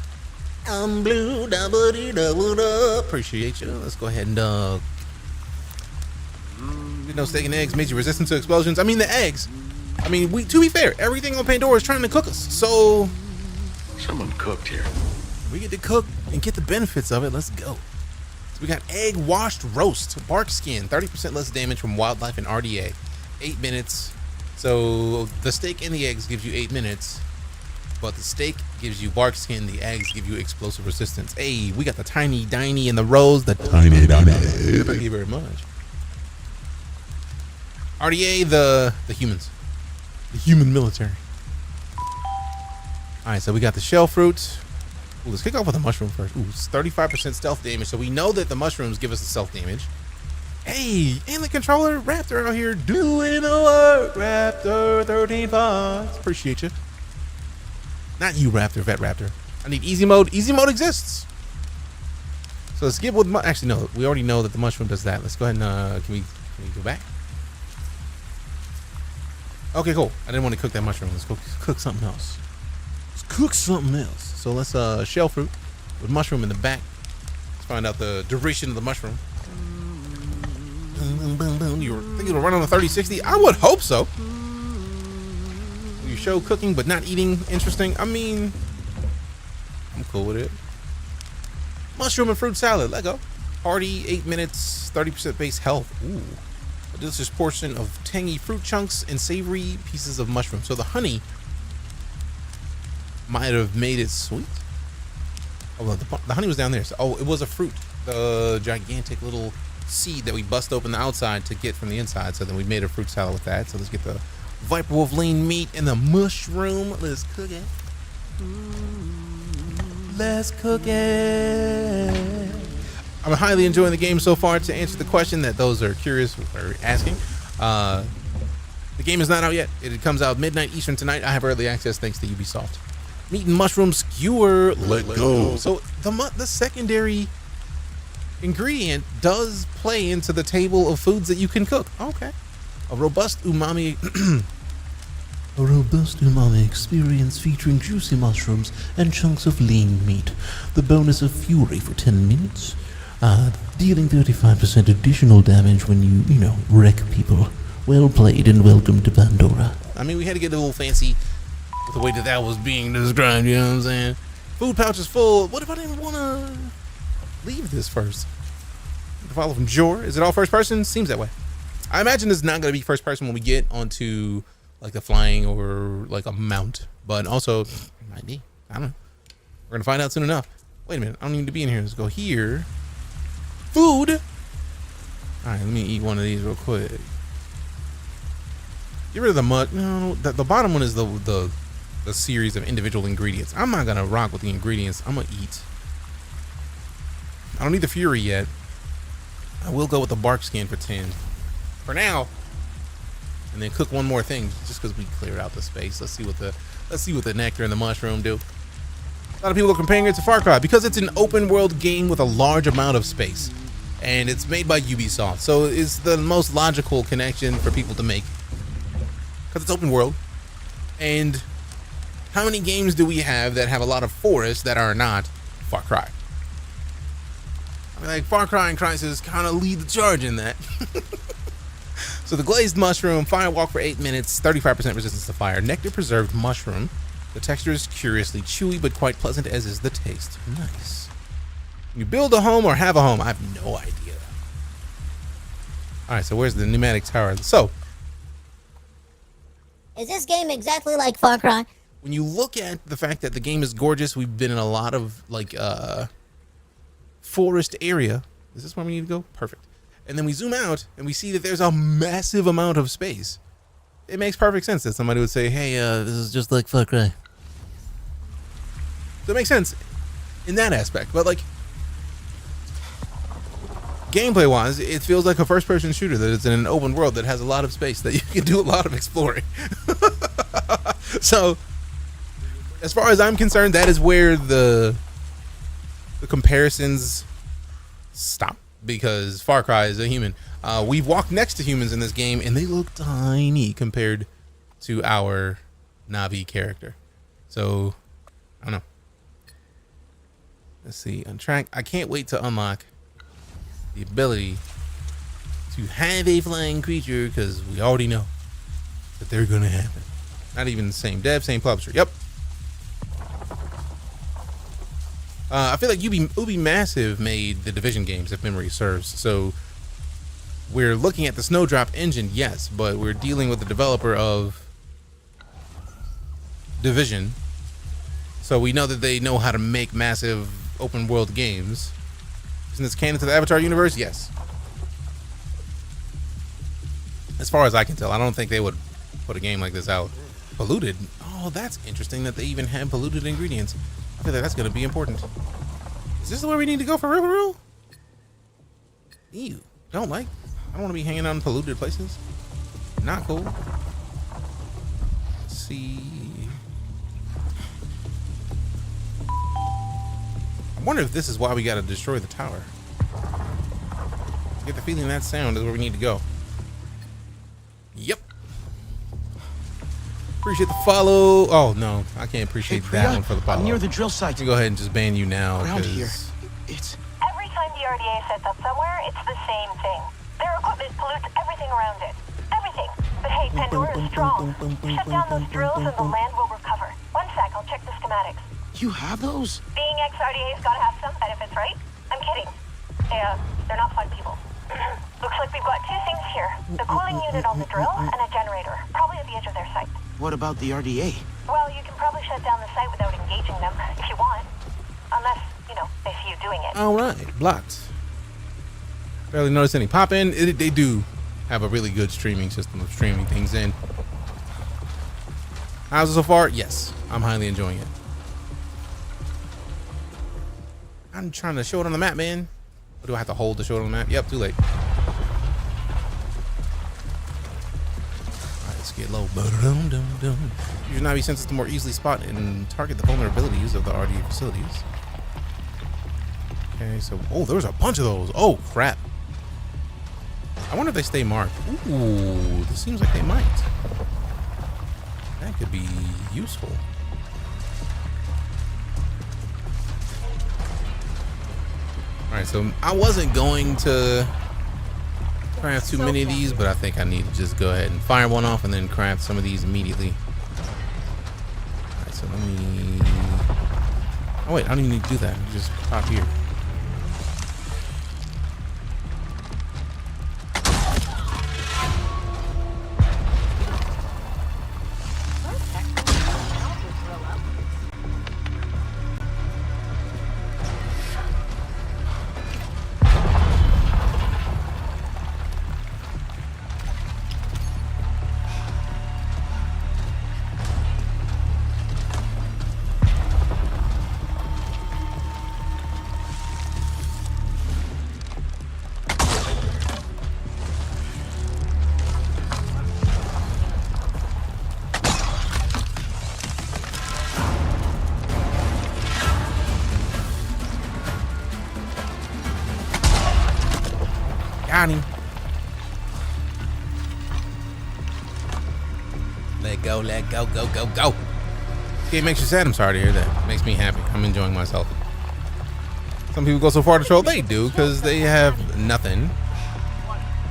I'm blue, double. Appreciate you. Let's go ahead and you know, steak and eggs made you resistant to explosions. I mean, the eggs. I mean, to be fair, everything on Pandora is trying to cook us. So Someone cooked here. we get to cook and get the benefits of it. Let's go. So we got egg washed roast, bark skin, 30% less damage from wildlife and RDA, 8 minutes. So the steak and the eggs gives you 8 minutes. But the steak gives you bark skin, the eggs give you explosive resistance. Hey, we got the tiny diny and the rose. The tiny diny. Thank you very much. RDA, the humans. The human military. Alright, so we got the shell fruit. Ooh, let's kick off with the mushroom first. Ooh, it's 35% stealth damage. So we know that the mushrooms give us the stealth damage. Hey, and the controller, Raptor out here doing the work. Raptor 13 pods. Appreciate you. Not you, Raptor, Vet Raptor. I need easy mode. Easy mode exists. So skip with actually no, we already know that the mushroom does that. Let's go ahead and can we go back? Okay, cool. I didn't want to cook that mushroom. Let's go cook something else. Let's cook something else. So let's shell fruit with mushroom in the back. Let's find out the duration of the mushroom. You think it'll run on the 3060? I would hope so. You show cooking but not eating interesting. I mean, I'm cool with it. Mushroom and fruit salad. Let go. Hearty, 8 minutes, 30% base health. Ooh. A delicious portion of tangy fruit chunks and savory pieces of mushroom. So the honey might have made it sweet. Oh, well, the honey was down there. So, oh, it was a fruit. The gigantic little seed that we bust open the outside to get from the inside. So then we made a fruit salad with that. So let's get the Viper Wolf lean meat and the mushroom. Let's cook it. Let's cook it. I'm highly enjoying the game so far. To answer the question that those are curious are asking, the game is not out yet. It comes out midnight Eastern tonight. I have early access thanks to Ubisoft. Meat and mushroom skewer. Let go. So the secondary ingredient does play into the table of foods that you can cook. Okay. A robust umami experience featuring juicy mushrooms and chunks of lean meat. The bonus of fury for 10 minutes. Dealing 35% additional damage when you wreck people. Well played and welcome to Pandora. I mean, we had to get a little fancy with the way that was being described, you know what I'm saying? Food pouch is full. What if I didn't want to leave this first? To follow from Jor. Is it all first person? Seems that way. I imagine it's not going to be first person when we get onto like the flying or like a mount, but also it might be. I don't know. We're going to find out soon enough. Wait a minute. I don't need to be in here. Let's go here. Food. All right, let me eat one of these real quick. Get rid of the mud. No, the bottom one is the series of individual ingredients. I'm not going to rock with the ingredients. I'm going to eat. I don't need the fury yet. I will go with the bark skin for 10 for now, and then cook one more thing just because we cleared out the space. Let's see what the nectar and the mushroom do. A lot of people are comparing it to Far Cry because it's an open world game with a large amount of space, and it's made by Ubisoft, so it's the most logical connection for people to make because it's open world. And how many games do we have that have a lot of forests that are not Far Cry? I mean, like Far Cry and Crysis kind of lead the charge in that. So the glazed mushroom, firewalk for 8 minutes, 35% resistance to fire. Nectar preserved mushroom. The texture is curiously chewy, but quite pleasant, as is the taste. Nice. You build a home or have a home? I have no idea. All right, so where's the pneumatic tower? So, is this game exactly like Far Cry? When you look at the fact that the game is gorgeous, we've been in a lot of like forest area. Is this where we need to go? Perfect. And then we zoom out and we see that there's a massive amount of space. It makes perfect sense that somebody would say, hey, this is just like Far Cry. So it makes sense in that aspect. But like gameplay wise, it feels like a first person shooter that is in an open world that has a lot of space that you can do a lot of exploring. So as far as I'm concerned, that is where the comparisons stop, because Far Cry is a human. We've walked next to humans in this game and they look tiny compared to our Navi character. So I don't know. Let's see. Untrack. I can't wait to unlock the ability to have a flying creature, because we already know that they're gonna happen. Not even the same dev, same publisher. Yep. I feel like Ubi Massive made the Division games, if memory serves. So we're looking at the Snowdrop engine, yes, but we're dealing with the developer of Division. So we know that they know how to make massive open world games. Isn't this canon to the Avatar universe? Yes. As far as I can tell, I don't think they would put a game like this out polluted. Oh, that's interesting that they even have polluted ingredients. I feel like that's going to be important. Is this the way we need to go for real, for real? Ew. I don't want to be hanging out in polluted places. Not cool. Let's see. I wonder if this is why we gotta destroy the tower. I get the feeling that sound is where we need to go. Yep. Appreciate the follow. Oh no, I can't appreciate that one for the follow. I'm near the drill site. Let me go ahead and just ban you now. Around here. It's every time the RDA sets up somewhere, it's the same thing. Their equipment pollutes everything around it. Everything. But hey, Pandora is strong. Shut down those drills and the land will recover. One sec, I'll check the schematics. You have those? Being ex-RDA's gotta have some benefits, right? I'm kidding. They're not fun people. Looks like we've got two things here. The cooling unit on the drill and a generator, probably at the edge of their site. What about the RDA? Well, you can probably shut down the site without engaging them, if you want. Unless, you know, they see you doing it. All right, blocked. Barely notice any pop in. They do have a really good streaming system of streaming things in. How's it so far? Yes, I'm highly enjoying it. I'm trying to show it on the map, man. Or do I have to hold to show it on the map? Yep, too late. All right, let's get low. Use Navi sensors to more easily spot and target the vulnerabilities of the RDA facilities. Okay, so there's a bunch of those. Oh crap! I wonder if they stay marked. Ooh, this seems like they might. That could be useful. All right, so I wasn't going to craft too many of these, but I think I need to just go ahead and fire one off and then craft some of these immediately. All right, so let me. Oh wait, I don't even need to do that. Just pop here. Got him. Let go, go. It makes you sad. I'm sorry to hear that. Makes me happy. I'm enjoying myself. Some people go so far to troll. They do, because they have nothing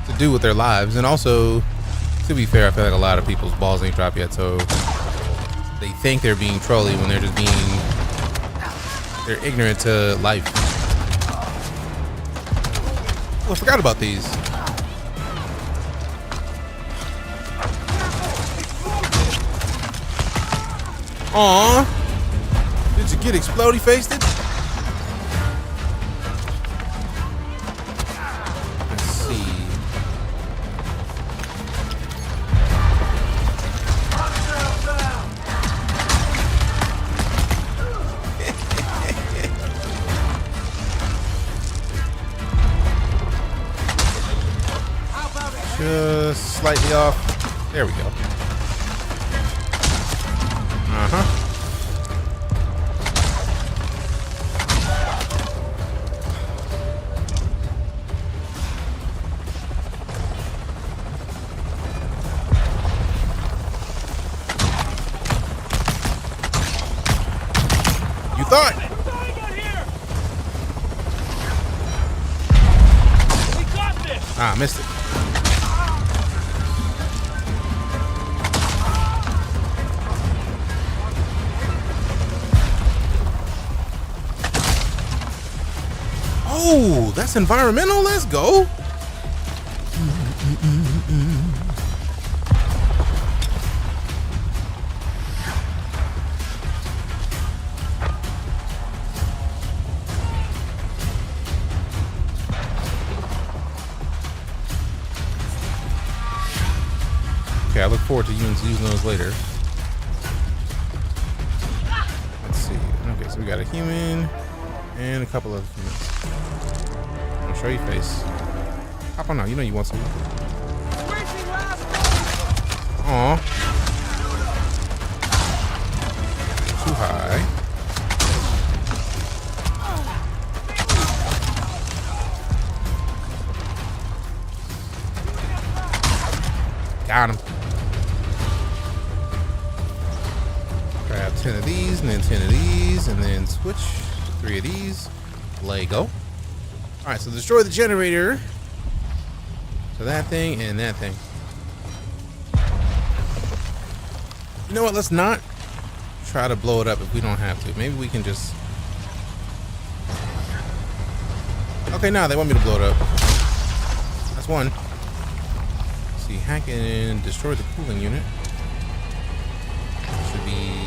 to do with their lives. And also, to be fair, I feel like a lot of people's balls ain't dropped yet, so they think they're being trolly when they're just they're ignorant to life. Oh, I forgot about these. Aw. Did you get explodey faced it? Let's see. Just slightly off. There we go. You thought? Ah, missed it. Oh, that's environmental. Let's go. Okay, I look forward to using those later. Let's see. Okay, so we got a human and a couple of humans. I'll show you face. Hop on now. You know you want some. Aw. Too high. Grab 10 of these, and then 10 of these, and then switch 3 of these. Lego. All right, so destroy the generator. So that thing and that thing. You know what? Let's not try to blow it up if we don't have to. Maybe we can just... Okay, now they want me to blow it up. That's one. Let's see, hack and destroy the cooling unit. Should be...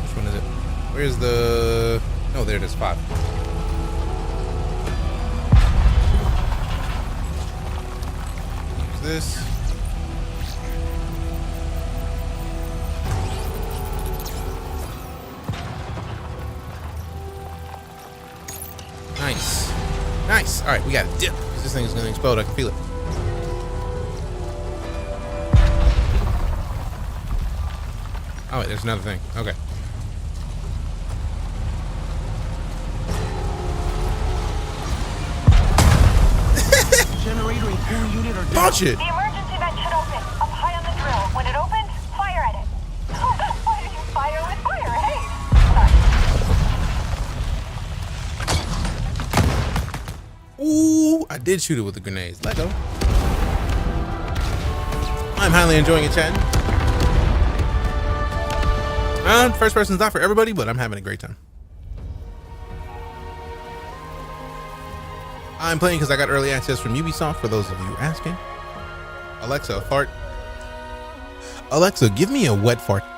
Which one is it? Where's the... Oh, there it is, 5. Use this. Nice. Nice. All right, we got a dip because this thing is going to explode. I can feel it. Oh, wait, there's another thing. Okay. Generator and cooling unit are down. Punch it! The emergency vent should open up high on the drill. When it opens, fire at it. Why do you fire with fire? Hey! Ooh, I did shoot it with the grenades. Let go. I'm highly enjoying it, chatting. First person's not for everybody, but I'm having a great time. I'm playing because I got early access from Ubisoft, for those of you asking. Alexa, fart. Alexa, give me a wet fart. I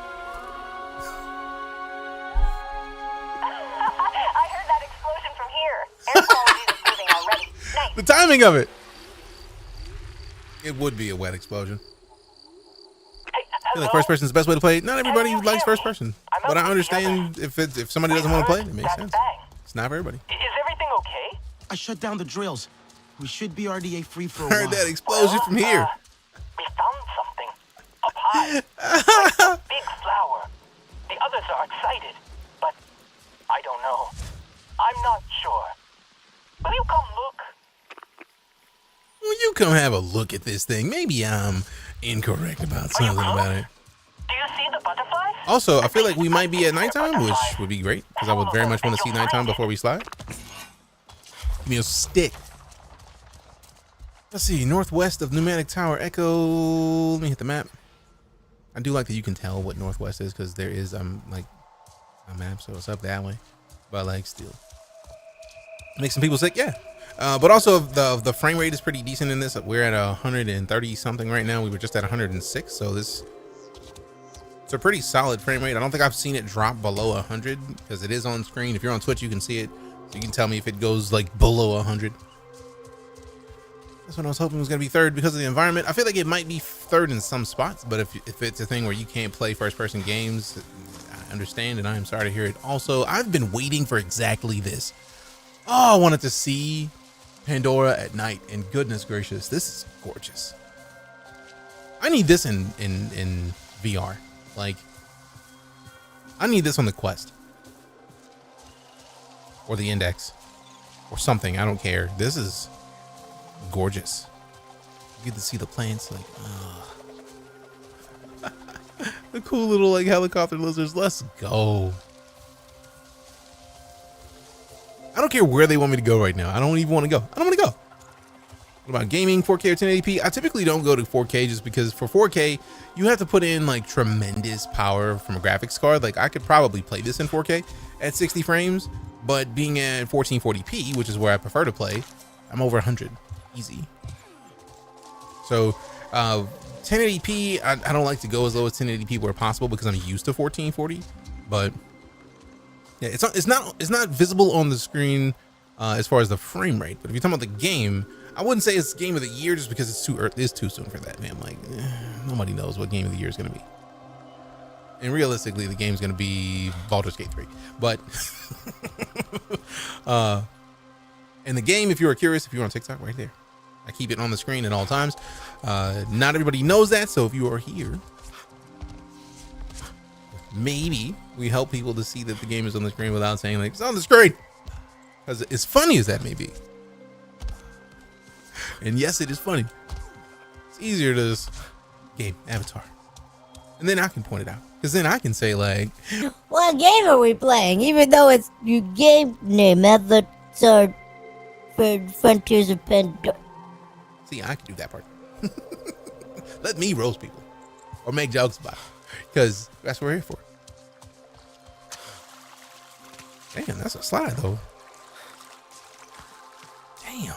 heard that explosion from here. Air quality is improving already. Nice. The timing of it. It would be a wet explosion. I feel like first person is the best way to play. Not everybody likes first person, but I understand if somebody doesn't want to play it, it makes sense. It's not for everybody. Is everything okay? I shut down the drills. We should be RDA free for a while. Heard that explosion from here. We found something. Up high. Like a big flower. The others are excited, but I don't know. I'm not sure. Will you come look? Will you come have a look at this thing? Maybe I'm incorrect about something about it. Do you see the butterflies? Also, I feel like we might be at nighttime, which would be great because I would very much want to see nighttime before we slide. Give me a stick. Let's see, northwest of Pneumatic Tower Echo. Let me hit the map. I do like that you can tell what northwest is because there is like a map, so it's up that way. But like still, make some people sick, yeah. But also the frame rate is pretty decent in this. We're at 130 something right now. We were just at 106, so it's a pretty solid frame rate. I don't think I've seen it drop below 100 because it is on screen. If you're on Twitch, you can see it. So you can tell me if it goes like below 100. That's what I was hoping was going to be third because of the environment. I feel like it might be third in some spots, but if it's a thing where you can't play first-person games, I understand, and I am sorry to hear it. Also, I've been waiting for exactly this. Oh, I wanted to see Pandora at night, and goodness gracious, this is gorgeous. I need this in VR. Like, I need this on the Quest. Or the Index. Or something, I don't care. This is gorgeous. You get to see the plants, like, the cool little like helicopter lizards. Let's go. I don't care where they want me to go right now. I don't even want to go. I don't want to go. What about gaming, 4K or 1080p? I typically don't go to 4K just because for 4K, you have to put in like tremendous power from a graphics card. Like I could probably play this in 4K at 60 frames, but being at 1440p, which is where I prefer to play, I'm over 100, easy. So 1080p, I don't like to go as low as 1080p where possible because I'm used to 1440, but yeah, it's not visible on the screen as far as the frame rate. But if you're talking about the game, I wouldn't say it's game of the year just because it's too soon for that, man. Like nobody knows what game of the year is going to be. And realistically, the game's going to be Baldur's Gate 3. But in the game, if you are curious, if you're on TikTok, right there, I keep it on the screen at all times. Not everybody knows that, so if you are here, maybe we help people to see that the game is on the screen without saying like it's on the screen, because as funny as that may be, and yes, it is funny. It's easier to just game avatar. And then I can point it out. Because then I can say like, what game are we playing? Even though it's your game name, Avatar Frontiers of Pandora. See, I can do that part. Let me roast people. Or make jokes about it. Because that's what we're here for. Damn, that's a slide though. Damn.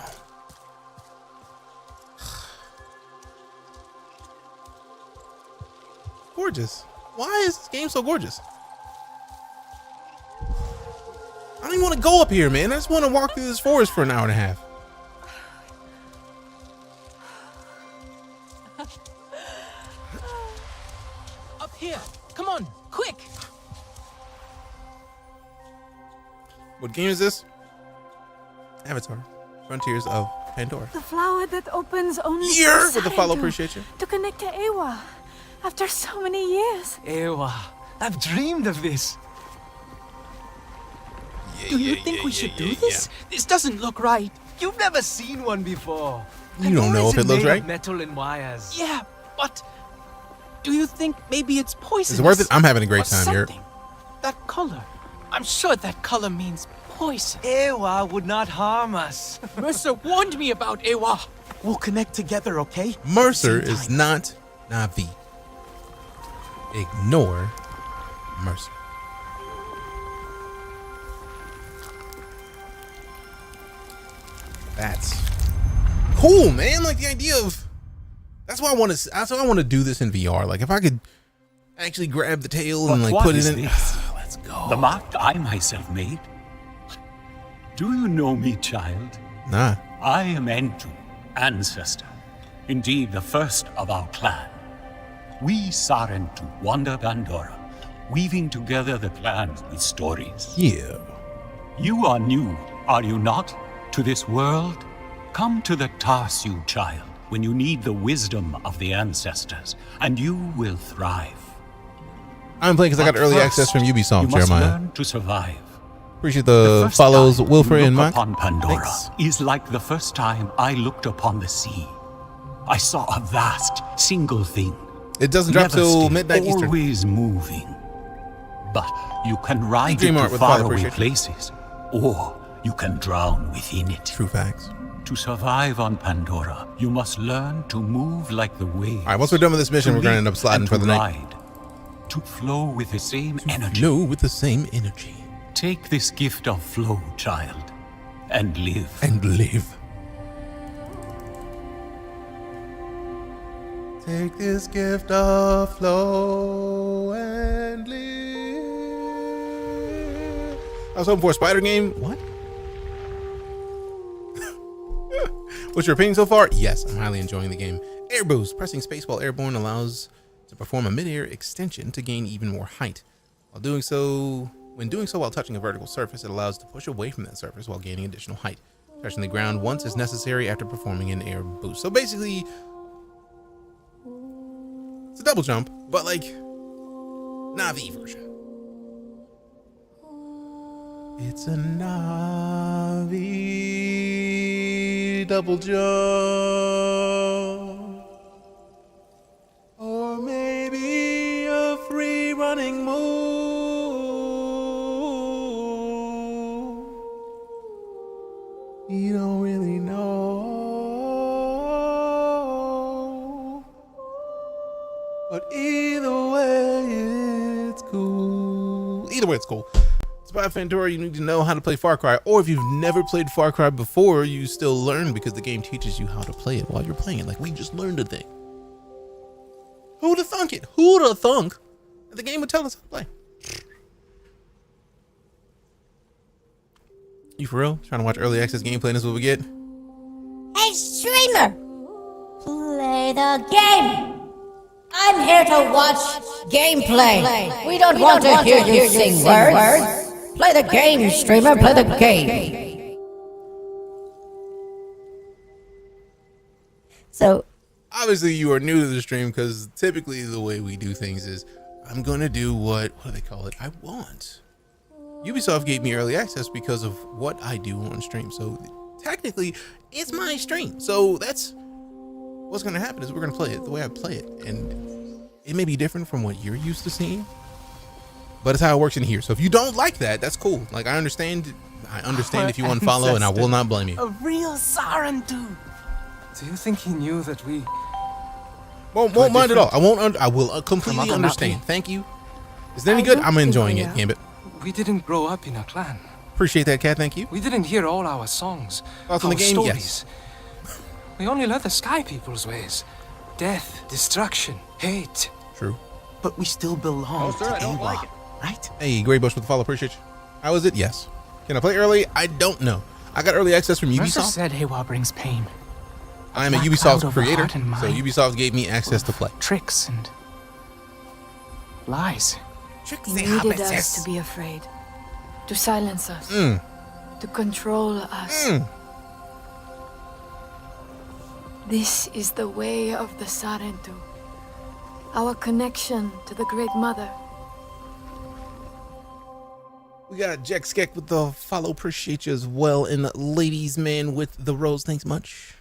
Gorgeous. Why is this game so gorgeous? I don't even want to go up here, man. I just want to walk through this forest for an hour and a half. Up here. Come on, quick. What game is this? Avatar Frontiers of Pandora. The flower that opens only Year for with the follow, Sarentu, appreciate you. to connect to Ewa after so many years. Ewa, I've dreamed of this. Do you think we should do this? This doesn't look right. You've never seen one before. You don't know if it looks right. Metal and wires. Yeah, but do you think maybe it's poisonous? Is it worth it? I'm having a great time here. That color. I'm sure that color means poison. Ewa would not harm us. Mercer warned me about Ewa. We'll connect together, okay? Mercer is not Navi. Ignore Mercer. That's cool, man. Like the idea of that's why I want to. That's why I want to do this in VR. Like if I could actually grab the tail and like put it in. Let's go. The mark I myself made. Do you know me, child? Nah. I am Entu, ancestor. Indeed, the first of our clan. We Sarentu wander Pandora, weaving together the clans with stories. Yeah. You are new, are you not, to this world? Come to the Tarsu, child, when you need the wisdom of the ancestors, and you will thrive. I'm playing because I got early access from Ubisoft, you must Jeremiah. learn to survive. Appreciate the follows, Wilfred and Mike. Upon Pandora is like the first time I looked upon the sea. I saw a vast, single thing. It doesn't drop till midnight Eastern. Always moving. But you can ride it to faraway places, or you can drown within it. True facts. To survive on Pandora, you must learn to move like the waves. All right, once we're done with this mission, we're going to end up sliding for the night. To flow with the same energy. Flow with the same energy. Take this gift of flow, child, and live. And live. Take this gift of flow and live. I was hoping for a spider game. What? What's your opinion so far? Yes, I'm highly enjoying the game. Air boost. Pressing space while airborne allows to perform a mid-air extension to gain even more height. When doing so while touching a vertical surface, it allows to push away from that surface while gaining additional height. Touching the ground once is necessary after performing an air boost. So basically, it's a double jump, but like Navi version. It's a Navi double jump, or maybe a free running move. You don't really know, but either way, it's cool. Either way, it's cool. To buy Pandora, you need to know how to play Far Cry, or if you've never played Far Cry before, you still learn because the game teaches you how to play it while you're playing it. Like we just learned a thing. Who'd have thunk it? Who'd have thunk that the game would tell us how to play? You for real? Trying to watch early access gameplay and this is what we get? Hey, streamer! Play the game! I'm here to watch gameplay. We don't want to hear you sing words. Play the game, streamer. Play the game. So, obviously you are new to the stream because typically the way we do things is I'm going to do what do they call it? I want. Ubisoft gave me early access because of what I do on stream. So technically it's my stream. So that's what's going to happen is we're going to play it the way I play it. And it may be different from what you're used to seeing, but it's how it works in here. So if you don't like that, that's cool. Like, I understand if you want to follow, and I will not blame you. A real Sarentu. Do you think he knew that we... Won't mind at all. I will completely understand. Thank you. Is that any good? I'm enjoying it, Gambit. We didn't grow up in a clan. Appreciate that, Cat. Thank you. We didn't hear all our songs. Thoughts on the game? Stories. Yes. We only learned the Sky People's ways. Death, destruction, hate. True. But we still belong to Awa, right? Hey, Grey Bush with the follow. Appreciate you. How is it? Yes. Can I play early? I don't know. I got early access from Mercer Ubisoft. said Awa brings pain. I am a black Ubisoft cloud over creator, heart and so mind. Ubisoft gave me access to play. Tricks and lies. He needed us to be afraid, to silence us, to control us. This is the way of the Sarentu, our connection to the Great Mother. We got Jack Skek with the follow. Appreciate you as well. And Ladies Man with the rose. Thanks much.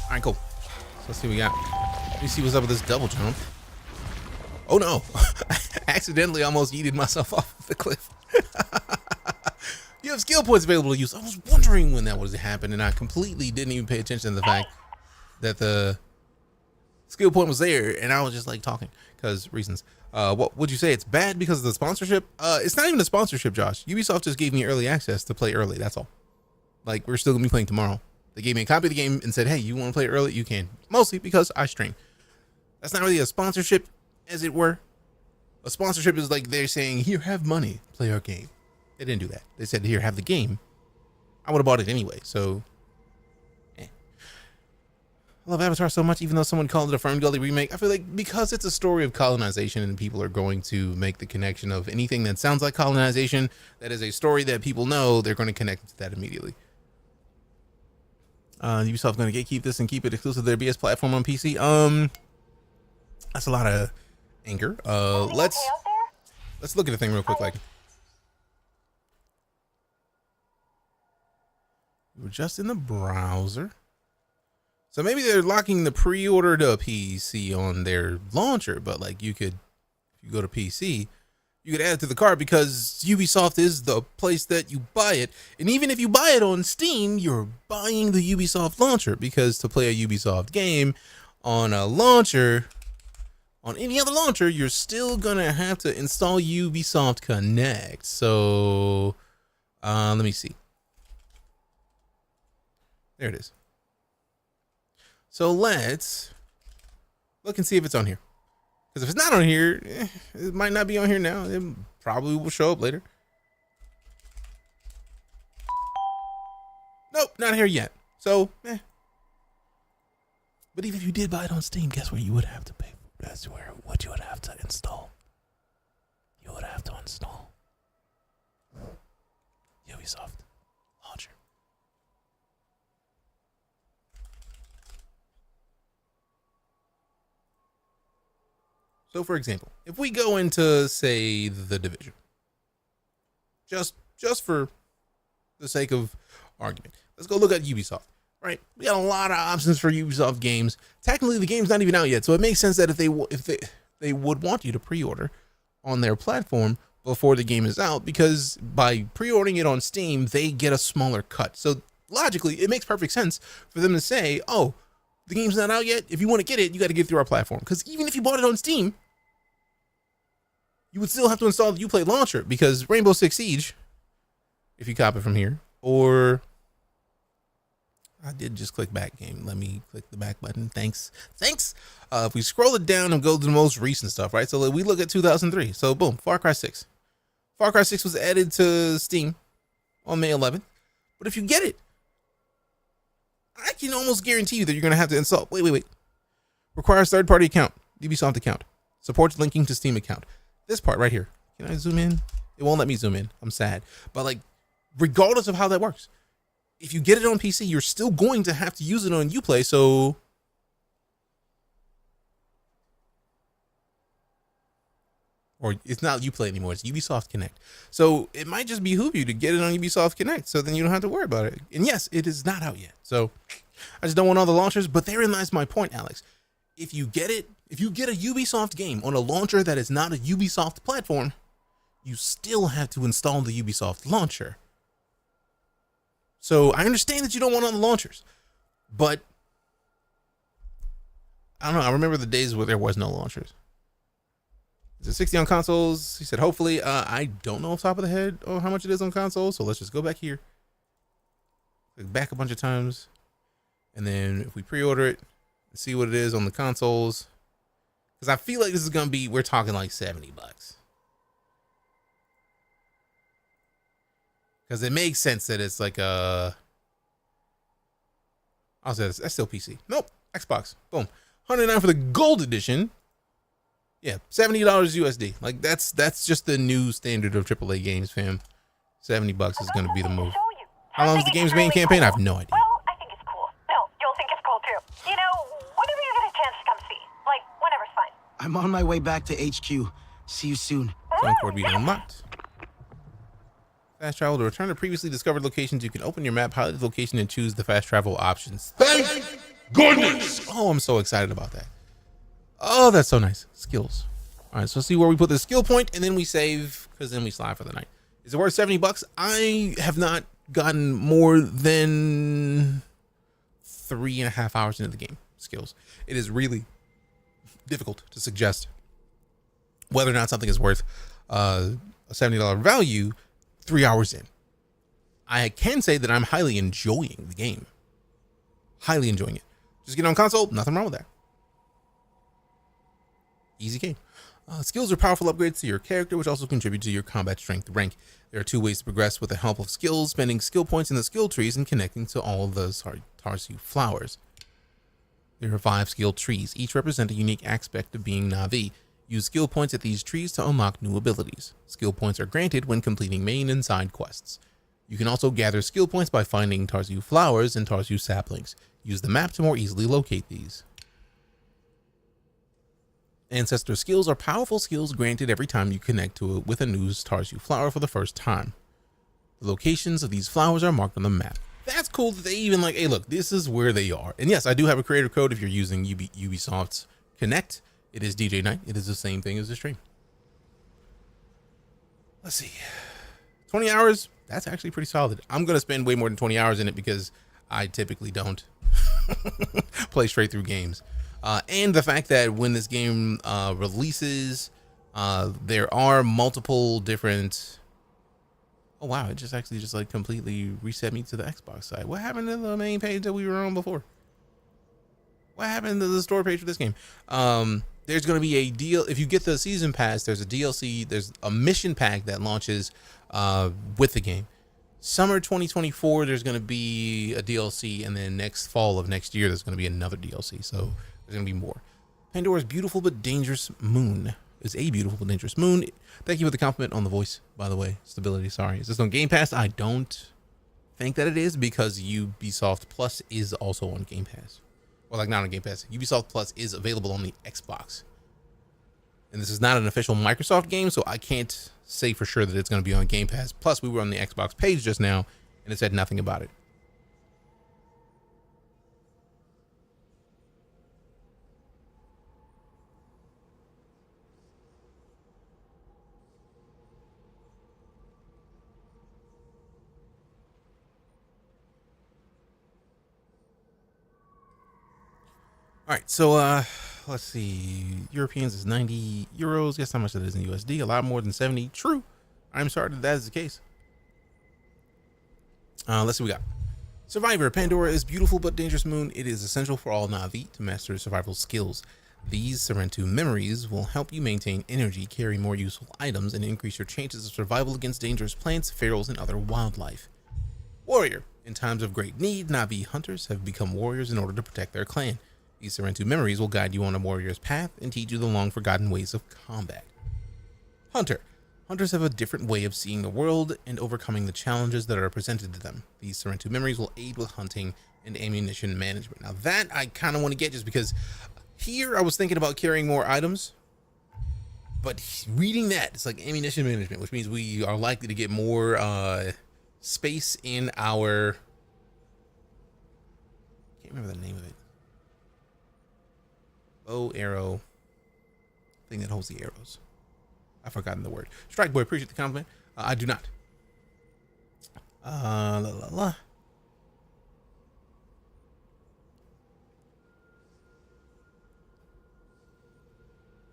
All right, cool. So let's see what we got. Let me see what's up with this double jump. Oh no. I accidentally almost yeeted myself off the cliff. You have skill points available to use. I was wondering when that was happening, and I completely didn't even pay attention to the fact that the skill point was there, and I was just like talking because reasons. What would you say? It's bad because of the sponsorship? It's not even a sponsorship, Josh. Ubisoft just gave me early access to play early. That's all. Like, we're still gonna be playing tomorrow. They gave me a copy of the game and said, hey, you want to play early? You can. Mostly because I stream. That's not really a sponsorship, as it were. A sponsorship is like they're saying, here, have money, play our game. They didn't do that. They said, here, have the game. I would have bought it anyway, so. I love Avatar so much, even though someone called it a Fern Gully remake. I feel like because it's a story of colonization and people are going to make the connection of anything that sounds like colonization, that is a story that people know, they're going to connect to that immediately. Ubisoft going to gatekeep this and keep it exclusive to their BS platform on PC. That's a lot of anger. Let's look at the thing real quick. Like, we're just in the browser. So maybe they're locking the pre-order to PC on their launcher, but like if you go to PC, you could add it to the cart because Ubisoft is the place that you buy it. And even if you buy it on Steam, you're buying the Ubisoft launcher because to play a Ubisoft game on a launcher, on any other launcher, you're still gonna have to install Ubisoft Connect. So let me see. There it is. So let's look and see if it's on here. Because if it's not on here, it might not be on here now. It probably will show up later. Nope, not here yet. So, But even if you did buy it on Steam, guess where you would have to pay for? That's what you would have to install. You would have to install Ubisoft launcher. So, for example, if we go into, say, The Division, just for the sake of argument, let's go look at Ubisoft, right? We got a lot of options for Ubisoft games. Technically, the game's not even out yet, so it makes sense that if they would want you to pre-order on their platform before the game is out, because by pre-ordering it on Steam, they get a smaller cut. So, logically, it makes perfect sense for them to say, oh, the game's not out yet. If you want to get it, you got to get it through our platform. Because even if you bought it on Steam, you would still have to install the Uplay launcher because Rainbow Six Siege, if you copy from here, or I did just click back game. Let me click the back button. Thanks. If we scroll it down and go to the most recent stuff, right? So we look at 2003. So boom, Far Cry 6. Far Cry 6 was added to Steam on May 11th. But if you get it, I can almost guarantee you that you're going to have to install. Wait. Requires third-party account, Ubisoft account. Supports linking to Steam account. This part right here. Can I zoom in? It won't let me zoom in. I'm sad. But like, regardless of how that works, if you get it on PC, you're still going to have to use it on Uplay. So or it's not Uplay anymore. It's Ubisoft Connect. So it might just behoove you to get it on Ubisoft Connect. So then you don't have to worry about it. And yes, it is not out yet. So I just don't want all the launchers, but therein lies my point, Alex. If you get a Ubisoft game on a launcher that is not a Ubisoft platform, you still have to install the Ubisoft launcher. So I understand that you don't want all the launchers, but I don't know. I remember the days where there was no launchers. Is it 60 on consoles? He said, hopefully. I don't know off the top of the head or how much it is on consoles. So let's just go back here. Click back a bunch of times. And then if we pre-order it, and see what it is on the consoles. Because I feel like this is going to be, we're talking like $70. Because it makes sense that it's like a, I'll say that's still PC. Nope, Xbox. Boom. $109 for the gold edition. Yeah, $70 USD. Like that's just the new standard of AAA games, fam. $70 is going to be the move. How long is the game's main campaign? I have no idea. Well, I think it's cool. No, you'll think it's cool too. You know, whenever you get a chance to come see. Like, whenever's fine. I'm on my way back to HQ. See you soon. Soundboard being unlocked. Fast travel to return to previously discovered locations. You can open your map, highlight the location, and choose the fast travel options. Thank goodness! Oh, I'm so excited about that. Oh, that's so nice. Skills. All right, so let's see where we put the skill point, and then we save, because then we slide for the night. Is it worth $70? I have not gotten more than 3.5 hours into the game. Skills. It is really difficult to suggest whether or not something is worth a $70 value 3 hours in. I can say that I'm highly enjoying the game. Highly enjoying it. Just get on console, nothing wrong with that. Easy game. Skills are powerful upgrades to your character, which also contribute to your combat strength rank. There are 2 ways to progress with the help of skills: spending skill points in the skill trees and connecting to all of the Tarsu flowers. There are 5 skill trees, each represent a unique aspect of being Na'vi. Use skill points at these trees to unlock new abilities. Skill points are granted when completing main and side quests. You can also gather skill points by finding Tarsu flowers and Tarsu saplings. Use the map to more easily locate these. Ancestor skills are powerful skills granted every time you connect to it with a new Tarsu flower for the first time. The locations of these flowers are marked on the map. That's cool that they even like, hey, look, this is where they are. And yes, I do have a creator code if you're using Ubisoft's Connect. It is DeejayKnight. It is the same thing as the stream. Let's see. 20 hours. That's actually pretty solid. I'm going to spend way more than 20 hours in it because I typically don't play straight through games. And the fact that when this game releases, there are multiple different... Oh, wow. It just actually just like completely reset me to the Xbox side. What happened to the main page that we were on before? What happened to the store page for this game? There's going to be a deal. If you get the season pass, there's a DLC. There's a mission pack that launches with the game. Summer 2024, there's going to be a DLC. And then next fall of next year, there's going to be another DLC. So there's going to be more. Pandora's beautiful but dangerous moon is a beautiful but dangerous moon. Thank you for the compliment on the voice, by the way. Stability, sorry. Is this on Game Pass? I don't think that it is because Ubisoft Plus is also on Game Pass. Well, like not on Game Pass. Ubisoft Plus is available on the Xbox. And this is not an official Microsoft game, so I can't say for sure that it's going to be on Game Pass. Plus, we were on the Xbox page just now, and it said nothing about it. All right, so let's see. Europeans is 90 euros. Guess how much that is in USD? A lot more than 70. True. I'm sorry that is the case. Let's see what we got. Survivor. Pandora is beautiful but dangerous moon. It is essential for all Na'vi to master survival skills. These Sarentu memories will help you maintain energy, carry more useful items, and increase your chances of survival against dangerous plants, ferals, and other wildlife. Warrior. In times of great need, Na'vi hunters have become warriors in order to protect their clan. These Sarentu memories will guide you on a warrior's path and teach you the long-forgotten ways of combat. Hunter. Hunters have a different way of seeing the world and overcoming the challenges that are presented to them. These Sarentu memories will aid with hunting and ammunition management. Now that I kind of want to get just because here I was thinking about carrying more items, but reading that, it's like ammunition management, which means we are likely to get more space in our... can't remember the name of it. Bow, arrow. Thing that holds the arrows. I've forgotten the word. Strike Boy, appreciate the compliment. I do not. La la la. All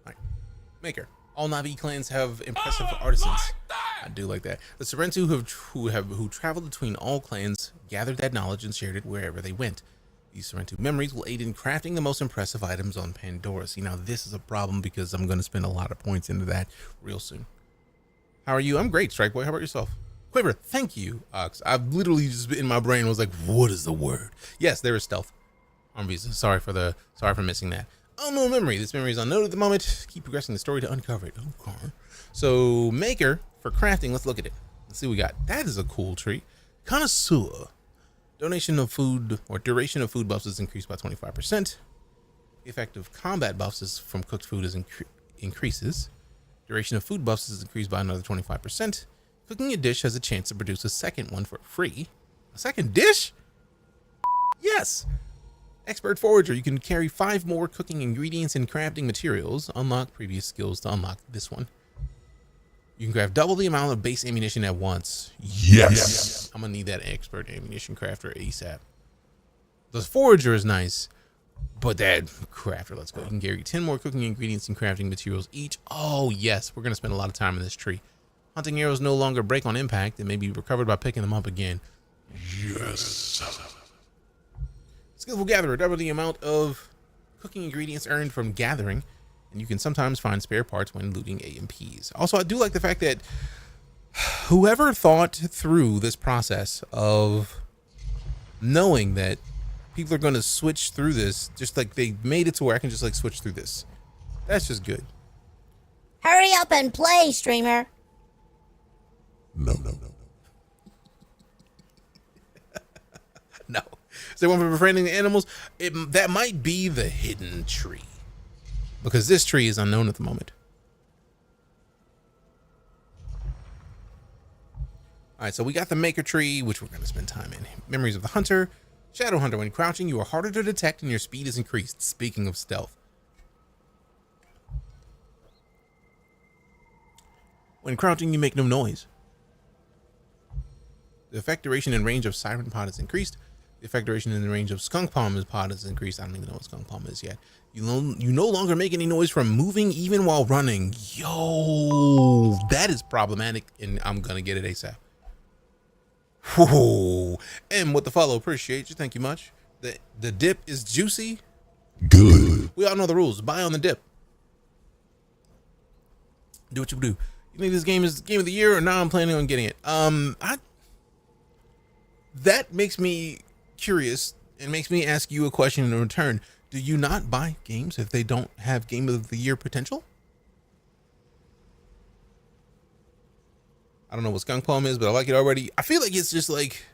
right. Maker. All Na'vi clans have impressive artisans. I do like that. The Sarentu who traveled between all clans gathered that knowledge and shared it wherever they went. These Sarentu memories will aid in crafting the most impressive items on Pandora. See, now this is a problem because I'm going to spend a lot of points into that real soon. How are you? I'm great, Strike Boy. How about yourself? Quiver, thank you, Ox. I've literally just in my brain was like, what is the word? Yes, there is stealth. On visa. Sorry for missing that. Unknown memory. This memory is unknown at the moment. Keep progressing the story to uncover it. Okay. So maker for crafting. Let's look at it. Let's see what we got. That is a cool tree. Connoisseur. Donation of food or duration of food buffs is increased by 25%. The effect of combat buffs from cooked food is increases. Duration of food buffs is increased by another 25%. Cooking a dish has a chance to produce a second one for free. A second dish? Yes. Expert Forager. You can carry 5 more cooking ingredients and crafting materials. Unlock previous skills to unlock this one. You can craft double the amount of base ammunition at once. Yes. I'm gonna need that expert ammunition crafter ASAP. The Forager is nice, but that crafter, let's go. You can carry 10 more cooking ingredients and crafting materials each. Oh yes, we're gonna spend a lot of time in this tree. Hunting arrows no longer break on impact and may be recovered by picking them up again. Yes. Skillful Gatherer, double the amount of cooking ingredients earned from gathering, and you can sometimes find spare parts when looting AMPs. Also, I do like the fact that whoever thought through this process of knowing that people are going to switch through this, just like they made it to where I can just like switch through this. That's just good. Hurry up and play, streamer. No. No. Is there one for befriending the animals? That might be the hidden tree. Because this tree is unknown at the moment. Alright, so we got the maker tree, which we're going to spend time in. Memories of the hunter. Shadow hunter. When crouching, you are harder to detect and your speed is increased. Speaking of stealth. When crouching, you make no noise. The effect duration and range of Siren Pod is increased. The effect duration and the range of Skunk Palm Pod is increased. I don't even know what Skunk Palm is yet. You no longer make any noise from moving even while running. Yo, that is problematic, and I'm going to get it ASAP. Whoa. And with the follow, appreciate you. Thank you much. The dip is juicy. Good. We all know the rules. Buy on the dip. Do what you do. You think this game is game of the year, or now I'm planning on getting it? That makes me curious and makes me ask you a question in return. Do you not buy games if they don't have game of the year potential? I don't know what Skunk Palm is, but I like it already. I feel like it's just like,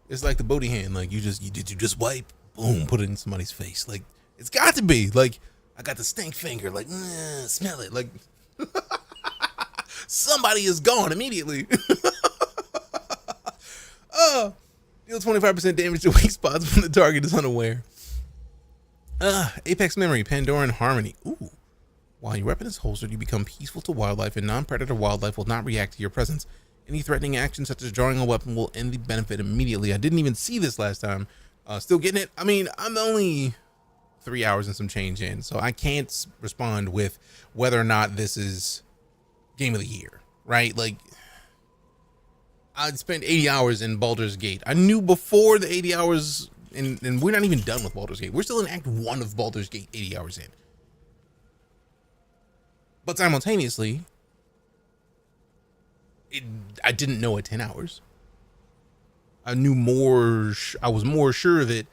it's like the Bodhi hand. Like you just wipe, boom, put it in somebody's face. Like it's got to be like, I got the stink finger. Like, smell it. Like somebody is gone immediately. Deal 25% damage to weak spots when the target is unaware. Apex Memory, Pandoran Harmony. Ooh. While your weapon is holstered, you become peaceful to wildlife, and non-predator wildlife will not react to your presence. Any threatening action, such as drawing a weapon, will end the benefit immediately. I didn't even see this last time. Still getting it. I mean, I'm only 3 hours and some change in, so I can't respond with whether or not this is game of the year, right? Like, I'd spent 80 hours in Baldur's Gate. I knew before the 80 hours, and we're not even done with Baldur's Gate. We're still in Act 1 of Baldur's Gate 80 hours in. But simultaneously, I didn't know at 10 hours. I knew more, I was more sure that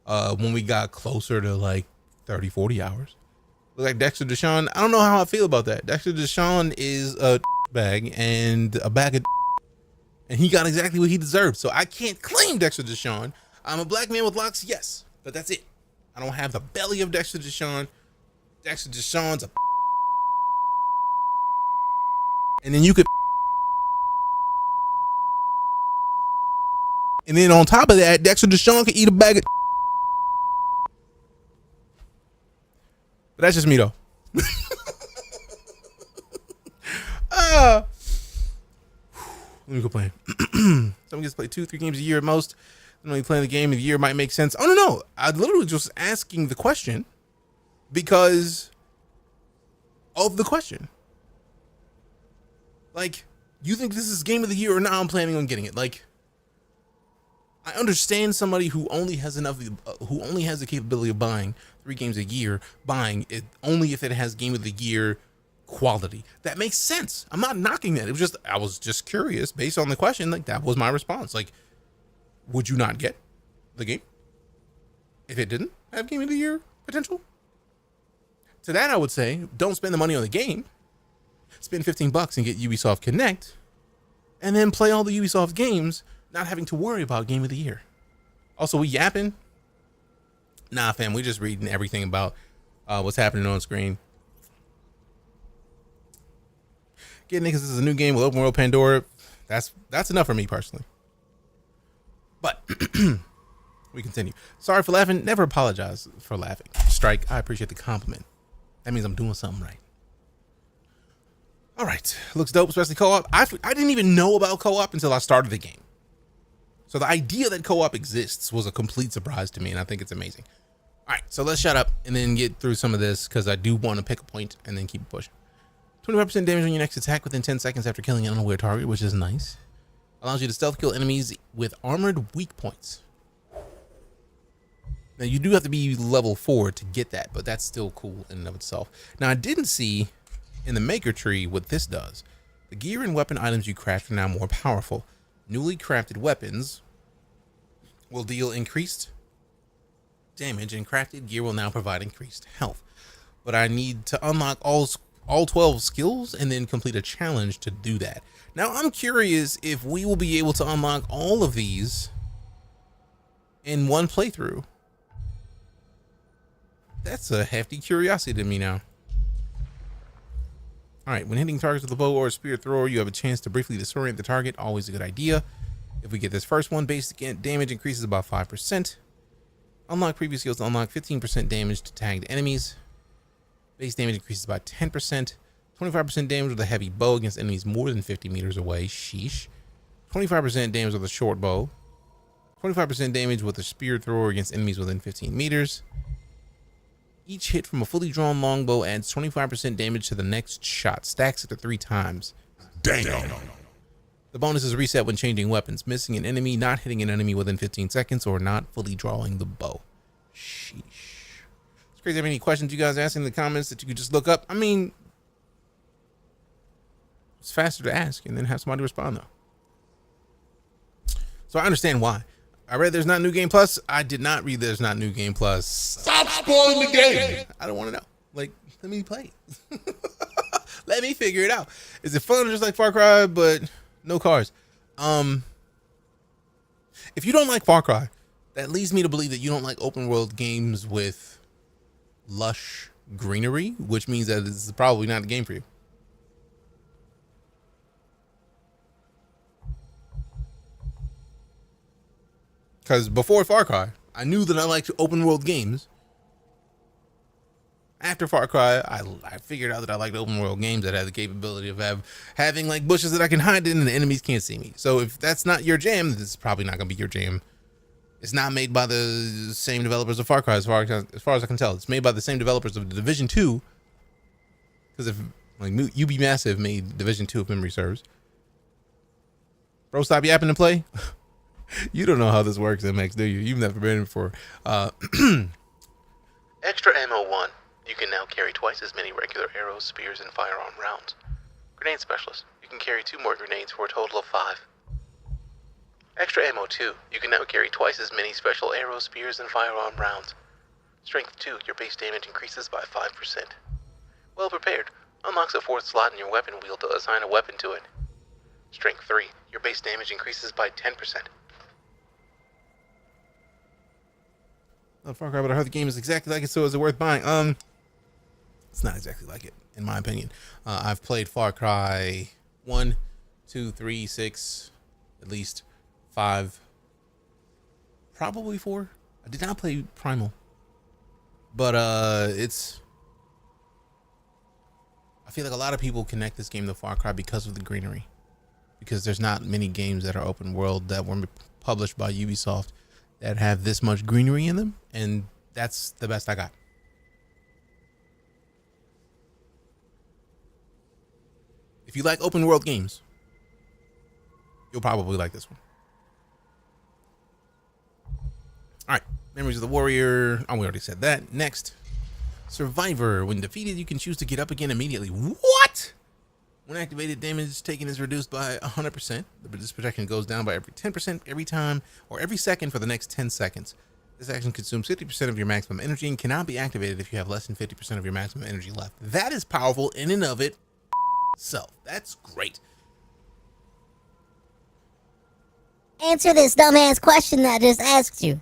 when we got closer to like 30, 40 hours. Like Dexter Deshawn, I don't know how I feel about that. Dexter Deshawn is a bag and a bag of and he got exactly what he deserved. So I can't claim Dexter Deshawn. I'm a black man with locks, yes, but that's it. I don't have the belly of Dexter Deshawn. Dexter Deshawn's a and then you could and then on top of that, Dexter Deshawn could eat a bag of But that's just me though. Let me go play. Someone gets to play 2-3 games a year at most. Then only playing the game of the year might make sense. Oh no, I literally just asking the question because of the question. Like, you think this is game of the year or not? I'm planning on getting it. Like, I understand somebody who only has the capability of buying 3 games a year, buying it only if it has game of the year quality. That makes sense. I'm not knocking that. It was just, I was just curious based on the question. Like, that was my response. Like, would you not get the game if it didn't have game of the year potential? To that, I would say, don't spend the money on the game. Spend $15 and get Ubisoft Connect, and then play all the Ubisoft games, not having to worry about game of the year. Also, we yapping? Nah, fam, we just reading everything about what's happening on screen. Getting it because this is a new game with open world Pandora. That's enough for me personally. But we continue. Sorry for laughing. Never apologize for laughing. Strike. I appreciate the compliment. That means I'm doing something right. All right. Looks dope, especially co-op. I didn't even know about co-op until I started the game. So the idea that co-op exists was a complete surprise to me, and I think it's amazing. All right. So let's shut up and then get through some of this because I do want to pick a point and then keep pushing. 25% damage on your next attack within 10 seconds after killing an unaware target, which is nice. Allows you to stealth kill enemies with armored weak points. Now, you do have to be level 4 to get that, but that's still cool in and of itself. Now, I didn't see in the maker tree what this does. The gear and weapon items you craft are now more powerful. Newly crafted weapons will deal increased damage, and crafted gear will now provide increased health. But I need to unlock all 12 skills and then complete a challenge to do that. Now, I'm curious if we will be able to unlock all of these in one playthrough. That's a hefty curiosity to me now. All right, when hitting targets with a bow or a spear thrower, you have a chance to briefly disorient the target. Always a good idea. If we get this first one, basic damage increases about 5%. Unlock previous skills to unlock 15% damage to tagged enemies. Base damage increases by 10%. 25% damage with a heavy bow against enemies more than 50 meters away. Sheesh. 25% damage with a short bow. 25% damage with a spear thrower against enemies within 15 meters. Each hit from a fully drawn longbow adds 25% damage to the next shot. Stacks it to 3 times. Damn. The bonus is reset when changing weapons. Missing an enemy, not hitting an enemy within 15 seconds, or not fully drawing the bow. Sheesh. It's crazy. Have any questions you guys ask in the comments that you could just look up? I mean, it's faster to ask and then have somebody respond though. So I understand why. I read there's not new game plus. I did not read there's not new game plus. Stop spoiling the game. I don't want to know. Like, let me play it. Let me figure it out. Is it fun just like Far Cry but no cars? If you don't like Far Cry, that leads me to believe that you don't like open world games with lush greenery, which means that this is probably not the game for you. Because before Far Cry, I knew that I liked open world games. After Far Cry, I figured out that I liked open world games that had the capability of having like bushes that I can hide in and the enemies can't see me. So if that's not your jam, this is probably not going to be your jam. It's not made by the same developers of Far Cry as far as I can tell. It's made by the same developers of Division 2. Because if like UB Massive made Division 2 if memory serves. Bro, stop yapping and play. You don't know how this works, MX, do you? You've never been in before. Extra ammo 1. You can now carry twice as many regular arrows, spears, and firearm rounds. Grenade specialist. You can carry 2 more grenades for a total of 5. Extra ammo 2. You can now carry twice as many special arrows, spears, and firearm rounds. Strength 2. Your base damage increases by 5%. Well prepared. Unlocks a 4th slot in your weapon wheel to assign a weapon to it. Strength 3. Your base damage increases by 10%. Far Cry, but I heard the game is exactly like it, so is it worth buying? It's not exactly like it, in my opinion. I've played Far Cry 1, 2, 3, 6, at least 5, probably 4. I did not play Primal, but it's I feel like a lot of people connect this game to Far Cry because of the greenery, because there's not many games that are open world that were published by Ubisoft that have this much greenery in them, and that's the best I got. If you like open world games, you'll probably like this one. All right, Memories of the Warrior. Oh, we already said that. Next, Survivor. When defeated, you can choose to get up again immediately. What? When activated, damage taken is reduced by 100%. This protection goes down by every 10% every time or every second for the next 10 seconds. This action consumes 50% of your maximum energy and cannot be activated if you have less than 50% of your maximum energy left. That is powerful in and of itself. That's great. Answer this dumbass question that I just asked you.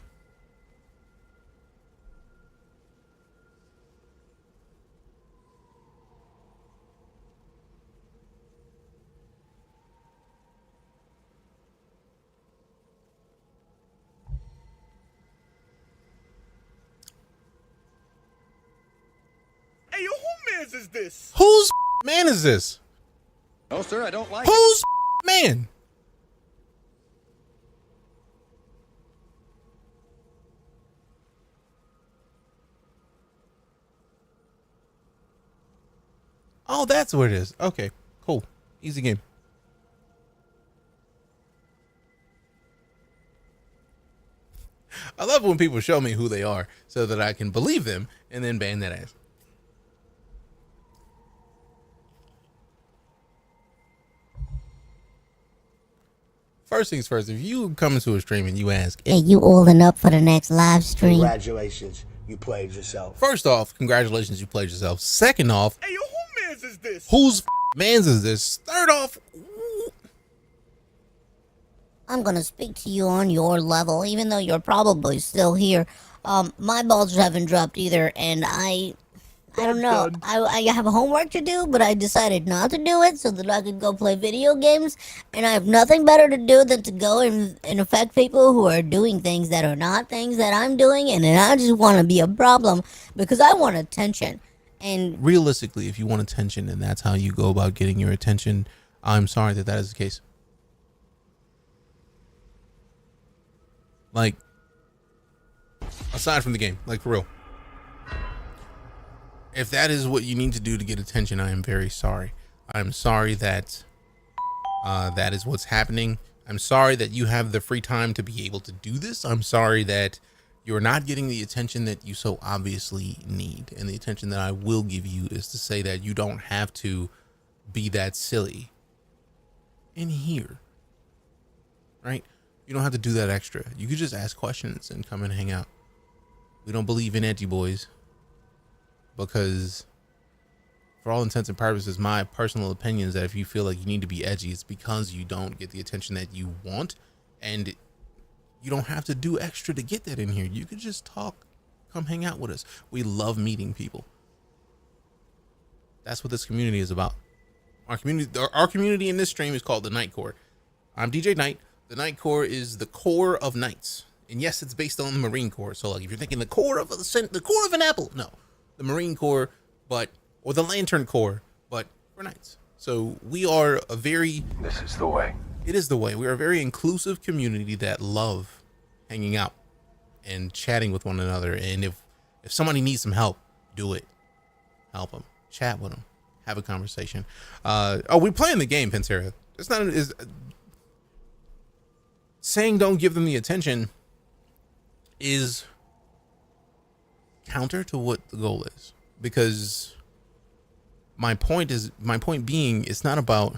Hey, yo, who mans is this? Whose man is this? No, sir, I don't like Whose man? Oh, that's what it is. Okay, cool. Easy game. I love when people show me who they are so that I can believe them and then ban that ass. First things first, if you come into a stream and you ask, "Hey, you old enough for the next live stream?" Congratulations, you played yourself. First off, congratulations, you played yourself. Second off, hey, yo, who mans is this? Whose mans is this? Third off, I'm gonna speak to you on your level, even though you're probably still here. My balls haven't dropped either, and I don't know. I have homework to do, but I decided not to do it so that I could go play video games. And I have nothing better to do than to go and affect people who are doing things that are not things that I'm doing. And then I just want to be a problem because I want attention. And realistically, if you want attention and that's how you go about getting your attention, I'm sorry that is the case. Like, aside from the game, like for real. If that is what you need to do to get attention, I am very sorry. I'm sorry that that is what's happening. I'm sorry that you have the free time to be able to do this. I'm sorry that you're not getting the attention that you so obviously need. And the attention that I will give you is to say that you don't have to be that silly in here, right? You don't have to do that extra. You could just ask questions and come and hang out. We don't believe in edgy boys. Because for all intents and purposes, my personal opinion is that if you feel like you need to be edgy, it's because you don't get the attention that you want, and you don't have to do extra to get that in here. You could just talk, come hang out with us. We love meeting people. That's what this community is about. Our community in this stream is called the Night Corps. I'm DeejayKnight. The Night Corps is the core of knights, and yes, it's based on the Marine Corps. So, like, if you're thinking the core of an apple, no. The Marine Corps, or the Lantern Corps, but for knights. So we are a very... This is the way. It is the way. We are a very inclusive community that love hanging out and chatting with one another. And if somebody needs some help, do it. Help them. Chat with them. Have a conversation. We're playing the game, Pantera. It's not... saying don't give them the attention is counter to what the goal is, because my point being, it's not about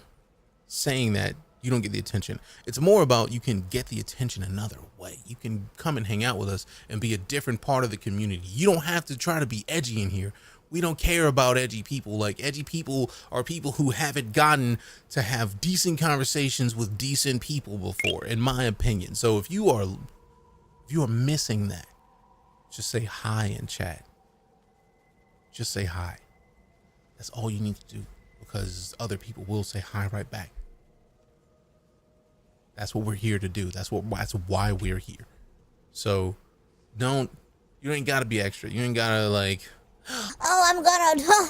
saying that you don't get the attention. It's more about you can get the attention another way. You can come and hang out with us and be a different part of the community. You don't have to try to be edgy in here. We don't care about edgy people. Like, edgy people are people who haven't gotten to have decent conversations with decent people before, in my opinion. So if you are missing that, just say hi in chat. Just say hi. That's all you need to do, because other people will say hi right back. That's what we're here to do. That's why we're here. So you ain't gotta be extra. You ain't gotta like, oh, I'm gonna.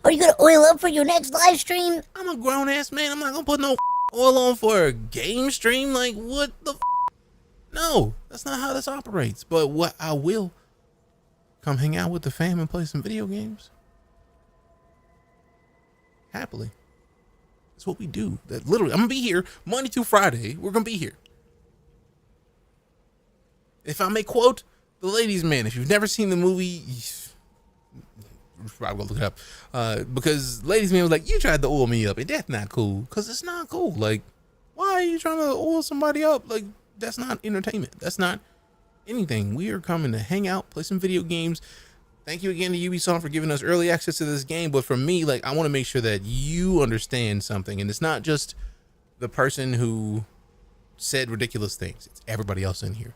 Are you gonna oil up for your next live stream? I'm a grown ass man. I'm not gonna put no oil on for a game stream. Like, what the? No, that's not how this operates. But what I will come hang out with the fam and play some video games happily. That's what we do. That literally, I'm gonna be here Monday through Friday. We're gonna be here. If I may quote The Ladies' Man, if you've never seen the movie, you should probably go look it up. Because Ladies' Man was like, you tried to oil me up, and that's not cool. Because it's not cool. Like, why are you trying to oil somebody up? Like, that's not entertainment. That's not anything. We are coming to hang out, play some video games. Thank you again to Ubisoft for giving us early access to this game. But for me, like, I want to make sure that you understand something. And it's not just the person who said ridiculous things. It's everybody else in here.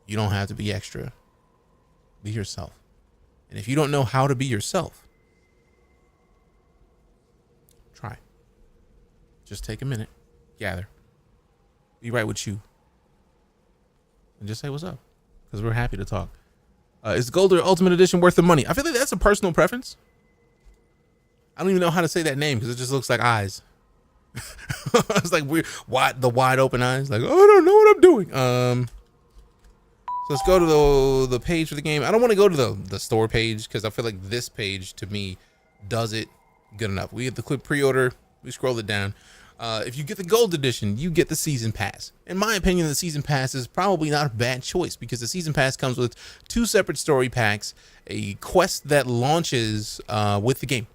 You don't have to be extra. Be yourself. And if you don't know how to be yourself, try. Just take a minute, gather, be right with you, and just say what's up, because we're happy to talk. Is Gold or Ultimate Edition worth the money? I feel like that's a personal preference. I don't even know how to say that name because it just looks like eyes. It's like weird, the wide open eyes. Like, oh, I don't know what I'm doing. So let's go to the page for the game. I don't want to go to the store page because I feel like this page to me does it good enough. We get the click pre-order. We scroll it down. If you get the gold edition, you get the season pass. In my opinion, the season pass is probably not a bad choice because the season pass comes with 2 separate story packs, a quest that launches with the game.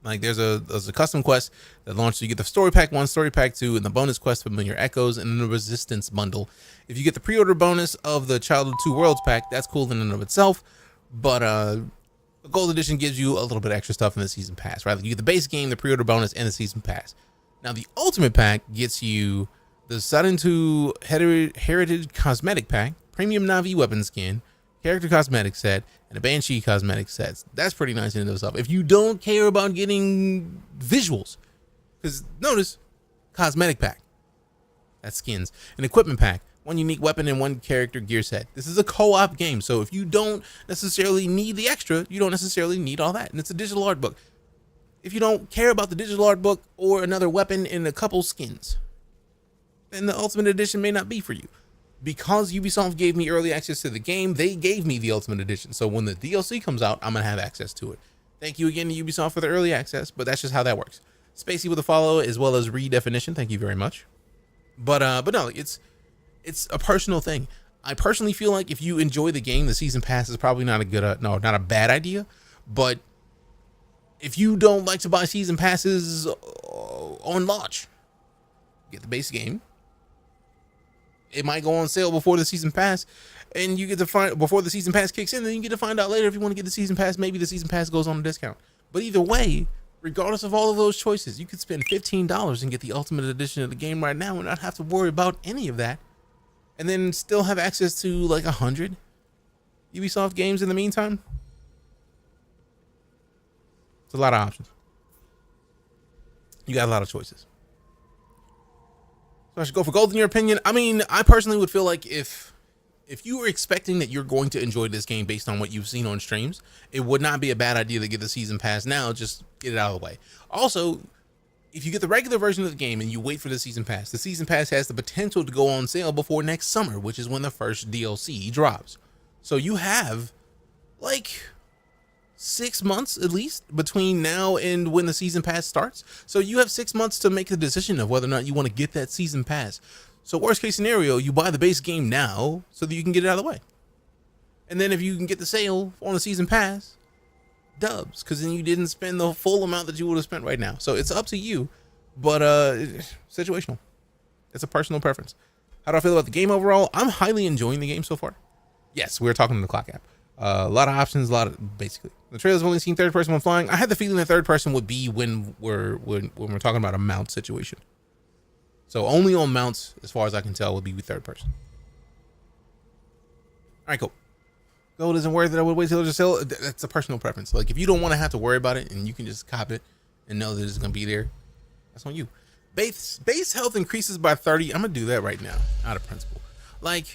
Like there's a custom quest that launches. You get the story pack 1, story pack 2, and the bonus quest Familiar Echoes, and then the resistance bundle. If you get the pre-order bonus of the Child of Two Worlds pack, that's cool in and of itself. But the gold edition gives you a little bit of extra stuff in the season pass, right? Like you get the base game, the pre-order bonus, and the season pass. Now the ultimate pack gets you the Sudden 2 Heritage Cosmetic Pack, Premium Na'vi Weapon Skin, Character Cosmetic Set, and a Banshee Cosmetic Set. That's pretty nice in and of itself. If you don't care about getting visuals, because notice, Cosmetic Pack, that's skins. An Equipment Pack, 1 unique weapon and 1 character gear set. This is a co-op game, so if you don't necessarily need the extra, you don't necessarily need all that. And it's a digital art book. If you don't care about the digital art book or another weapon and a couple skins, then the Ultimate Edition may not be for you. Because Ubisoft gave me early access to the game, they gave me the Ultimate Edition. So when the DLC comes out, I'm going to have access to it. Thank you again to Ubisoft for the early access, but that's just how that works. Spacey with a follow as well as redefinition. Thank you very much. But no, it's a personal thing. I personally feel like if you enjoy the game, the season pass is probably not a good, not a bad idea. But if you don't like to buy season passes on launch, get the base game. It might go on sale before the season pass, and you get to find before the season pass kicks in. Then you get to find out later if you want to get the season pass. Maybe the season pass goes on a discount. But either way, regardless of all of those choices, you could spend $15 and get the Ultimate Edition of the game right now and not have to worry about any of that, and then still have access to like 100 Ubisoft games in the meantime. It's a lot of options. You got a lot of choices. So I should go for gold in your opinion. I mean, I personally would feel like if you were expecting that you're going to enjoy this game based on what you've seen on streams, it would not be a bad idea to get the season pass now. Just get it out of the way. Also, if you get the regular version of the game and you wait for the season pass has the potential to go on sale before next summer, which is when the first DLC drops. So you have like 6 months at least between now and when the season pass starts. So you have 6 months to make the decision of whether or not you want to get that season pass. So worst case scenario, you buy the base game now so that you can get it out of the way. And then if you can get the sale on the season pass, dubs, because then you didn't spend the full amount that you would have spent right now. So it's up to you, but situational. It's a personal preference. How do I feel about the game overall? I'm highly enjoying the game so far. Yes, we're talking to the clock app. A lot of options, basically. The trailer's only seen third person when flying. I had the feeling that third person would be when we're talking about a mount situation. So only on mounts, as far as I can tell, would be with third person. All right, cool. Gold isn't worth it. I would wait till there's a sale. That's a personal preference. Like if you don't want to have to worry about it and you can just cop it and know that it's gonna be there, that's on you. Base health increases by 30. I'm gonna do that right now, out of principle. Like,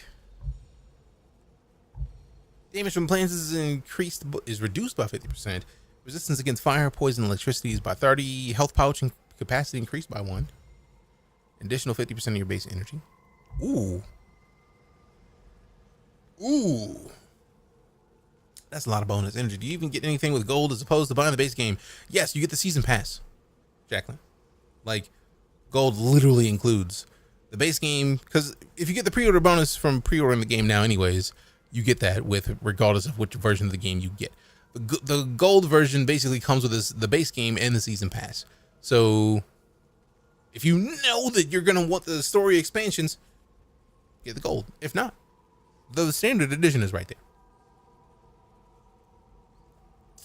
Damage from plants is reduced by 50%. Resistance against fire, poison, and electricity is by 30. Health pouch and capacity increased by 1. Additional 50% of your base energy. Ooh. Ooh. That's a lot of bonus energy. Do you even get anything with gold as opposed to buying the base game? Yes, you get the season pass, Jacqueline. Like, gold literally includes the base game, because if you get the pre-order bonus from pre-ordering the game now anyways, you get that with regardless of which version of the game you get. The gold version basically comes with the base game and the season pass. So if you know that you're going to want the story expansions, get the gold. If not, the standard edition is right there.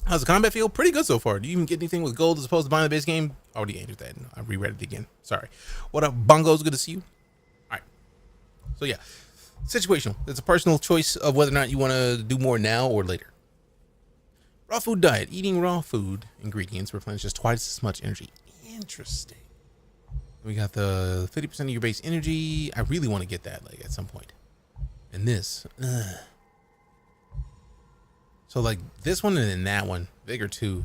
How's the combat feel? Pretty good so far. Do you even get anything with gold as opposed to buying the base game? Already answered that. I reread it again. Sorry. What up, Bongos? Good to see you. All right. So yeah, situational. It's a personal choice of whether or not you want to do more now or later. Raw food diet. Eating raw food ingredients replenishes twice as much energy. Interesting. We got the 50% of your base energy. I really want to get that like at some point. And this. So like this one and then that one, Vigor 2.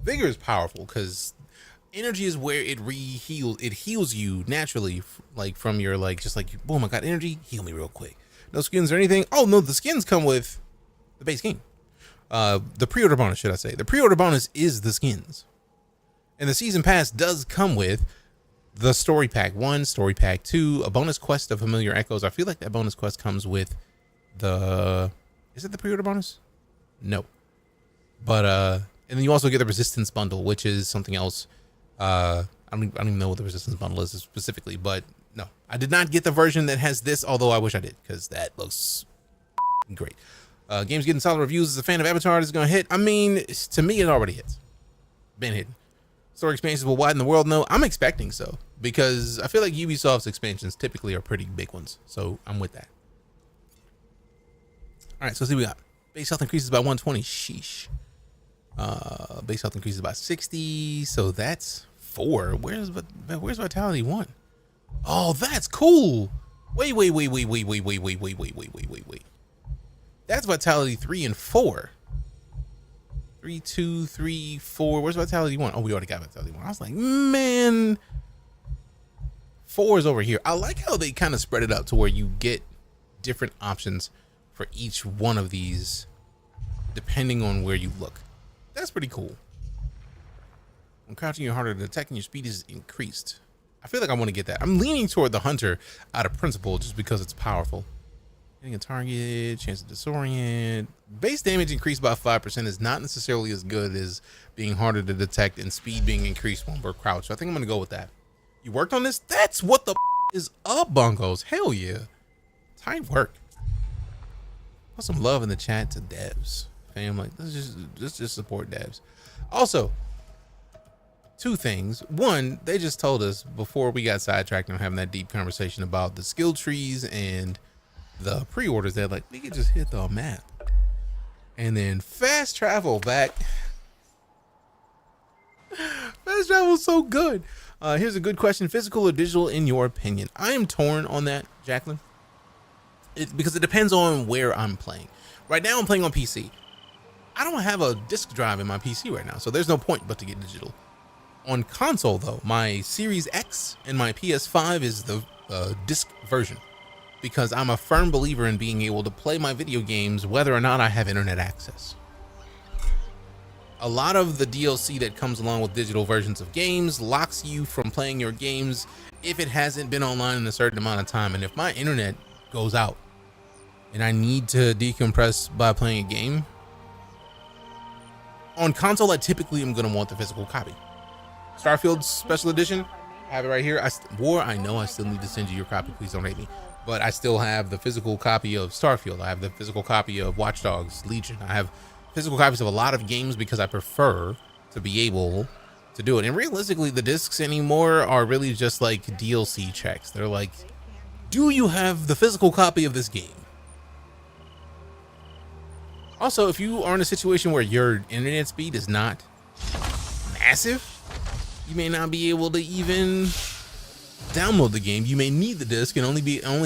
Vigor is powerful because energy is where it heals you naturally, like from your like just like boom, I got energy, heal me real quick. No skins or anything. Oh no, the skins come with the base game. The pre-order bonus, should I say? The pre-order bonus is the skins, and the season pass does come with the story pack 1, story pack 2, a bonus quest of familiar echoes. I feel like that bonus quest comes with the. Is it the pre-order bonus? No. But and then you also get the resistance bundle, which is something else. I don't even know what the resistance bundle is specifically, but no, I did not get the version that has this, although I wish I did, because that looks great. Game's getting solid reviews. As a fan of Avatar, is gonna hit. I mean, to me, it already hits. Been hitting. Story expansions will widen the world. No, I'm expecting so, because I feel like Ubisoft's expansions typically are pretty big ones. So I'm with that. All right, so let's see what we got. Base health increases by 120. Sheesh. Base health increases by 60. So that's 4. Where's Vitality 1? Oh, that's cool. Wait. That's Vitality 3 and 4. 3, 2, 3, 4. Where's Vitality 1? Oh, we already got Vitality 1. I was like, man. 4 is over here. I like how they kind of spread it out to where you get different options for each one of these depending on where you look. That's pretty cool. When crouching, you're harder to detect and your speed is increased. I feel like I want to get that. I'm leaning toward the hunter out of principle just because it's powerful. Hitting a target, chance to disorient. Base damage increased by 5% is not necessarily as good as being harder to detect and speed being increased when we're crouched. So I think I'm going to go with that. You worked on this? That's what the is up, Bongos. Hell yeah. Tight work. Put some love in the chat to devs. Family. Let's just support devs. Also, 2 things. One, they just told us before we got sidetracked and having that deep conversation about the skill trees and the pre-orders, they're like, we could just hit the map and then fast travel back. Fast travel is so good. Here's a good question. Physical or digital in your opinion? I am torn on that, Jacqueline. Because it depends on where I'm playing. Right now I'm playing on PC. I don't have a disk drive in my PC right now, so there's no point but to get digital. On console though, my Series X and my PS5 is the disc version, because I'm a firm believer in being able to play my video games whether or not I have internet access. A lot of the DLC that comes along with digital versions of games locks you from playing your games if it hasn't been online in a certain amount of time. And if my internet goes out and I need to decompress by playing a game, on console I typically am going to want the physical copy. Starfield Special Edition, I have it right here. I know I still need to send you your copy, please don't hate me, but I still have the physical copy of Starfield. I have the physical copy of Watch Dogs Legion. I have physical copies of a lot of games because I prefer to be able to do it. And realistically, the discs anymore are really just like DLC checks. They're like, do you have the physical copy of this game? Also, if you are in a situation where your internet speed is not massive, you may not be able to even download the game. You may need the disc and only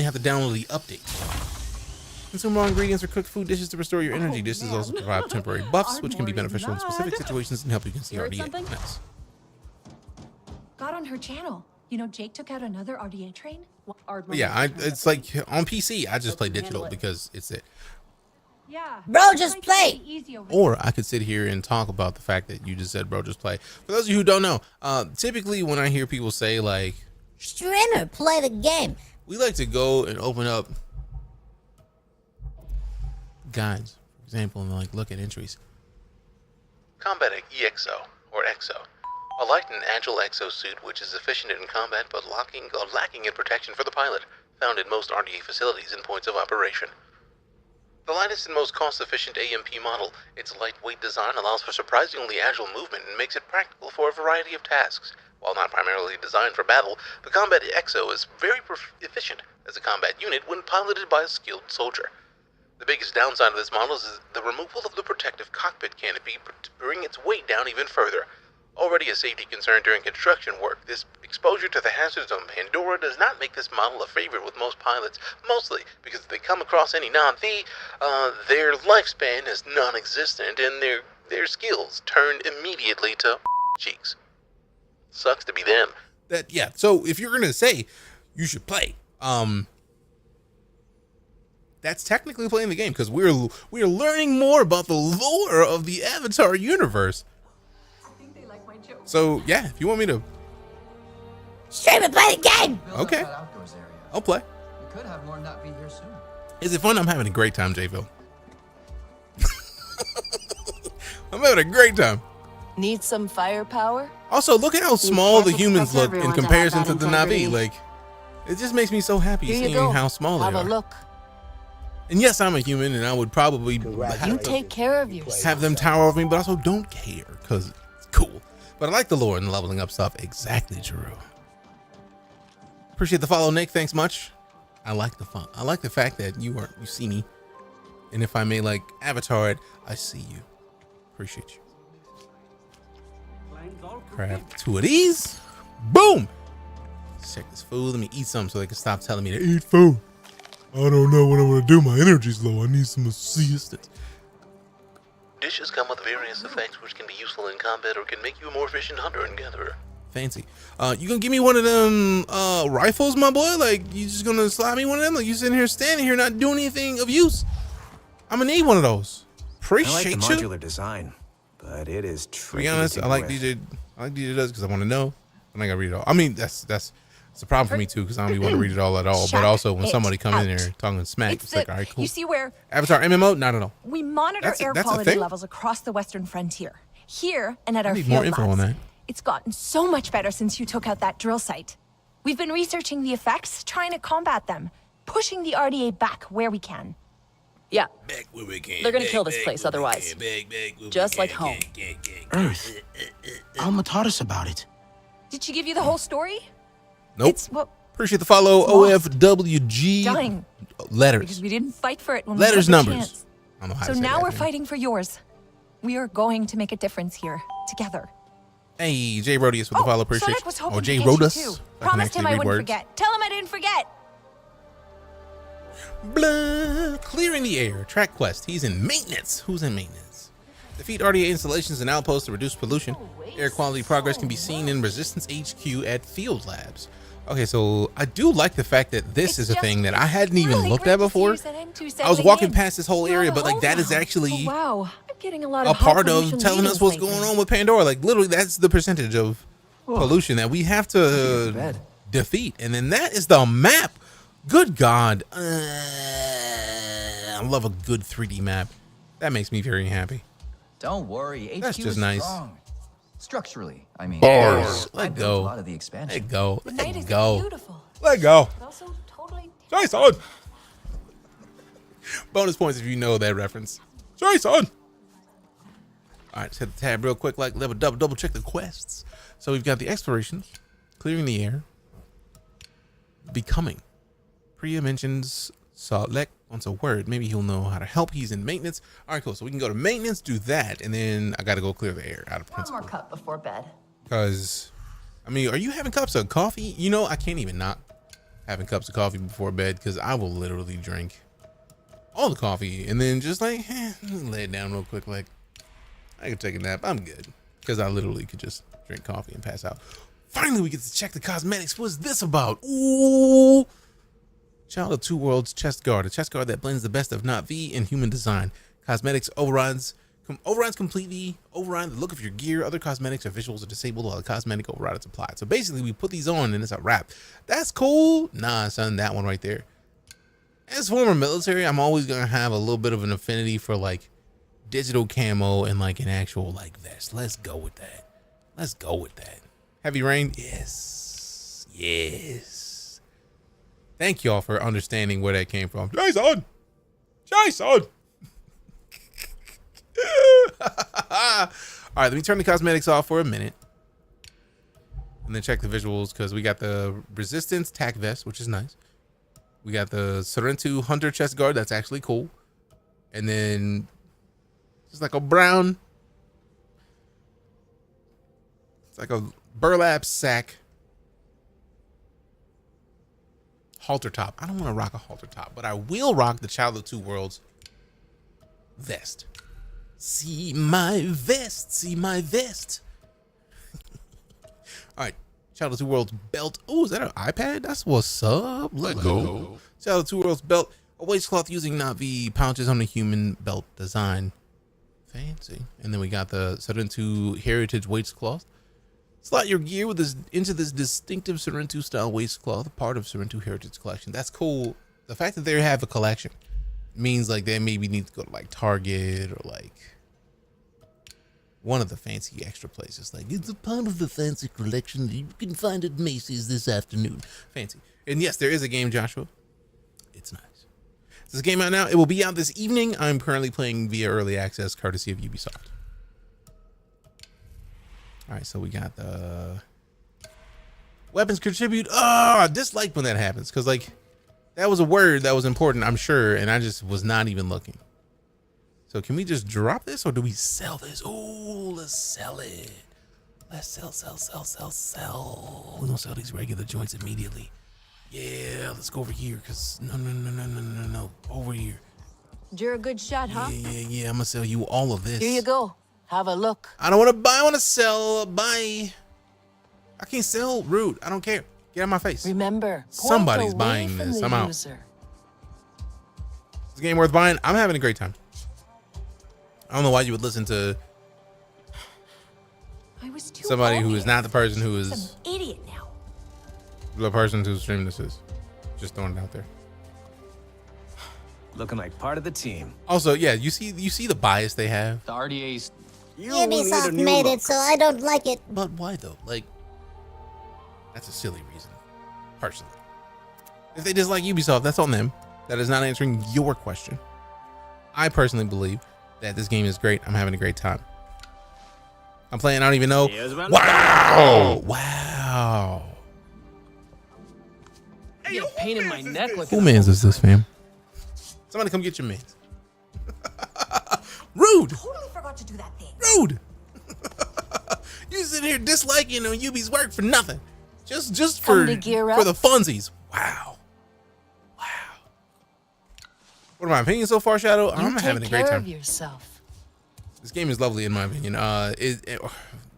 have to download the update. Consume raw ingredients or cooked food dishes to restore your energy. Dishes also provide temporary buffs, which can be beneficial in specific situations and help you consume RDA. Nice. Got on her channel. You know, Jake took out another RDA train. But yeah, it's like on PC, I just play digital because it's it. Yeah. Bro, just play. Or I could sit here and talk about the fact that you just said, bro, just play. For those of you who don't know, typically when I hear people say like, streamer, play the game, we like to go and open up guides, for example, and like look at entries. Combat EXO, or EXO. A light and agile exosuit which is efficient in combat but lacking in protection for the pilot, found in most RDA facilities and points of operation. The lightest and most cost-efficient AMP model, its lightweight design allows for surprisingly agile movement and makes it practical for a variety of tasks. While not primarily designed for battle, the Combat EXO is very efficient as a combat unit when piloted by a skilled soldier. The biggest downside of this model is the removal of the protective cockpit canopy to bring its weight down even further. Already a safety concern during construction work, this exposure to the hazards on Pandora does not make this model a favorite with most pilots, mostly because if they come across any non-V, their lifespan is non-existent and their skills turn immediately to cheeks. Sucks to be them. Yeah, so if you're gonna say you should play, that's technically playing the game because we're learning more about the lore of the Avatar universe. So yeah, if you want me to stream and play the game, okay, I'll play. We could have more not be here soon. Is it fun? I'm having a great time, J-Phil. I'm having a great time. Need some firepower? Also, look at how small the humans look in comparison to the Na'vi. Like, it just makes me so happy seeing how small they are. Have a look. And yes, I'm a human, and I would probably take care of yourself. have them tower over me, but also don't care because it's cool. But I like the lore and the leveling up stuff. Exactly, Drew. Appreciate the follow, Nick. Thanks much. I like the fun. I like the fact that you see me, and if I may like avatar it, I see you. Appreciate you. Craft 2 of these. Boom. Let's check this food. Let me eat something so they can stop telling me to eat food. I don't know what I'm gonna do. My energy's low. I need some assistance. Dishes come with various effects which can be useful in combat or can make you a more efficient hunter and gatherer. Fancy. You gonna give me one of them rifles, my boy? Like, you just gonna slap me one of them? Like, you sitting here standing here not doing anything of use? I'm gonna need one of those. Appreciate you. I like the modular design, but it is true. To be honest, I like DJ does because I want to know, and I gotta read it all. I mean, that's a problem for me too because I don't even want to read it all at all. But also, when somebody come in there talking smack, it's like, all right, cool. You see where Avatar MMO? Not at all. we monitor air quality levels across the western frontier. Here and at our need field more info on labs. that. It's gotten so much better since you took out that drill site. We've been researching the effects, trying to combat them, pushing the RDA back where we can. Yeah. Back where we can. They're gonna kill this place otherwise. Just like home. Earth. Alma taught us about it. Did she give you the whole story? Nope. Appreciate the follow. OFWG. Dying. Letters. Because we didn't fight for it when Letters, we had the numbers. chance. I don't know how So to say now that, we're man. fighting for yours. We are going to make a difference here, together. Hey, Jay Rodius with the follow. Appreciate Sonek was you. hoping Or Jay to get you Rodus. too. If I can Promised him actually I read wouldn't words. forget. Tell him I didn't forget. Blah. Clearing the air. Track quest. He's in maintenance. Who's in maintenance? Defeat RDA installations and outposts to reduce pollution. Air quality progress can be seen in Resistance HQ at Field Labs. Okay, so I do like the fact that this is a thing that I hadn't even looked at before. I was walking past this whole area, but like that is actually Wow, I'm getting a lot a of part of telling us what's going on with Pandora. Like literally, that's the percentage of pollution that we have to defeat, and then that is the map. Good God, I love a good 3D map. That makes me very happy. Don't worry, HQ That's just is nice. strong. Structurally, I mean. Bars. I Let built a go. lot of the expansion. Let go. The night Let is go. beautiful. Let go. But also totally Jason. Bonus points if you know that reference. Jason. All right, let's hit the tab real quick. Like double check the quests. So we've got the exploration, clearing the air, becoming. Priya mentions Salek wants a word. Maybe he'll know how to help. He's in maintenance. All right, cool. So we can go to maintenance, do that, and then I got to go clear the air out of One principle. more cup before bed. Because, I mean, are you having cups of coffee? You know, I can't even not having cups of coffee before bed because I will literally drink all the coffee, and then just like lay it down real quick. Like I could take a nap. I'm good because I literally could just drink coffee and pass out. Finally, we get to check the cosmetics. What's this about? Ooh. Child of Two Worlds chest guard. A chest guard that blends the best of Not V and human design. Cosmetics overrides completely override the look of your gear. Other cosmetics or visuals are disabled while the cosmetic override is applied. So basically, we put these on and it's a wrap. That's cool. Nah, son, that one right there. As former military, I'm always gonna have a little bit of an affinity for like digital camo and like an actual like vest. Let's go with that. Let's go with that. Heavy rain? Yes. Yes. Thank y'all for understanding where that came from. Jason! Jason! All right, let me turn the cosmetics off for a minute. And then check the visuals because we got the resistance tac vest, which is nice. We got the Sorrentu Hunter chest guard. That's actually cool. And then just like a brown. It's like a burlap sack halter top. I don't want to rock a halter top, but I will rock the Child of Two Worlds vest. See my vest. See my vest. All right. Child of Two Worlds belt. Oh, is that an iPad? That's what's up. Let go. Child of Two Worlds belt. A waistcloth using Navi pouches on the human belt design. Fancy. And then we got the Sorrentu Heritage waistcloth. Slot your gear with this into this distinctive Sorrentu style waistcloth, part of Sorrentu Heritage collection. That's cool. The fact that they have a collection means like they maybe need to go to like Target or like one of the fancy extra places. Like it's a part of the fancy collection you can find at Macy's this afternoon. Fancy. And yes, there is a game, Joshua. It's nice. This game out now. It will be out this evening. I'm currently playing via early access, courtesy of Ubisoft. All right, so we got the weapons contribute. Oh, I dislike when that happens because like that was a word that was important, I'm sure, and I just was not even looking. So can we just drop this or do we sell this? Oh, let's sell it. Let's sell. We're gonna sell these regular joints immediately. Yeah, let's go over here because no, over here. You're a good shot, huh? Yeah, I'm gonna sell you all of this. Here you go. Have a look. I don't want to buy. I want to sell. Buy. I can't sell. Rude. I don't care. Get out of my face. Remember, somebody's buying this. I'm out. Is this game worth buying? I'm having a great time. I don't know why you would listen to somebody who is not the person who is an idiot now. The person whose stream this is. Just throwing it out there. Looking like part of the team. Also, yeah, you see the bias they have. The RDA's. Ubisoft made it, so I don't like it. But why though? Like, that's a silly reason. Personally, if they dislike Ubisoft, that's on them. That is not answering your question. I personally believe that this game is great. I'm having a great time. I'm playing. I don't even know. Wow. Hey, yo, pain in my neck. Who mans is this, fam? Somebody come get your mans. Rude. Totally forgot to do that thing. Rude. You sitting here disliking on Ubi's work for nothing. Just for the funsies. Wow. What are my opinions so far, Shadow? I'm having a great time. Take care of yourself. This game is lovely in my opinion.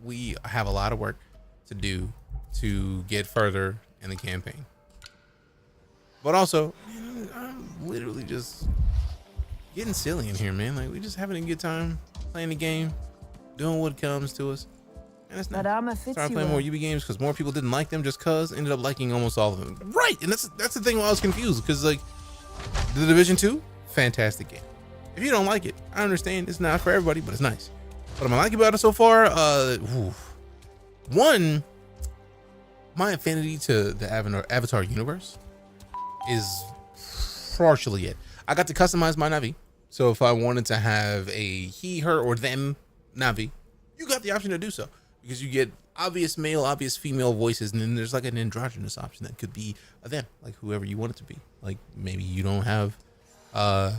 We have a lot of work to do to get further in the campaign. But also, man, I'm literally just getting silly in here, man. Like, we just having a good time playing the game, doing what comes to us. And it's not start playing more UB games because more people didn't like them just cause ended up liking almost all of them. Right, and that's the thing why I was confused because like the Division 2, fantastic game. If you don't like it, I understand it's not for everybody, but it's nice. What am I liking about it so far? One, my affinity to the Avatar universe is partially it. I got to customize my Navi. So if I wanted to have a he, her, or them Navi, you got the option to do so. Because you get obvious male, obvious female voices, and then there's like an androgynous option that could be a them, like whoever you want it to be. Like maybe you don't have a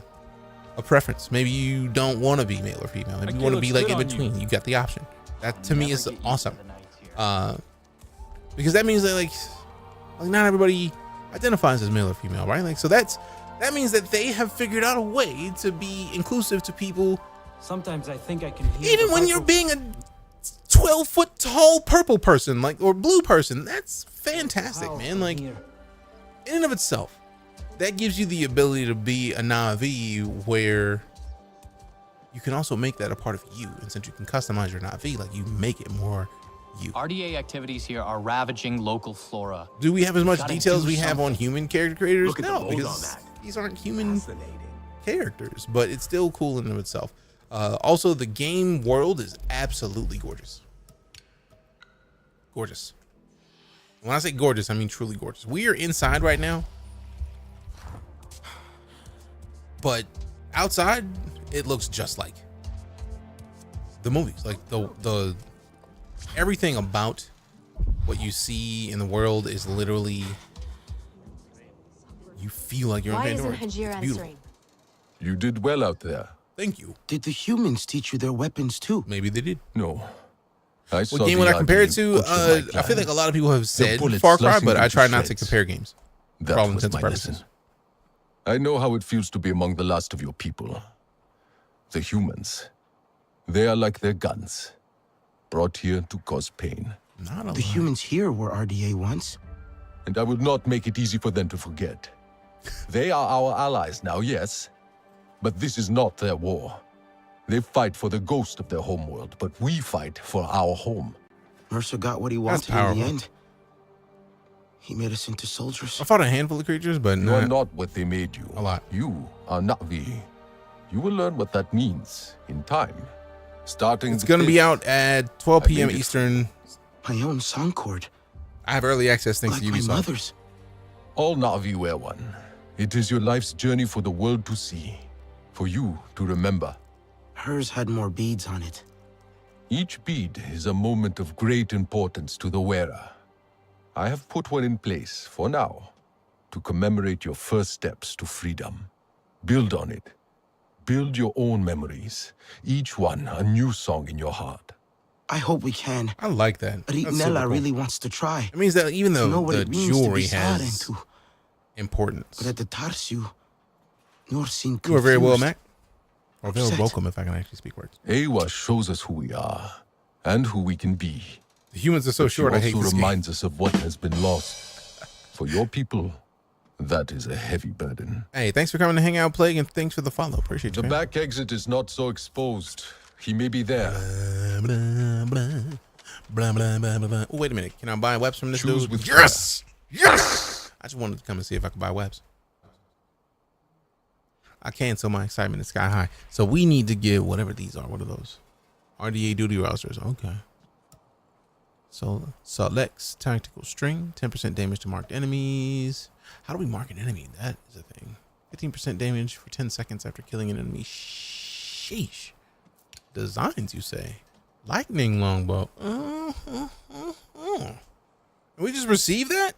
preference. Maybe you don't want to be male or female. Maybe you want to be like in between. You got the option. That to me is awesome. Because that means that like not everybody identifies as male or female, right? Like, so that's that means that they have figured out a way to be inclusive to people. Sometimes I think I can hear even when you're being a 12-foot tall purple person, like, or blue person. That's fantastic, man. Like, in and of itself, that gives you the ability to be a Na'vi where you can also make that a part of you. And since you can customize your Na'vi, like, you make it more you. RDA activities here are ravaging local flora. Do we have as much detail as we have on human character creators? No, the because these aren't human characters, but it's still cool in and of itself. Also, the game world is absolutely gorgeous. Gorgeous. When I say gorgeous, I mean truly gorgeous. We are inside right now, but outside it looks just like the movies. Like the everything about what you see in the world is literally, you feel like you're in Pandora. Why isn't Hajir answering? You did well out there. Thank you. Did the humans teach you their weapons too? Maybe they did. No. What game would I compare it to? I feel like a lot of people have said Far Cry, but I try not to compare games. That was my lesson. I know how it feels to be among the last of your people. The humans. They are like their guns, brought here to cause pain. The humans here were RDA once. And I would not make it easy for them to forget. They are our allies now, yes, but this is not their war. They fight for the ghost of their homeworld, but we fight for our home. Mercer got what he wanted in the end. He made us into soldiers. I fought a handful of creatures, but you are not what they made you. A lot. You are Na'vi. You will learn what that means in time. Starting. It's going to be out at 12 p.m. Eastern. My own song chord. I have early access thanks to Ubisoft. My mother's. All Na'vi wear one. It is your life's journey for the world to see, for you to remember. Hers had more beads on it. Each bead is a moment of great importance to the wearer. I have put one in place, for now, to commemorate your first steps to freedom. Build on it. Build your own memories, each one a new song in your heart. I hope we can. I like that. Nella really wants to try. It means that even though the jewelry has importance. But at the Tarsu, nor seem you are very well, Mac. Or very welcome, if I can actually speak words. Awa shows us who we are and who we can be. The humans are so short. I hate this also game. Reminds us of what has been lost. For your people, that is a heavy burden. Hey, thanks for coming to hang out, Plague, and thanks for the follow. Appreciate you. The back exit is not so exposed. He may be there. Blah, blah, blah, blah, blah. Oh, wait a minute. Can I buy webs from this dude? With yes! Yes! I just wanted to come and see if I could buy webs. I can, so my excitement is sky high. So we need to get whatever these are. What are those? RDA duty rousters. Okay. So selects tactical string. 10% damage to marked enemies. How do we mark an enemy? That is a thing. 15% damage for 10 seconds after killing an enemy. Sheesh. Designs, you say? Lightning longbow. We just received that?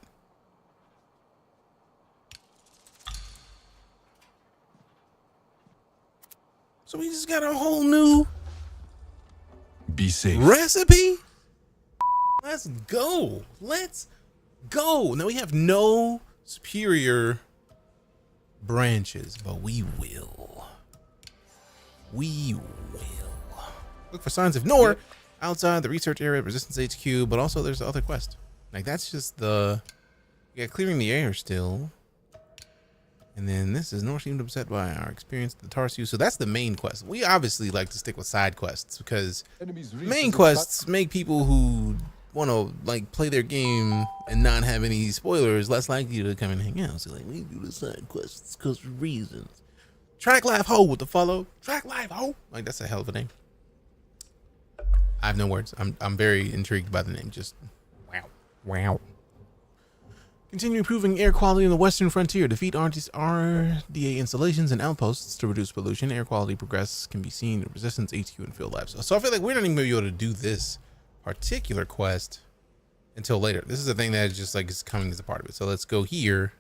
So we just got a whole new be safe recipe. Let's go. Let's go. Now we have no superior branches, but we will. We will. Look for signs of Nor outside the research area, Resistance HQ, but also there's the other quest. Like that's just the clearing the air still. And then this is Nor seemed upset by our experience at the Tarsu. So that's the main quest. We obviously like to stick with side quests because main quests make people who want to like play their game and not have any spoilers less likely to come and hang out. So like we do the side quests because of reasons. Track Live Ho with the follow. Track Live Ho. Like that's a hell of a name. I have no words. I'm very intrigued by the name. Just wow. Continue improving air quality in the western frontier. Defeat RDA installations and outposts to reduce pollution. Air quality progress can be seen in Resistance HQ and field labs. So I feel like we're not even going to be able to do this particular quest until later. This is a thing that is just like is coming as a part of it. So let's go here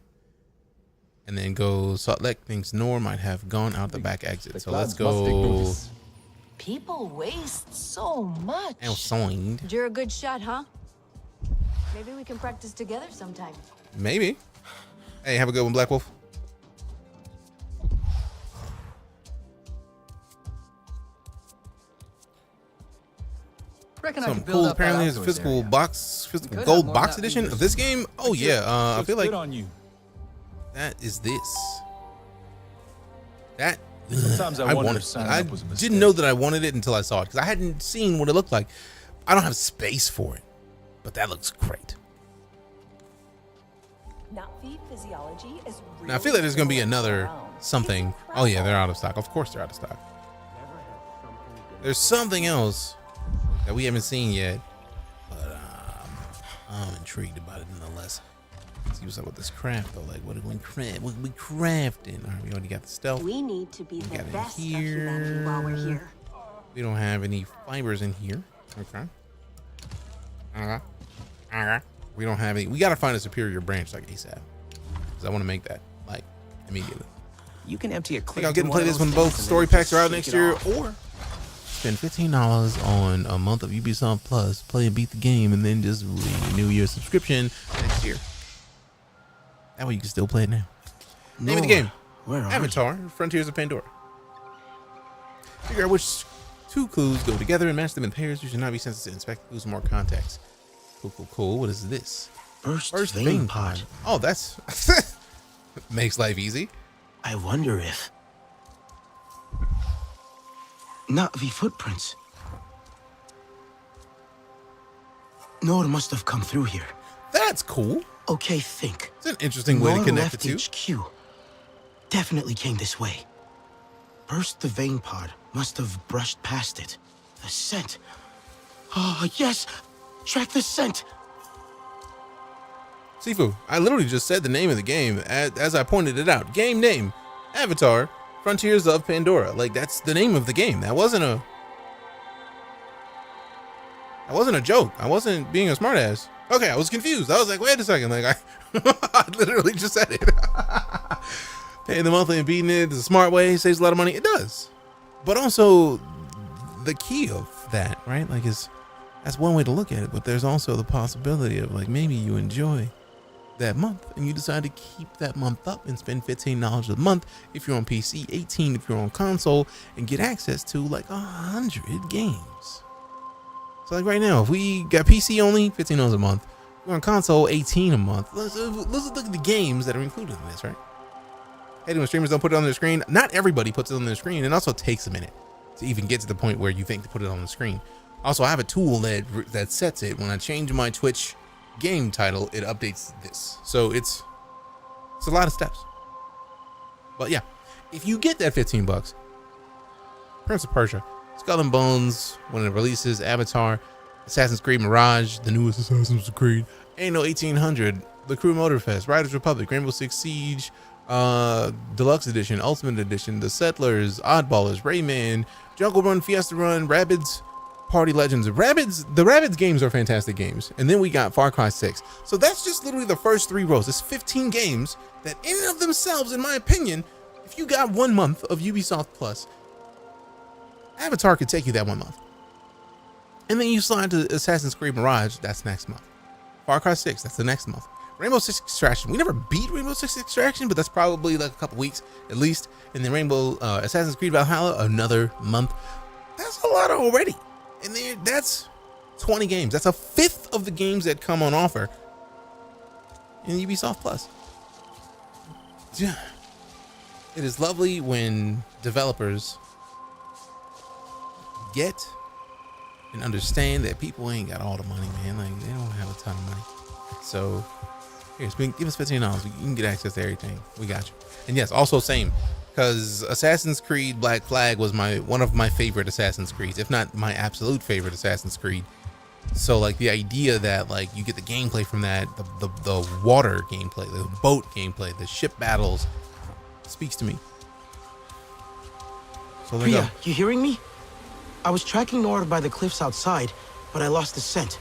and then go Salt Lake. Thinks Nor might have gone out the back exit. So let's go. People waste so much. Outside. You're a good shot, huh? Maybe we can practice together sometime. Maybe. Hey, have a good one, Black Wolf. Reckon I Something could build cool. up that Apparently, there's a outdoors physical area. physical could have gold more box than edition that of this game. Oh yeah, I feel like good on you. that is this. That Sometimes I wonder wanted. if signing I up was a mistake. didn't know that I wanted it until I saw it because I hadn't seen what it looked like. I don't have space for it, but that looks great. Navi physiology is Now I feel like there's gonna be another something. Oh yeah, they're out of stock. Of course they're out of stock. There's something else that we haven't seen yet, but I'm intrigued about it nonetheless. Let's see what's up with this craft though. Like, what are we craft? What are we crafting? All right, we already got the stealth. We need to be We the got it best of here. humanity while we're here. We don't have any fibers in here. Okay. We don't have any. We gotta find a superior branch like ASAP, because I want to make that like immediately. You can empty a I clip. think I'll get and play this when both story packs are out next year, or spend $15 on a month of Ubisoft Plus, play and beat the game, and then just renew your subscription next year. That way you can still play it now. Name of the game: Avatar: Frontiers of Pandora. Figure out which two clues go together and match them in pairs. You should not be sensitive to inspect clues for more context. Cool. What is this? Burst vein pod. Oh, that's makes life easy. I wonder if... Navi footprints. Nord must have come through here. That's cool. Okay, think. It's an interesting way to connect the two. HQ definitely came this way. Burst the vein pod must have brushed past it. The scent. Oh, yes! Track the scent! Sifu, I literally just said the name of the game as I pointed it out. Game name: Avatar: Frontiers of Pandora. Like, that's the name of the game. That wasn't a joke. I wasn't being a smartass. Okay, I was confused. I was like, wait a second. Like, I literally just said it. Paying the monthly and beating it the smart way saves a lot of money. It does. But also, the key of that, right? Like, that's one way to look at it. But there's also the possibility of, like, maybe you enjoy that month and you decide to keep that month up and spend $15 a month if you're on PC, 18 if you're on console, and get access to like 100 games. So like right now, if we got PC only, $15 a month. We're on console, 18 a month. Let's look at the games that are included in this, right? Hey, when streamers don't put it on their screen, not everybody puts it on their screen, and also takes a minute to even get to the point where you think to put it on the screen. Also, I have a tool that sets it. When I change my Twitch game title, it updates this. So it's a lot of steps. But yeah, if you get that $15, Prince of Persia, Skull and Bones, when it releases, Avatar, Assassin's Creed Mirage, the newest Assassin's Creed, Anno 1800, The Crew Motorfest, Riders Republic, Rainbow Six Siege, Deluxe Edition, Ultimate Edition, The Settlers, Oddballers, Rayman, Jungle Run, Fiesta Run, Rabbids, Party Legends. The Rabbids games are fantastic games. And then we got Far Cry 6. So that's just literally the first 3 rows. It's 15 games that in and of themselves, in my opinion, if you got 1 month of Ubisoft Plus, Avatar could take you that 1 month. And then you slide to Assassin's Creed Mirage, that's next month. Far Cry 6, that's the next month. Rainbow Six Extraction. We never beat Rainbow Six Extraction, but that's probably like a couple weeks at least. And then Assassin's Creed Valhalla, another month. That's a lot already. And then that's 20 games. That's a fifth of the games that come on offer in Ubisoft Plus. Yeah. It is lovely when developers get and understand that people ain't got all the money, man. Like, they don't have a ton of money. So, here, give us $15. You can get access to everything. We got you. And yes, also same. Because Assassin's Creed Black Flag was one of my favorite Assassin's Creeds, if not my absolute favorite Assassin's Creed. So like the idea that like you get the gameplay from that, the water gameplay, the boat gameplay, the ship battles, speaks to me. So there you go. Priya, you hearing me? I was tracking Nord by the cliffs outside, but I lost the scent.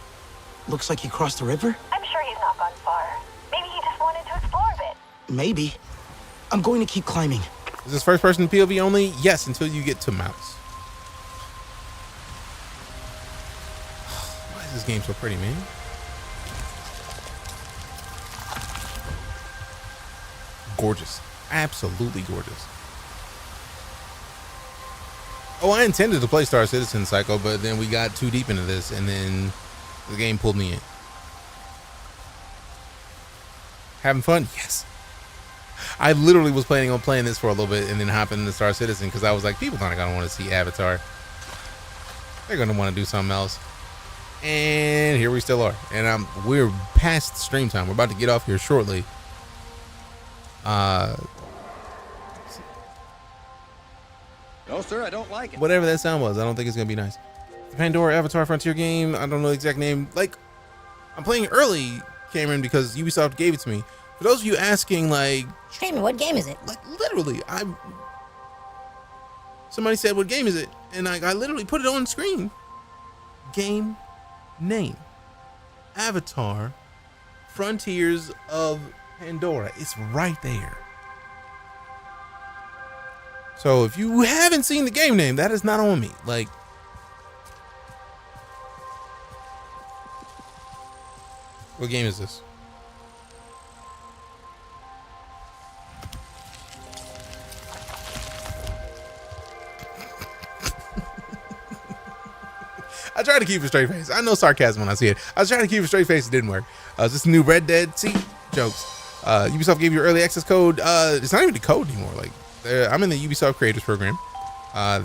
Looks like he crossed the river? I'm sure he's not gone far. Maybe he just wanted to explore a bit. Maybe. I'm going to keep climbing. Is this first person POV only? Yes, until you get to mouse. Why is this game so pretty, man? Gorgeous. Absolutely gorgeous. Oh, I intended to play Star Citizen Psycho, but then we got too deep into this, and then the game pulled me in. Having fun? Yes. I literally was planning on playing this for a little bit and then hopping into Star Citizen because I was like, people aren't gonna want to see Avatar. They're gonna want to do something else. And here we still are, and we're past stream time. We're about to get off here shortly. No, sir, I don't like it. Whatever that sound was, I don't think it's gonna be nice. The Pandora Avatar Frontier game. I don't know the exact name. Like, I'm playing early, Cameron, because Ubisoft gave it to me. For those of you asking, like, Streamer, what game is it? Like, literally, somebody said, what game is it? And I literally put it on screen. Game name: Avatar Frontiers of Pandora. It's right there. So if you haven't seen the game name, that is not on me. Like, what game is this? I try to keep a straight face. I know sarcasm when I see it. I was trying to keep a straight face. It didn't work. Is this new Red Dead? See, jokes. Ubisoft gave you early access code. It's not even the code anymore. Like, I'm in the Ubisoft Creators Program.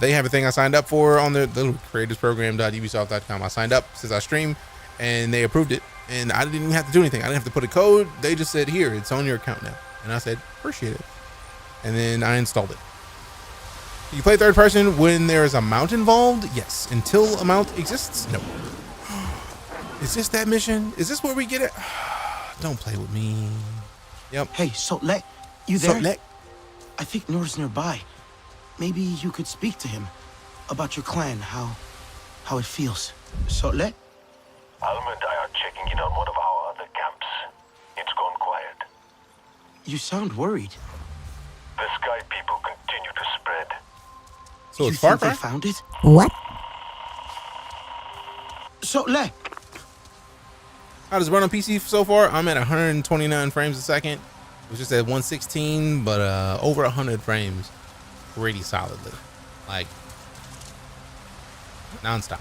They have a thing I signed up for on the little creatorsprogram.ubisoft.com. I signed up since I stream, and they approved it. And I didn't even have to do anything. I didn't have to put a code. They just said, here, it's on your account now. And I said, appreciate it. And then I installed it. You play third person when there is a mount involved? Yes. Until a mount exists? No. Is this that mission? Is this where we get it? Don't play with me. Yep. Hey, Sotlek, you there? Sotlek? I think Nor's nearby. Maybe you could speak to him about your clan, how it feels. Sotlek? Alma and I are checking in on one of our other camps. It's gone quiet. You sound worried. The Sky people continue to spread. So it's Far Cry? They found it? What? Sotlek! How does it run on PC so far? I'm at 129 frames a second. It was just at 116, but over 100 frames pretty solidly. Like, non-stop.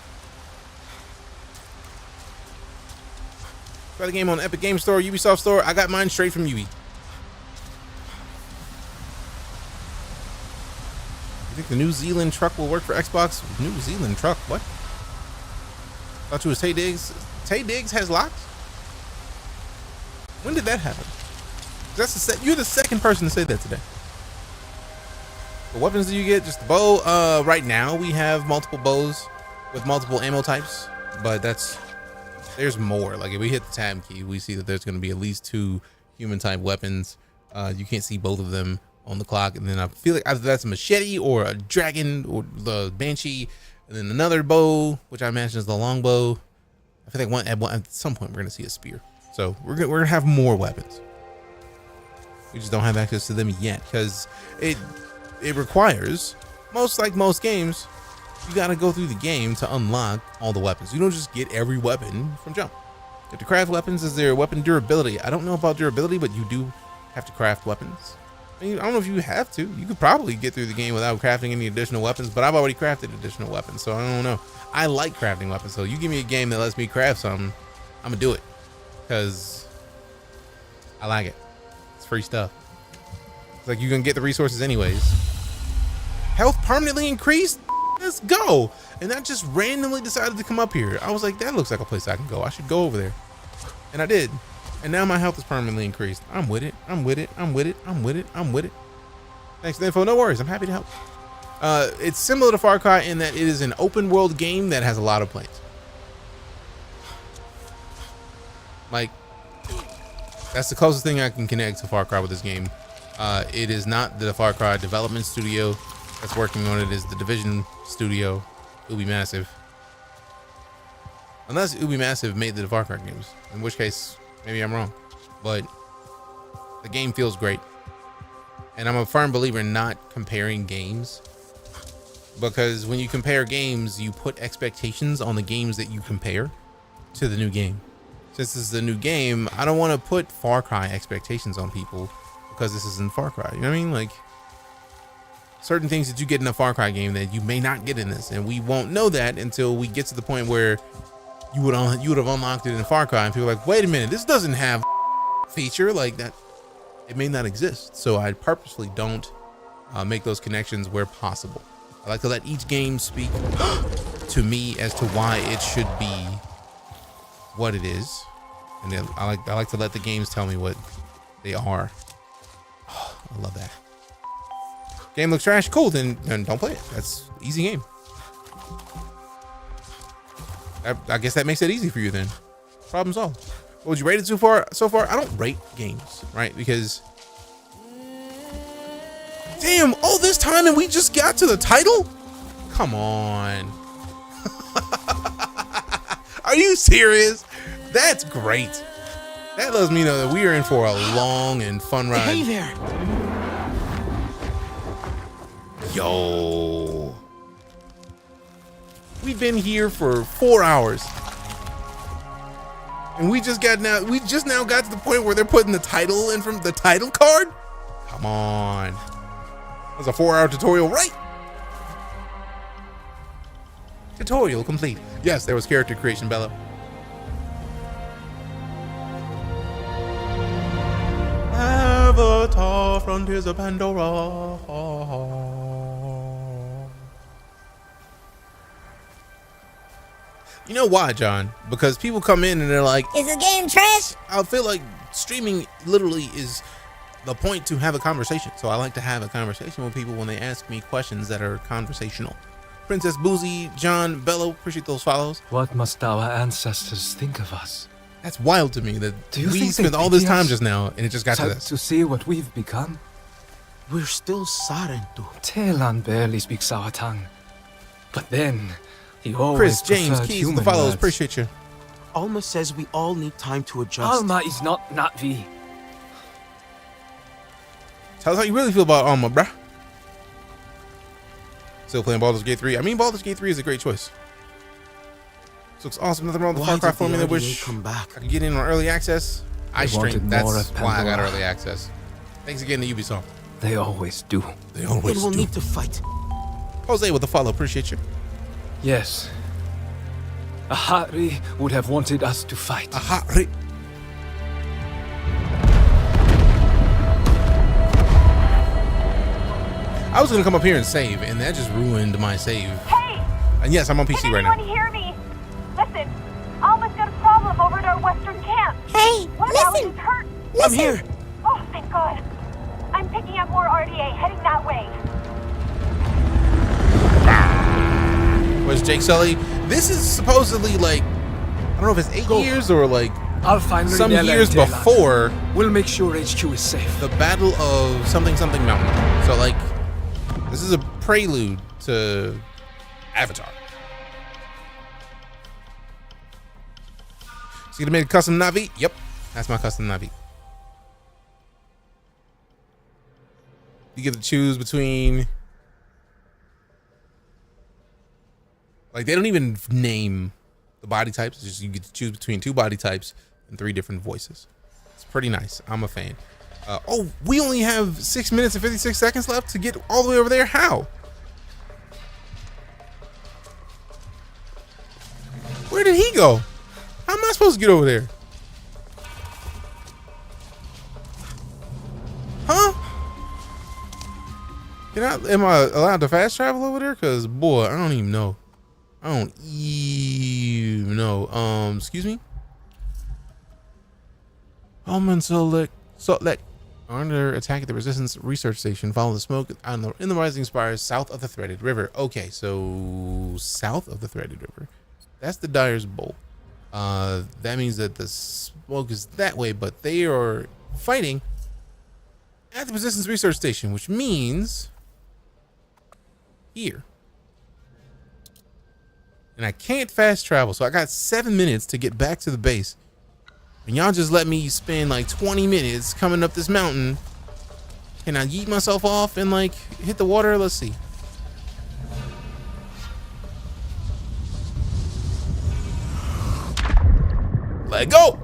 Try the game on Epic Game Store, Ubisoft Store. I got mine straight from Ubi. You think the New Zealand truck will work for Xbox? New Zealand truck? What? Thought you was Tay Diggs. Tay Diggs has locks? When did that happen? That's you're the second person to say that today. What weapons do you get? Just the bow. Right now we have multiple bows with multiple ammo types, but there's more. Like, if we hit the tab key, we see that there's going to be at least 2 human type weapons. You can't see both of them on the clock, and then I feel like either that's a machete or a dragon or the banshee, and then another bow, which I imagine is the longbow. I feel like at some point we're going to see a spear. So we're gonna have more weapons. We just don't have access to them yet because it requires, like most games, you gotta go through the game to unlock all the weapons. You don't just get every weapon from jump. You have to craft weapons. Is there weapon durability? I don't know about durability, but you do have to craft weapons. I mean, I don't know if you have to. You could probably get through the game without crafting any additional weapons, but I've already crafted additional weapons, so I don't know. I like crafting weapons, so you give me a game that lets me craft something, I'm gonna do it. Because I like it. It's free stuff. It's like you're gonna get the resources anyways. Health permanently increased? Let's go. And that just randomly decided to come up here. I was like, that looks like a place I can go. I should go over there. And I did. And now my health is permanently increased. I'm with it. I'm with it. I'm with it. I'm with it. I'm with it. Thanks for the info. No worries. I'm happy to help. It's similar to Far Cry in that it is an open world game that has a lot of planes. Like, that's the closest thing I can connect to Far Cry with this game. It is not the Far Cry development studio that's working on it. Is the Division studio, Ubi Massive. Unless Ubi Massive made the Far Cry games, in which case maybe I'm wrong. But the game feels great, and I'm a firm believer in not comparing games, because when you compare games, you put expectations on the games that you compare to the new game. Since this is the new game, I don't want to put Far Cry expectations on people because this isn't Far Cry. You know what I mean? Like, certain things that you get in a Far Cry game that you may not get in this, and we won't know that until we get to the point where you would have unlocked it in Far Cry, and people are like, wait a minute, this doesn't have feature like that. It may not exist. So I purposely don't make those connections where possible. I like to let each game speak to me as to why it should be what it is, and then I like to let the games tell me what they are. I love that. Game looks trash. Cool, then don't play it. That's easy game. I guess that makes it easy for you then. Problem solved. What would you rate it so far? I don't rate games, right? Because damn, all this time and we just got to the title? Come on. Are you serious? That's great. That lets me know that we are in for a long and fun ride. Hey there. Yo. We've been here for 4 hours. And we just now got to the point where they're putting the title in from the title card? Come on. That was a 4-hour tutorial, right? Tutorial complete. Yes, there was character creation, Bello. Avatar, Frontiers of Pandora. You know why, John? Because people come in and they're like, is the game trash? I feel like streaming literally is the point to have a conversation. So I like to have a conversation with people when they ask me questions that are conversational. Princess Boozy, John, Bello, appreciate those follows. What must our ancestors think of us? That's wild to me that we think spent they all this pity time us just now and it just got to this. To see what we've become? We're still Sarentu. Telan barely speaks our tongue. But then, he always Chris, James, preferred Keys, human the follows, words. appreciate you. Alma says we all need time to adjust. Alma is not Na'vi. Tell us how you really feel about Alma, bruh. Still playing Baldur's Gate 3. I mean, Baldur's Gate 3 is a great choice. This looks awesome. Nothing wrong with the Far Cry formula. Wish I could get in on early access. I streamed. That's why I got early access. Thanks again to Ubisoft. They always do. They always Then we'll do. need to fight. Jose with the follow. Appreciate you. Yes. Ahari would have wanted us to fight. Ahari. I was gonna come up here and save, and that just ruined my save. Hey! And yes, I'm on PC right now. Can anyone hear me? Listen, Alma's got a problem over at our western camp. Hey, One listen. Alex is hurt. I'm here. Oh, thank God. I'm picking up more RDA, heading that way. Where's Jake Sully? This is supposedly like, I don't know if it's 8 years or like I'll find some Rinella years and Telan. before We'll make sure HQ is safe. the Battle of something something mountain. So like, this is a prelude to Avatar. So you made a custom Navi? Yep, that's my custom Navi. You get to choose between, like, they don't even name the body types. It's just you get to choose between 2 body types and 3 different voices. It's pretty nice. I'm a fan. Oh, we only have 6 minutes and 56 seconds left to get all the way over there. How? Where did he go? How am I supposed to get over there? Huh? Am I allowed to fast travel over there? Cause boy, I don't even know. I don't even know. Excuse me. Almond select under attack at the Resistance Research Station. Follow the smoke in the rising spires south of the Threaded River. Okay, so south of the Threaded River. That's the Dyer's Bowl. That means that the smoke is that way, but they are fighting at the Resistance Research Station, which means here. And I can't fast travel, so I got 7 minutes to get back to the base. And y'all just let me spend like 20 minutes coming up this mountain. Can I yeet myself off and like hit the water? Let's see. Let go.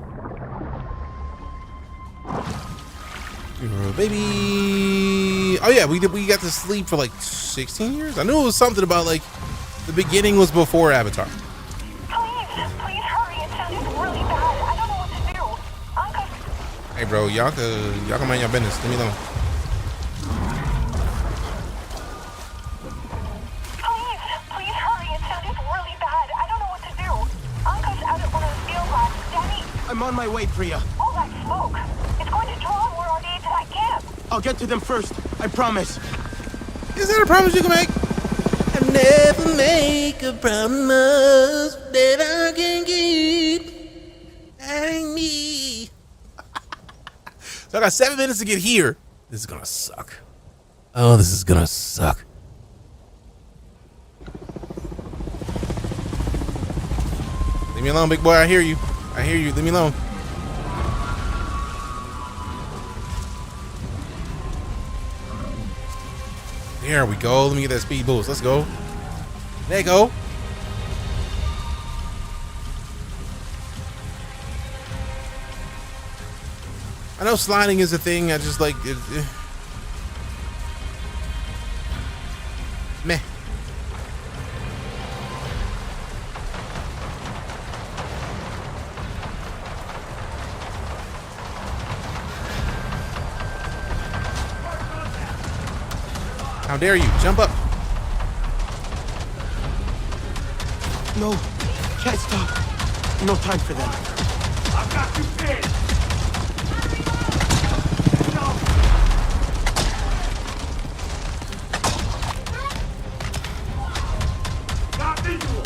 Baby. Oh yeah, we got to sleep for like 16 years. I knew it was something about like the beginning was before Avatar. Please hurry. It sounded really bad. I don't know what to do. Uncle. Hey, bro, y'all can mind your business. Leave me alone. Please hurry. It sounded really bad. I don't know what to do. Uncle's out at one of the field labs. Danny. I'm on my way, Priya. All that smoke. It's going to draw more RDA to that camp. I'll get to them first. I promise. Is that a promise you can make? I never make a promise that I can keep. That ain't me. So I got 7 minutes to get here. This is gonna suck. Oh, this is gonna suck. Leave me alone, big boy. I hear you. I hear you. Leave me alone. There we go. Let me get that speed boost. Let's go. There you go. I know sliding is a thing. I just like it. Meh. How dare you? Jump up. No, can't stop. No time for them. I've got you pinned. Got visual.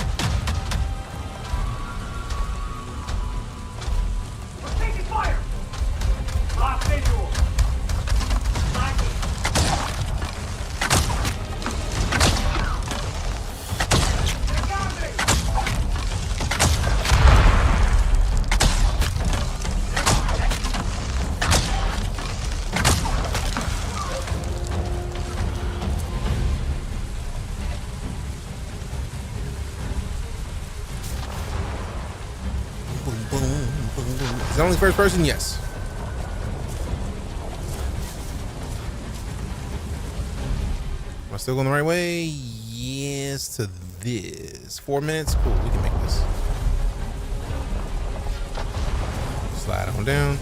We're taking fire. Lost visual. Is it only first person? Yes. Am I still going the right way? Yes to this. 4 minutes? Cool, we can make this. Slide on down.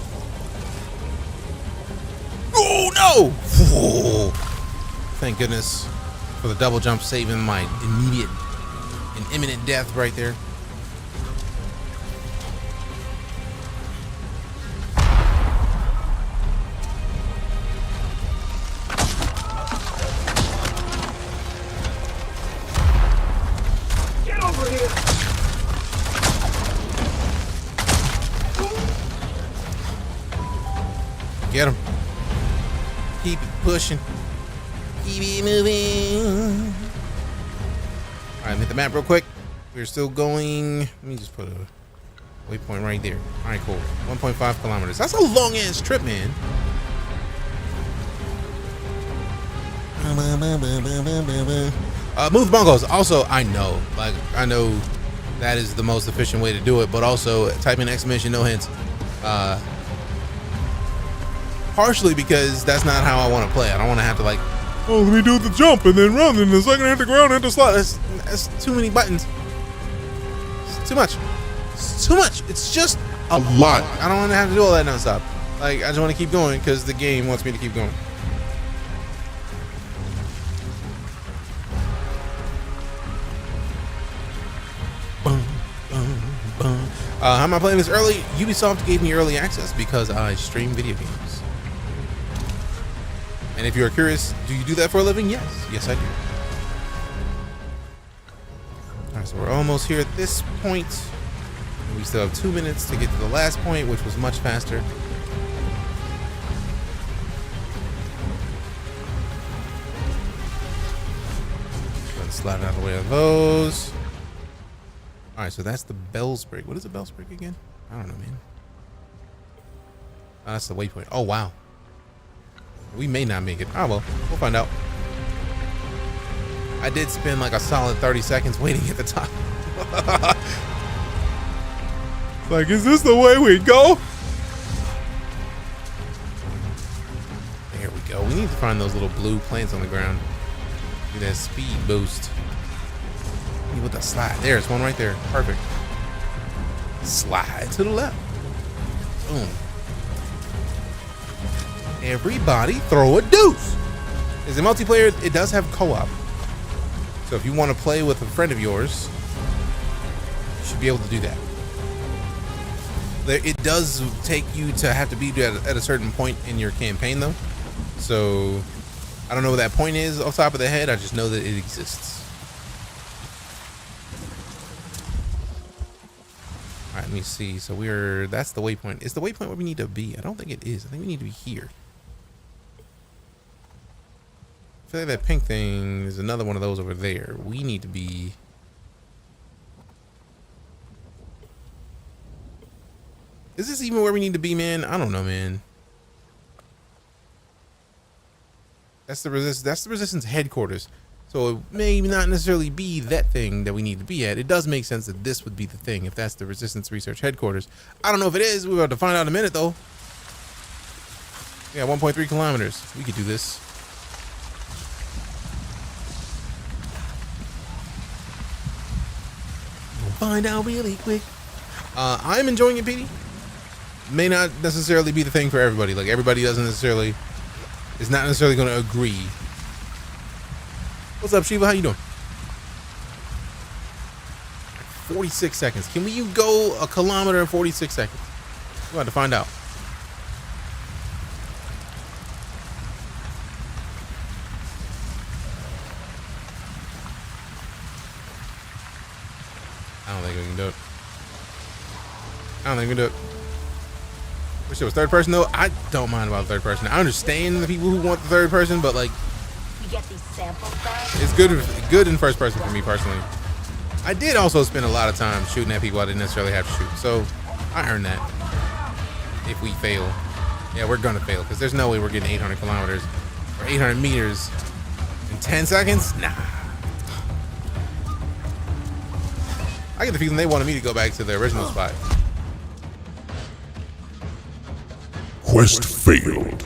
Oh no! Whoa. Thank goodness for the double jump, saving my immediate and imminent death right there. Get him. Keep it pushing. Keep it moving. All right, hit the map real quick. We're still going. Let me just put a waypoint right there. All right, cool. 1.5 kilometers. That's a long ass trip, man. Move bongos. Also, I know that is the most efficient way to do it, but also type in exclamation no hints. Partially because that's not how I want to play. I don't want to have to like, oh, let me do the jump and then run and the second hit the ground and the slide. That's too many buttons. It's too much. It's too much. It's just a lot. I don't want to have to do all that nonstop. Like, I just want to keep going because the game wants me to keep going. How am I playing this early? Ubisoft gave me early access because I stream video games. And if you're curious, do you do that for a living? Yes I do. All right, so we're almost here at this point. We still have 2 minutes to get to the last point, which was much faster. Let's slide out of the way of those. All right, so that's the Bellsbrig. What is a Bellsbrig again? I don't know, man. Oh, that's the waypoint. Oh, wow. We may not make it. Oh, well, we'll find out. I did spend like a solid 30 seconds waiting at the top. Like, is this the way we go? There we go. We need need to find those little blue plants on the ground. Get that speed boost. With the slide. There's one right there. Perfect. Slide to the left. Boom. Everybody throw a deuce. Is it multiplayer? It does have co-op. So if you want to play with a friend of yours, you should be able to do that. It does take you to have to be at a certain point in your campaign though. So I don't know what that point is off the top of the head. I just know that it exists. All right, let me see. So that's the waypoint. Is the waypoint where we need to be? I don't think it is. I think we need to be here. I feel like that pink thing is another one of those over there. We need to be... Is this even where we need to be, man? I don't know, man. That's the resistance headquarters. So it may not necessarily be that thing that we need to be at. It does make sense that this would be the thing if that's the resistance research headquarters. I don't know if it is. We're about to find out in a minute, though. Yeah, 1.3 kilometers. We could do this. We'll find out really quick. I'm enjoying it, Petey. May not necessarily be the thing for everybody. Like, everybody is not necessarily going to agree. What's up, Shiva? How you doing? 46 seconds. Can we go a kilometer in 46 seconds? We're about to find out. I don't think we can do it. I don't think we can do it. Wish it was third person though. I don't mind about third person. I understand the people who want the third person, but like, You get these samples back? it's good in first person for me personally. I did also spend a lot of time shooting at people I didn't necessarily have to shoot, so I earned that. If we fail, yeah, we're gonna fail because there's no way we're getting 800 kilometers or 800 meters in 10 seconds. Nah. I get the feeling they wanted me to go back to the original spot. Quest failed.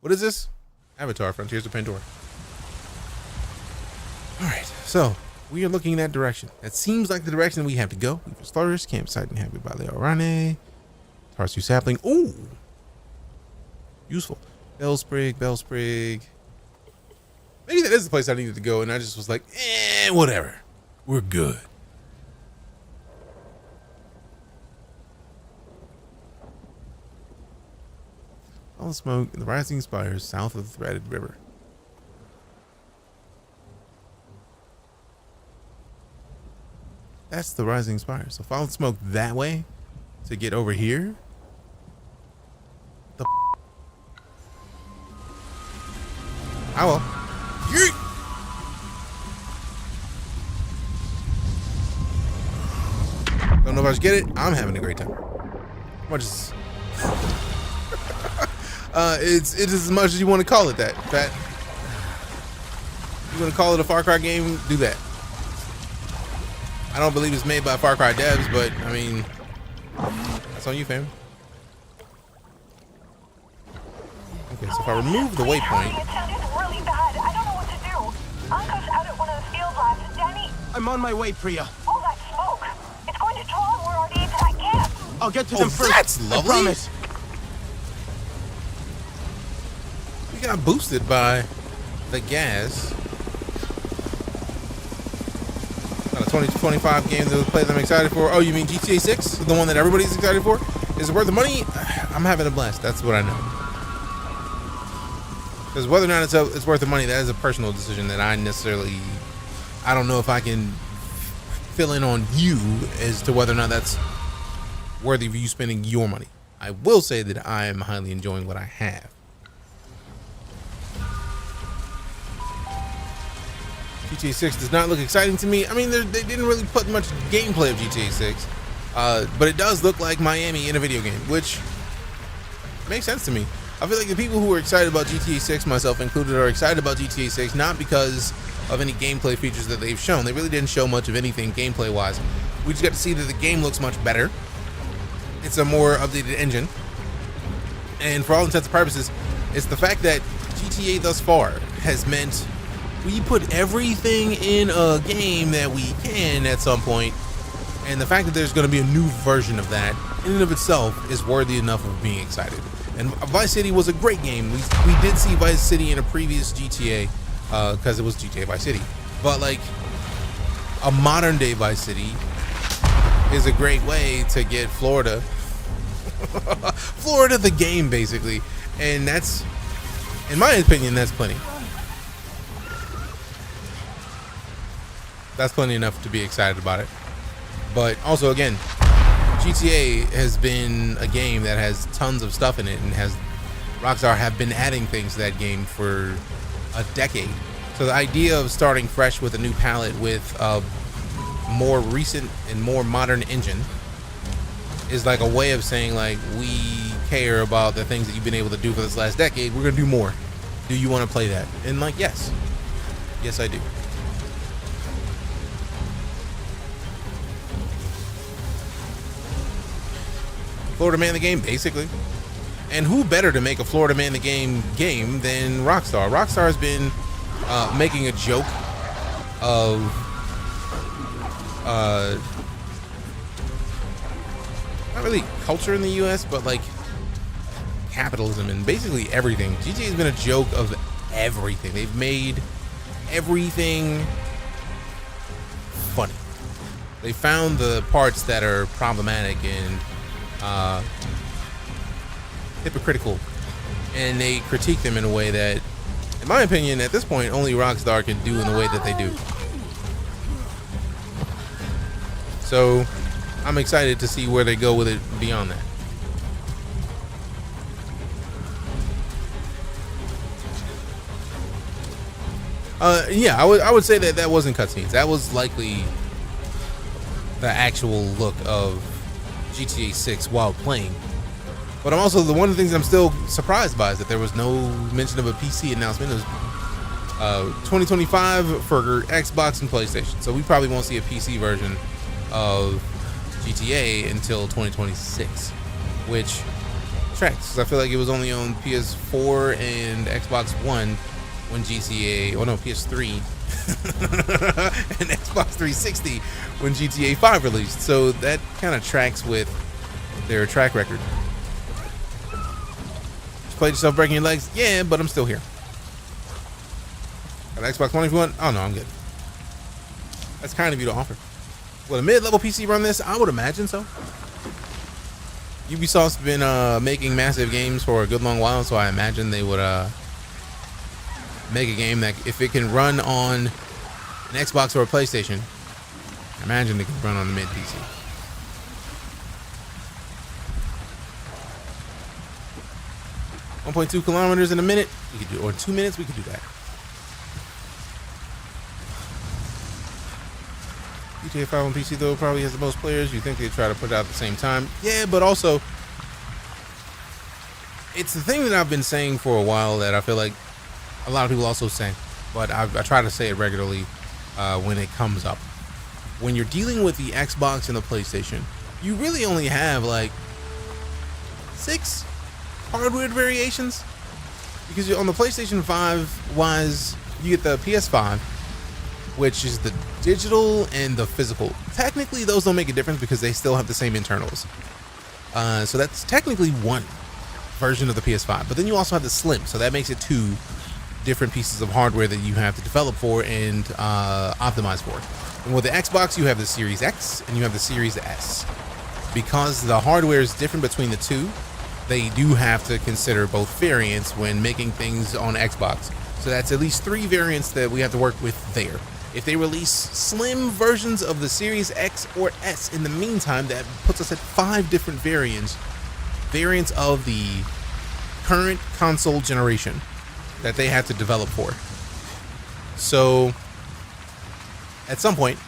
What is this? Avatar: Frontiers of Pandora. Alright, so we are looking in that direction. That seems like the direction we have to go. We first flourish, campsite inhabited by the Orane. Tarsu sapling. Ooh! Useful. Bellsprig. Maybe that is the place I needed to go, and I just was like, whatever. We're good. All the smoke and the rising spires south of the threaded river. That's the rising spire. So follow the smoke that way to get over here. The I will. Yeet! Don't know if I should get it. I'm having a great time. How much is it's as much as you want to call it that, Pat. You want to call it a Far Cry game, do that. I don't believe it's made by Far Cry devs, but I mean, that's on you, fam. Okay, so if I remove the waypoint. It sounded really bad. I don't know what to do. Anka's out at one of the field labs. Danny. I'm on my way, Priya. All that smoke. It's going to draw more RDA to that camp. I'll get to them first. That's lovely. I promise. We got boosted by the gas. Got a 2025 game to play that I'm excited for. Oh, you mean GTA 6? The one that everybody's excited for? Is it worth the money? I'm having a blast. That's what I know. Because whether or not it's worth the money, that is a personal decision that I don't know if I can fill in on you as to whether or not that's worthy of you spending your money. I will say that I am highly enjoying what I have. GTA 6 does not look exciting to me. I mean, they didn't really put much gameplay of GTA 6, but it does look like Miami in a video game, which makes sense to me. I feel like the people who are excited about GTA 6, myself included, are excited about GTA 6 not because of any gameplay features that they've shown. They really didn't show much of anything gameplay-wise. We just got to see that the game looks much better, It's a more updated engine. And for all intents and purposes, it's the fact that GTA thus far has meant we put everything in a game that we can at some point, and the fact that there's going to be a new version of that in and of itself is worthy enough of being excited. And Vice City was a great game. We did see Vice City in a previous GTA because it was GTA Vice City, but like a modern day Vice City is a great way to get Florida Florida the game, basically. And that's, in my opinion, that's plenty. That's plenty enough to be excited about it. But also, again, GTA has been a game that has tons of stuff in it, and Rockstar have been adding things to that game for a decade. So the idea of starting fresh with a new palette with a more recent and more modern engine is like a way of saying, like, we care about the things that you've been able to do for this last decade. We're gonna do more. Do you want to play that? And like, yes, I do. Florida Man the Game, basically. And who better to make a Florida Man the Game than Rockstar? Rockstar has been making a joke of not really culture in the US, but like capitalism and basically everything. GTA has been a joke of everything. They've made everything funny. They found the parts that are problematic and hypocritical, and they critique them in a way that, in my opinion, at this point, only Rockstar can do in the way that they do. So I'm excited to see where they go with it beyond that. Yeah, I would say that wasn't cutscenes. That was likely the actual look of GTA 6 while playing. But I'm also, one of the things I'm still surprised by is that there was no mention of a PC announcement. It was 2025 for Xbox and PlayStation, so we probably won't see a PC version of GTA until 2026, which tracks, because I feel like it was only on PS4 and Xbox One when PS3 and Xbox 360 when GTA 5 released. So that kind of tracks with their track record. Just played yourself breaking your legs? Yeah, but I'm still here. Got an Xbox One if you want? Oh no, I'm good. That's kind of you to offer. Will a mid-level PC run this? I would imagine so. Ubisoft's been making massive games for a good long while, so I imagine they would make a game that, if it can run on an Xbox or a PlayStation, I imagine it can run on the mid PC. .2 kilometers in a minute, we could do, or 2 minutes, we could do that. GTA 5 on PC though probably has the most players. You think they try to put it out at the same time? Yeah, but also it's the thing that I've been saying for a while that I feel like a lot of people also say, but I try to say it regularly when it comes up. When you're dealing with the Xbox and the PlayStation, you really only have like 6 hardware variations, because on the PlayStation 5 wise, you get the PS5, which is the digital and the physical. Technically, those don't make a difference because they still have the same internals. So that's technically one version of the PS5. But then you also have the Slim, so that makes it 2 different pieces of hardware that you have to develop for and optimize for. And with the Xbox, you have the Series X and you have the Series S. Because the hardware is different between the two, they do have to consider both variants when making things on Xbox. So that's at least 3 variants that we have to work with there. If they release slim versions of the Series X or S in the meantime, that puts us at 5 different variants of the current console generation that they have to develop for. So at some point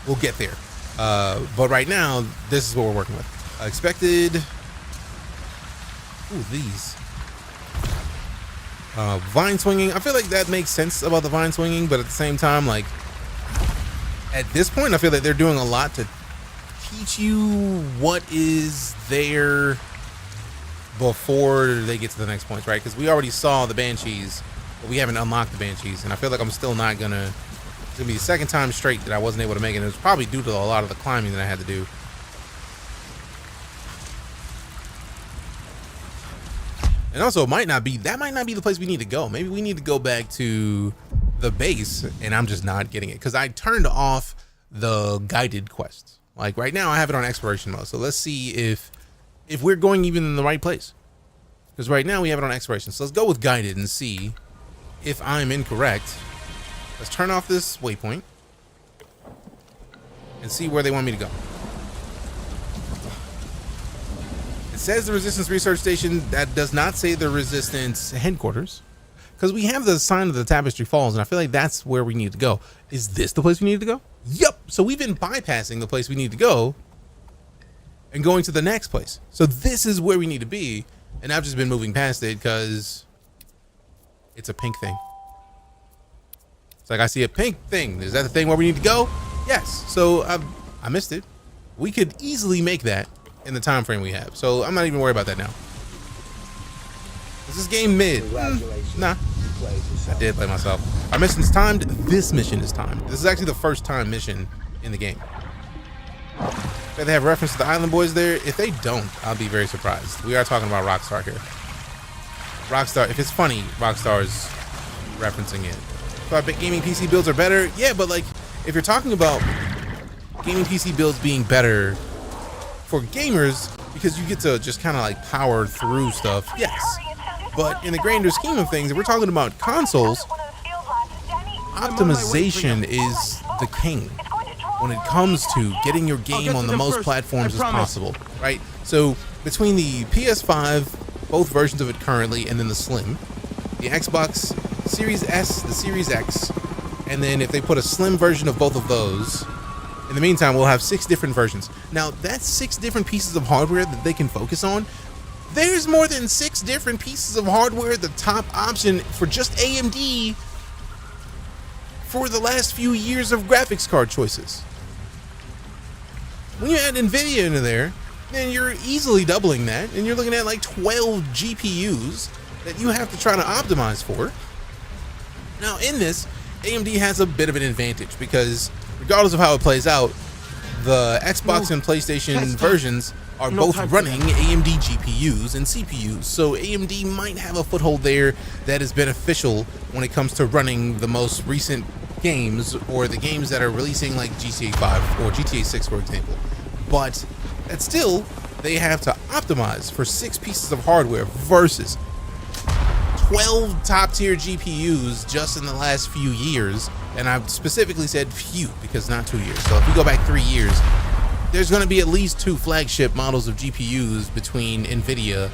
we'll get there, but right now this is what we're working with. Expected these vine swinging. I feel like that makes sense about the vine swinging, but at the same time, like, at this point I feel like they're doing a lot to teach you what is there before they get to the next point, right? Because we already saw the Banshees, but we haven't unlocked the Banshees, and I feel like I'm still not gonna. It's gonna be the second time straight that I wasn't able to make it. It was probably due to a lot of the climbing that I had to do. And also, it might not be the place we need to go. Maybe we need to go back to the base, and I'm just not getting it because I turned off the guided quests. Like right now, I have it on exploration mode. So let's see if we're going even in the right place. Because right now we have it on exploration. So let's go with guided and see if I'm incorrect. Let's turn off this waypoint and see where they want me to go. It says the Resistance Research Station. That does not say the Resistance headquarters, because we have the sign of the Tapestry Falls, and I feel like that's where we need to go. Is this the place we need to go? Yep. So we've been bypassing the place we need to go and going to the next place. So this is where we need to be, and I've just been moving past it because it's a pink thing. It's like I see a pink thing. Is that the thing where we need to go? Yes. So I missed it. We could easily make that in the time frame we have. So I'm not even worried about that now. Is this game mid? Nah. I did play myself. Our mission's timed. This mission is timed. This is actually the first time mission in the game. Do they have reference to the Island Boys there? If they don't, I'll be very surprised. We are talking about Rockstar here. Rockstar, if it's funny, Rockstar's referencing it. So I bet gaming PC builds are better. Yeah, but like, if you're talking about gaming PC builds being better for gamers because you get to just kind of like power through stuff, yes. But in the grander scheme of things, if we're talking about consoles, optimization is the king when it comes to getting your game on the most platforms as possible, right? So between the PS5, both versions of it currently, and then the Slim, the Xbox Series S, the Series X, and then if they put a slim version of both of those, in the meantime, we'll have 6 different versions. Now, that's 6 different pieces of hardware that they can focus on. There's more than 6 different pieces of hardware, the top option for just AMD for the last few years of graphics card choices. When you add NVIDIA into there, then you're easily doubling that, and you're looking at like 12 GPUs that you have to try to optimize for. Now, in this, AMD has a bit of an advantage because regardless of how it plays out, the Xbox and PlayStation versions are both running AMD GPUs and CPUs, so AMD might have a foothold there that is beneficial when it comes to running the most recent games or the games that are releasing like GTA 5 or GTA 6, for example. But that's still, they have to optimize for 6 pieces of hardware versus 12 top-tier GPUs just in the last few years, and I've specifically said few because not 2 years. So if you go back 3 years, there's going to be at least 2 flagship models of GPUs between NVIDIA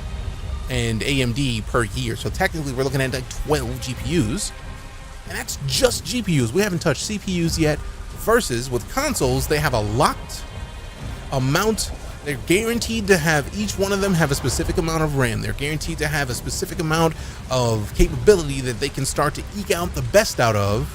and AMD per year. So technically we're looking at like 12 GPUs, and that's just GPUs. We haven't touched CPUs yet, versus with consoles, they have a locked amount. They're guaranteed to have, each one of them have a specific amount of RAM. They're guaranteed to have a specific amount of capability that they can start to eke out the best out of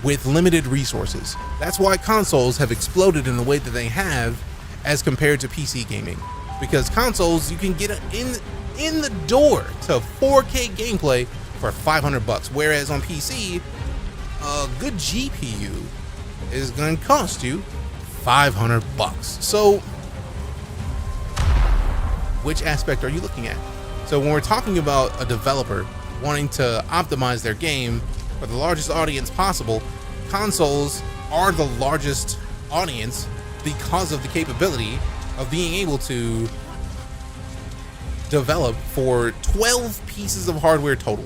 with limited resources. That's why consoles have exploded in the way that they have as compared to PC gaming. Because consoles, you can get in the door to 4K gameplay for $500, whereas on PC, a good GPU is going to cost you $500. So which aspect are you looking at? So when we're talking about a developer wanting to optimize their game for the largest audience possible, consoles are the largest audience because of the capability of being able to develop for 12 pieces of hardware total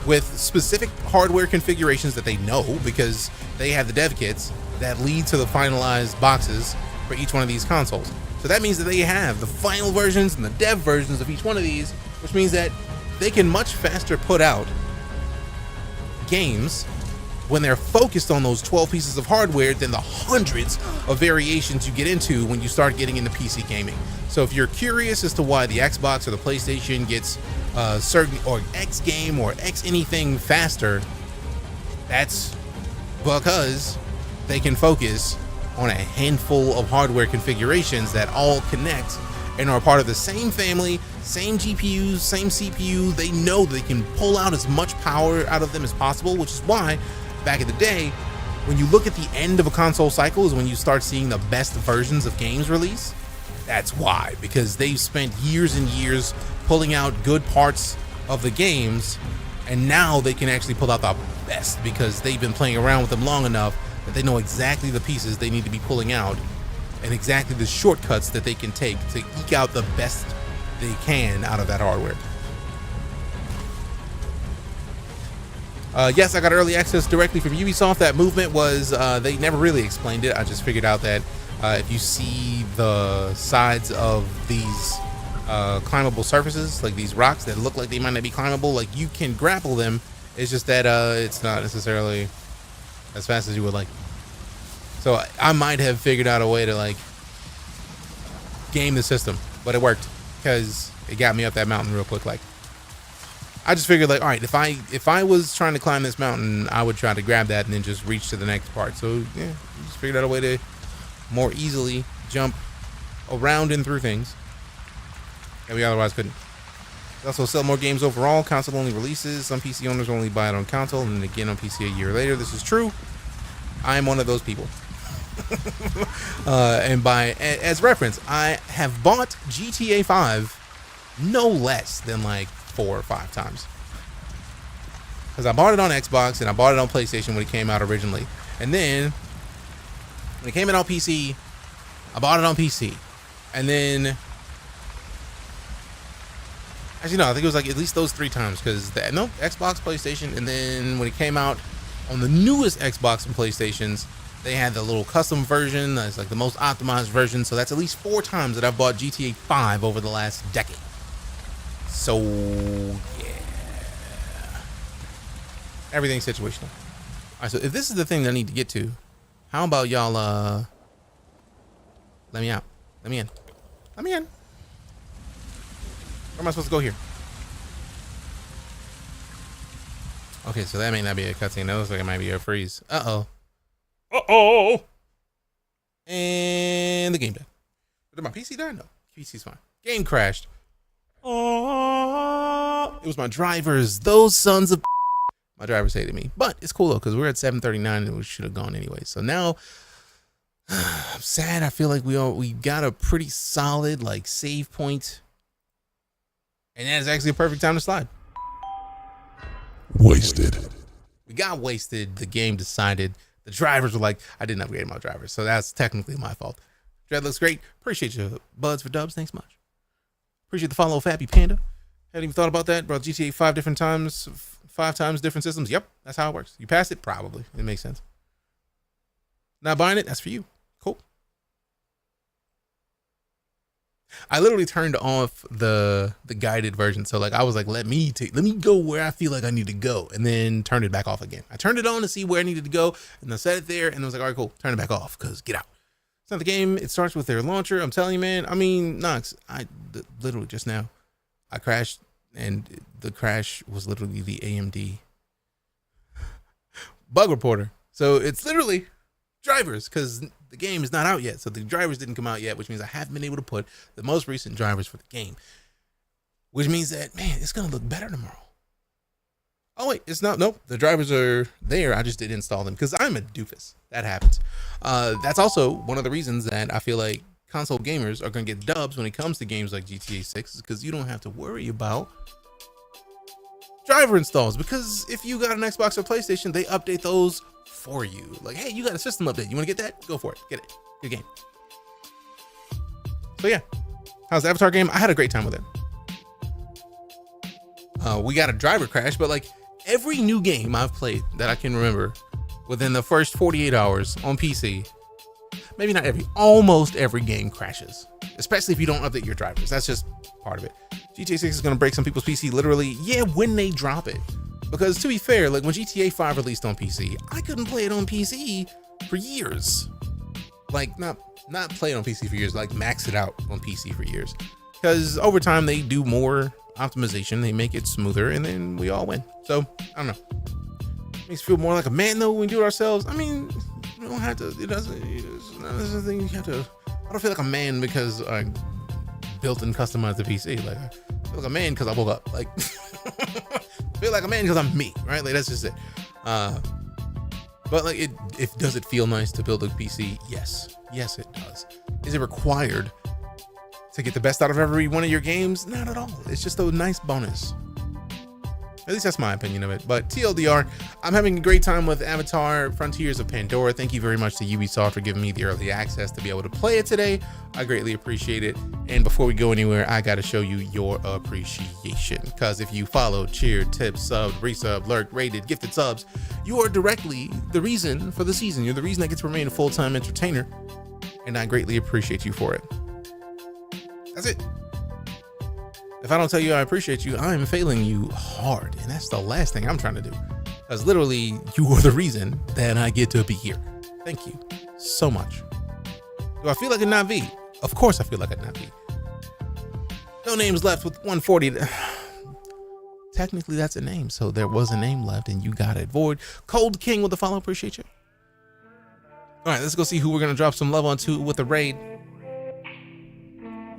with specific hardware configurations that they know because they have the dev kits that lead to the finalized boxes for each one of these consoles. So that means that they have the final versions and the dev versions of each one of these, which means that they can much faster put out games when they're focused on those 12 pieces of hardware than the hundreds of variations you get into when you start getting into PC gaming. So if you're curious as to why the Xbox or the PlayStation gets certain or X game or X anything faster, that's because they can focus on a handful of hardware configurations that all connect and are part of the same family, same GPUs, same CPU. They know they can pull out as much power out of them as possible, which is why back in the day, when you look at the end of a console cycle is when you start seeing the best versions of games release. That's why, because they've spent years and years pulling out good parts of the games, and now they can actually pull out the best because they've been playing around with them long enough that they know exactly the pieces they need to be pulling out and exactly the shortcuts that they can take to eke out the best they can out of that hardware. Yes, I got early access directly from Ubisoft. That movement was, they never really explained it. I just figured out that if you see the sides of these climbable surfaces, like these rocks that look like they might not be climbable, like you can grapple them. It's just that it's not necessarily as fast as you would like. So I might have figured out a way to like game the system, but it worked because it got me up that mountain real quick. Like I just figured like, all right, if I was trying to climb this mountain, I would try to grab that and then just reach to the next part. So yeah, just figured out a way to more easily jump around and through things that we otherwise couldn't. They also sell more games overall, console only releases. Some PC owners only buy it on console and then again on PC a year later. This is true. I am one of those people. And as reference, I have bought GTA 5 no less than like 4 or 5 times. Because I bought it on Xbox and I bought it on PlayStation when it came out originally. And then when it came out on PC, I bought it on PC. And then actually, no, I think it was like at least those 3 times because Xbox, PlayStation, and then when it came out on the newest Xbox and PlayStations, they had the little custom version that's like the most optimized version. So that's at least 4 times that I've bought GTA 5 over the last decade. So yeah, everything's situational. All right, so if this is the thing that I need to get to, how about y'all let me out, let me in. Where am I supposed to go here? Okay, so that may not be a cutscene. That looks like it might be a freeze. And the game died. Did my PC die? No, PC's fine. Game crashed. It was my drivers. Those sons of my drivers hated me. But it's cool though, because we're at 739 and we should have gone anyway. So now I'm sad. I feel like we got a pretty solid like save point. And that is actually a perfect time to slide. Wasted. We got wasted. The game decided. The drivers were like, I didn't upgrade my drivers. So that's technically my fault. Dread looks great. Appreciate you, Buds, for dubs. Thanks much. Appreciate the follow, Fappy Panda. Hadn't even thought about that. Brought GTA 5 different times, 5 times different systems. Yep, that's how it works. You pass it? Probably. It makes sense. Not buying it? That's for you. Cool. I literally turned off the guided version. So like I was like, let me go where I feel like I need to go, and then turned it back off again. I turned it on to see where I needed to go, and I set it there, and I was like, all right, cool. Turn it back off because get out. It's not the game. It starts with their launcher. I'm telling you, man. I mean, Knox, literally just now, I crashed, and the crash was literally the AMD bug reporter. So it's literally drivers because the game is not out yet. So the drivers didn't come out yet, which means I haven't been able to put the most recent drivers for the game, which means that, man, it's going to look better tomorrow. Oh, wait, it's not. Nope. The drivers are there. I just didn't install them because I'm a doofus. That happens. That's also one of the reasons that I feel like console gamers are going to get dubs when it comes to games like GTA 6 is because you don't have to worry about driver installs. Because if you got an Xbox or PlayStation, they update those for you. Like, hey, you got a system update. You want to get that? Go for it. Get it. Good game. So yeah, how's the Avatar game? I had a great time with it. We got a driver crash, but like every new game I've played that I can remember within the first 48 hours on PC, maybe not every, almost every game crashes, especially if you don't update your drivers. That's just part of it. GTA 6 is going to break some people's PC literally, yeah, when they drop it. Because to be fair, like when GTA 5 released on PC, I couldn't play it on PC for years. Like not play it on PC for years, like max it out on PC for years. Because over time they do more optimization, they make it smoother, and then we all win. So I don't know. Makes us feel more like a man though when we do it ourselves. I mean, you don't have to. It's this is the thing you have to. I don't feel like a man because I built and customized the PC. Like I feel like a man because I woke up. Like I feel like a man because I'm me, right? Like that's just it. But like does it feel nice to build a PC? Yes, it does. Is it required to get the best out of every one of your games? Not at all. It's just a nice bonus. At least that's my opinion of it. But TLDR, I'm having a great time with Avatar Frontiers of Pandora. Thank you very much to Ubisoft for giving me the early access to be able to play it today. I greatly appreciate it. And before we go anywhere, I got to show you your appreciation. Because if you followed, cheered, tipped, subbed, resubbed, lurked, rated, gifted subs, you are directly the reason for the season. You're the reason I get to remain a full-time entertainer. And I greatly appreciate you for it. That's it. If I don't tell you I appreciate you, I am failing you hard. And that's the last thing I'm trying to do. Because literally, you are the reason that I get to be here. Thank you so much. Do I feel like a Navi? Of course I feel like a Navi. No names left with 140. Technically, that's a name. So there was a name left and you got it. Void. Cold King with the follow. Appreciate you. All right, let's go see who we're going to drop some love onto with the raid.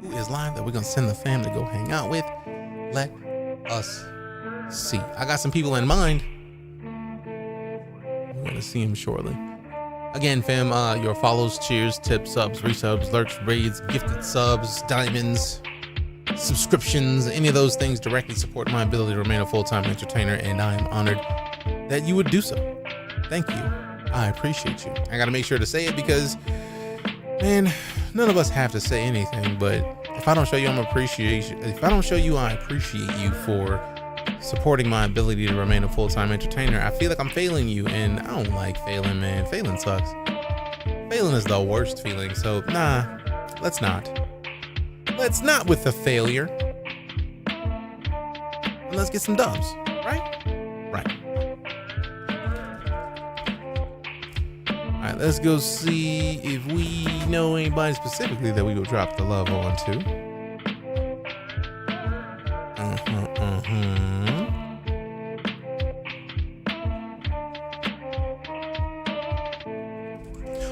Who is live that we're gonna send the fam to go hang out with? Let us see. I got some people in mind. We're gonna see him shortly. Again, fam, your follows, cheers, tips, subs, resubs, lurks, raids, gifted subs, diamonds, subscriptions, any of those things directly support my ability to remain a full-time entertainer, and I am honored that you would do so. Thank you. I appreciate you. I gotta make sure to say it because, man, none of us have to say anything, but if I don't show you I appreciate you for supporting my ability to remain a full-time entertainer, I feel like I'm failing you, and I don't like failing, man. Failing sucks. Failing is the worst feeling, so nah, let's not. Let's not with the failure. And let's get some dubs, right? Right. All right, let's go see if we know anybody specifically that we will drop the love on to.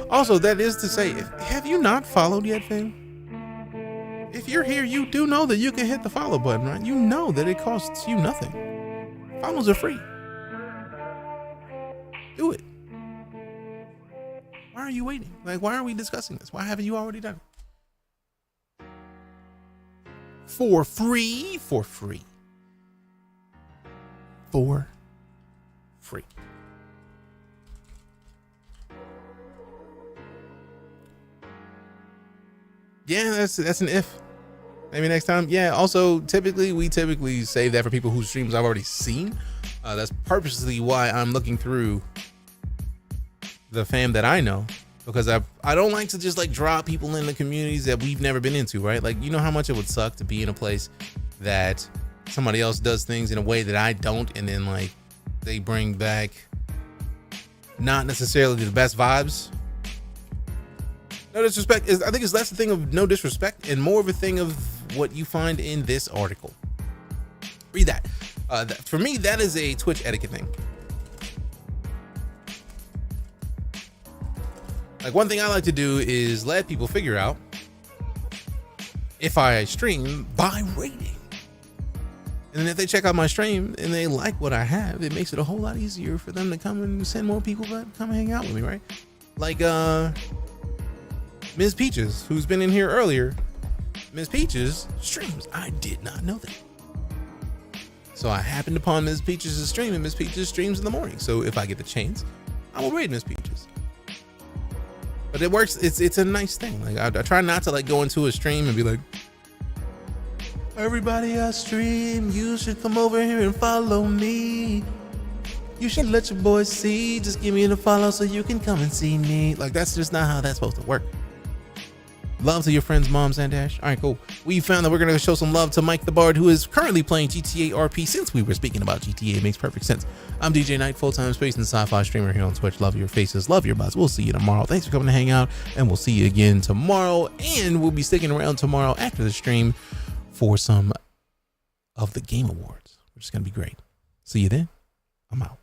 Also, that is to say, have you not followed yet, fam? If you're here, you do know that you can hit the follow button, right? You know that it costs you nothing. Follows are free. Do it. Why are you waiting? Like, why are we discussing this? Why haven't you already done it? For free. For free. For free. Yeah, that's an if. Maybe next time. Yeah, also, we typically save that for people whose streams I've already seen. That's purposely why I'm looking through the fam that I know, because I don't like to just like drop people in the communities that we've never been into, right? Like, you know how much it would suck to be in a place that somebody else does things in a way that I don't, and then like they bring back not necessarily the best vibes. No disrespect. I think it's less a thing of no disrespect and more of a thing of what you find in this article. Read that. For me, that is a Twitch etiquette thing. Like, one thing I like to do is let people figure out if I stream by rating. And then if they check out my stream and they like what I have, it makes it a whole lot easier for them to come and send more people to come hang out with me, right? Like, Ms. Peaches, who's been in here earlier. Ms. Peaches streams. I did not know that. So I happened upon Ms. Peaches' stream, and Ms. Peaches streams in the morning. So if I get the chance, I will raid Ms. Peaches. But it works. It's a nice thing. Like, I try not to like go into a stream and be like, everybody else stream, you should come over here and follow me. You should let your boys see. Just give me the follow so you can come and see me. Like, that's just not how that's supposed to work. Love to your friends, Moms and Dash. All right, cool. We found that we're going to show some love to Mike the Bard, who is currently playing GTA RP. Since we were speaking about GTA, it makes perfect sense. I'm DeejayKnight, full-time space and sci-fi streamer here on Twitch. Love your faces, love your bots. We'll see you tomorrow. Thanks for coming to hang out, and we'll see you again tomorrow. And we'll be sticking around tomorrow after the stream for some of the Game Awards, which is going to be great. See you then. I'm out.